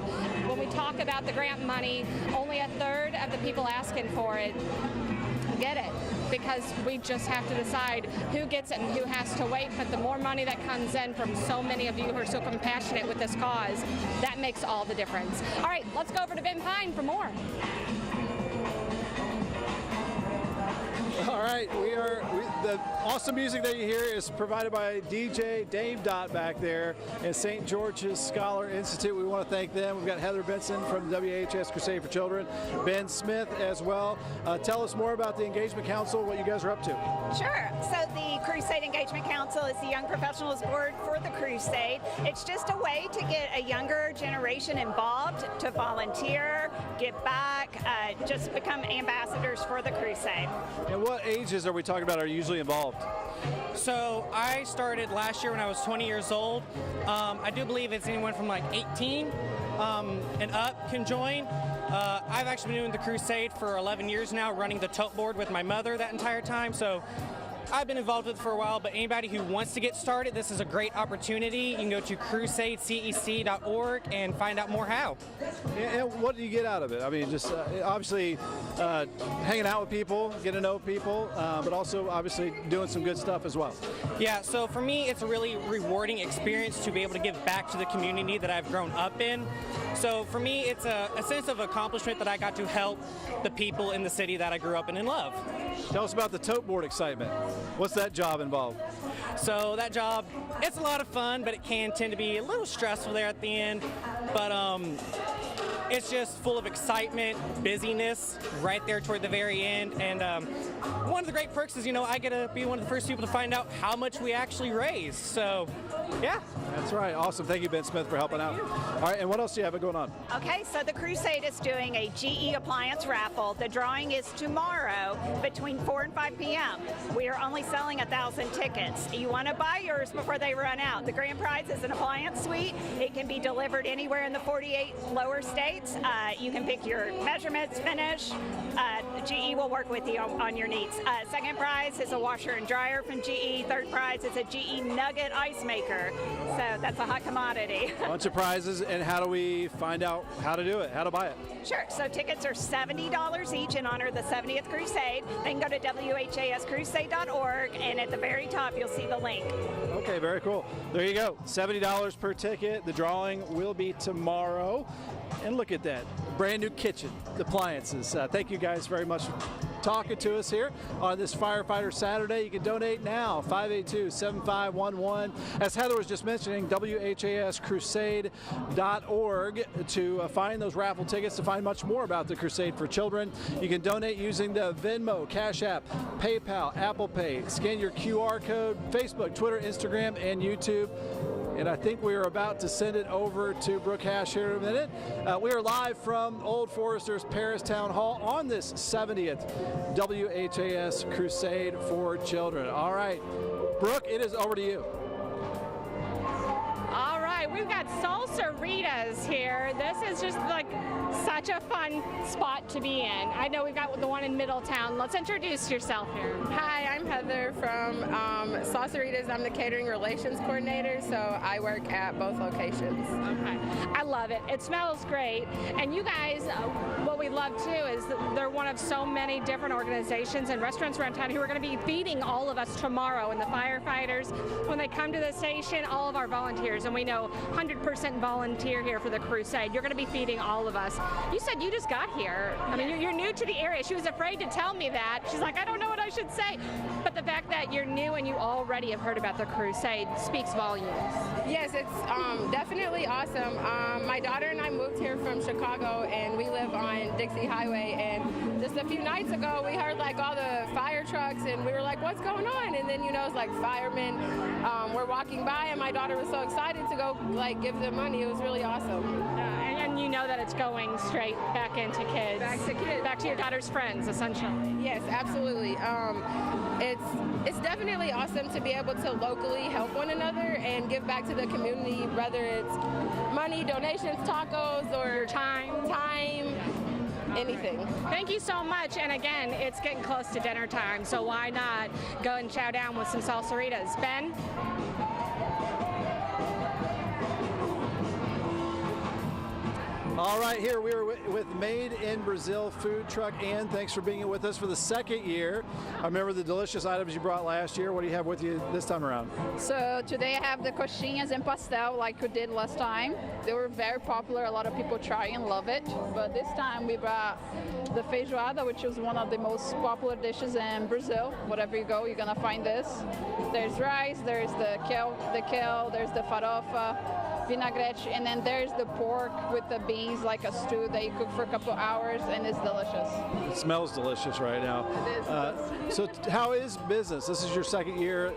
When we talk about the grant money, only a third of the people asking for it get it, because we just have to decide who gets it and who has to wait. But the more money that comes in from so many of you who are so compassionate with this cause, that makes all the difference. All right, let's go over to Ben Pine for more. All right, the awesome music that you hear is provided by DJ Dame Dot back there at St. George's Scholar Institute. We want to thank them. We've got Heather Benson from WHAS Crusade for Children, Ben Smith as well. Tell us more about the Engagement Council, what you guys are up to. Sure. So the Crusade Engagement Council is the Young Professionals Board for the Crusade. It's just a way to get a younger generation involved, to volunteer, give back, just become ambassadors for the Crusade. And what ages are we talking about are usually involved? So I started last year when I was 20 years old. I do believe it's anyone from like 18 and up can join. I've actually been doing the Crusade for 11 years now, running the tote board with my mother that entire time. So I've been involved with it for a while, but anybody who wants to get started, this is a great opportunity. You can go to crusadecec.org and find out more how. And what do you get out of it? I mean, just obviously hanging out with people, getting to know people, but also obviously doing some good stuff as well. Yeah, so for me, it's a really rewarding experience to be able to give back to the community that I've grown up in. So for me, it's a sense of accomplishment that I got to help the people in the city that I grew up in and love. Tell us about the tote board excitement. What's that job involved? So that job, it's a lot of fun, but it can tend to be a little stressful there at the end. But it's just full of excitement, busyness right there toward the very end. And one of the great perks is, I get to be one of the first people to find out how much we actually raise. So, yeah. That's right. Awesome. Thank you, Ben Smith, for helping out. All right, and what else do you have going on? Okay, so the Crusade is doing a GE appliance raffle. The drawing is tomorrow between 4 and 5 p.m. We are only selling 1,000 tickets. You want to buy yours before they run out. The grand prize is an appliance suite. It can be delivered anywhere in the 48 lower states. You can pick your measurements, finish. GE will work with you on your needs. Second prize is a washer and dryer from GE. Third prize is a GE Nugget ice maker. So that's a hot commodity. A bunch of prizes, and how do we find out how to do it, how to buy it? Sure, so tickets are $70 each in honor of the 70th Crusade. They can go to WHAScrusade.org, and at the very top you'll see the link. Okay, very cool. There you go, $70 per ticket. The drawing will be tomorrow. And look at that, brand new kitchen, appliances. Thank you guys very much for talking to us here on this Firefighter Saturday. You can donate now, 582-7511. As Heather was just mentioning, WHAScrusade.org to find those raffle tickets, to find much more about the Crusade for Children. You can donate using the Venmo, Cash App, PayPal, Apple Pay. Scan your QR code, Facebook, Twitter, Instagram, and YouTube. And I think we are about to send it over to Brooke Hash here in a minute. We are live from Old Forester's Paris Town Hall on this 70th WHAS Crusade for Children. All right, Brooke, it is over to you. All right. right, we've got Salsaritas here. This is just like such a fun spot to be in. I know we've got the one in Middletown. Let's introduce yourself here. Hi, I'm Heather from Salsaritas. I'm the catering relations coordinator, so I work at both locations. Okay, I love it. It smells great. And you guys, what we love too is that they're one of so many different organizations and restaurants around town who are going to be feeding all of us tomorrow. And the firefighters, when they come to the station, all of our volunteers, and we know 100% volunteer here for the Crusade. You're going to be feeding all of us. You said you just got here. I mean, you're new to the area. She was afraid to tell me that. She's like, I don't know what I should say. But the fact that you're new and you already have heard about the Crusade speaks volumes. Yes, it's definitely awesome. My daughter and I moved here from Chicago, and we live on Dixie Highway. And just a few nights ago, we heard like all the fire trucks, and we were like, what's going on? And then, you know, it's like firemen were walking by, and my daughter was so excited to go like give them money. It was really awesome. And you know that it's going straight back into kids. Back to kids. Back to your daughter's friends, essentially. Yes, absolutely. It's definitely awesome to be able to locally help one another and give back to the community, whether it's money, donations, tacos, or time, anything. Thank you so much. And again, it's getting close to dinner time, so why not go and chow down with some salsaritas. Ben? All right, here we are with Made in Brazil food truck. Ann, thanks for being with us for the second year. I remember the delicious items you brought last year. What do you have with you this time around? So today I have the coxinhas and pastel like we did last time. They were very popular. A lot of people try and love it. But this time we brought the feijoada, which is one of the most popular dishes in Brazil. Wherever you go, you're gonna find this. There's rice, there's the kale, there's the farofa, vinaigrette, and then there's the pork with the beans, like a stew that you cook for a couple hours, and it's delicious. It smells delicious right now. It is. So how is business? This is your second year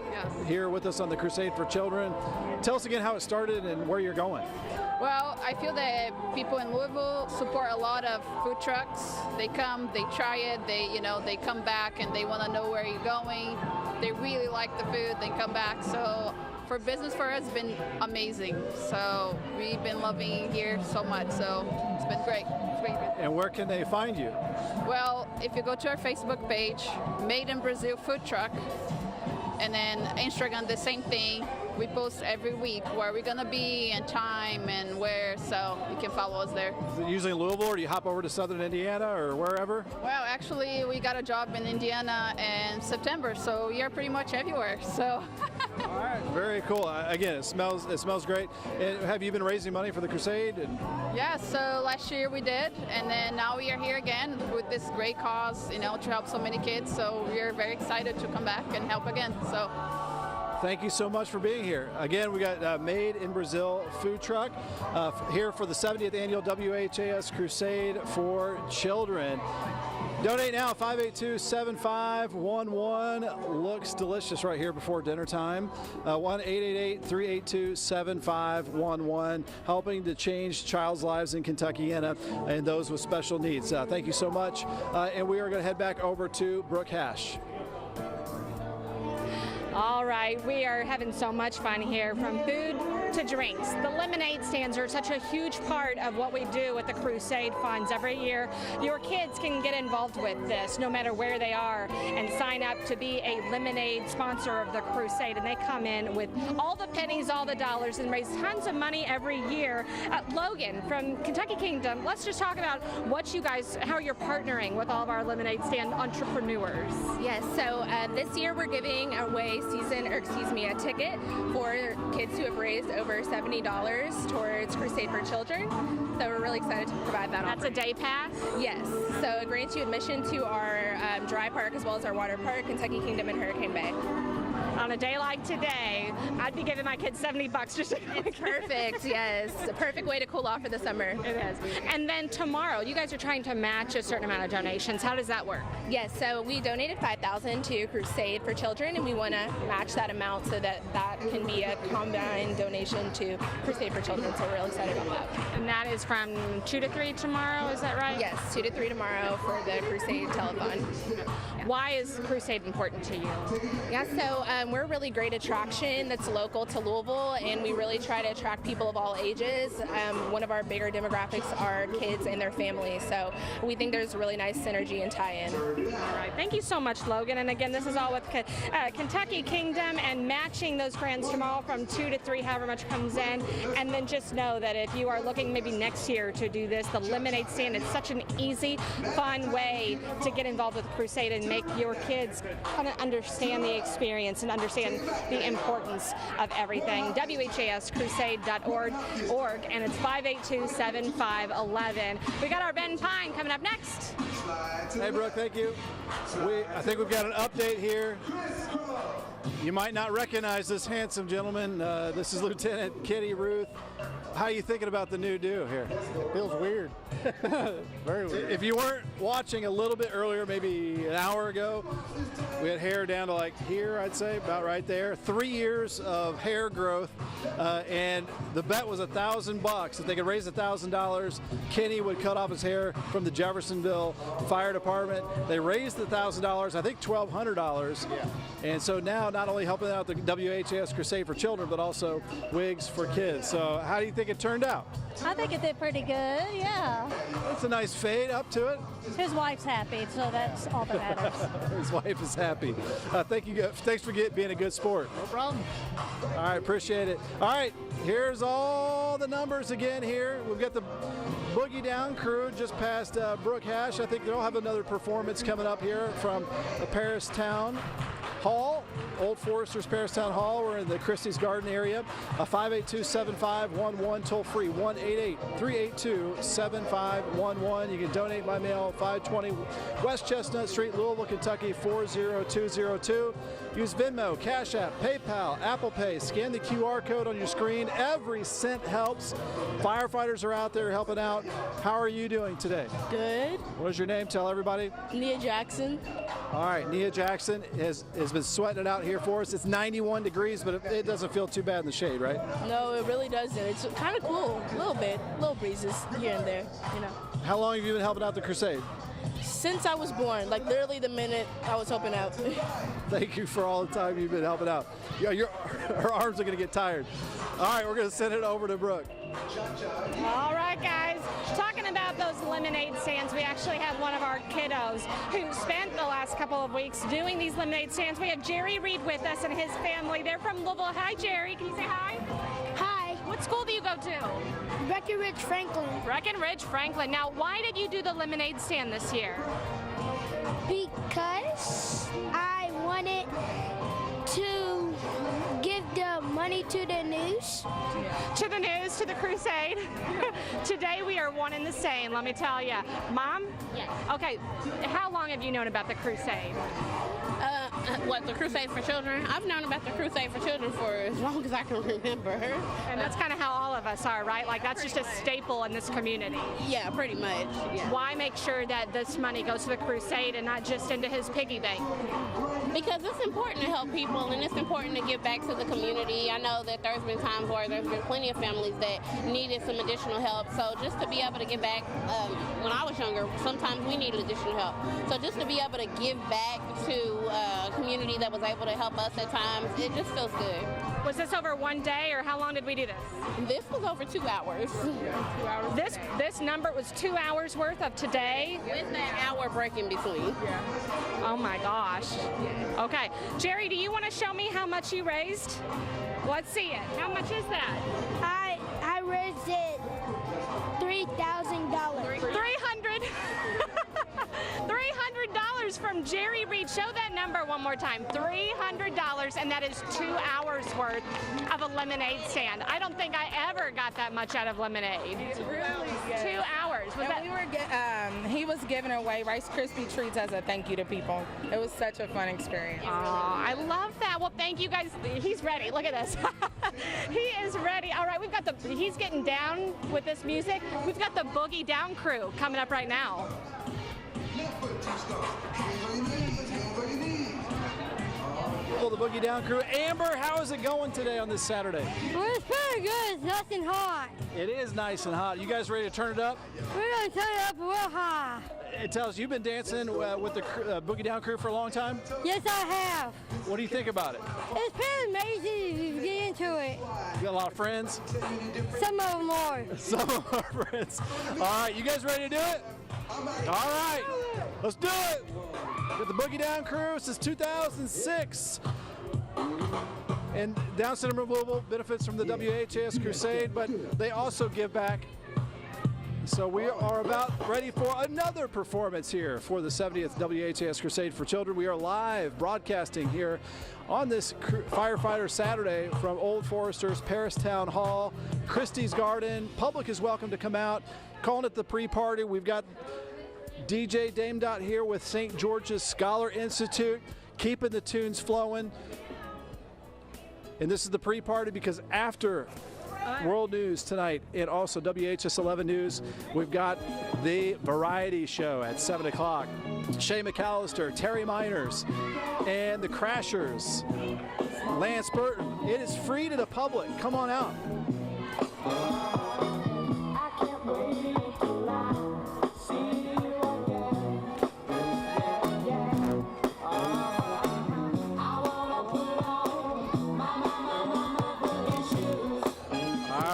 here with us on the Crusade for Children. Tell us again how it started and where you're going. Well, I feel that people in Louisville support a lot of food trucks. They come, they try it, they come back and they want to know where you're going. They really like the food, they come back. So for business for us, it's been amazing. So we've been loving it here so much. So it's been great. And where can they find you? Well, if you go to our Facebook page, Made in Brazil Food Truck, and then Instagram, the same thing. We post every week where we're going to be and time and where, so you can follow us there. Is it usually in Louisville, or do you hop over to Southern Indiana or wherever? Well, actually, we got a job in Indiana in September, so you're pretty much everywhere. So. All right, very cool. Again, it smells great. And have you been raising money for the Crusade? Yeah, so last year we did, and then now we are here again with this great cause, to help so many kids. So we are very excited to come back and help again. So. Thank you so much for being here. Again, we got Made in Brazil food truck here for the 70th annual WHAS Crusade for Children. Donate now, 582-7511. Looks delicious right here before dinner time. 1-888-382-7511. Helping to change child's lives in Kentuckiana and those with special needs. Thank you so much. And we are going to head back over to Brooke Hash. All right, we are having so much fun here, from food to drinks. The lemonade stands are such a huge part of what we do with the Crusade funds every year. Your kids can get involved with this no matter where they are and sign up to be a lemonade sponsor of the Crusade, and they come in with all the pennies, all the dollars, and raise tons of money every year. Logan from Kentucky Kingdom, let's just talk about how you're partnering with all of our lemonade stand entrepreneurs. Yes, so this year we're giving away a ticket for kids who have raised over $70 towards Crusade for Children. So we're really excited to provide that. That's a day pass? Yes. So it grants you admission to our dry park as well as our water park, Kentucky Kingdom and Hurricane Bay. On a day like today, I'd be giving my kids $70 just to It's perfect, yes. A perfect way to cool off for the summer. It is. And then tomorrow, you guys are trying to match a certain amount of donations. How does that work? Yes, so we donated $5,000 to Crusade for Children, and we want to match that amount so that can be a combined donation to Crusade for Children. So we're really excited about that. And that is from 2 to 3 tomorrow, is that right? Yes, 2 to 3 tomorrow for the Crusade telethon. Why is Crusade important to you? Yeah, so We're a really great attraction that's local to Louisville, and we really try to attract people of all ages. One of our bigger demographics are kids and their families, so we think there's a really nice synergy and tie-in. All right, thank you so much, Logan. And again, this is all with Kentucky Kingdom, and matching those grants tomorrow from 2 to 3, however much comes in. And then just know that if you are looking maybe next year to do this, the lemonade stand, it's such an easy, fun way to get involved with Crusade and make your kids kind of understand the experience and understand the importance of everything. WHAS crusade.org, and it's 582-7511. We got our Ben Pine coming up next. Hey, Brooke, thank you. I think we've got an update here. You might not recognize this handsome gentleman. This is Lieutenant Kitty Ruth. How are you thinking about the new do here? It feels weird. Very weird. If you weren't watching a little bit earlier, maybe an hour ago, we had hair down to like here, I'd say, about right there. 3 years of hair growth, and the bet was $1,000. If they could raise $1,000, Kenny would cut off his hair from the Jeffersonville Fire Department. They raised $1,000, I think $1,200. Yeah. And so now, not only helping out the WHAS Crusade for Children, but also wigs for kids. So how do you think it turned out? I think it did pretty good, yeah. It's a nice fade up to it. His wife's happy, so that's all that matters. His wife is happy. Thank you. Thanks for being a good sport. No problem. All right, appreciate it. All right, here's all the numbers again here. We've got the Boogie Down crew just past Brook Hash. I think they'll have another performance coming up here from the Paris Town Hall, Old Forester's Paris Town Hall. We're in the Christie's Garden area. 582-7511, toll free 1-888-382-7511. You can donate by mail 520 West Chestnut Street, Louisville, Kentucky 40202. Use Venmo, Cash App, PayPal, Apple Pay. Scan the QR code on your screen. Every cent helps. Firefighters are out there helping out. How are you doing today? Good. What is your name? Tell everybody. Nia Jackson. All right, Nia Jackson has been sweating it out here for us. It's 91 degrees, but it doesn't feel too bad in the shade, right? No, it really doesn't. It's kind of cool, a little bit, little breezes here and there, you know. How long have you been helping out the Crusade? Since I was born, like literally the minute I was helping out. Thank you for all the time you've been helping out. Yeah, her arms are going to get tired. All right, we're going to send it over to Brooke. All right, guys. Talking about those lemonade stands, we actually have one of our kiddos who spent the last couple of weeks doing these lemonade stands. We have Jerry Reed with us and his family. They're from Louisville. Hi, Jerry. Can you say hi? Hi. What school do you go to? Breckenridge Franklin. Breckenridge Franklin. Now, why did you do the lemonade stand this year? Because I wanted to give the money to the news. To the news, to the Crusade. Today we are one and the same, let me tell you. Mom? Yes. Okay, how long have you known about the Crusade? What, the Crusade for Children? I've known about the Crusade for Children for as long as I can remember. And that's kind of how all of us are, right? Like that's just a staple in this community. Yeah, pretty much. Yeah. Why make sure that this money goes to the Crusade and not just into his piggy bank? Because it's important to help people and it's important to give back to the community. I know that there's been times where there's been plenty of families that needed some additional help. So just to be able to give back, when I was younger, sometimes we needed additional help. So just to be able to give back to a community that was able to help us at times, it just feels good. Was this over one day or how long did we do this? This was over 2 hours. 2 hours. This number was 2 hours worth of today? With an hour break in between. Yeah. Oh my gosh. Okay. Jerry, do you want to show me how much you raised? Let's see it. How much is that? I raised it $3,000. 300. $300 from Jerry Reed. Show that number one more time. $300, and that is 2 hours worth of a lemonade stand. I don't think I ever got that much out of lemonade. It's really good. 2 hours. Was that? We were he was giving away Rice Krispie treats as a thank you to people. It was such a fun experience. Oh, I love that. Well, thank you guys. He's ready. Look at this. He is ready. All right, he's getting down with this music. We've got the Boogie Down crew coming up right now. Louisville, the Boogie Down crew. Amber, how is it going today on this Saturday? Well, it's pretty good. It's nice and hot. It is nice and hot. You guys ready to turn it up? We're going to turn it up real high. It tells you've been dancing with the Boogie Down crew for a long time? Yes, I have. What do you think about it? It's pretty amazing if you get into it. You got a lot of friends? Some of them are. Some of our friends. All right, you guys ready to do it? All right, let's do it. With the Boogie Down crew since 2006. And Down syndrome of Louisville benefits from the WHAS Crusade, but they also give back. So we are about ready for another performance here for the 70th WHAS Crusade for Children. We are live broadcasting here on this Firefighter Saturday from Old Foresters, Paris Town Hall, Christie's Garden. Public is welcome to come out. Calling it the pre-party. We've got DJ Dame Dot here with St. George's Scholar Institute, keeping the tunes flowing. And this is the pre-party because after World News tonight and also WHS 11 News, we've got the variety show at 7 o'clock. Shay McAllister, Terry Miners, and the Crashers. Lance Burton. It is free to the public. Come on out.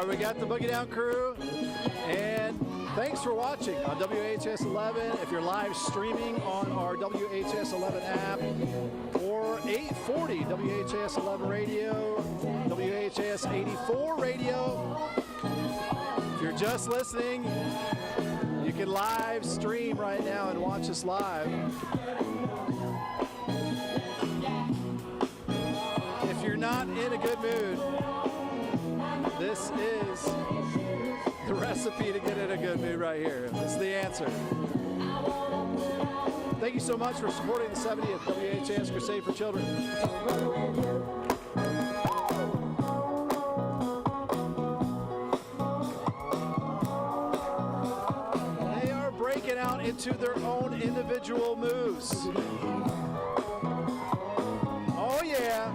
We got the Boogie Down crew, and thanks for watching on WHS 11. If you're live streaming on our WHS 11 app or 840 WHS 11 radio, WHS 84 radio. If you're just listening, you can live stream right now and watch us live. If you're not in a good mood, this is the recipe to get in a good mood right here. That's the answer. Thank you so much for supporting the 70th WHAS Crusade for Children. They are breaking out into their own individual moves. Oh yeah.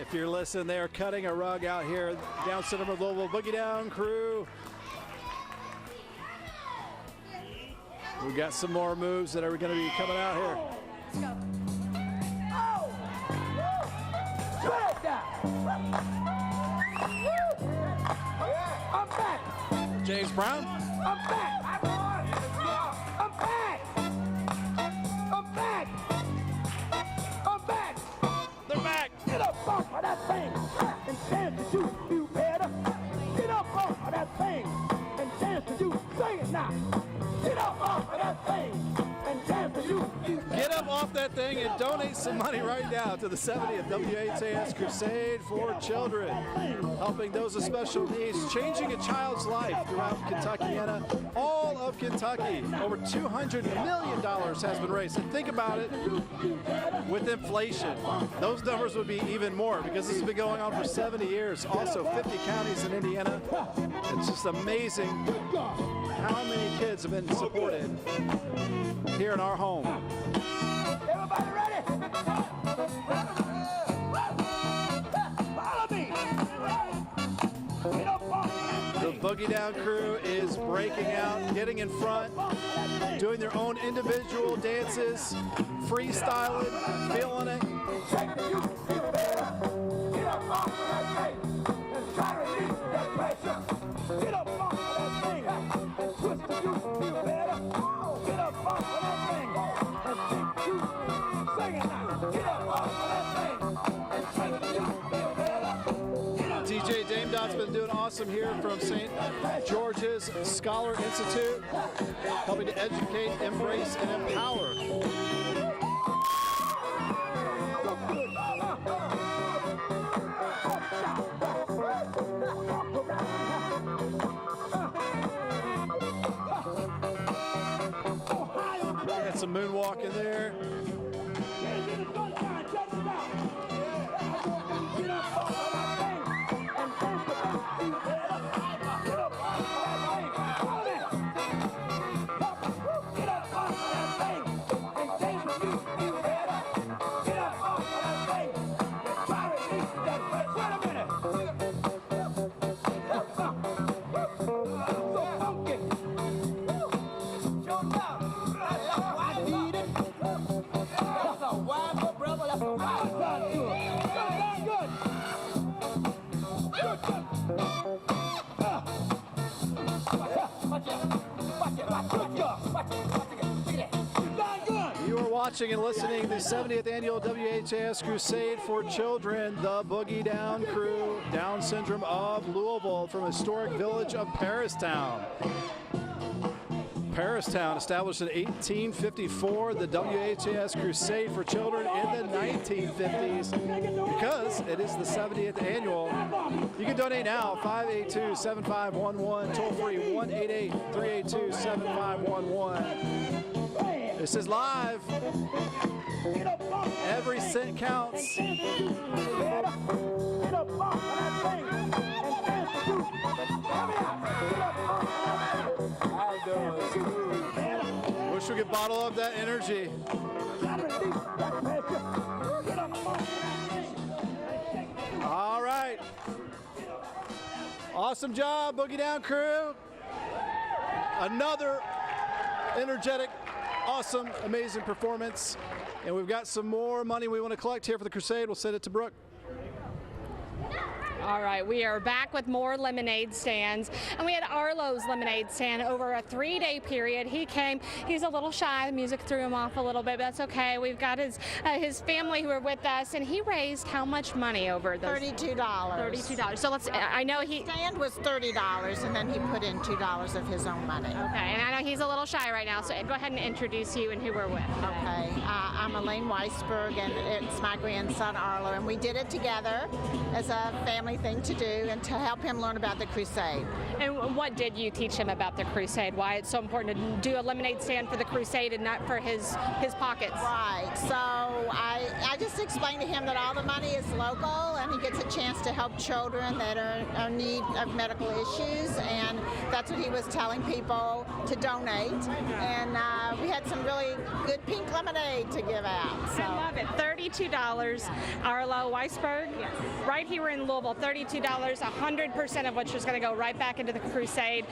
If you're listening, they are cutting a rug out here. Down syndrome of Louisville, Boogie Down crew. We've got some more moves that are going to be coming out here. Let's go. I'm back. James Brown. I'm back. I'm back. I'm back. I'm back. They're back. Get up off of that thing and dance to you better. Get up off of that thing and dance to you. Sing it now. Get up off of that thing and dance to you. Get up off that thing and donate some money right now to the 70th WHAS Crusade for Children, helping those with special needs, changing a child's life throughout Kentuckiana, all of Kentucky. Over $200 million has been raised. And think about it, with inflation, those numbers would be even more because this has been going on for 70 years. Also 50 counties in Indiana. It's just amazing how many kids have been supported here in our home. Everybody ready? Follow me. Get up off of that The thing. Boogie Down crew is breaking out, getting in front, doing their own individual dances, freestyling, feeling it. Shake the youth, you better. Get up off of that thing and try to release that pressure. Get up off of that thing and twist the youth, you better. Get up off of that thing and take the youth. Sing it now. Get up off of that thing and twist the youth. Dott's been doing awesome here from St. George's Scholar Institute, helping to educate, embrace, and empower. Got some moonwalk in there. You are watching and listening to the 70th Annual WHAS Crusade for Children, the Boogie Down crew, Down syndrome of Louisville, from historic village of Paristown. Paristown, established in 1854, the WHAS Crusade for Children in the 1950s. Because it is the 70th annual, you can donate now, 582-7511, toll free 1-888-382-7511. This is live. Every cent counts. Wish we could bottle up that energy. All right. Awesome job, Boogie Down crew. Another energetic, awesome, amazing performance. And we've got some more money we want to collect here for the Crusade. We'll send it to Brooke. All right, we are back with more lemonade stands, and we had Arlo's lemonade stand over a 3-day period. He came, he's a little shy, the music threw him off a little bit, but that's okay. We've got his family who are with us, and he raised how much money over those? $32. $32. So let's, I know he... The stand was $30, and then he put in $2 of his own money. Okay, and I know he's a little shy right now, so go ahead and introduce you and who we're with. Okay, I'm Elaine Weisberg, and it's my grandson Arlo, and we did it together as a family thing to do and to help him learn about the Crusade. And what did you teach him about the Crusade? Why it's so important to do a lemonade stand for the Crusade and not for his pockets? Right. So I just explained to him that all the money is local and he gets a chance to help children that are in need of medical issues, and that's what he was telling people to donate. And we had some really good pink lemonade to give out. So. I love it. $32. Arlo Weisberg, yes. Right here in Louisville, $32, 100% of which is going to go right back into the Crusade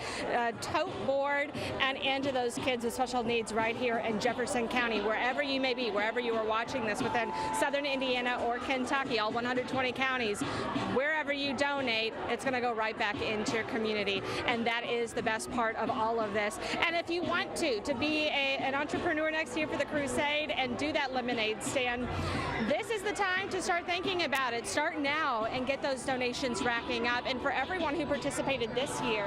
tote board and into those kids with special needs right here in Jefferson County, wherever you may be, wherever you are watching this within southern Indiana or Kentucky, all 120 counties, wherever you donate, it's going to go right back into your community, and that is the best part of all of this. And if you want to be an entrepreneur next year for the Crusade and do that lemonade stand, this is the time to start thinking about it. Start now and get those donations racking up. And for everyone who participated this year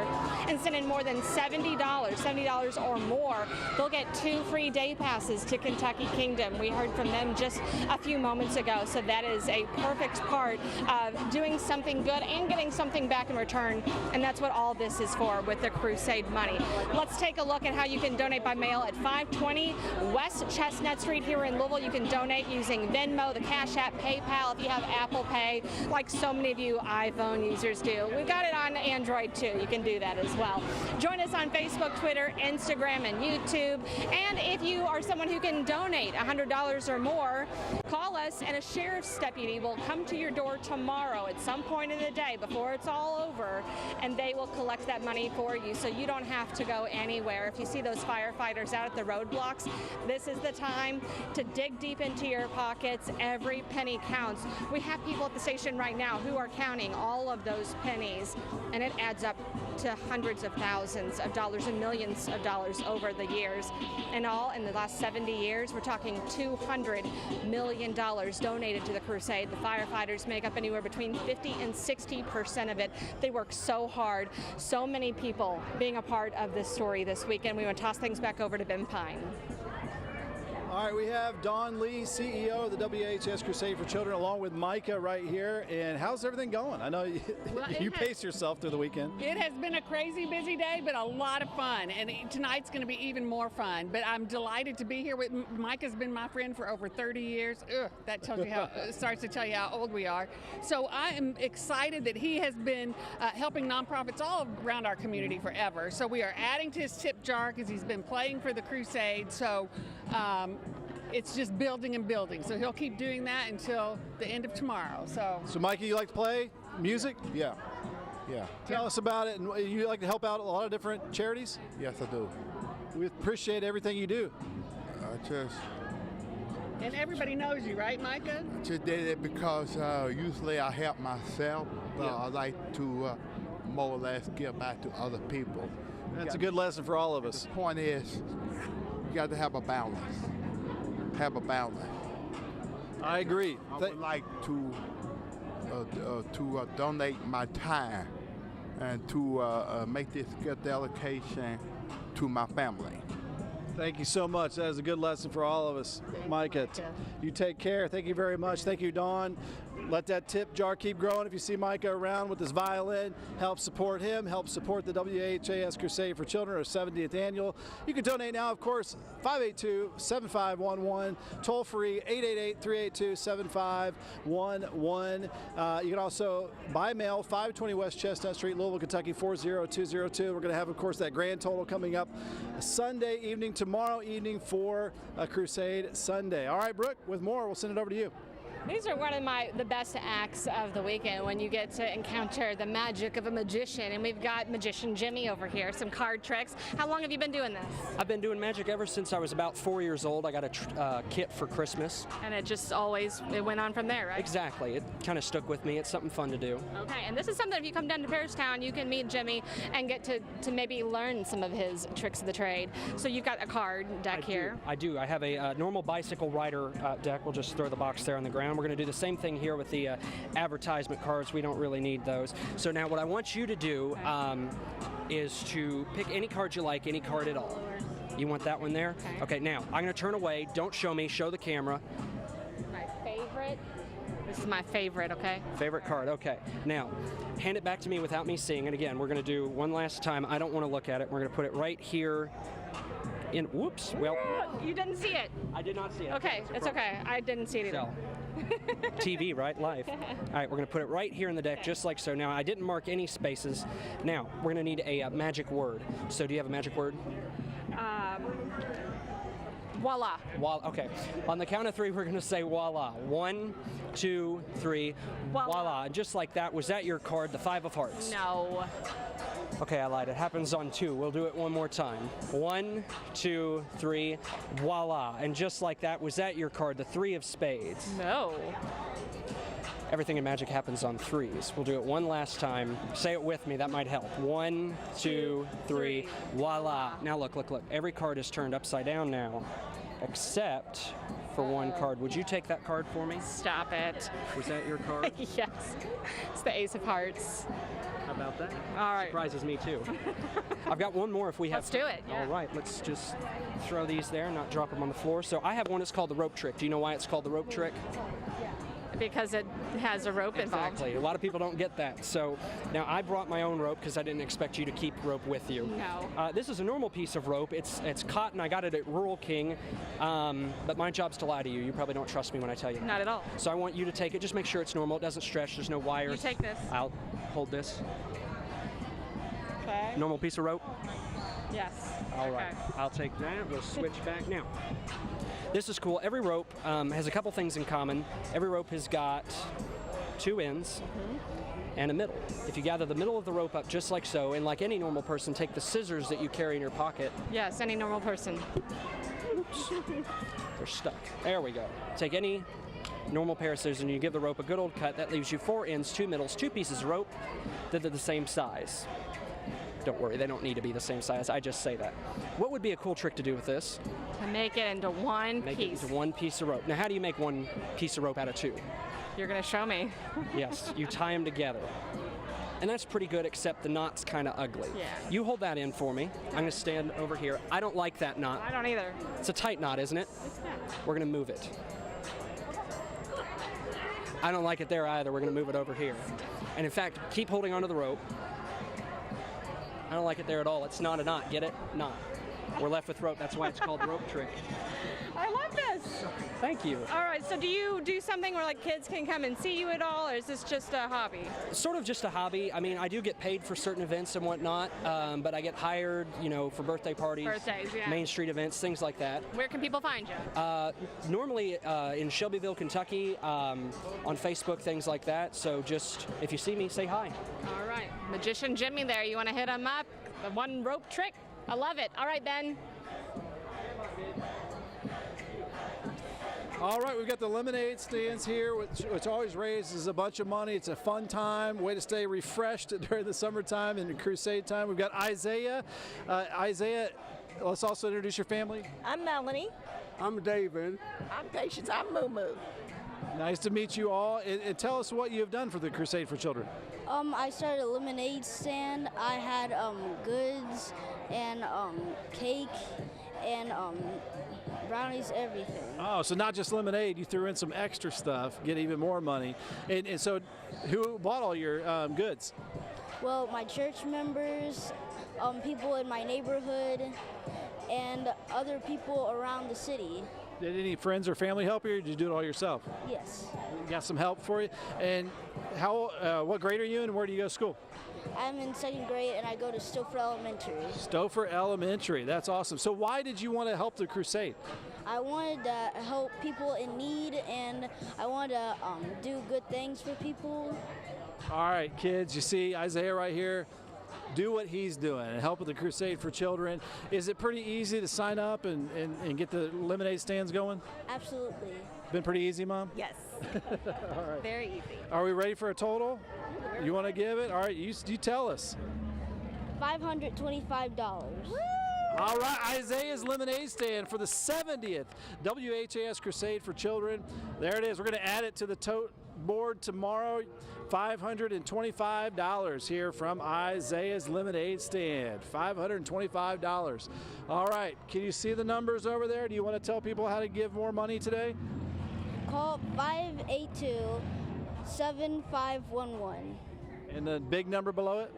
and sent in more than $70 or more, they'll get 2 free day passes to Kentucky Kingdom. We heard from them just a few moments ago, so that is a perfect part of doing something good and getting something back in return, and that's what all this is for with the Crusade money. Let's take a look at how you can donate by mail at 520 West Chestnut Street here in Louisville. You can donate using Venmo, the Cash App, PayPal, if you have Apple Pay, like so many of you iPhone users do. We've got it on Android too. You can do that as well. Join us on Facebook, Twitter, Instagram, and YouTube. And if you are someone who can donate $100 or more, call us and a sheriff's deputy will come to your door tomorrow at some point in the day before it's all over, and they will collect that money for you so you don't have to go anywhere. If you see those firefighters out at the roadblocks, this is the time to dig deep into your pockets. Every every penny counts. We have people at the station right now who are counting all of those pennies, and it adds up to hundreds of thousands of dollars and millions of dollars over the years. In all, in the last 70 years, we're talking $200 million donated to the Crusade. The firefighters make up anywhere between 50 and 60% of it. They work so hard. So many people being a part of this story this weekend. We want to toss things back over to Ben Pine. All right, we have Dawn Lee, CEO of the WHAS Crusade for Children, along with Micah right here. And how's everything going? I know you paced yourself through the weekend. It has been a crazy busy day, but a lot of fun. And tonight's going to be even more fun. But I'm delighted to be here with Micah's been my friend for over 30 years. Ugh, that tells you how starts to tell you how old we are. So I am excited that he has been helping nonprofits all around our community forever. So we are adding to his tip jar because he's been playing for the Crusade. So it's just building and building. So he'll keep doing that until the end of tomorrow. So Micah, you like to play music? Yeah. Tell us about it. And you like to help out a lot of different charities? Yes, I do. We appreciate everything you do. And everybody knows you, right, Micah? I just did it because usually I help myself. I like to more or less give back to other people. That's a good lesson for all of us. The point is, you got to have a balance. I agree. I would like to donate my time and to make this good dedication to my family. Thank you so much. That is a good lesson for all of us. Micah, you take care. Thank you very much. Thank you, Dawn. Let that tip jar keep growing. If you see Micah around with his violin, help support him. Help support the WHAS Crusade for Children, our 70th annual. You can donate now, of course, 582-7511, toll free 888-382-7511. You can also buy mail, 520 West Chestnut Street, Louisville, Kentucky 40202. We're going to have, of course, that grand total coming up Sunday evening, tomorrow evening for a Crusade Sunday. All right, Brooke, with more, we'll send it over to you. These are one of the best acts of the weekend when you get to encounter the magic of a magician. And we've got magician Jimmy over here, some card tricks. How long have you been doing this? I've been doing magic ever since I was about 4 years old. I got a kit for Christmas. And it just always, it went on from there, right? Exactly. It kind of stuck with me. It's something fun to do. Okay, and this is something if you come down to Pairstown, you can meet Jimmy and get to maybe learn some of his tricks of the trade. So you've got a card deck here. I do. I have a normal bicycle rider deck. We'll just throw the box there on the ground. We're going to do the same thing here with the advertisement cards. We don't really need those. So now what I want you to do is to pick any card you like, any card at all. You want that one there? Okay, now I'm going to turn away. Don't show me. Show the camera. My favorite. This is my favorite, okay? Favorite card, okay. Now, hand it back to me without me seeing it. Again, we're going to do one last time. I don't want to look at it. We're going to put it right here. Whoops, well. You didn't see it. I did not see it. Okay, it's okay. I didn't see it either. TV, right? Live. All right, we're going to put it right here in the deck, just like so. Now, I didn't mark any spaces. Now, we're going to need a magic word. So, do you have a magic word? Voila. Okay. On the count of three, we're going to say voila. 1, 2, 3. Voila. And just like that, was that your card, the 5 of hearts? No. Okay, I lied. It happens on 2. We'll do it one more time. 1, 2, 3. Voila. And just like that, was that your card, the 3 of spades? No. Everything in magic happens on 3s. We'll do it one last time. Say it with me. That might help. 1, 2, 3. Voila. Now look. Every card is turned upside down now, except for one card. Would you take that card for me? Stop it. Was that your card? Yes. It's the Ace of Hearts. How about that? All right. Surprises me too. I've got one more if we have. Let's do it. Yeah. All right. Let's just throw these there, not drop them on the floor. So I have one that's called the rope trick. Do you know why it's called the rope trick? Because it has a rope involved. Exactly. A lot of people don't get that. So now I brought my own rope because I didn't expect you to keep rope with you. No. This is a normal piece of rope. It's cotton. I got it at Rural King. But my job's to lie to you. You probably don't trust me when I tell you. Not at all. So I want you to take it. Just make sure it's normal. It doesn't stretch. There's no wires. You take this. I'll hold this. Okay. Normal piece of rope? Yes. All right. I'll take that. We'll switch back now. This is cool. Every rope has a couple things in common. Every rope has got 2 ends and a middle. If you gather the middle of the rope up just like so, and like any normal person, take the scissors that you carry in your pocket. Yes, any normal person. Oops. They're stuck. There we go. Take any normal pair of scissors, and you give the rope a good old cut. That leaves you 4 ends, 2 middles, 2 pieces of rope that are the same size. Don't worry, they don't need to be the same size. I just say that. What would be a cool trick to do with this? To make it into one Make piece. it into 1 piece of rope. Now, how do you make 1 piece of rope out of 2? You're going to show me. Yes, you tie them together. And that's pretty good, except the knot's kind of ugly. Yeah. You hold that in for me. I'm going to stand over here. I don't like that knot. I don't either. It's a tight knot, isn't it? It's not. We're going to move it. I don't like it there either. We're going to move it over here. And in fact, keep holding onto the rope. I don't like it there at all. It's not a knot. Get it? Knot. We're left with rope. That's why it's called rope trick. I love this. Thank you. All right, so do you do something where like kids can come and see you at all, or is this just a hobby? Sort of just a hobby. I mean, I do get paid for certain events and whatnot, but I get hired, for birthday parties, Birthdays, yeah. Main Street events, things like that. Where can people find you? Normally in Shelbyville, Kentucky, on Facebook, things like that. So just, if you see me, say hi. All right, Magician Jimmy there. You want to hit him up? The 1 rope trick? I love it. All right, Ben. All right, we've got the lemonade stands here, which always raises a bunch of money. It's a fun time, way to stay refreshed during the summertime and Crusade time. We've got Isaiah. Isaiah, let's also introduce your family. I'm Melanie. I'm David. I'm Patience. I'm Moo Moo. Nice to meet you all. And tell us what you have done for the Crusade for Children. I started a lemonade stand. I had goods and cake and brownies, everything. Oh, so not just lemonade, you threw in some extra stuff, get even more money. And so who bought all your goods? Well, my church members, people in my neighborhood, and other people around the city. Did any friends or family help you, or did you do it all yourself? Yes. You got some help for you? And what grade are you in, and where do you go to school? I'm in 2nd grade, and I go to Stouffer Elementary. Stouffer Elementary. That's awesome. So why did you want to help the Crusade? I wanted to help people in need, and I wanted to do good things for people. All right, kids, you see Isaiah right here. Do what he's doing and help with the Crusade for Children. Is it pretty easy to sign up and get the lemonade stands going? Absolutely. Been pretty easy, Mom? Yes. All right. Very easy. Are we ready for a total? You want to give it? All right, you tell us. $525. All right, Isaiah's lemonade stand for the 70th WHAS Crusade for Children. There it is. We're going to add it to the tote board tomorrow. $525 here from Isaiah's lemonade stand. $525. All right, can you see the numbers over there? Do you want to tell people how to give more money today? Call 582-7511. And the big number below it?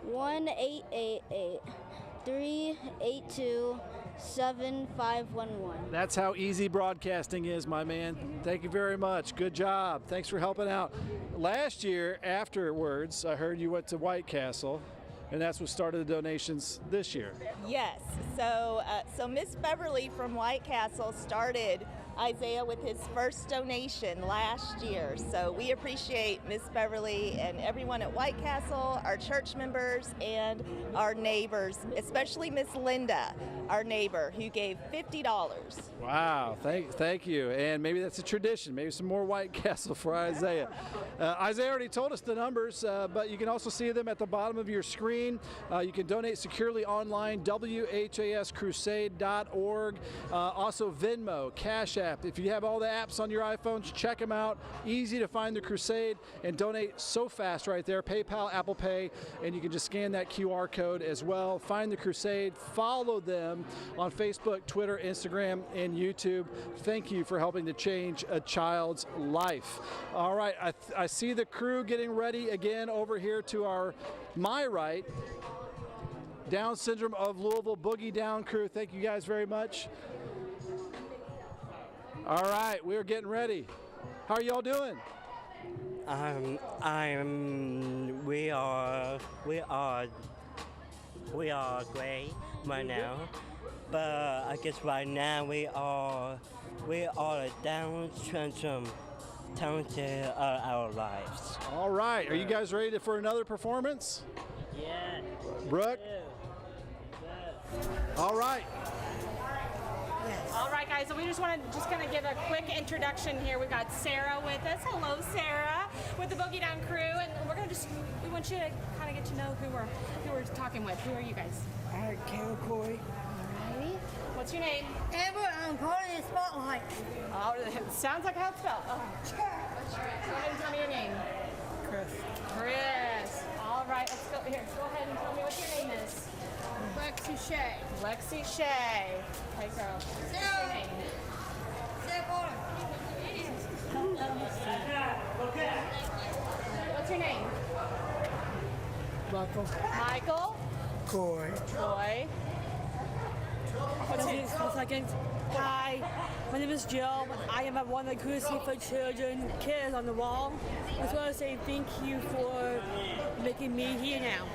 1-888-382-7511. That's how easy broadcasting is, my man. Thank you very much. Good job. Thanks for helping out. Last year, afterwards, I heard you went to White Castle, and that's what started the donations this year. Yes. So Miss Beverly from White Castle started Isaiah with his first donation last year. So we appreciate Miss Beverly and everyone at White Castle, our church members, and our neighbors, especially Miss Linda, our neighbor, who gave $50. Wow, thank you. And maybe that's a tradition, maybe some more White Castle for Isaiah. Isaiah already told us the numbers, but you can also see them at the bottom of your screen. You can donate securely online, WHAScrusade.org. Also Venmo, Cash App. If you have all the apps on your iPhones, check them out. Easy to find the Crusade and donate so fast right there. PayPal, Apple Pay, and you can just scan that QR code as well. Find the Crusade. Follow them on Facebook, Twitter, Instagram, and YouTube. Thank you for helping to change a child's life. All right, I see the crew getting ready again over here to my right. Down Syndrome of Louisville Boogie Down crew. Thank you guys very much. All right, we're getting ready. How are y'all doing? We are great right now, but I guess right now we are a Down syndrome talented our lives. All right, are you guys ready for another performance? Yeah. Brooke? All right. All right, guys, so we just want to kind of give a quick introduction here. We've got Sarah with us. Hello, Sarah, with the Boogie Down crew, and we want you to kind of get to know who we're talking with. Who are you guys? Corey. Alrighty. What's your name? Amber, I'm part of the spotlight. Oh, it sounds like how it's spelled. Oh. Go ahead and tell me your name. Chris. All right, let's go here. Go ahead and tell me what your name is. Lexi Shea. Lexi Shea. Okay, girl. What's your name? What's your name? Michael. Michael. Corey. Troy. What's your name? Hi, my name is Jill. I am at one of the Crusade for Children kids on the wall. I just want to say thank you for making me here now.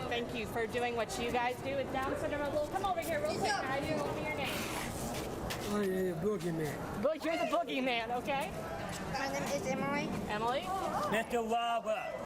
Thank you for doing what you guys do with Down syndrome. Come over here real quick, guys. What will be your name? I am the boogeyman. You're the boogeyman, okay? My name is Emily. Emily? Mr. Robert.